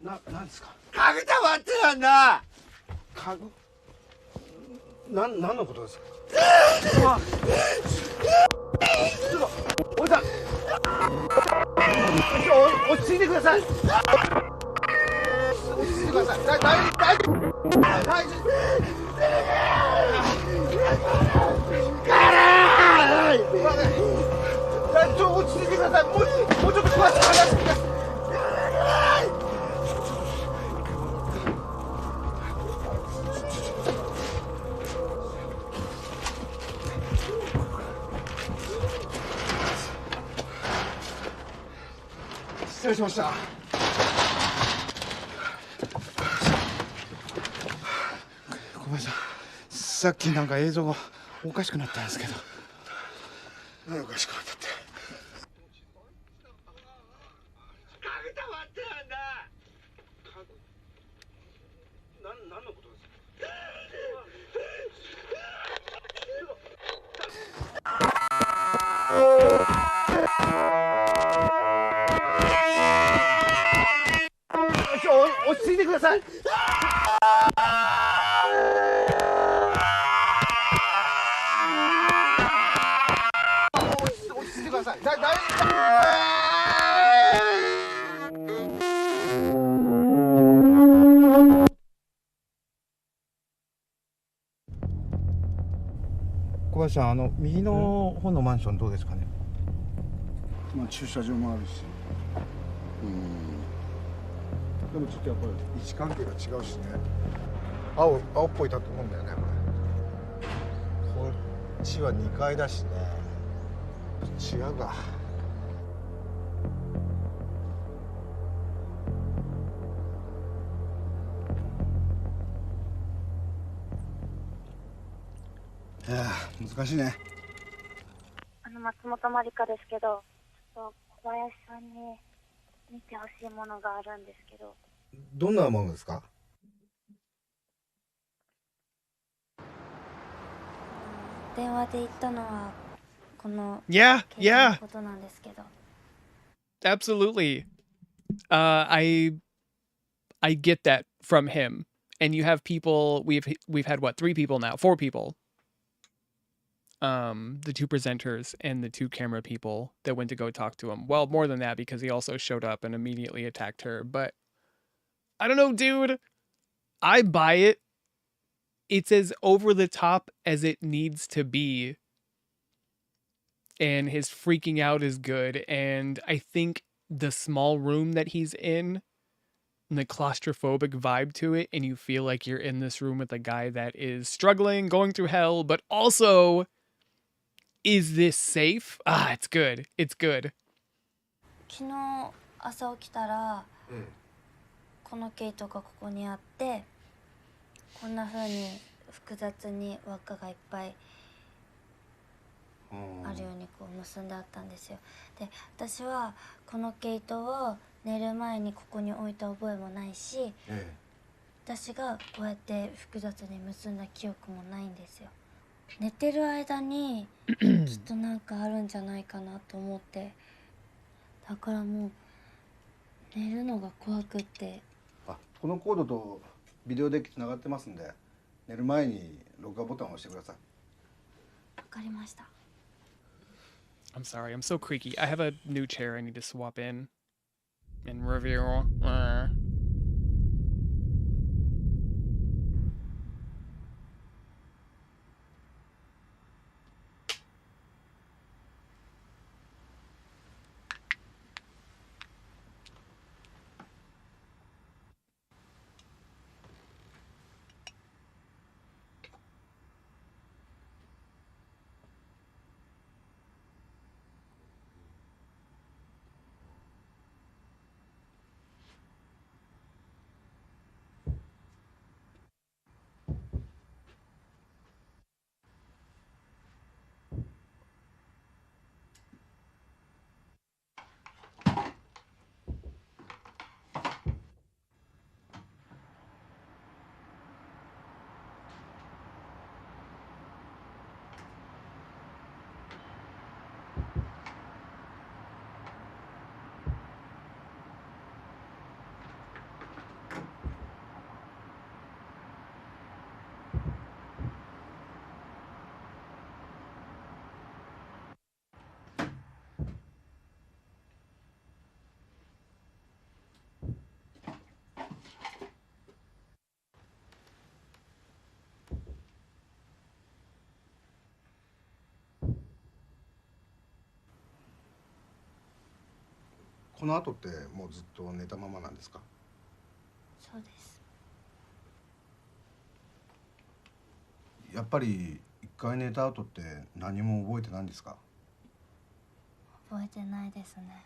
Speaker 11: なんですか。
Speaker 18: 角玉ってなんだ。
Speaker 11: 何のことですか。ちょっとおじさん。落ち着いてください。落ち着いてください。大丈夫。落ち着いてください。もうちょっと詳しく話してください。失礼しました。ごめんなさい。さっきなんか映像がおかしくなったんですけど。何おかしくなったって。何のことですか。落ち着いてください。落ち着いてください。大小林さん、右の方のマンションどうですかね。
Speaker 10: まあ駐車場もあるし、でもちょっとやっぱり位置関係が違うしね。青っぽい建物だよねこれ。こっちは2階だしね。違うか。いや難しいね。
Speaker 9: 松本まりかですけど、ちょっと小林さんに見てほしいものがあるんですけど。
Speaker 11: どんなものですか。
Speaker 2: 電話で言ったのはこの
Speaker 1: Yeah,
Speaker 2: 携帯
Speaker 1: yeah.
Speaker 2: のことなんですけど。
Speaker 1: Absolutely. I get that from him. And you have people, we've had what, 3 people now, 4 people. The 2 presenters and the 2 camera people that went to go talk to him. Well, more than that because he also showed up and immediately attacked her. But I don't know, dude. I buy it. It's as over the top as it needs to be. And his freaking out is good. And I think the small room that he's in, and the claustrophobic vibe to it, and you feel like you're in this room with a guy that is struggling, going through hell, but also, is this safe? Ah, it's good. It's good.
Speaker 2: 昨日朝起きたら、この毛糸がここにあって、こんな風に複雑に輪っかがいっぱいあるようにこう結んであったんですよ。で、私はこの毛糸を寝る前にここに置いた覚えもないし、私がこうやって複雑に結んだ記憶もないんですよ。寝てる間にきっとなんかあるんじゃないかなと思って、だからもう寝るのが怖くって。
Speaker 11: このコードとビデオデッキつながってますんで、寝る前に録画ボタンを押してください。
Speaker 2: わかりました。
Speaker 1: I'm sorry, I'm so creaky. I have a new chair I need to swap in and review. .
Speaker 11: この後ってもうずっと寝たままなんですか。
Speaker 2: そうです。
Speaker 11: やっぱり一回寝た後って何も覚えてないんですか。
Speaker 2: 覚えてないですね。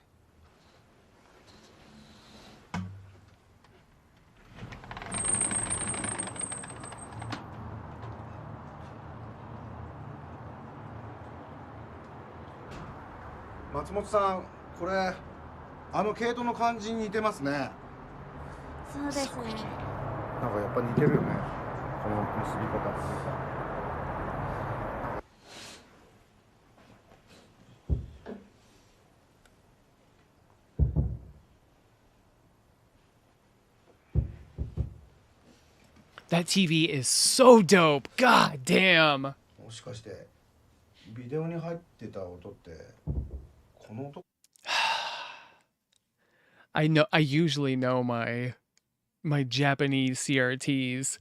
Speaker 11: 松本さん、これ毛糸の感じに似てますね。
Speaker 2: そうですね。
Speaker 11: なんかやっぱ似てるよね、この結び方っていうか。
Speaker 1: That TV is so dope. God damn.
Speaker 11: もしかしてビデオに入ってた音ってこその男
Speaker 1: I usually know my Japanese CRTs.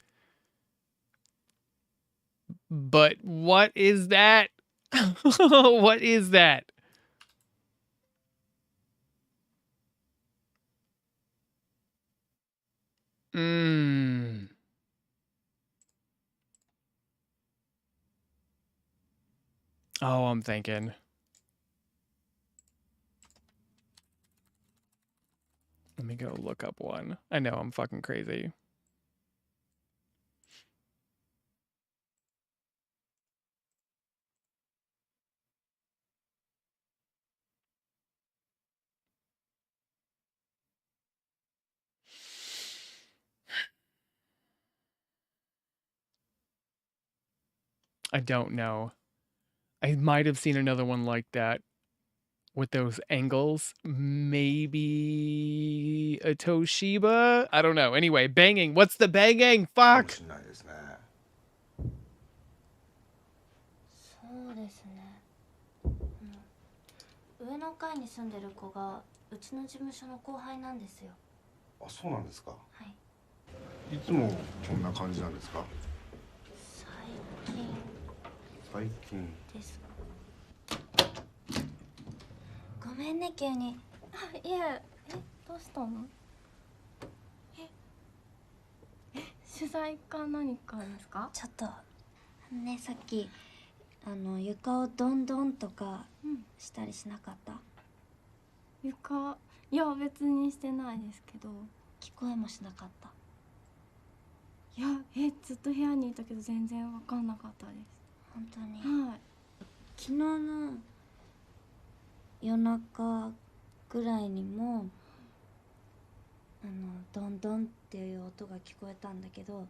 Speaker 1: But what is that? What is that? Mmm. Oh, I'm thinking. Let me go look up one. I know I'm fucking crazy. I don't know. I might have seen another one like that with those angles. Maybe a Toshiba? I don't know. Anyway, banging. What's the banging? Fuck!
Speaker 2: そうですね。上の階に住んでる子がうちの事務所の後輩なんですよ。
Speaker 11: あ、そうなんですか。
Speaker 2: はい。
Speaker 11: いつもこんな感じなんですか。最近
Speaker 2: です。ごめんね急に。あ、いえ、どうしたの？
Speaker 12: 取材か何かですか？
Speaker 2: ちょっとね、さっき床をドンドンとかしたりしなかった？
Speaker 12: 床、いや別にしてないですけど。
Speaker 2: 聞こえもしなかった？
Speaker 12: いや、ずっと部屋にいたけど全然わかんなかったです。
Speaker 2: 本当に？
Speaker 12: はい。
Speaker 2: 昨日の夜中ぐらいにもドンドンっていう音が聞こえたんだけど、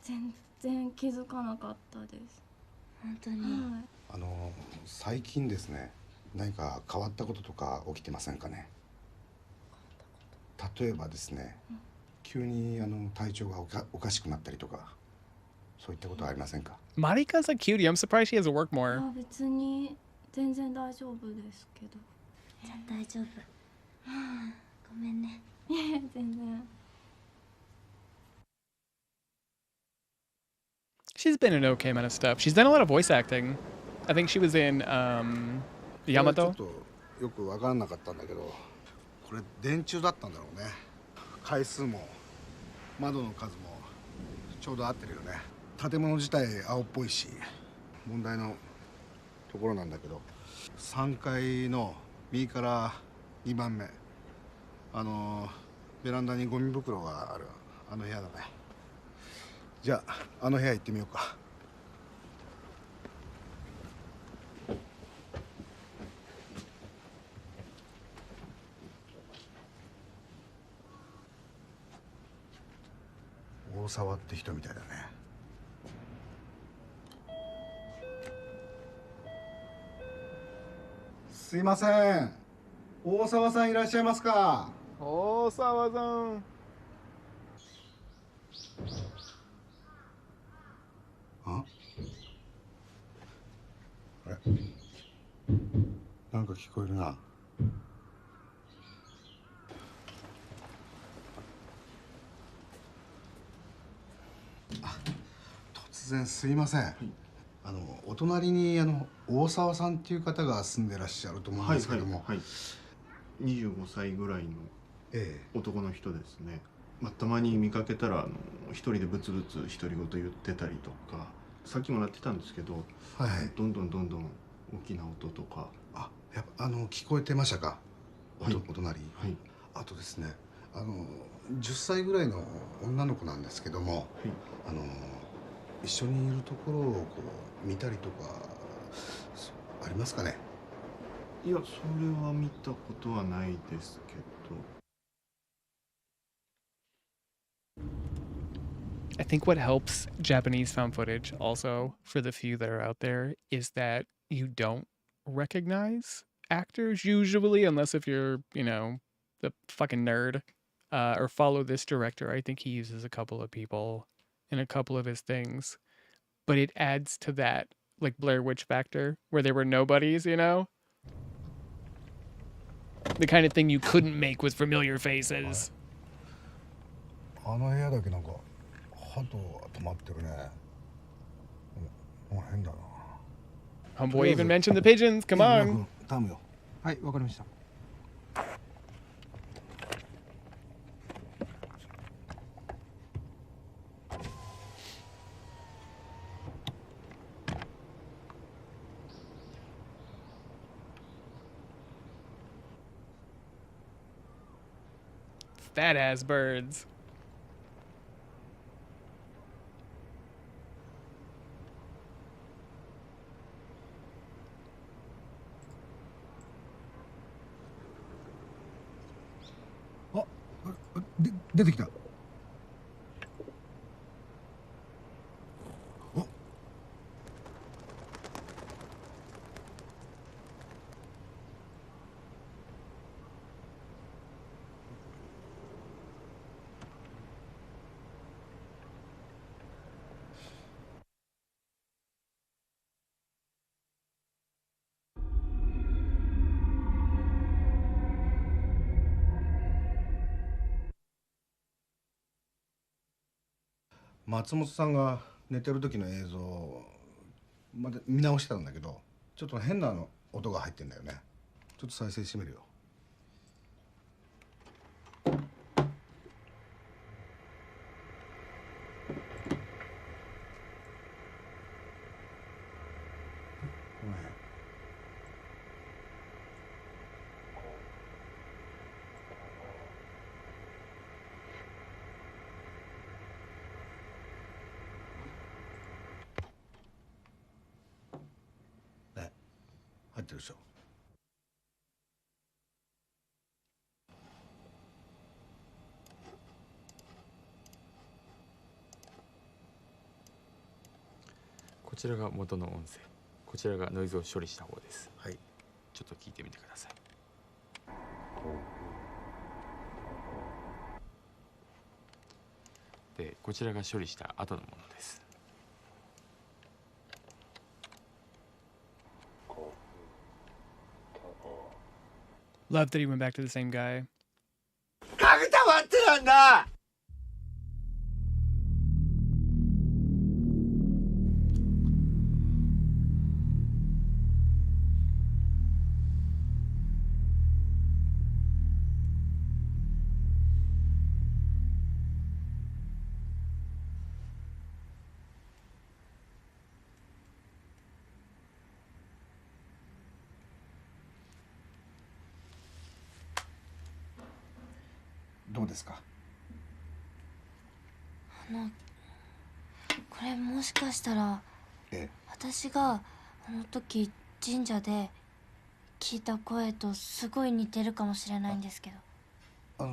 Speaker 12: 全然気づかなかったです。
Speaker 2: 本当に？
Speaker 12: はい。
Speaker 11: 最近ですね、何か変わったこととか起きてませんかね。例えばですね、急に体調がおかしくなったりとか、そういったことはありませんか。
Speaker 1: Marika's a cutie. I'm surprised she has to work
Speaker 12: あ、
Speaker 1: more.
Speaker 12: 別に全然大丈夫ですけど。
Speaker 2: じゃあ大丈夫。ごめんね。
Speaker 12: いえ、全然。
Speaker 1: She's been in okay amount of stuff. She's done a lot of voice acting. I think she was in
Speaker 11: ちょ
Speaker 1: Yamato.
Speaker 11: っとよく分からなかったんだけど、これ電柱だったんだろうね。回数も窓の数もちょうど合ってるよね。建物自体青っぽいし、問題のところなんだけど、3階の右から2番目、ベランダにゴミ袋があるあの部屋だね。じゃああの部屋行ってみようか。大沢って人みたいだね。すいません、大沢さんいらっしゃいますか。
Speaker 1: 大沢さん。
Speaker 11: あれ、なんか聞こえるな。突然すいません、お隣に大沢さんっていう方が住んでらっしゃると思うんですけども、
Speaker 13: 25歳ぐらいの男の人ですね。たまに見かけたら一人でブツブツ独り言言ってたりとか、さっきも鳴ってたんですけど、どんどん大きな音とか。
Speaker 11: やっぱ聞こえてましたか、お隣。あとですね、10歳ぐらいの女の子なんですけども、一緒にいるところをこう見たりとかありますかね。
Speaker 13: いや、それは見たことはないですけど。
Speaker 1: I think what helps Japanese found footage also for the few that are out there is that you don't recognize actors usually, unless if you're, the fucking nerd, or follow this director. I think he uses a couple of people in a couple of his things, but it adds to that like Blair Witch factor where they were nobodies, The kind of thing you couldn't make with familiar faces.
Speaker 11: あの部屋だけなんか鳩が止まってるね。変だな。
Speaker 1: Homeboy even mentioned the pigeons. Come on.
Speaker 11: 頼むよ。
Speaker 14: はい、わかりました。
Speaker 1: Fat ass birds.
Speaker 11: Ah, 出てきた。松本さんが寝てる時の映像また見直してたんだけど、ちょっと変な音が入ってんだよね。ちょっと再生してみるよ。入ってるでしょ。
Speaker 15: こちらが元の音声、こちらがノイズを処理した方です。
Speaker 11: はい。
Speaker 15: ちょっと聞いてみてください。で、こちらが処理した後のものです。
Speaker 1: Love that he went back to the same guy.
Speaker 16: かぐたまってなんだ。
Speaker 11: どうですか。
Speaker 2: これもしかしたら私があの時神社で聞いた声とすごい似てるかもしれないんですけど。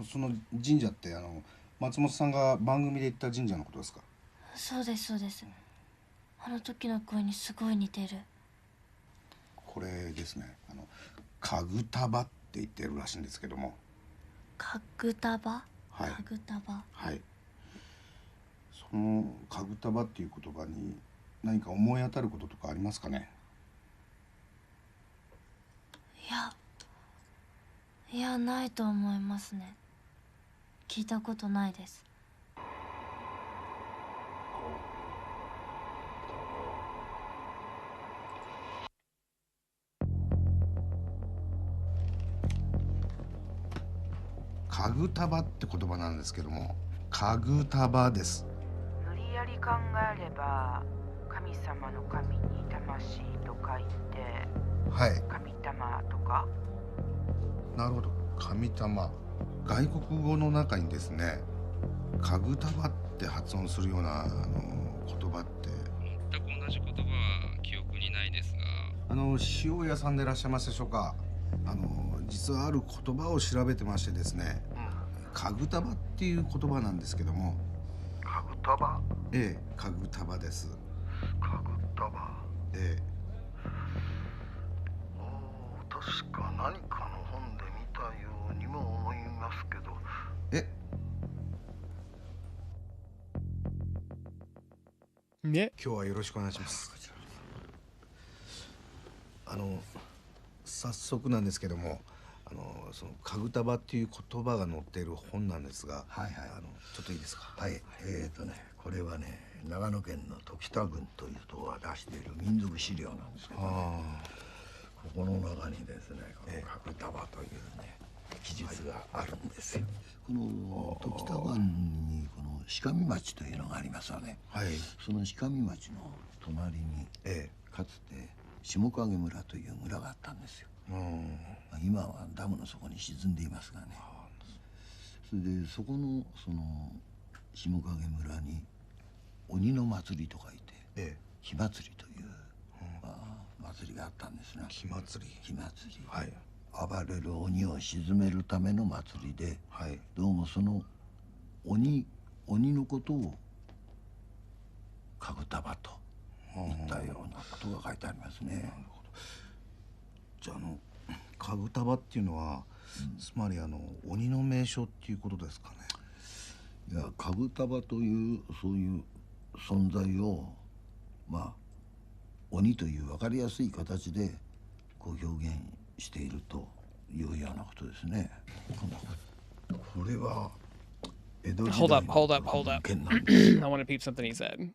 Speaker 11: その神社って松本さんが番組で行った神社のことですか。
Speaker 2: そうですそうです。あの時の声にすごい似てる。
Speaker 11: これですね、かぐたばって言ってるらしいんですけども。
Speaker 2: かぐたば。
Speaker 11: はい。
Speaker 2: かぐたば。
Speaker 11: はい。そのかぐたばっていう言葉に何か思い当たることとかありますかね。
Speaker 2: いやないと思いますね。聞いたことないです。
Speaker 11: かぐたばって言葉なんですけども、かぐたばです。
Speaker 19: 無理やり考えれば神様の神に魂と書いて、
Speaker 11: はい。
Speaker 19: 神玉とか。
Speaker 11: なるほど、神玉。外国語の中にですね、かぐたばって発音するような言葉って
Speaker 25: 全く同じ言葉は記憶にないですが、
Speaker 11: 塩屋さんでいらっしゃいますでしょうか。実はある言葉を調べてましてですね、かぐたばっていう言葉なんですけども。
Speaker 10: かぐたば。
Speaker 11: ええ、かぐたばです。
Speaker 10: かぐたば。
Speaker 11: ええ。
Speaker 10: 確か何かの本で見たようにも思いますけど。
Speaker 1: ね。
Speaker 11: 今日はよろしくお願いします。早速なんですけども、
Speaker 10: そのかぐたばっていう言葉が載っている本なんですが、
Speaker 6: はいはい、
Speaker 10: ちょっといいですか。
Speaker 6: はい、これはね、長野県の時田郡というところが出している民族資料なんですけど、ね、ここの中にですね、このかぐたばというね、記述があるんですよ。この時田郡にこの鹿見町というのがありますよね。はい、その鹿見町の隣に、かつて下影村という村があったんですよ。今はダムの底に沈んでいますがね。それでそこのその下影村に鬼の祭りと書いて、火祭りという、祭りがあったんですね。
Speaker 10: 火祭り。
Speaker 6: 火祭り。はい。暴れる鬼を鎮めるための祭りで、はい、どうもその鬼のことをかぐたばと言ったようなことが書いてありますね。なるほど。
Speaker 10: じゃあかぐたばっていうのは、つまり鬼の名所っていうことですかね。
Speaker 6: いや、かぐたばというそういう存在を鬼という分かりやすい形でこう表現しているというようなことですね。これは江戸時代の
Speaker 1: Hold up. I want to peep something he said.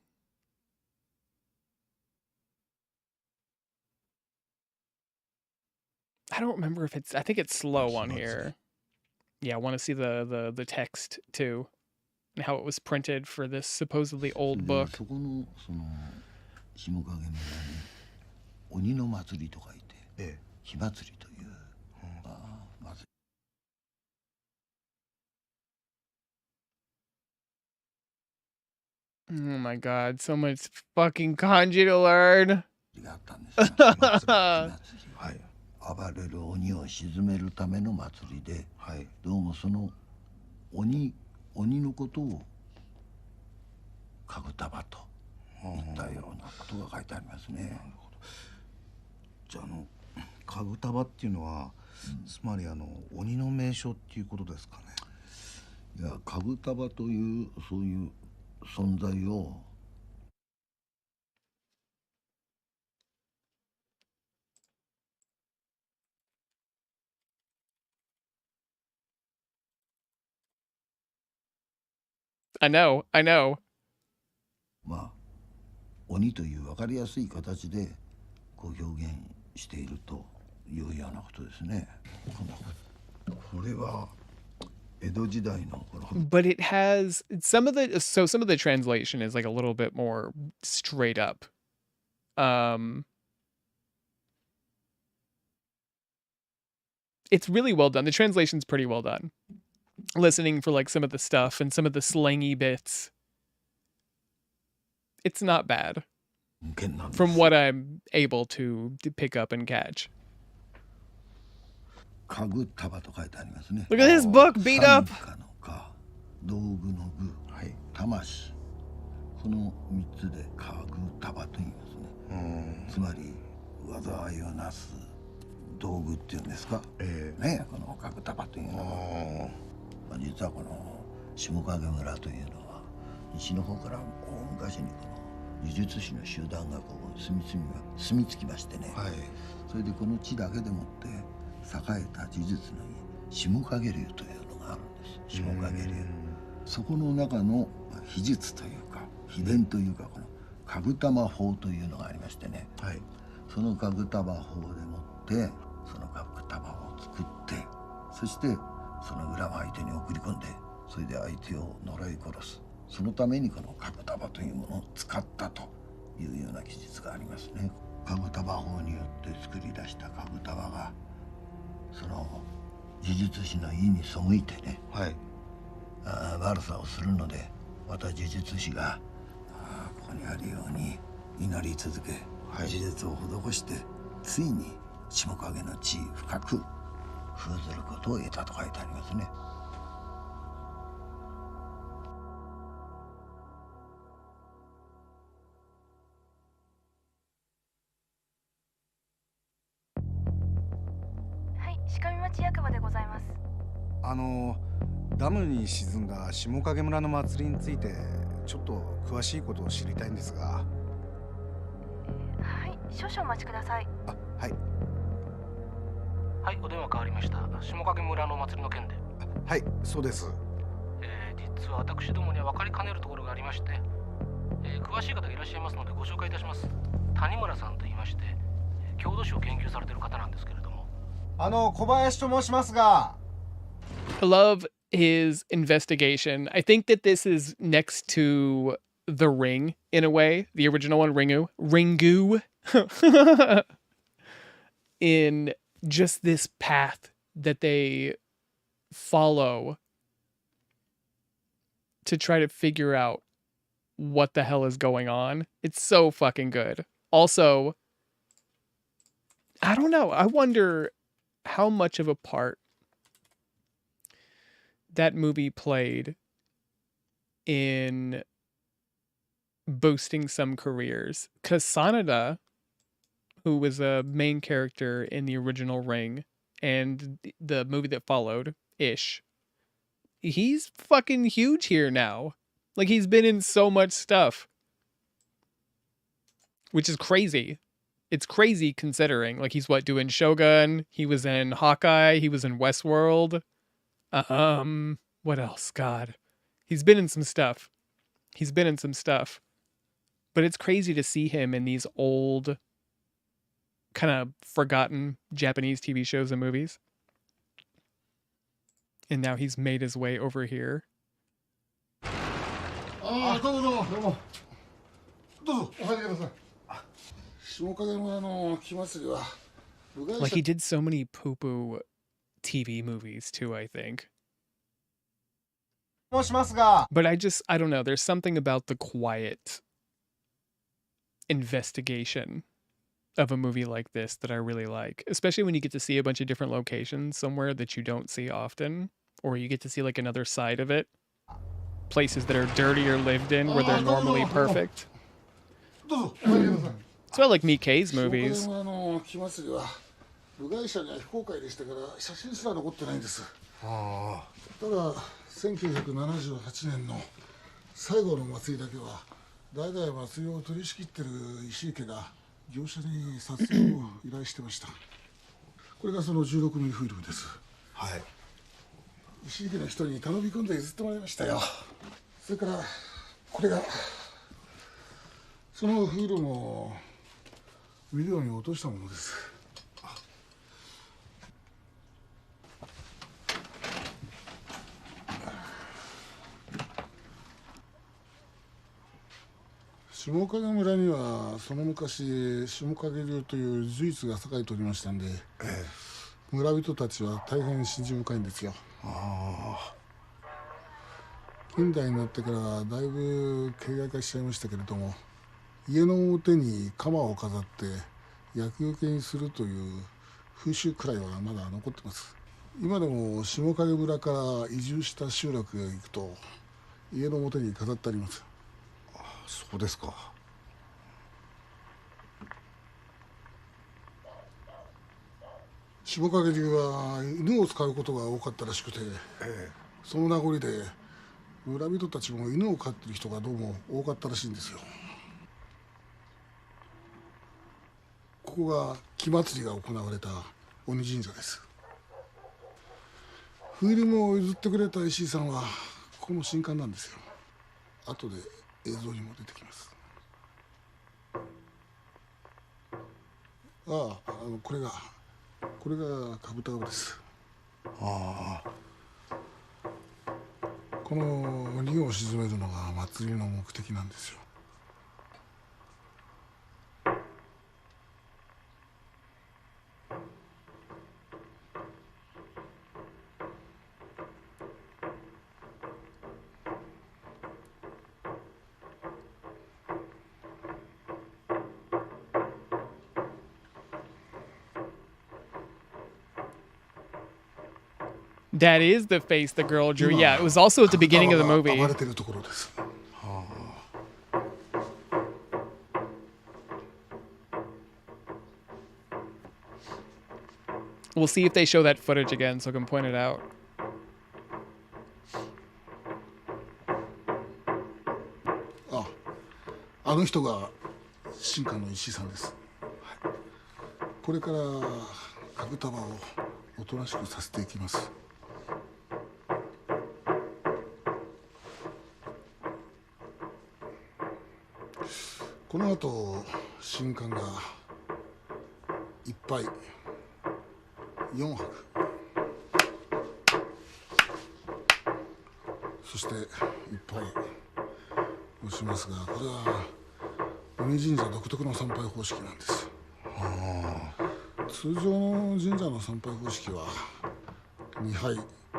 Speaker 1: I don't remember if I think it's slow on here. Yeah, I want to see the text too. And how it was printed for this supposedly old book.
Speaker 6: そこのその下影村に鬼の祭りと書いて、火祭りという、祭り。
Speaker 1: Oh my god, so much fucking kanji to learn.
Speaker 6: があったんですよ。はい。暴れる鬼を鎮めるための祭りで、はい、どうもその鬼のことをかぐたばと言ったようなことが書いてありますね。なるほど。
Speaker 10: じゃあかぐたばっていうのは、つまり鬼の名所っていうことですかね。
Speaker 6: いや、かぐたばというそういう存在を
Speaker 1: I know.
Speaker 6: 鬼という分かりやすい形でこう表現しているというようなことですね。これは江戸時代のこの
Speaker 1: But it has some of the translation is like a little bit more straight up. It's really well done. The translation's pretty well done. Listening for like some of the stuff and some of the slangy bits. It's not bad. From what I'm able to pick up and catch.
Speaker 6: かぐたばと書いてありますね。
Speaker 1: Look at this book beat up.
Speaker 6: 道具の具、魂。この3つでかぐたばと言いますね。つまり災いをなす道具っていうんですか。ね、このかぐたばというのは。実はこの下影村というのは西の方から大昔にこの呪術師の集団がこう住み着きましてね、それでこの地だけでもって栄えた呪術の下影流というのがあるんです。下影流、そこの中の秘術というか秘伝というか、このかぐたま法というのがありましてね、そのかぐたま法でもってそのかぐたまを作って、そしてその裏を相手に送り込んで、それで相手を呪い殺す。そのためにこのかぐたばというものを使ったというような記述がありますね。かぐたば法によって作り出したかぐたばがその呪術師の意に背いてね、悪さをするので、また呪術師がここにあるように祈り続け、呪術を施して、ついに下影の地位深く封ずることを得たと書いてありますね。
Speaker 9: はい、鹿見町役場でございます。
Speaker 10: ダムに沈んだ下影村の祭りについてちょっと詳しいことを知りたいんですが。
Speaker 9: はい、少々お待ちください。
Speaker 10: はい。
Speaker 5: はい、お電話変わりました。下影村のお祭りの件で。
Speaker 11: はい、そうです。
Speaker 5: 実は私どもには分かりかねるところがありまして、詳しい方がいらっしゃいますのでご紹介いたします。谷村さんと言いまして、郷土史を研究されている方なんですけれども。
Speaker 10: 小林と申しますが。
Speaker 1: I love his investigation. I think that this is next to The Ring in a way, the original one, Ringu, in just this path that they follow to try to figure out what the hell is going on. It's so fucking good. Also, I don't know. I wonder how much of a part that movie played in boosting some careers. Because Sanada, who was a main character in the original Ring and the movie that followed, Ish, he's fucking huge here now. Like, he's been in so much stuff. Which is crazy. It's crazy considering. Like, he's doing Shogun? He was in Hawkeye. He was in Westworld. What else? God. He's been in some stuff. But it's crazy to see him in these old, kind of forgotten Japanese TV shows and movies. And now he's made his way over here. Like, he did so many poo-poo TV movies too, I think. But I don't know. There's something about the quiet investigation of a movie like this that I really like, especially when you get to see a bunch of different locations somewhere that you don't see often, or you get to see like another side of it, places that are dirty or lived in where they're normally perfect. It's about like Mikkei's movies.
Speaker 11: 1978年の最後の祭りだけは代々祭りを取り仕切ってる石井家が業者に撮影を依頼してました。これがその16ミリフィルムです。はい。石井家の人に頼み込んで譲ってもらいましたよ。それからこれがそのフィルムをビデオに落としたものです。 下影村にはその昔下影流という随一が栄えておりましたんで、村人たちは大変信心深いんですよ。近代になってからだいぶ形骸化しちゃいましたけれども、家の表に鎌を飾って厄除けにするという風習くらいはまだ残ってます。今でも下影村から移住した集落へ行くと家の表に飾ってあります。 そうですか。下影流は犬を使うことが多かったらしくて、その名残で村人たちも犬を飼ってる人がどうも多かったらしいんですよ。ここが木祭りが行われた鬼神社です。フィルムを譲ってくれた石井さんはこの新刊なんですよ。後で 映像にも出てきます。これがかぶた顔です。この鬼を鎮めるのが祭りの目的なんですよ。
Speaker 1: That is the face the girl drew. Yeah, it was also at the beginning of the movie. We'll see if they show that footage again so I can point it out.
Speaker 11: This is the新刊の石井さんです。これからかぶたばをとなしくさせていきます。この後新刊がいっぱい4泊、そしていっぱい押しますが、これは鬼神社独特の参拝方式なんです。通常の神社の参拝方式は2杯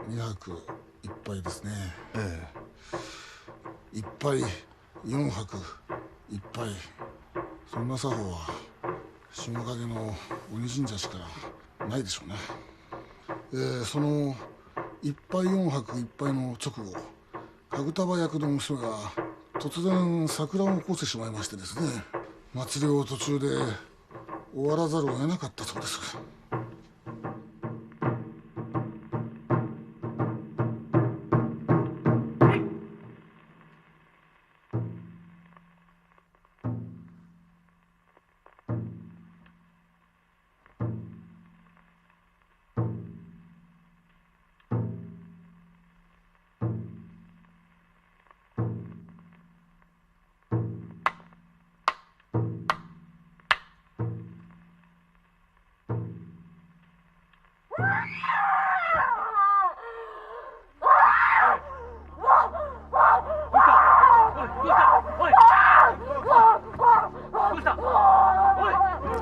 Speaker 11: 2泊1杯ですね。1杯4泊1杯、そんな作法は下影の鬼神社しかないでしょうね。その1杯4泊1杯の直後、かぐたば役の娘が突然錯乱を起こしてしまいましてですね、祭りを途中で終わらざるを得なかったそうです。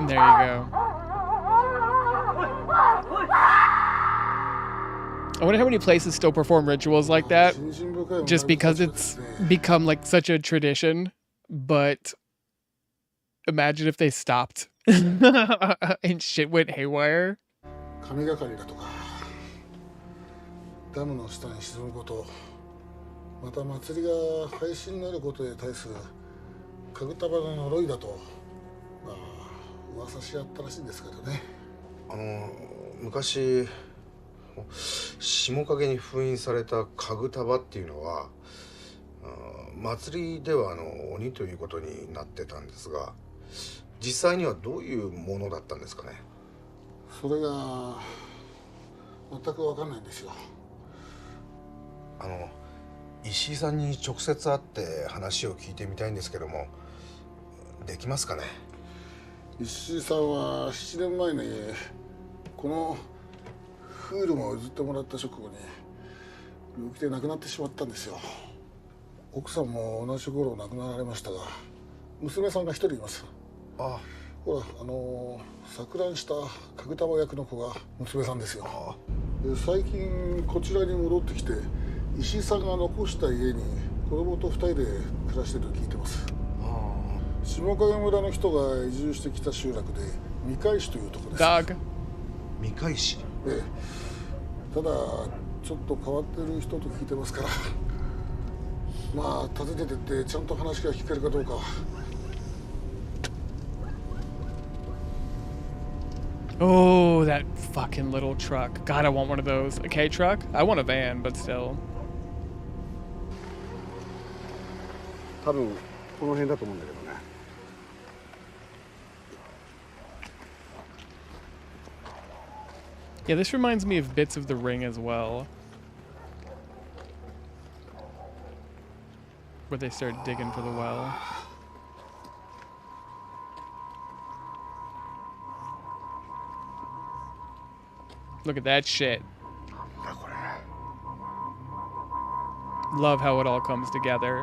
Speaker 1: There you go. I wonder how many places still perform rituals like that, just because it's become like such a tradition. But imagine if they stopped and shit went haywire.
Speaker 11: 神がかりだとか、ダムの下に沈むこと、また祭りが廃止になることへ対するかぐたばの呪いだと、噂し合ったらしいんですけどね。
Speaker 10: 昔下影に封印されたかぐたばっていうのは、祭りでは鬼ということになってたんですが、実際にはどういうものだったんですかね。
Speaker 11: それが全く分かんないんですよ。
Speaker 10: 石井さんに直接会って話を聞いてみたいんですけども、できますかね。
Speaker 11: 石井さんは7年前にこのフールも譲ってもらった直後に病気で亡くなってしまったんですよ。奥さんも同じ頃亡くなられましたが、娘さんが一人います。ほら錯乱したかぐたば役の子が娘さんですよ。で最近こちらに戻ってきて、石井さんが残した家に子供と2人で暮らしてると聞いてます。下影村の人が移住してきた集落で未開市というところです。
Speaker 10: 未開市。
Speaker 11: ただちょっと変わってる人と聞いてますから、まあ訪ねてってちゃんと話が聞けるかどうか。
Speaker 1: Oh, that fucking little truck. God, I want one of those. A K truck? I want a van, but still.
Speaker 11: 多分この辺だと思うんだけどね。
Speaker 1: Yeah, this reminds me of bits of The Ring as well, where they start digging for the well. Look at that shit. Love how it all comes together.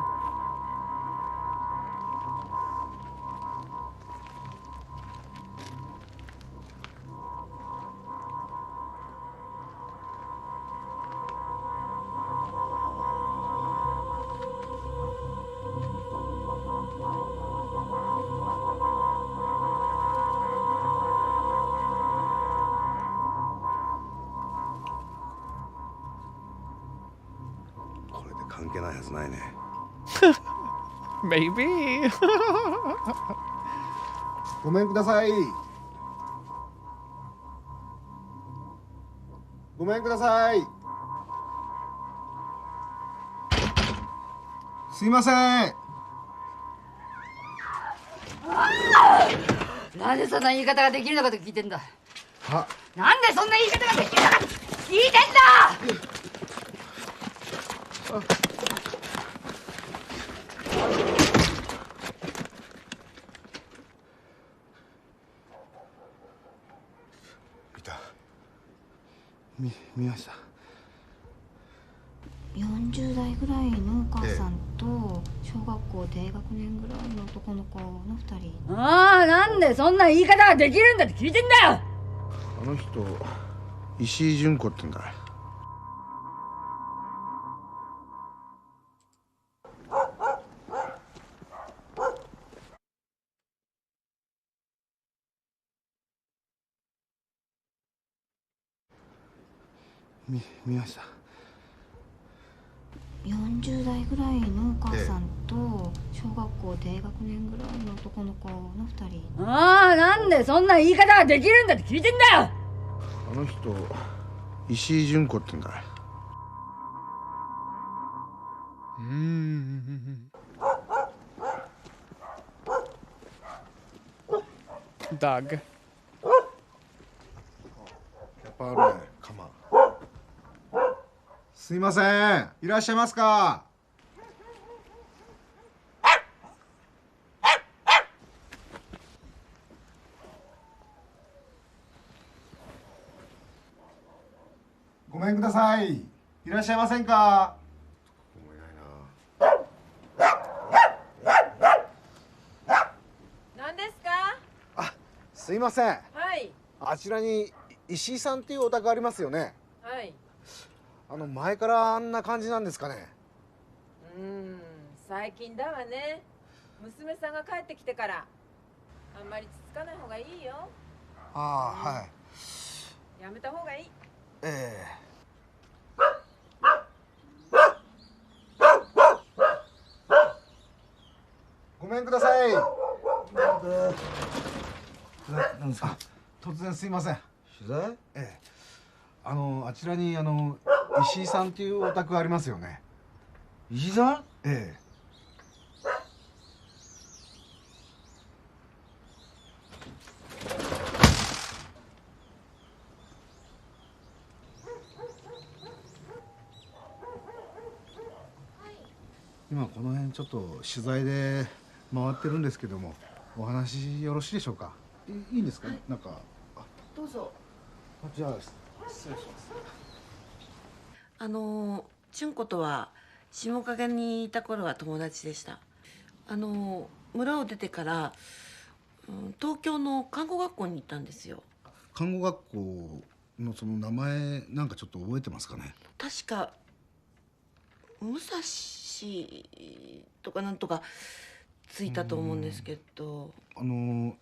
Speaker 1: Maybe.
Speaker 11: ごめんください。ごめんください。すいません。
Speaker 7: なんでそんな言い方ができるのかと聞いてんだ。
Speaker 10: は
Speaker 3: なんでそんな言い方ができるのか聞いてんだ。
Speaker 11: 見ました。
Speaker 4: 40代ぐらいのお母さんと小学校低学年ぐらいの男の子の2人。
Speaker 3: ああ、なんでそんな言い方ができるんだって聞いてんだよ。
Speaker 11: あの人石井純子ってんだ。見ました。
Speaker 4: 40代ぐらいのお母さんと小学校低学年ぐらいの男の子の2人。
Speaker 3: ああ、なんでそんな言い方ができるんだって聞いてんだよ。
Speaker 11: あの人石井純子ってんだ。
Speaker 1: Dog.
Speaker 11: やっぱあるね、カマ。
Speaker 10: すいません、いらっしゃいますか。ごめんください。いらっしゃいませんか。
Speaker 19: 何ですか？
Speaker 10: すいません。
Speaker 19: はい。
Speaker 10: あちらに石井さんっていうお宅ありますよね。
Speaker 19: はい。
Speaker 10: 前からあんな感じなんですかね。
Speaker 19: 最近だわね。娘さんが帰ってきてからあんまりつつかない方がいいよ。
Speaker 10: ああ、はい。
Speaker 19: やめた方がいい。
Speaker 10: ええ。ごめんください。
Speaker 11: なんですか。
Speaker 10: 突然すいません。
Speaker 11: 取材？
Speaker 10: ええ。あちらに石井さんっていうお宅ありますよね。
Speaker 11: 石井さん？
Speaker 10: ええ。今この辺ちょっと取材で回ってるんですけども、お話よろしいでしょうか。いいんですか、なんか。
Speaker 7: どうぞ。
Speaker 10: じゃあ失礼します。
Speaker 7: 純子とは下影にいた頃は友達でした。村を出てから、東京の看護学校に行ったんですよ。
Speaker 11: 看護学校のその名前なんかちょっと覚えてますかね。
Speaker 7: 確か武蔵とかなんとかついたと思うんですけど。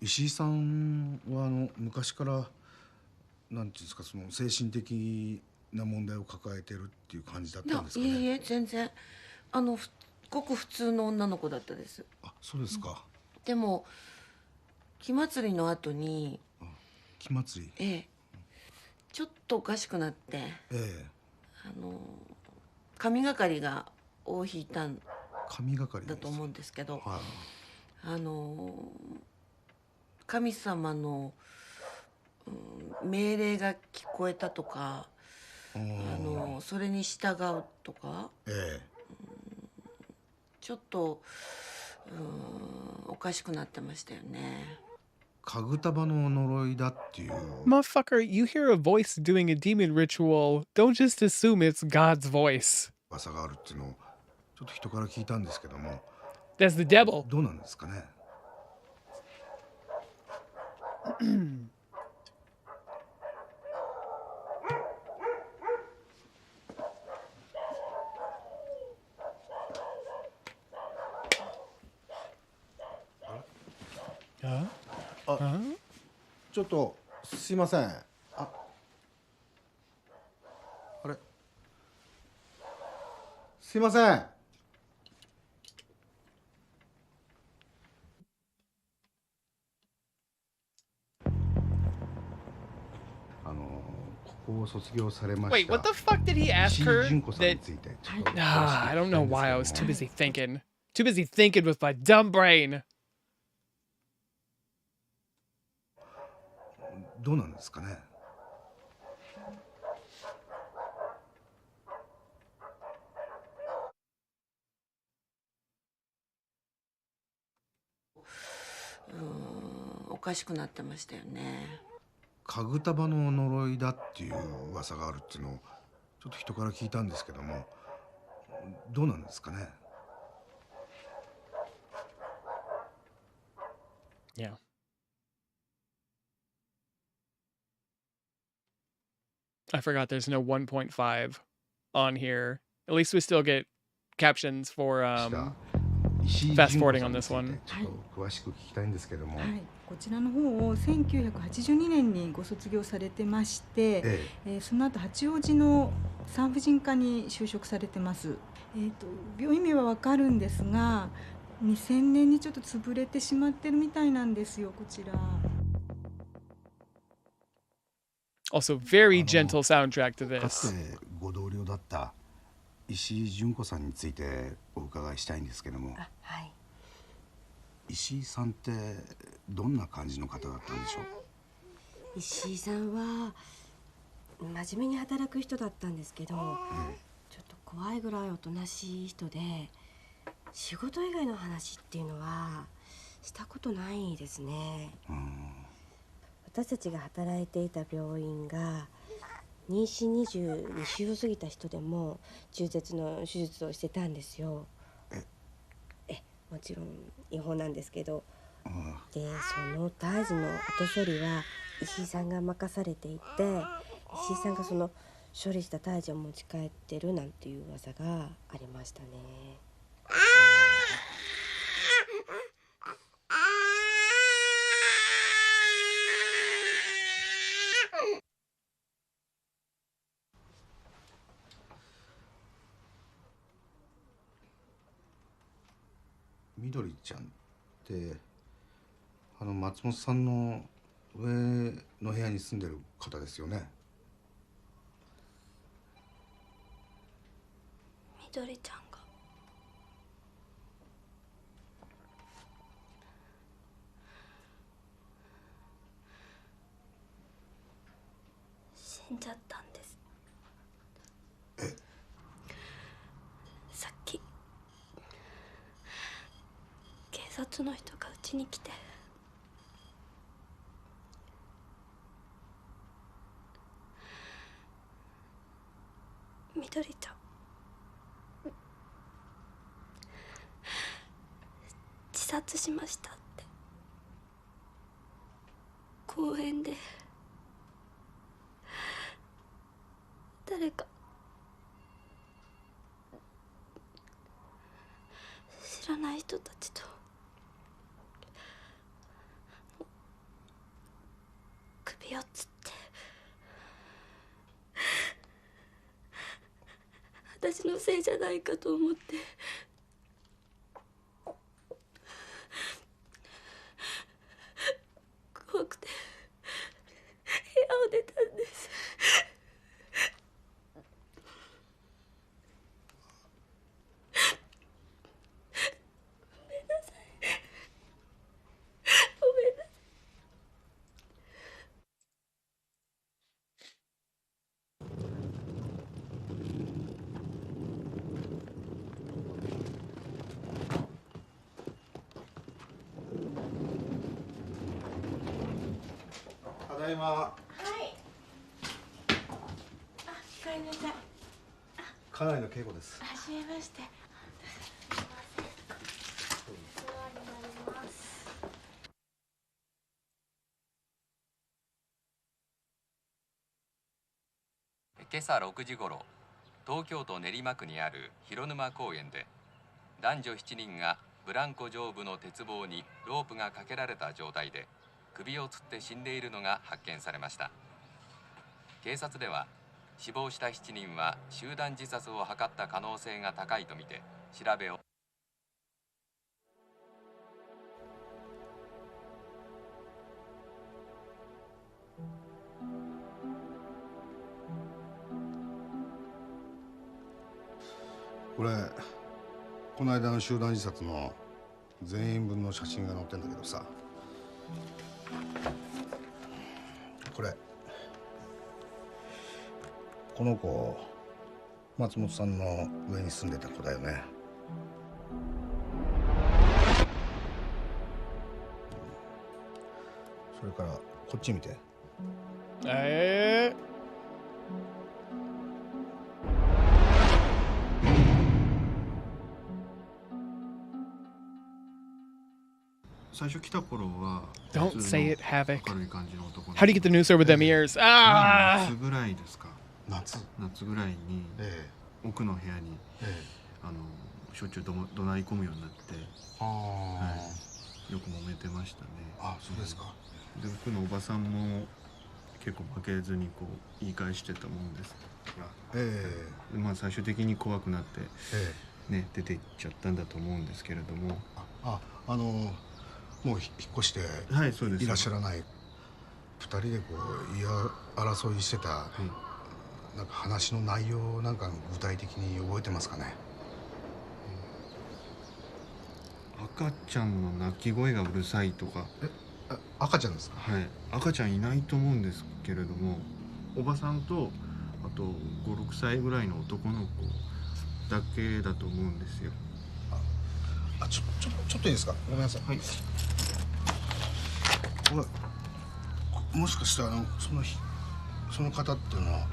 Speaker 11: 石井さんは昔からなんていうんですか、その精神的な問題を抱えてるっていう感じだったんですかね。
Speaker 7: いえいえ、全然ごく普通の女の子だったです。
Speaker 11: あ、そうですか。
Speaker 7: でも木祭りの後に。
Speaker 11: 木祭り。
Speaker 7: ええ。ちょっとおかしくなって。
Speaker 11: ええ。
Speaker 7: 神がかりが尾を引いたん
Speaker 11: 神がかり
Speaker 7: だと思うんですけど、
Speaker 11: はい、
Speaker 7: 神様の、命令が聞こえたとか、それに従うとか、
Speaker 11: ええ、
Speaker 7: ちょっとおかしくなってましたよね。
Speaker 11: かぐたばの呪いだっていう。
Speaker 1: Motherfucker, you hear a voice doing a demon ritual. Don't just assume it's God's voice.
Speaker 11: 噂があるっていうのをちょっと人から聞いたんですけども。
Speaker 1: That's the devil.
Speaker 11: どうなんですかね。ちょっとすいません。あれ、すいません。ここを卒業されました。
Speaker 1: Wait, what the fuck did he ask her?
Speaker 11: 石井純子さんについて。
Speaker 1: I don't know why I was too busy thinking. Too busy thinking with my dumb brain.
Speaker 11: どうなんですかね。
Speaker 7: かしくなってましたよね。
Speaker 11: 家具束の呪いだっていう噂があるっていうのをちょっと人から聞いたんですけども、どうなんですかね。
Speaker 1: Yeah. I forgot there's no 1.5 on here. At least we still get captions for fast forwarding on this one.
Speaker 11: ちょっと詳しく聞きたいんですけども。
Speaker 14: はい、こちらの方を1982年にご卒業されてまして、その後八王子の産婦人科に就職されてます。病院名はわかるんですが、2000年にちょっと潰れてしまってるみたいなんですよ、こちら。
Speaker 1: Also, very gentle soundtrack to this.
Speaker 11: かつてご同僚だった石井純子さんについてお伺いしたいんですけども。
Speaker 21: はい。
Speaker 11: 石井さんってどんな感じの方だったんでしょう。
Speaker 17: 石井さんは真面目に働く人だったんですけど、ちょっと怖いぐらいおとなしい人で、仕事以外の話っていうのはしたことないですね。私たちが働いていた病院が妊娠22週を過ぎた人でも中絶の手術をしてたんですよ。もちろん違法なんですけど、でその胎児の後処理は石井さんが任されていて、石井さんがその処理した胎児を持ち帰ってるなんていう噂がありましたね。
Speaker 11: みどりちゃんって松本さんの上の部屋に住んでる方ですよね。
Speaker 2: みどりちゃんが死んじゃったんです。さっき警察の人がうちに来て、みどりちゃん自殺しましたって公園で誰か知らない人たちと首をつって私のせいじゃないかと思って怖くて部屋を出たんです。ごめんなさい。ごめんなさい。
Speaker 11: ただいま。
Speaker 17: はい。おかえりなさい。
Speaker 11: 家内の恵子です。
Speaker 17: はじめまして。
Speaker 20: 今朝6時ごろ、東京都練馬区にある広沼公園で男女7人がブランコ上部の鉄棒にロープがかけられた状態で首をつって死んでいるのが発見されました。警察では死亡した7人は集団自殺を図った可能性が高いとみて調べを。
Speaker 11: これこの間の集団自殺の全員分の写真が載ってんだけどさ、この子松本さんの上に住んでた子だよね。それからこっち見て。
Speaker 13: 最初来た頃は
Speaker 1: Don't say it, Havoc.
Speaker 13: 明るい感じの男の
Speaker 1: How do you get the noose over them ears?
Speaker 13: 夏ぐらいですか。
Speaker 11: 夏
Speaker 13: ぐらいに奥の部屋にしょっちゅう怒鳴り込むようになって、よく揉めてましたね。
Speaker 11: あ、そうですか。
Speaker 13: で僕のおばさんも結構負けずにこう言い返してたもんですが、まあ最終的に怖くなって、ね、出て行っちゃったんだと思うんですけれども、
Speaker 11: もう引っ越していらっしゃらない、二人でこう言い争いしてた、なんか話の内容なんか具体的に覚えてますかね？
Speaker 13: 赤ちゃんの泣き声がうるさいとか。
Speaker 11: 赤ちゃんですか？
Speaker 13: はい、赤ちゃんいないと思うんですけれども、おばさんとあと5、6歳ぐらいの男の子だけだと思うんですよ。
Speaker 11: ちょっといいですか？ごめんなさい。はい。これもしかしてその方っていうのは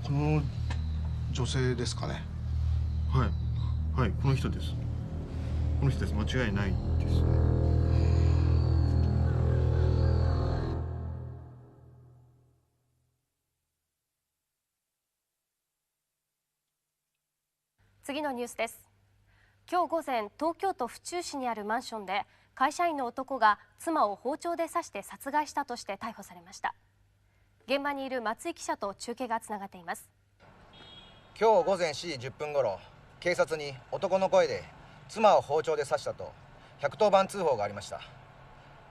Speaker 11: この女性ですかね？
Speaker 13: はい、この人です。この人です。間違いないですね。
Speaker 8: 次のニュースです。今日午前、東京都府中市にあるマンションで会社員の男が妻を包丁で刺して殺害したとして逮捕されました。現場にいる松井記者と中継がつながっています。
Speaker 18: 今日午前7時10分ごろ、警察に男の声で妻を包丁で刺したと110番通報がありました。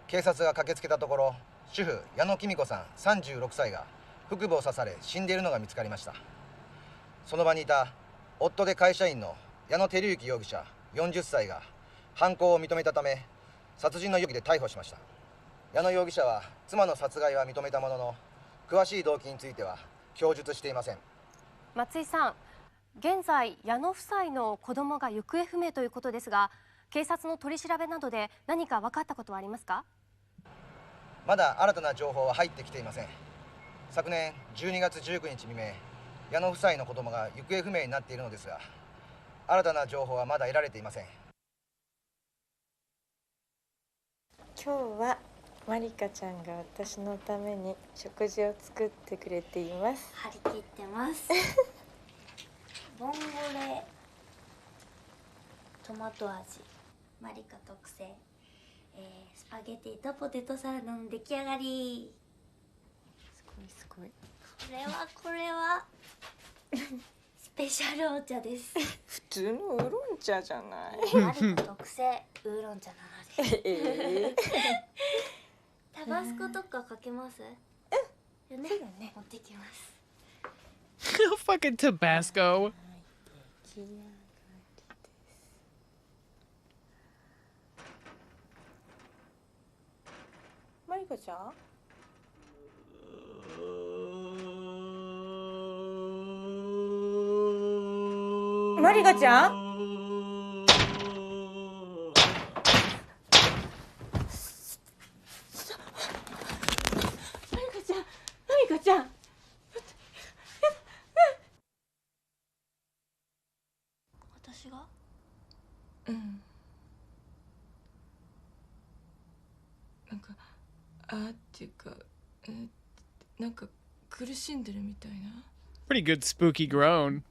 Speaker 18: 警察が駆けつけたところ、主婦矢野紀美子さん36歳が腹部を刺され死んでいるのが見つかりました。その場にいた夫で会社員の矢野照之容疑者40歳が犯行を認めたため、殺人の容疑で逮捕しました。矢野容疑者は妻の殺害は認めたものの、詳しい動機については供述していません。
Speaker 8: 松井さん、現在矢野夫妻の子供が行方不明ということですが、警察の取り調べなどで何か分かったことはありますか？
Speaker 18: まだ新たな情報は入ってきていません。昨年12月19日未明、矢野夫妻の子供が行方不明になっているのですが、新たな情報はまだ得られていません。
Speaker 22: 今日はまりかちゃんが私のために食事を作ってくれています。
Speaker 2: 張り切ってますボンゴレトマト味、マリカ特製、スパゲティとポテトサラダの出来上がり。
Speaker 22: すごいすごい。
Speaker 2: これはスペシャルお茶です
Speaker 22: 普通のウーロン茶じゃない。
Speaker 2: マリカ特製ウーロン茶なのでタバスコとかかけます？よね。持ってきます。
Speaker 1: Fucking Tabasco.
Speaker 22: マリカちゃん？マリカちゃん？マリカちゃん。
Speaker 2: 私が？
Speaker 4: なんかっていうか、なんか苦しんでるみたいな。
Speaker 1: Pretty good spooky groan.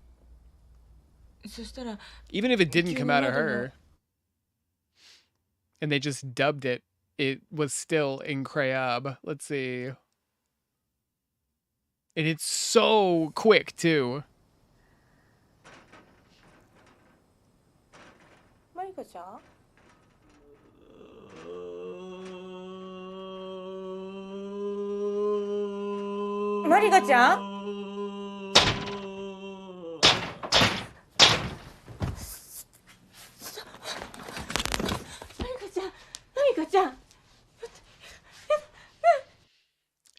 Speaker 4: そしたら
Speaker 1: Even if it didn't come out of her and they just dubbed it, it was still in Crayab. Let's see. And it's so quick too.
Speaker 22: マリカちゃん？マリカちゃん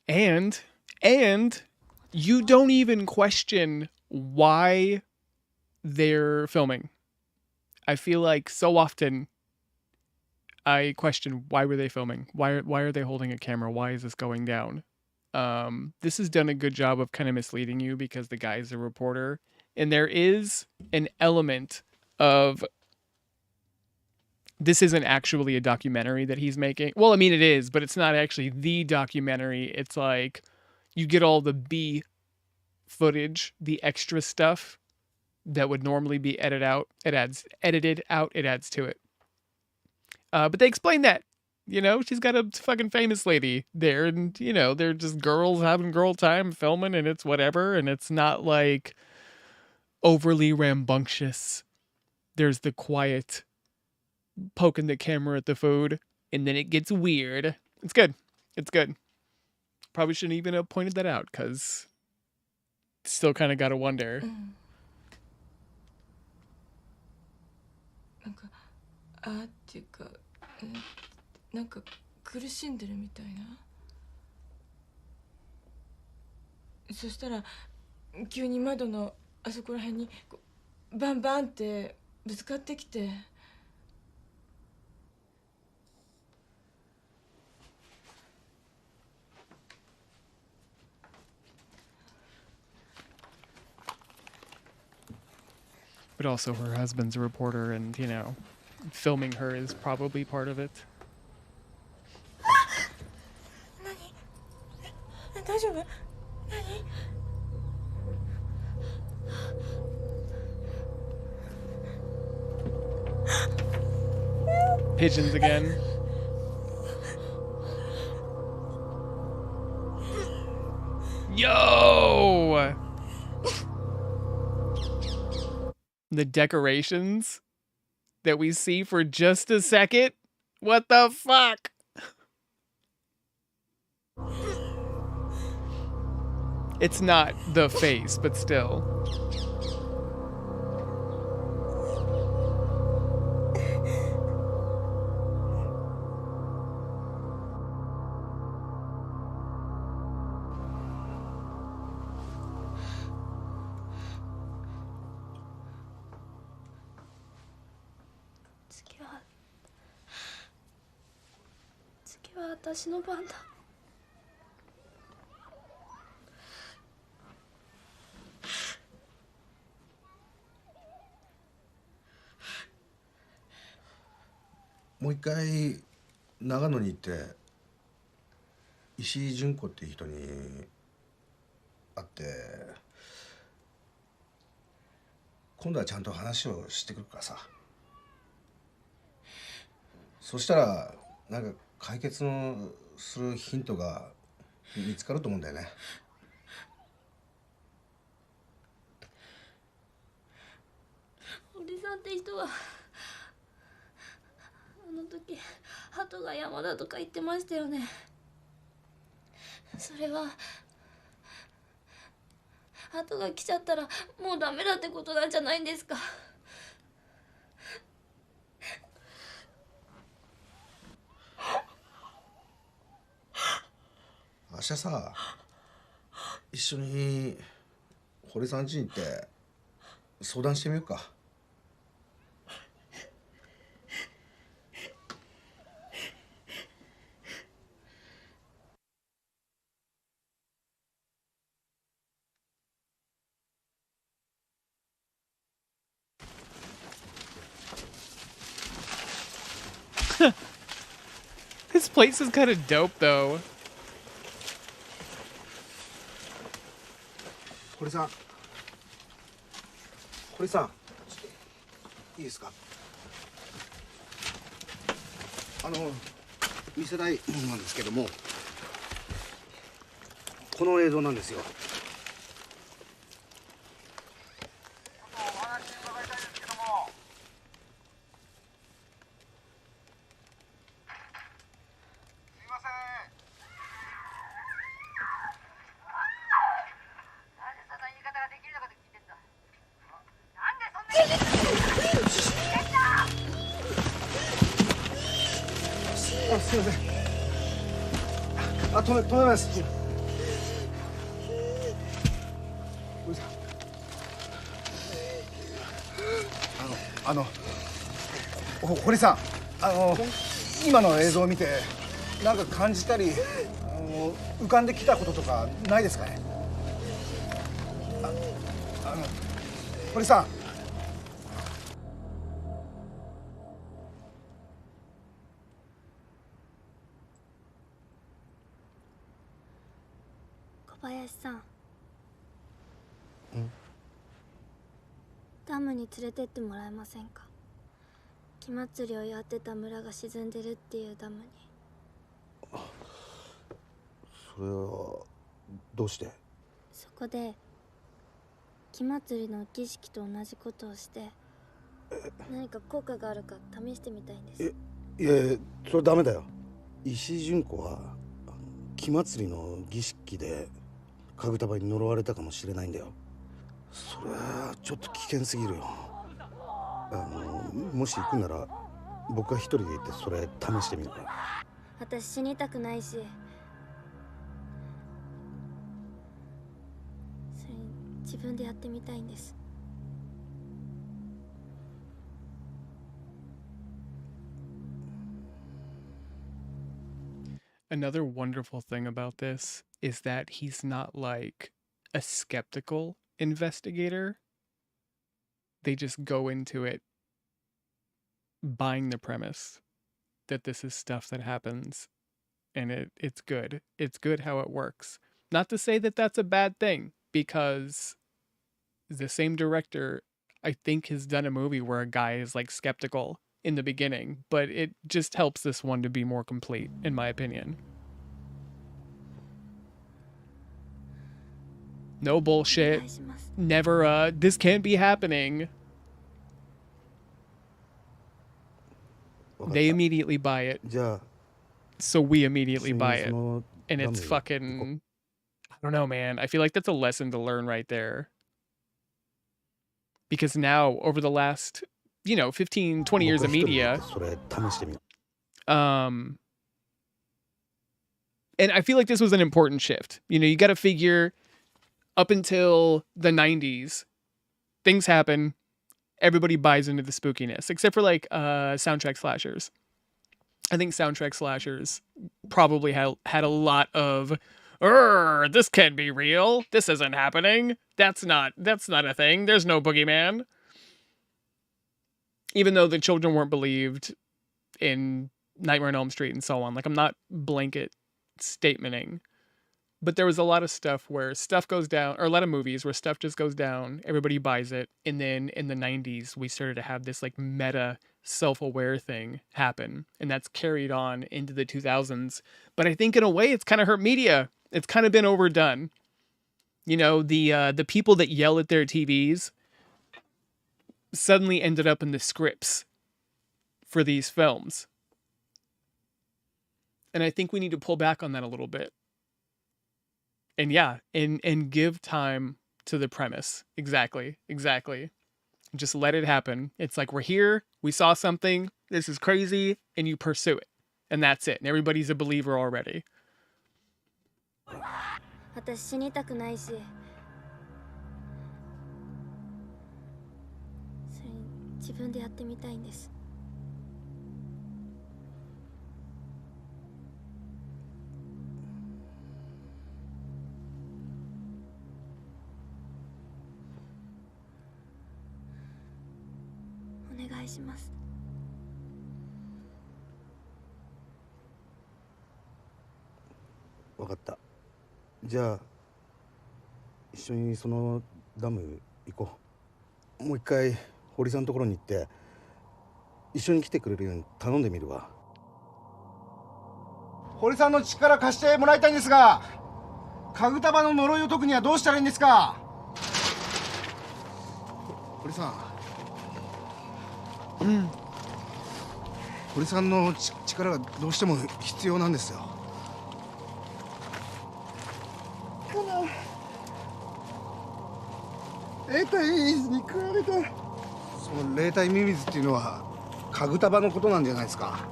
Speaker 22: ？And
Speaker 1: you don't even question why they're filming. I feel like so often I question, why were they filming? Why are they holding a camera? Why is this going down? This has done a good job of kind of misleading you because the guy's a reporter, and there is an element of this isn't actually a documentary that he's making. Well, I mean it is, but it's not actually the documentary. It's like you get all the B footage, the extra stuff that would normally be edited out. It adds to it. But they explain that, you know, she's got a fucking famous lady there, and, you know, they're just girls having girl time filming, and it's whatever, and it's not like overly rambunctious. There's the quiet poking the camera at the food, and then it gets weird. It's good. It's good. Probably shouldn't even have pointed that out, because still kind of gotta wonder.
Speaker 12: なんかあーっていうか、なんか苦しんでるみたいな。そしたら急に窓のあそこら辺にバンバンってぶつかってきて。
Speaker 1: But also her husband's a reporter, and, you know, filming her is probably part of it.
Speaker 12: 何？大丈夫？何
Speaker 1: ？Pigeons again. Yo! The decorations that we see for just a second? What the fuck? It's not the face, but still.
Speaker 2: Tsuki wa watashi no ban da.
Speaker 11: Mo ikai Nagano ni itte Ishii Junkoっていう人に会って今度はちゃんと話をしてくるからさ。そしたらなんか解決のするヒントが見つかると思うんだよね。
Speaker 2: 堀さんって人はあの時鳩が山だとか言ってましたよね。それは鳩が来ちゃったらもうダメだってことなんじゃないんですか。
Speaker 11: 明日さ一緒に堀さん家に行って相談してみようか。
Speaker 1: This place is kind of dope, though.
Speaker 11: 堀さん、堀さん、いいですか。見せたいものなんですけども、この映像なんですよ。すいません。止めます。堀さん、今の映像を見てなんか感じたり浮かんできたこととかないですかね。堀さん。
Speaker 2: 小林さん。ダムに連れてってもらえませんか。木祭りをやってた村が沈んでるっていうダムに。
Speaker 11: それはどうして？
Speaker 2: そこで木祭りの儀式と同じことをして何か効果があるか試してみたいんです。
Speaker 11: いやそれダメだよ。石井純子は木祭りの儀式でかぐたばに呪われたかもしれないんだよ。それはちょっと危険すぎるよ。もし行くなら僕が一人で行ってそれ試してみるから。
Speaker 2: 私死にたくないし、それに自分でやってみたいんです。
Speaker 1: Another wonderful thing about this is that he's not like a skeptical investigator. They just go into it buying the premise that this is stuff that happens, and it's good. It's good how it works. Not to say that that's a bad thing, because the same director, I think, has done a movie where a guy is like skeptical in the beginning, but it just helps this one to be more complete, in my opinion. No bullshit. Never, this can't be happening. They immediately buy it. So we immediately buy it. And it's fucking... I don't know, man. I feel like that's a lesson to learn right there. Because now, over the last, 15, 20 years of media... And I feel like this was an important shift. You got to figure, up until the 90s, things happen, everybody buys into the spookiness, except for like soundtrack slashers. I think soundtrack slashers probably had a lot of, this can't be real. This isn't happening. That's not a thing. There's no boogeyman. Even though the children weren't believed in Nightmare on Elm Street and so on. Like, I'm not blanket statementing. But there was a lot of stuff where stuff goes down, or a lot of movies where stuff just goes down, everybody buys it, and then in the 90s, we started to have this like meta self-aware thing happen, and that's carried on into the 2000s. But I think in a way, it's kind of hurt media. It's kind of been overdone. The people that yell at their TVs suddenly ended up in the scripts for these films. And I think we need to pull back on that a little bit. And yeah, and give time to the premise. Exactly. Just let it happen. It's like, we're here, we saw something, this is crazy, and you pursue it. And that's it. And everybody's a believer already.
Speaker 2: 私死にたくないし、それに自分でやってみたいんです。お願いします。
Speaker 11: 分かった。じゃあ一緒にそのダム行こう。もう一回堀さんのところに行って一緒に来てくれるように頼んでみるわ。堀さんの力貸してもらいたいんですが、かぐたばの呪いを解くにはどうしたらいいんですか。堀さん、堀さんの力がどうしても必要なんですよ。霊体ミミズに食われた。その霊体ミミズっていうのはかぐたばのことなんじゃないですか。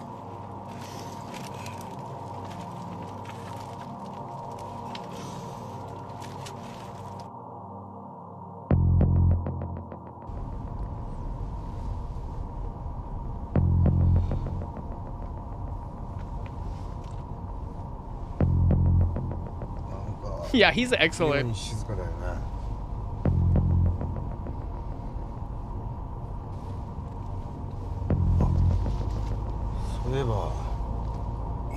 Speaker 1: Yeah, he's excellent.
Speaker 10: 静かだよね。そういえば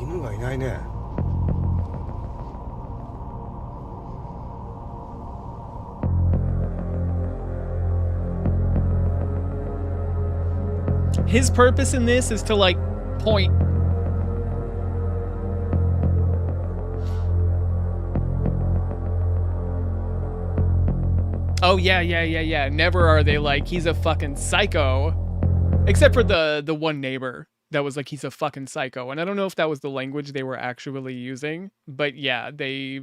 Speaker 10: 犬がいないね。
Speaker 1: His purpose in this is to like point. Oh yeah. Never are they like he's a fucking psycho. Except for the one neighbor that was like he's a fucking psycho. And I don't know if that was the language they were actually using, but yeah, they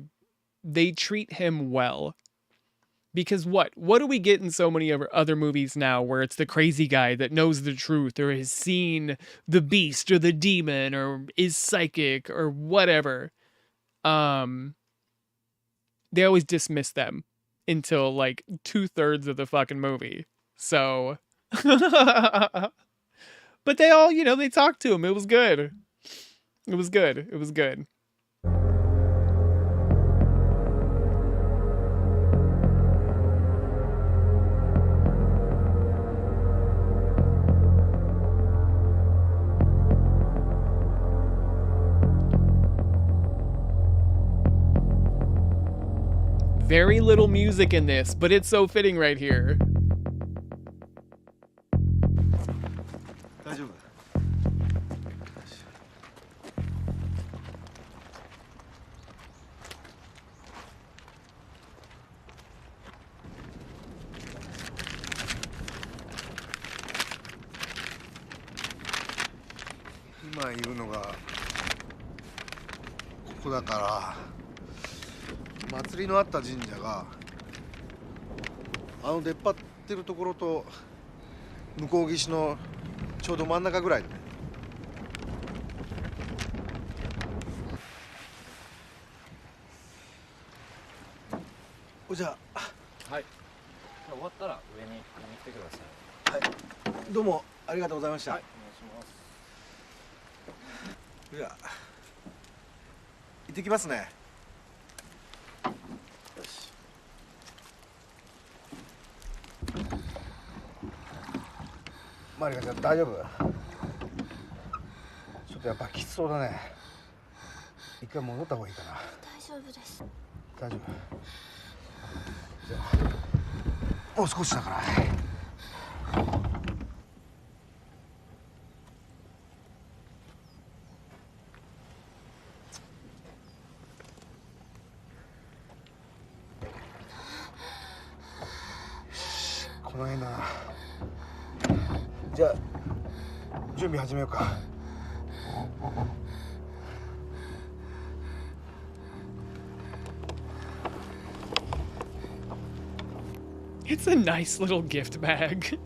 Speaker 1: treat him well. Because what do we get in so many other movies now where it's the crazy guy that knows the truth or has seen the beast or the demon or is psychic or whatever? They always dismiss them until like 2/3 of the fucking movie. So, but they all, they talked to him. It was good. It was good. It was good. Very little music in this, but it's so fitting right here.
Speaker 10: 大丈夫？今いるのがここだから、祭りのあった神社が出っ張ってるところと向こう岸のちょうど真ん中ぐらいでね。じゃあ、
Speaker 18: はい。終わったら上に見に来てください。
Speaker 10: はい、どうもありがとうございました。
Speaker 18: はい、お願いします。
Speaker 10: じゃあ行ってきますね。よし。マリカちゃん大丈夫？ちょっとやっぱきつそうだね。一回戻った方がいいかな。
Speaker 2: 大丈夫です。
Speaker 10: 大丈夫。じゃあもう少しだから。この辺だな。じゃあ準備始めようか。
Speaker 1: It's a nice little gift bag.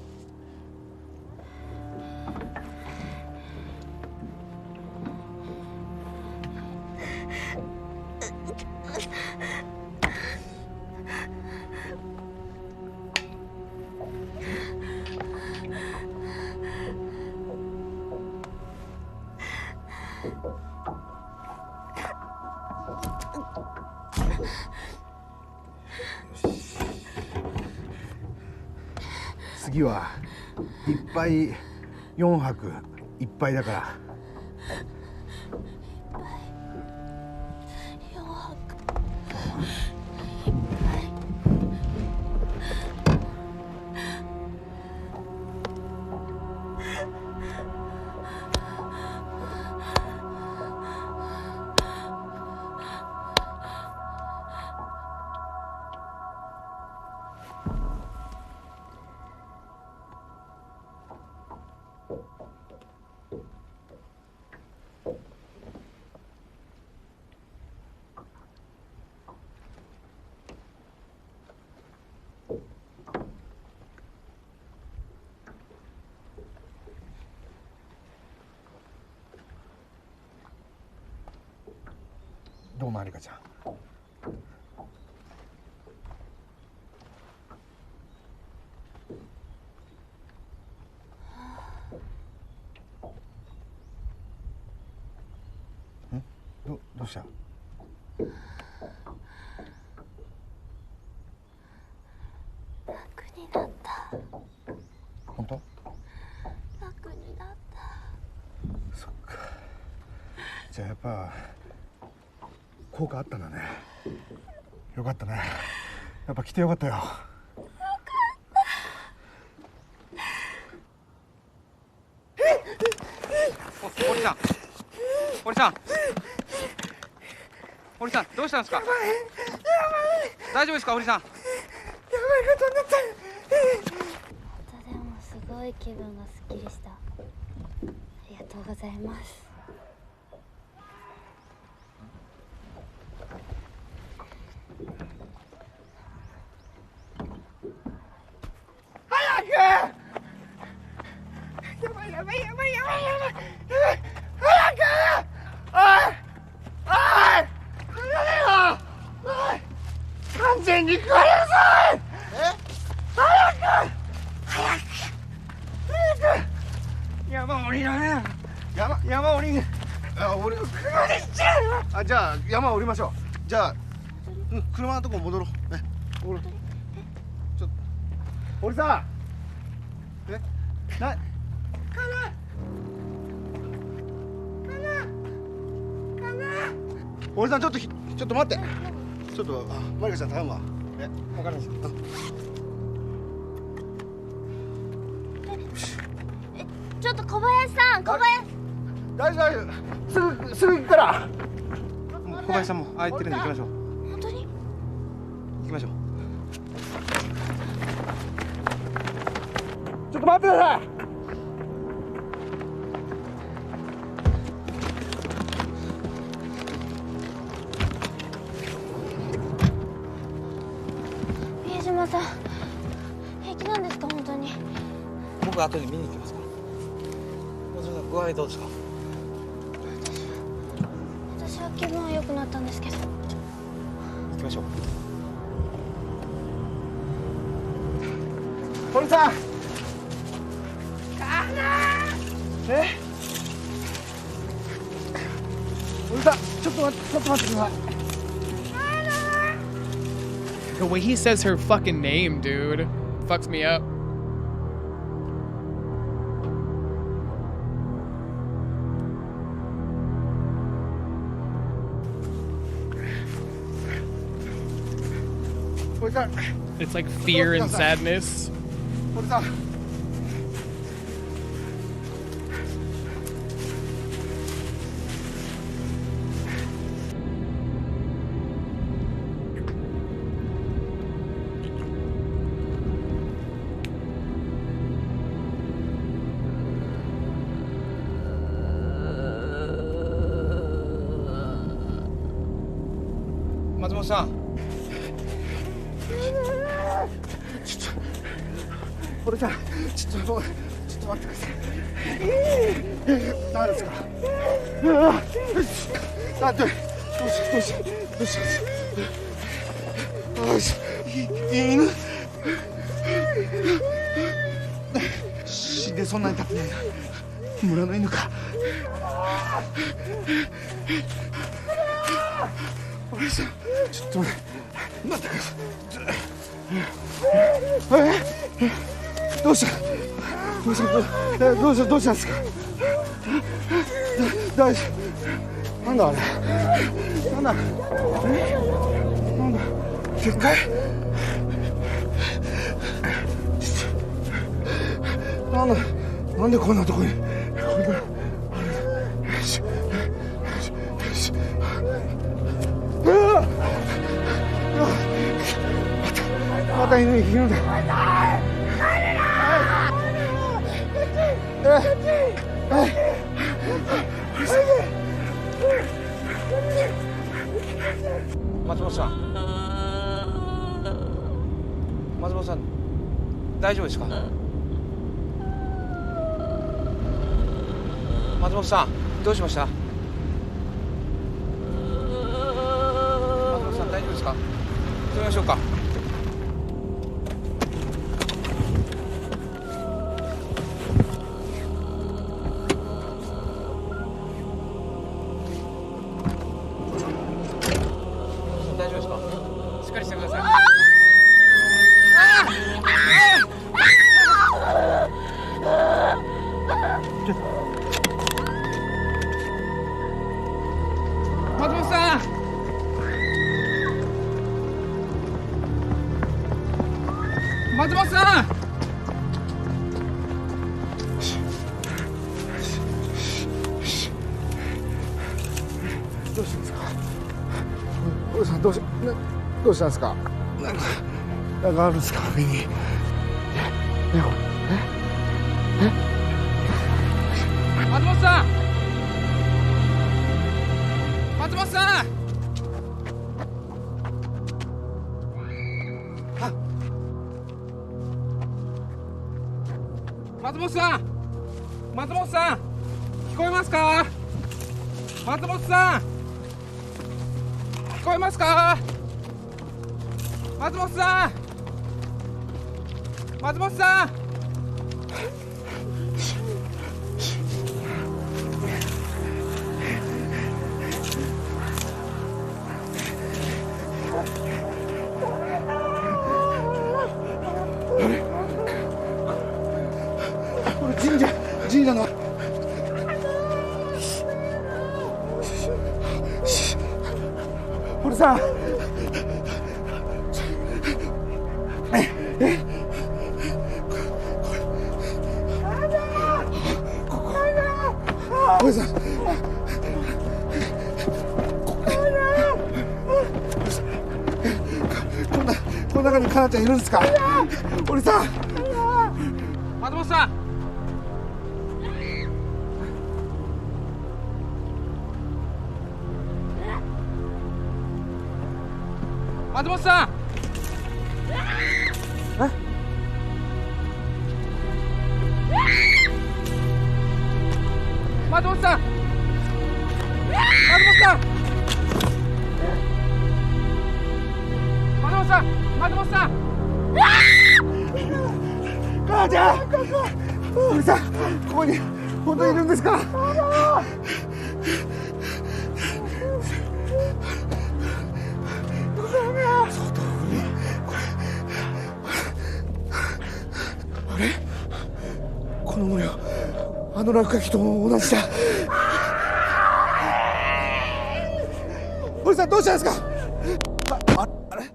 Speaker 10: 次はいっぱい4泊いっぱいだから。
Speaker 2: 4泊。
Speaker 10: どうもありかちゃん。どうした？
Speaker 2: になった。
Speaker 10: 本当？
Speaker 2: 楽になった。
Speaker 10: そっか。じゃあやっぱ効果あったんだね。よかったね。やっぱ来てよかったよ。
Speaker 18: 堀さん、堀さん、堀さん、どうしたんですか。やばい、大丈夫ですか、堀さん。やばいことになった。
Speaker 2: でもすごい気分がすっきりした。ありがとうございます。
Speaker 18: 早く。やばいやばいやばいやばいやばい。早く。おいおい、離れろ。おい、完全に食われるぞ。早く早く早く。山降りられん。山降りん。車で行っちゃうよ。
Speaker 11: あ、じゃあ山降りましょう。じゃあ、車のとこ戻ろうね。ちょっと堀さん、堀さん、ちょっと待って。ちょっとマリカちゃん頼むわ。わかりました。
Speaker 2: ちょっと小林さん、小林。
Speaker 11: 大丈夫。すぐ行くから。
Speaker 18: 小林さんも空いてるんで行きましょう。
Speaker 2: 本当に？
Speaker 18: 行きましょう。
Speaker 11: ちょっと待ってください。
Speaker 2: 宮島さん、平気なんですか本当に？
Speaker 18: 僕後で見に行きますから。もうちょっと具合どうですか？
Speaker 2: 私は気分は良くなったんですけど。
Speaker 18: 行きましょう。
Speaker 11: 堀さん。堀さん、ちょっと待ってください。
Speaker 1: The way he says her fucking name, dude, fucks me up. It's like fear and sadness.
Speaker 11: 堀さん。
Speaker 18: 松本さん。
Speaker 11: 堀さん、ちょっと待ってください。何ですか。どうし犬死んでそんなに経ってないな。村の犬か。堀さん、ちょっと待ってください。どうしたんですか。大丈夫。なんだあれ。なんだでっかい。なんでこんなとこに。また犬だ。
Speaker 18: 松本さん、大丈夫ですか。松本さん、どうしました。松本さん、大丈夫ですか。止めましょうか。大丈夫ですか。しっかりしてください。
Speaker 1: 本さん。
Speaker 11: どうしたんですか。おじさんどうしたんですか。なんかあるんですか上に。
Speaker 1: 松本さん。松本さん。松本さん。松本さん。聞こえますか。松本さん。聞こえますか。松本さん。松本さん。
Speaker 11: 神社の堀さん。堀さん。この中にかなちゃんいるんですか。堀さん。
Speaker 1: 松本さん。松本さん。松本さん。松本さん。松本さん。松本さん。
Speaker 11: 母ちゃん。堀さん、ここに本当にいるんですか。あれ、この模様、あの落書きと同じだ。堀さんどうしたんですか。あれ。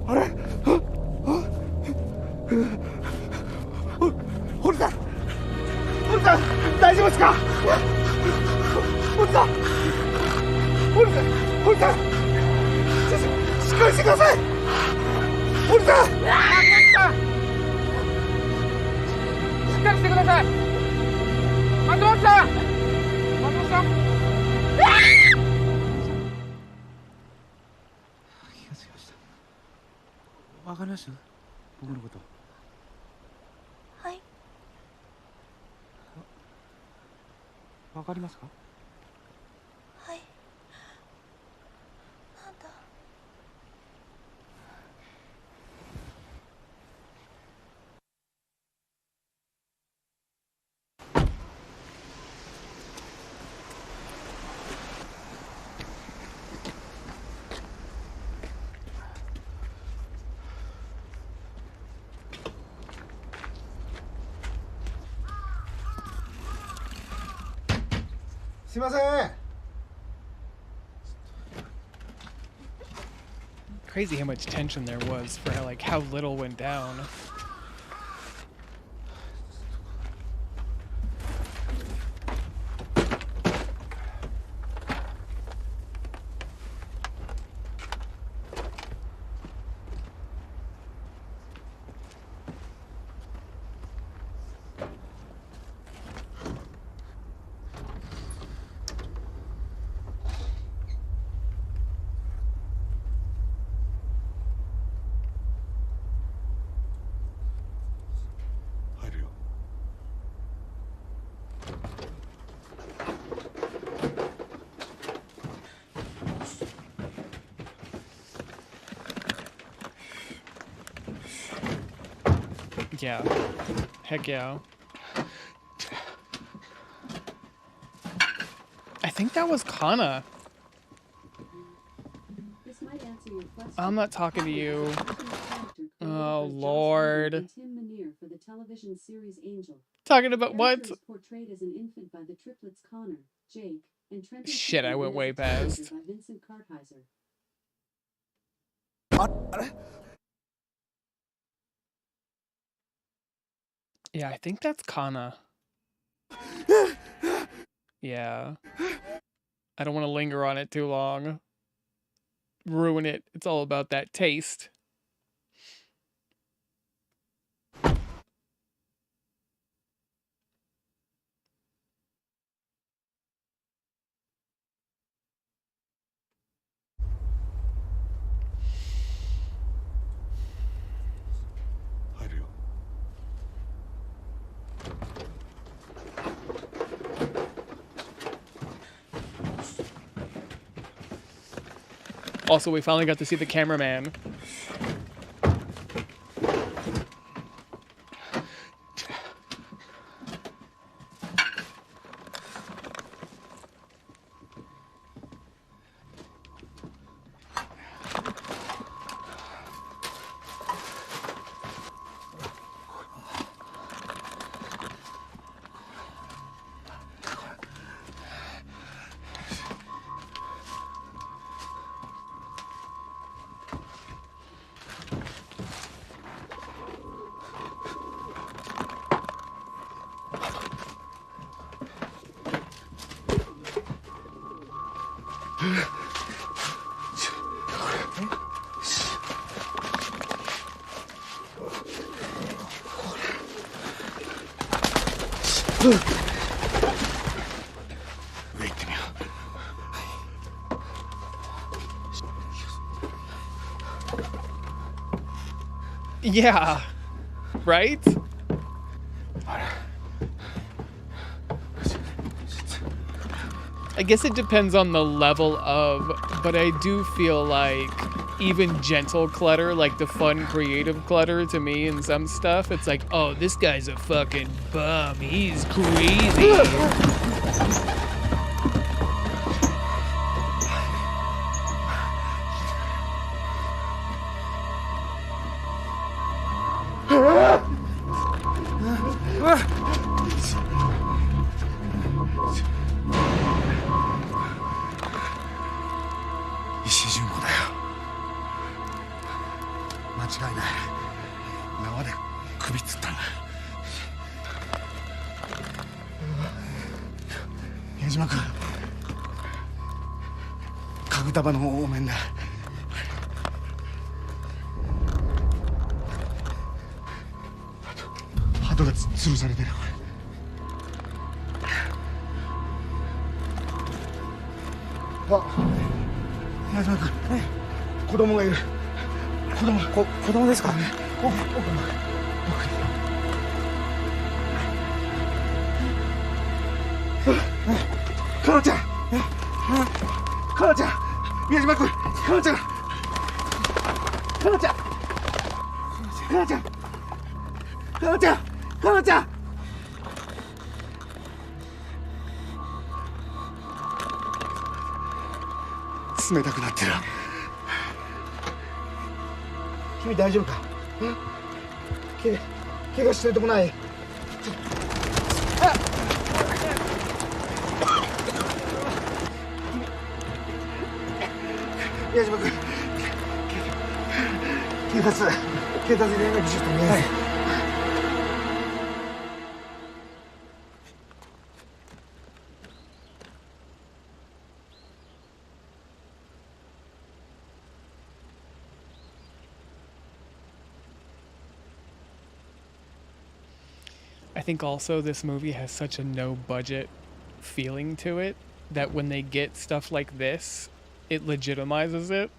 Speaker 11: あれ、堀さん、堀さん、大丈夫ですか。堀さん、堀さん、堀さん、しっかりしてください。堀さん、
Speaker 1: しっかりしてください。松本さん。松本さん。
Speaker 15: 気がつきました。わかります？僕のこと。
Speaker 2: はい。
Speaker 15: わかりますか？
Speaker 2: はい。なんだ。
Speaker 11: すいません。
Speaker 1: Crazy how much tension there was for how little went down. Yeah. Heck yeah. I think that was Kana. I'm not talking to you. Oh, Lord. Talking about what? Shit, I went way past. Yeah, I think that's Kana. Yeah. I don't want to linger on it too long. Ruin it. It's all about that taste. Also, we finally got to see the cameraman. Yeah. Right? I guess it depends on the level of, but I do feel like even gentle clutter, like the fun creative clutter to me and some stuff, it's like, oh, this guy's a fucking bum. He's crazy.
Speaker 11: 束のお面だ。鳩が吊るされてる。あ、矢島君、子供がいる。子供ですか？奥に。かなちゃん、かなちゃん。宮島君、かなちゃん、かなちゃん、かなちゃん、かなちゃん、かなちゃん。冷たくなってる。君大丈夫か？怪我してるとこない？宮島君、警察に連絡しようとね。はい。
Speaker 1: I think also this movie has such a no-budget feeling to it that when they get stuff like this, it legitimizes it.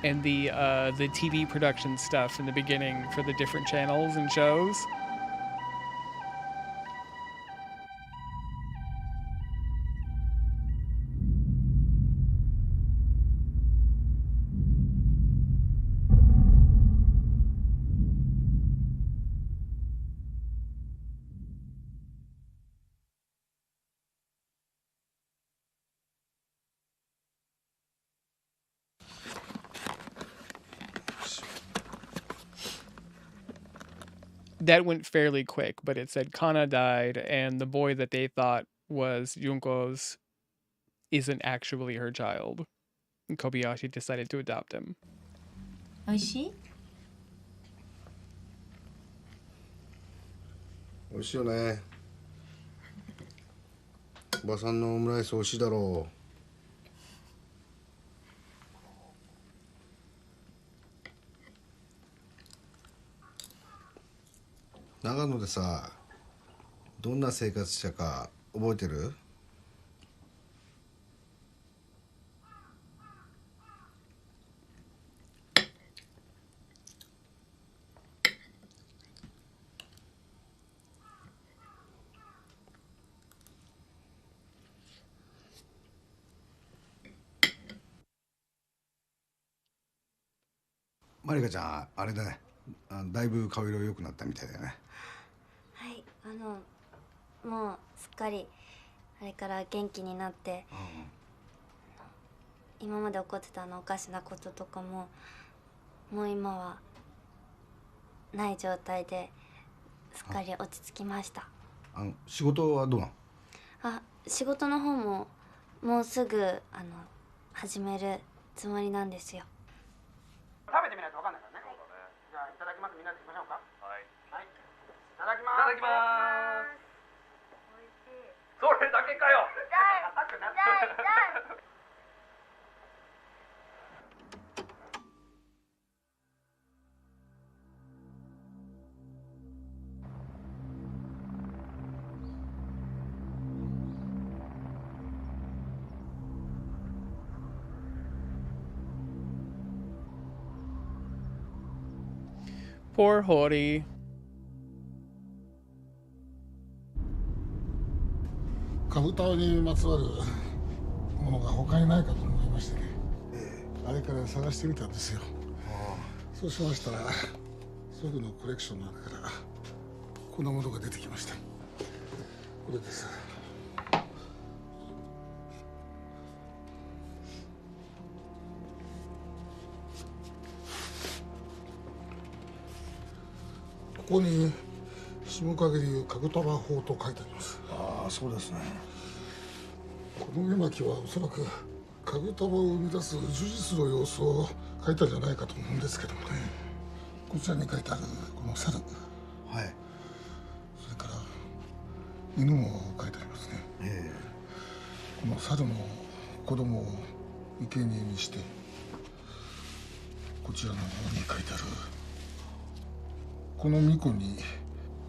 Speaker 1: And the TV production stuff in the beginning for the different channels and shows. that went fairly quick, but it said Kana died, and the boy that they thought was Junko's isn't actually her child. And Kobayashi decided to adopt him.
Speaker 2: 美味しい？
Speaker 11: 美味しいよね。おばさんのオムライス美味しいだろう。長野でさ、どんな生活したか覚えてる？マリカちゃん、あれだね、だいぶ顔色良くなったみたいだよね。
Speaker 2: はい、もうすっかりあれから元気になって、今まで起こってたおかしなこととかももう今はない状態ですっかり落ち着きました。
Speaker 11: 仕事はどうなの？
Speaker 2: 仕事の方ももうすぐ始めるつもりなんですよ。
Speaker 6: 食べてみないと分かんないからね。じゃあいただきます。みんなでいきましょうか。はい。はい。いただきます。いただきます。美味しい。それだけかよ。硬くなって。
Speaker 1: Poor Hori.
Speaker 16: カブタにまつわるものが他にないかと思いましてね、あれから探してみたんですよ。そうしましたら祖父のコレクションの中からこんなものが出てきました。これです。ここに下影流家具束法と書いてあります。
Speaker 11: ああ、そうですね。
Speaker 16: この絵巻はおそらく家具束を生み出す呪術の様子を書いたんじゃないかと思うんですけどもね。こちらに書いてあるこの猿、
Speaker 11: はい、
Speaker 16: それから犬も書いてありますね。この猿の子供を生贄にしてこちらの方に書いてあるこの巫女に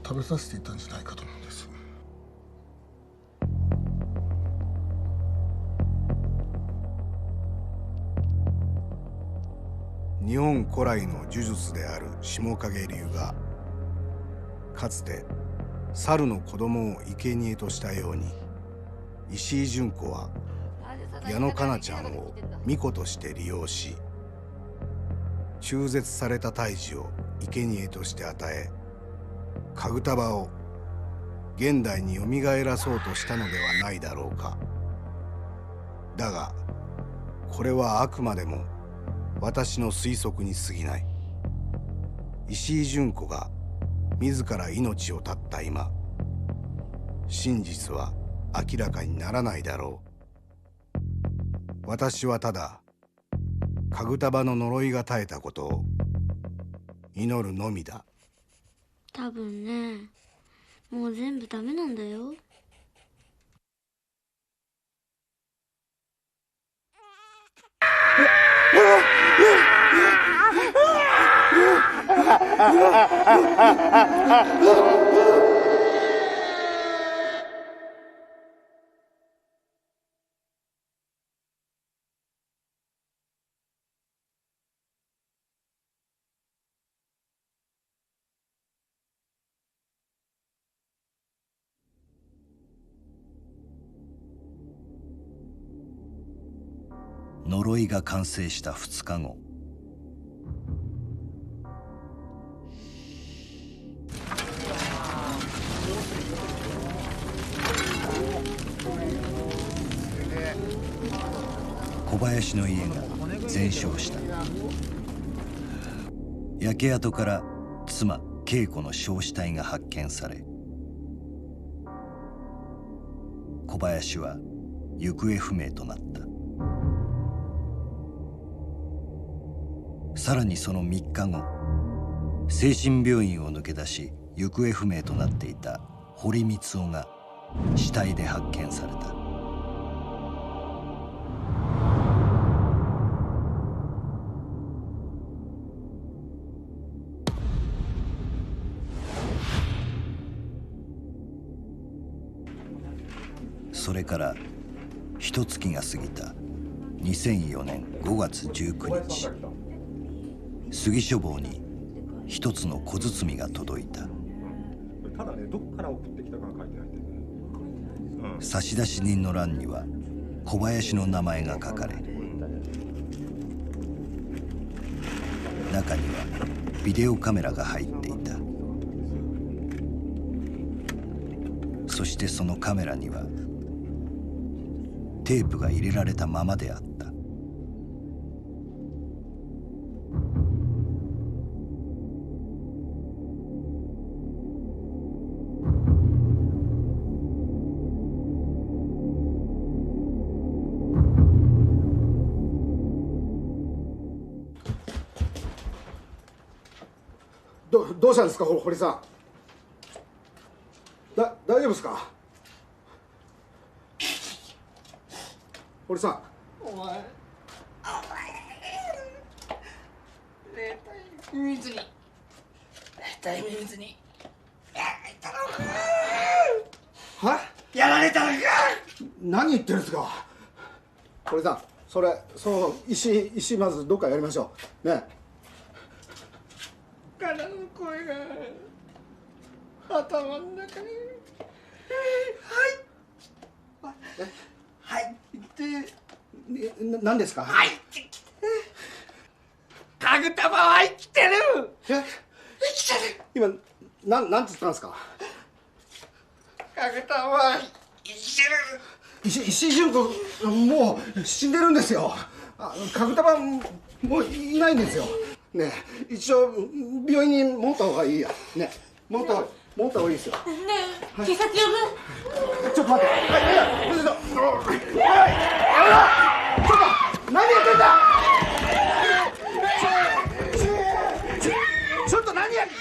Speaker 16: 食べさせていたんじゃないかと思うんです。
Speaker 11: 日本古来の呪術である下影流がかつて猿の子供を生贄としたように、石井純子は矢野香菜ちゃんを巫女として利用し、中絶された胎児を生贄として与え、家具束を現代によみがえらそうとしたのではないだろうか。だがこれはあくまでも私の推測に過ぎない。石井純子が自ら命を絶った今、真実は明らかにならないだろう。私はただ家具束の呪いが絶えたことを祈るのみだ。
Speaker 2: 多分ね、もう全部ダメなんだよ。
Speaker 23: 呪いが完成した2日後、小林の家が全焼した。焼け跡から妻恵子の焼死体が発見され、小林は行方不明となった。さらにその3日後、精神病院を抜け出し行方不明となっていた堀光雄が死体で発見された。それから一月が過ぎた2004年5月19日、杉書房に一つの小包が届いた。
Speaker 10: ただね、どこから送ってきたかが書いてないんだよね。
Speaker 23: 差出人の欄には小林の名前が書かれ、中にはビデオカメラが入っていた。そしてそのカメラにはテープが入れられたままであった。
Speaker 11: どうしたんですか、堀さん。大丈夫ですか、堀さん。
Speaker 3: お前冷たい水にやられたのか。
Speaker 11: は？
Speaker 3: やられたのか。
Speaker 11: 何言ってるんですか、堀さん。その石まずどっかやりましょうね。
Speaker 3: 体の声が頭の中に。はいって
Speaker 11: 何ですか。
Speaker 3: 入ってきて。かぐたまは生きてる。
Speaker 11: 生きてる。今なんつったんですか。
Speaker 3: かぐたまは生きてる。
Speaker 11: 石井純子もう死んでるんですよ。かぐたまもういないんですよね。一応病院に持った方がいいやね。持った方がいいですよ。
Speaker 3: ねえ、警察呼ぶ。
Speaker 11: ちょっと待って。ちょっと何やってんだ。ちょっと何やって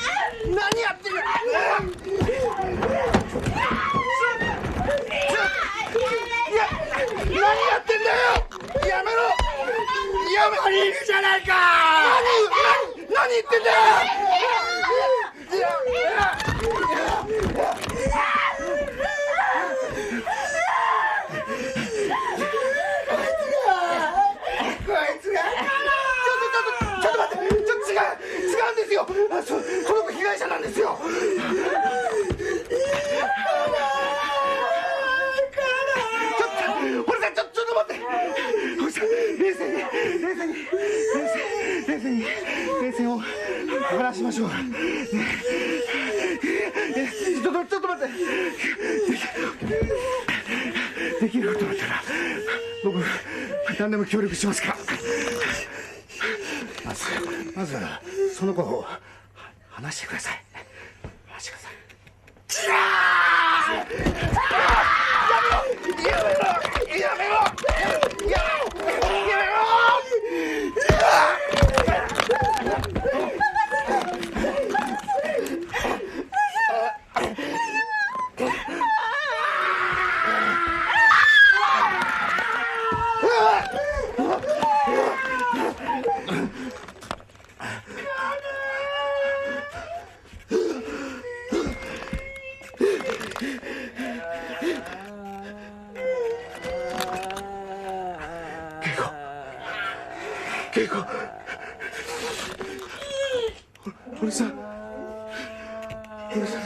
Speaker 11: んだ。何やってんだよ。やめろ。
Speaker 3: ここにいるじゃないか。
Speaker 11: 何言ってんだよ。ちょっと待って。違うんですよ。この子被害者なんですよ。堀さん、ちょっと待って。堀さん、冷静に話しましょう。ちょっと待って。できることだったら僕何でも協力しますから。まずその子を話してください。やめろ。恵子。堀さん。堀さん。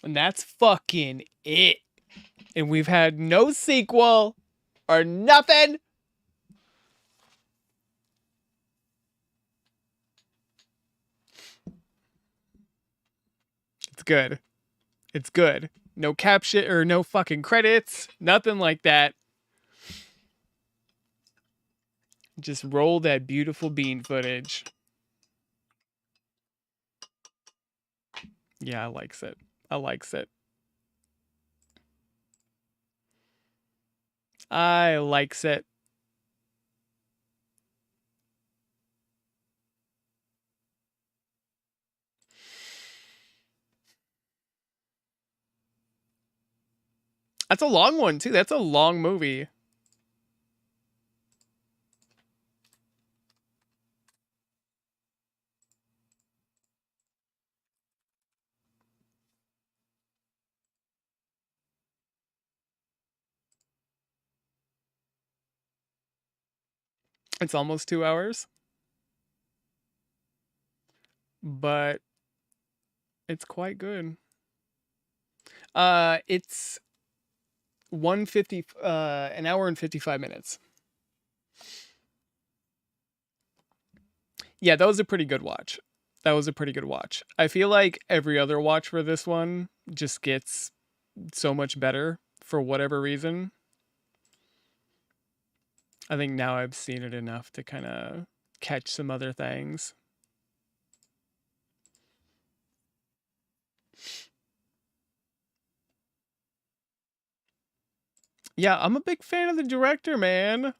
Speaker 1: And that's fucking it. And we've had no sequel or nothing. It's good. It's good. No caption or no fucking credits. Nothing like that. Just roll that beautiful bean footage. Yeah, I likes it. I likes it. I likes it. That's a long one too. That's a long movie. It's almost 2 hours. But it's quite good. It's 150 an hour and 55 minutes. Yeah, that was a pretty good watch. That was a pretty good watch. I feel like every other watch for this one just gets so much better for whatever reason. I think now I've seen it enough to kind of catch some other things. Yeah, I'm a big fan of the director, man.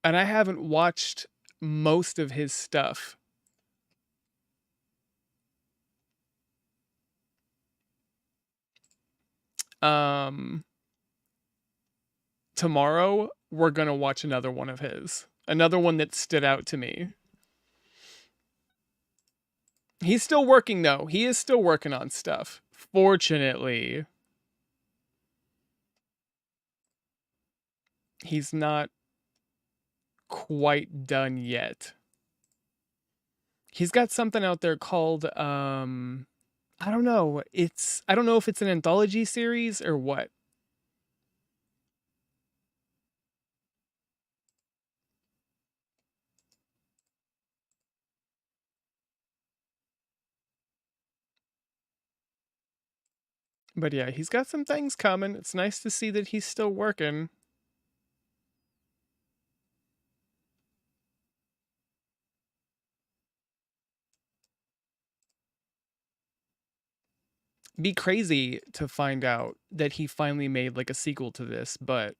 Speaker 1: And I haven't watched most of his stuff. Tomorrow we're gonna watch another one of his. Another one that stood out to me. He's still working though. He is still working on stuff. Fortunately, he's not quite done yet. He's got something out there called I don't know. I don't know if it's an anthology series or what. But yeah, he's got some things coming. It's nice to see that he's still working. Be crazy to find out that he finally made like a sequel to this, but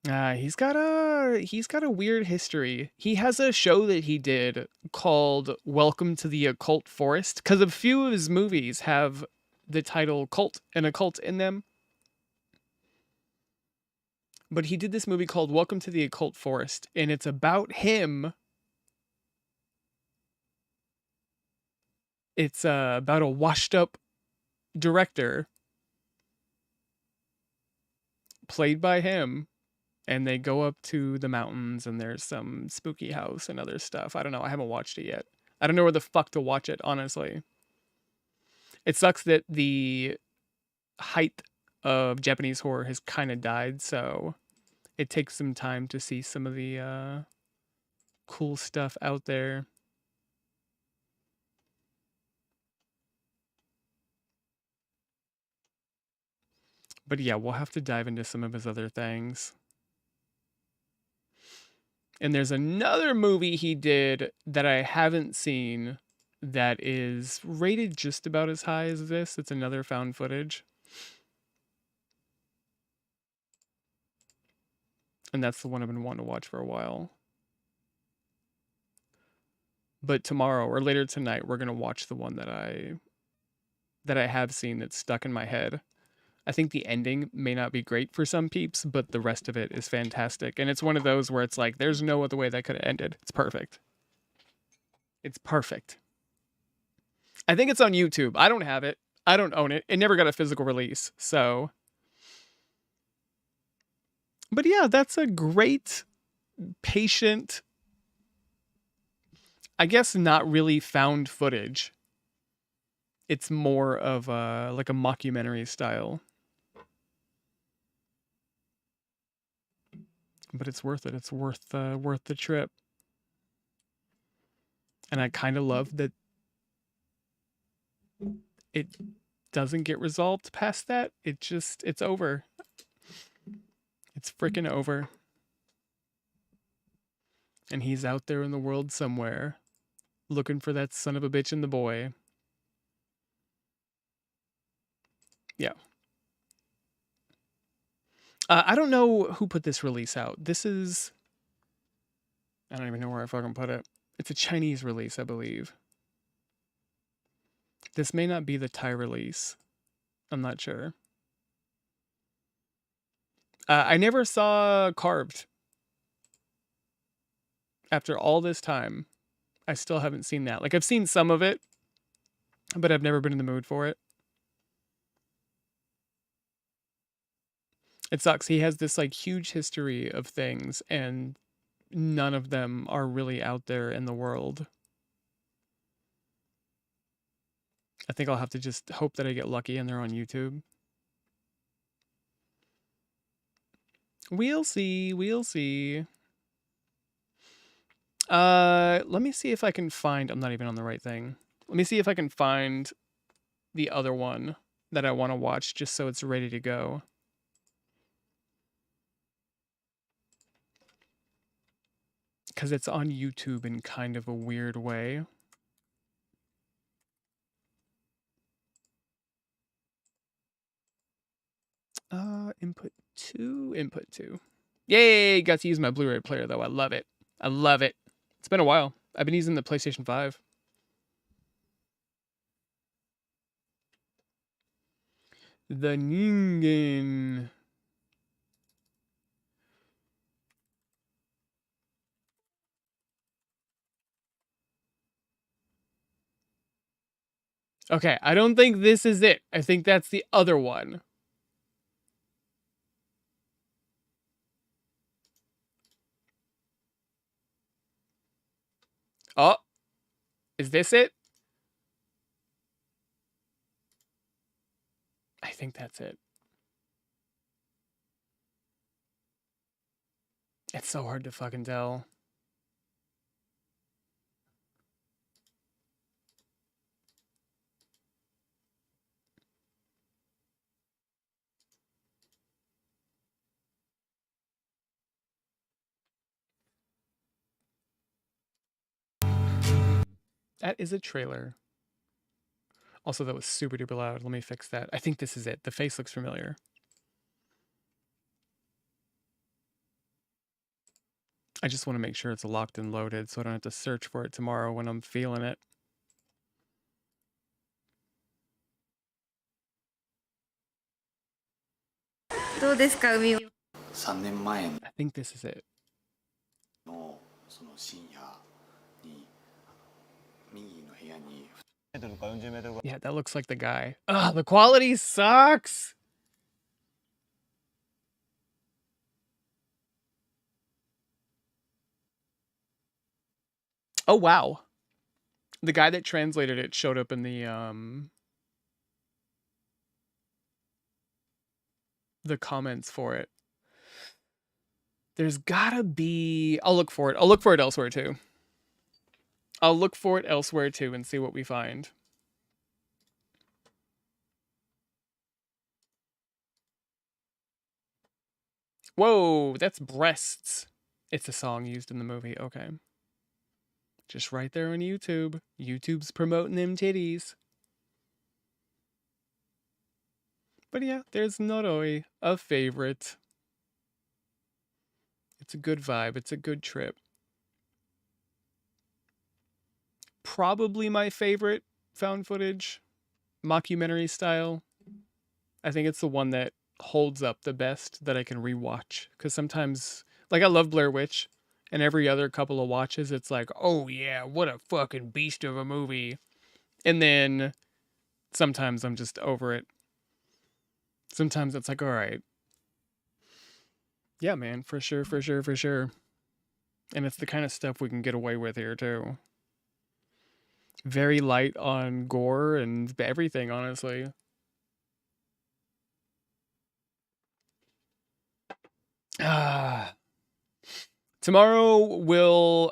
Speaker 1: he's got a weird history. He has a show that he did called Welcome to the Occult Forest, because a few of his movies have the title cult and occult in them. But he did this movie called Welcome to the Occult Forest, and it's about him. It's about a washed up director played by him. And they go up to the mountains and there's some spooky house and other stuff. I don't know. I haven't watched it yet. I don't know where the fuck to watch it, honestly. It sucks that the height of Japanese horror has kind of died, so it takes some time to see some of the cool stuff out there. But yeah, we'll have to dive into some of his other things. And there's another movie he did that I haven't seen that is rated just about as high as this. It's another found footage. And that's the one I've been wanting to watch for a while. But tomorrow or later tonight, we're going to watch the one that I have seen that's stuck in my head. I think the ending may not be great for some peeps, but the rest of it is fantastic. And it's one of those where it's like, there's no other way that could have ended. It's perfect. It's perfect. I think it's on YouTube. I don't have it. I don't own it. It never got a physical release. So, but yeah, that's a great, patient, I guess not really found footage. It's more of like a mockumentary style. But it's worth it. It's worth the trip. And I kind of love that it doesn't get resolved past that. It's over. It's freaking over. And he's out there in the world somewhere looking for that son of a bitch and the boy. Yeah. I don't know who put this release out. This is... I don't even know where I fucking put it. It's a Chinese release, I believe. This may not be the Thai release. I'm not sure. I never saw Carved. After all this time, I still haven't seen that. Like, I've seen some of it, but I've never been in the mood for it. It sucks. He has this, like, huge history of things, and none of them are really out there in the world. I think I'll have to just hope that I get lucky and they're on YouTube. We'll see. We'll see. Let me see if I can find... I'm not even on the right thing. Let me see if I can find the other one that I want to watch just so it's ready to go. Because it's on YouTube in kind of a weird way. Input 2, input 2. Yay, got to use my Blu-ray player though. I love it. I love it. It's been a while. I've been using the PlayStation 5. The Ningen. Okay, I don't think this is it. I think that's the other one. Oh, is this it? I think that's it. It's so hard to fucking tell. That is a trailer. Also, that was super duper loud. Let me fix that. I think this is it. The face looks familiar. I just want to make sure it's locked and loaded so I don't have to search for it tomorrow when I'm feeling it. I think this is it. Yeah, that looks like the guy. Ugh, the quality sucks! Oh, wow. The guy that translated it showed up in the comments for it. There's gotta be... I'll look for it. I'll look for it elsewhere, too. I'll look for it elsewhere, too, and see what we find. Whoa, that's breasts. It's a song used in the movie. Okay. Just right there on YouTube. YouTube's promoting them titties. But yeah, there's Noroi, a favorite. It's a good vibe. It's a good trip. Probably my favorite found footage, mockumentary style. I think it's the one that holds up the best that I can rewatch. Because sometimes, like, I love Blair Witch, and every other couple of watches, it's like, oh yeah, what a fucking beast of a movie. And then sometimes I'm just over it. Sometimes it's like, all right. Yeah, man, for sure, for sure, for sure. And it's the kind of stuff we can get away with here, too. Very light on gore and everything, honestly. Tomorrow we'll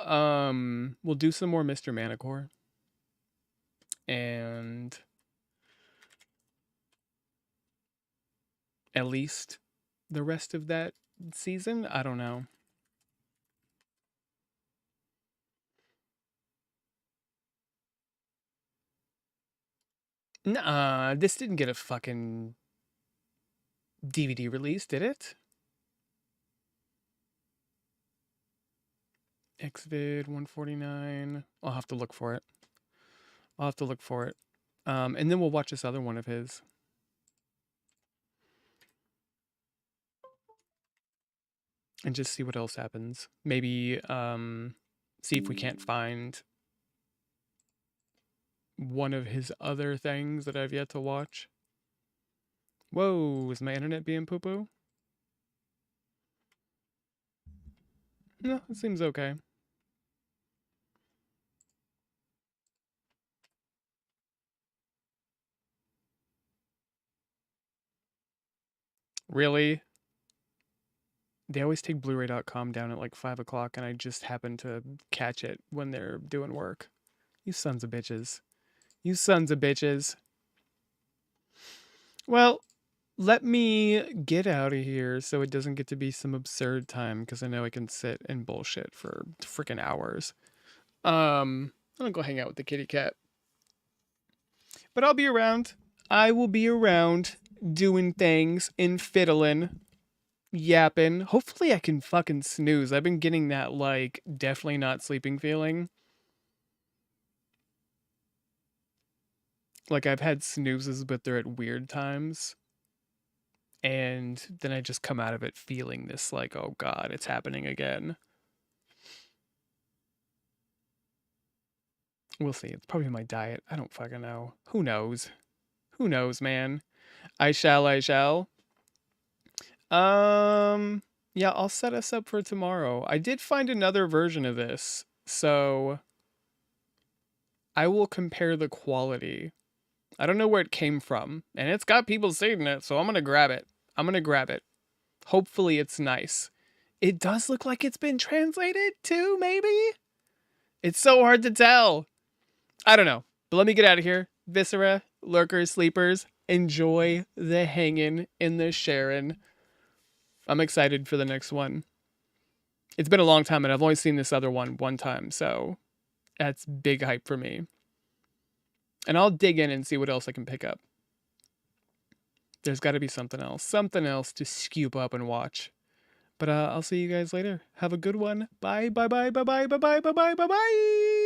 Speaker 1: do some more Mr. Manicore. And at least the rest of that season, I don't know. Nah, this didn't get a fucking DVD release, did it? Xvid 149. I'll have to look for it. I'll have to look for it. And then we'll watch this other one of his. And just see what else happens. Maybe see if we can't find one of his other things that I've yet to watch. Whoa, is my internet being poo-poo? No, it seems okay. Really? They always take Blu-ray.com down at like 5 o'clock, and I just happen to catch it when they're doing work. You sons of bitches. You sons of bitches. Well, let me get out of here so it doesn't get to be some absurd time, because I know I can sit and bullshit for freaking hours. I'm gonna go hang out with the kitty cat. But I'll be around. I will be around doing things and fiddling, yapping. Hopefully I can fucking snooze. I've been getting that, like, definitely not sleeping feeling. Like, I've had snoozes, but they're at weird times. And then I just come out of it feeling this, like, oh god, it's happening again. We'll see. It's probably my diet. I don't fucking know. Who knows? Who knows, man? I shall. Yeah, I'll set us up for tomorrow. I did find another version of this, so I will compare the quality. I don't know where it came from, and it's got people saying it, so I'm gonna grab it. Hopefully it's nice. It does look like it's been translated too, maybe? It's so hard to tell. I don't know, but let me get out of here. Viscera, lurkers, sleepers, enjoy the hanging and the sharing. I'm excited for the next one. It's been a long time, and I've only seen this other one time, so that's big hype for me. And I'll dig in and see what else I can pick up. There's got to be something else to scoop up and watch. But I'll see you guys later. Have a good one. Bye, bye, bye, bye, bye, bye, bye, bye, bye, bye, bye.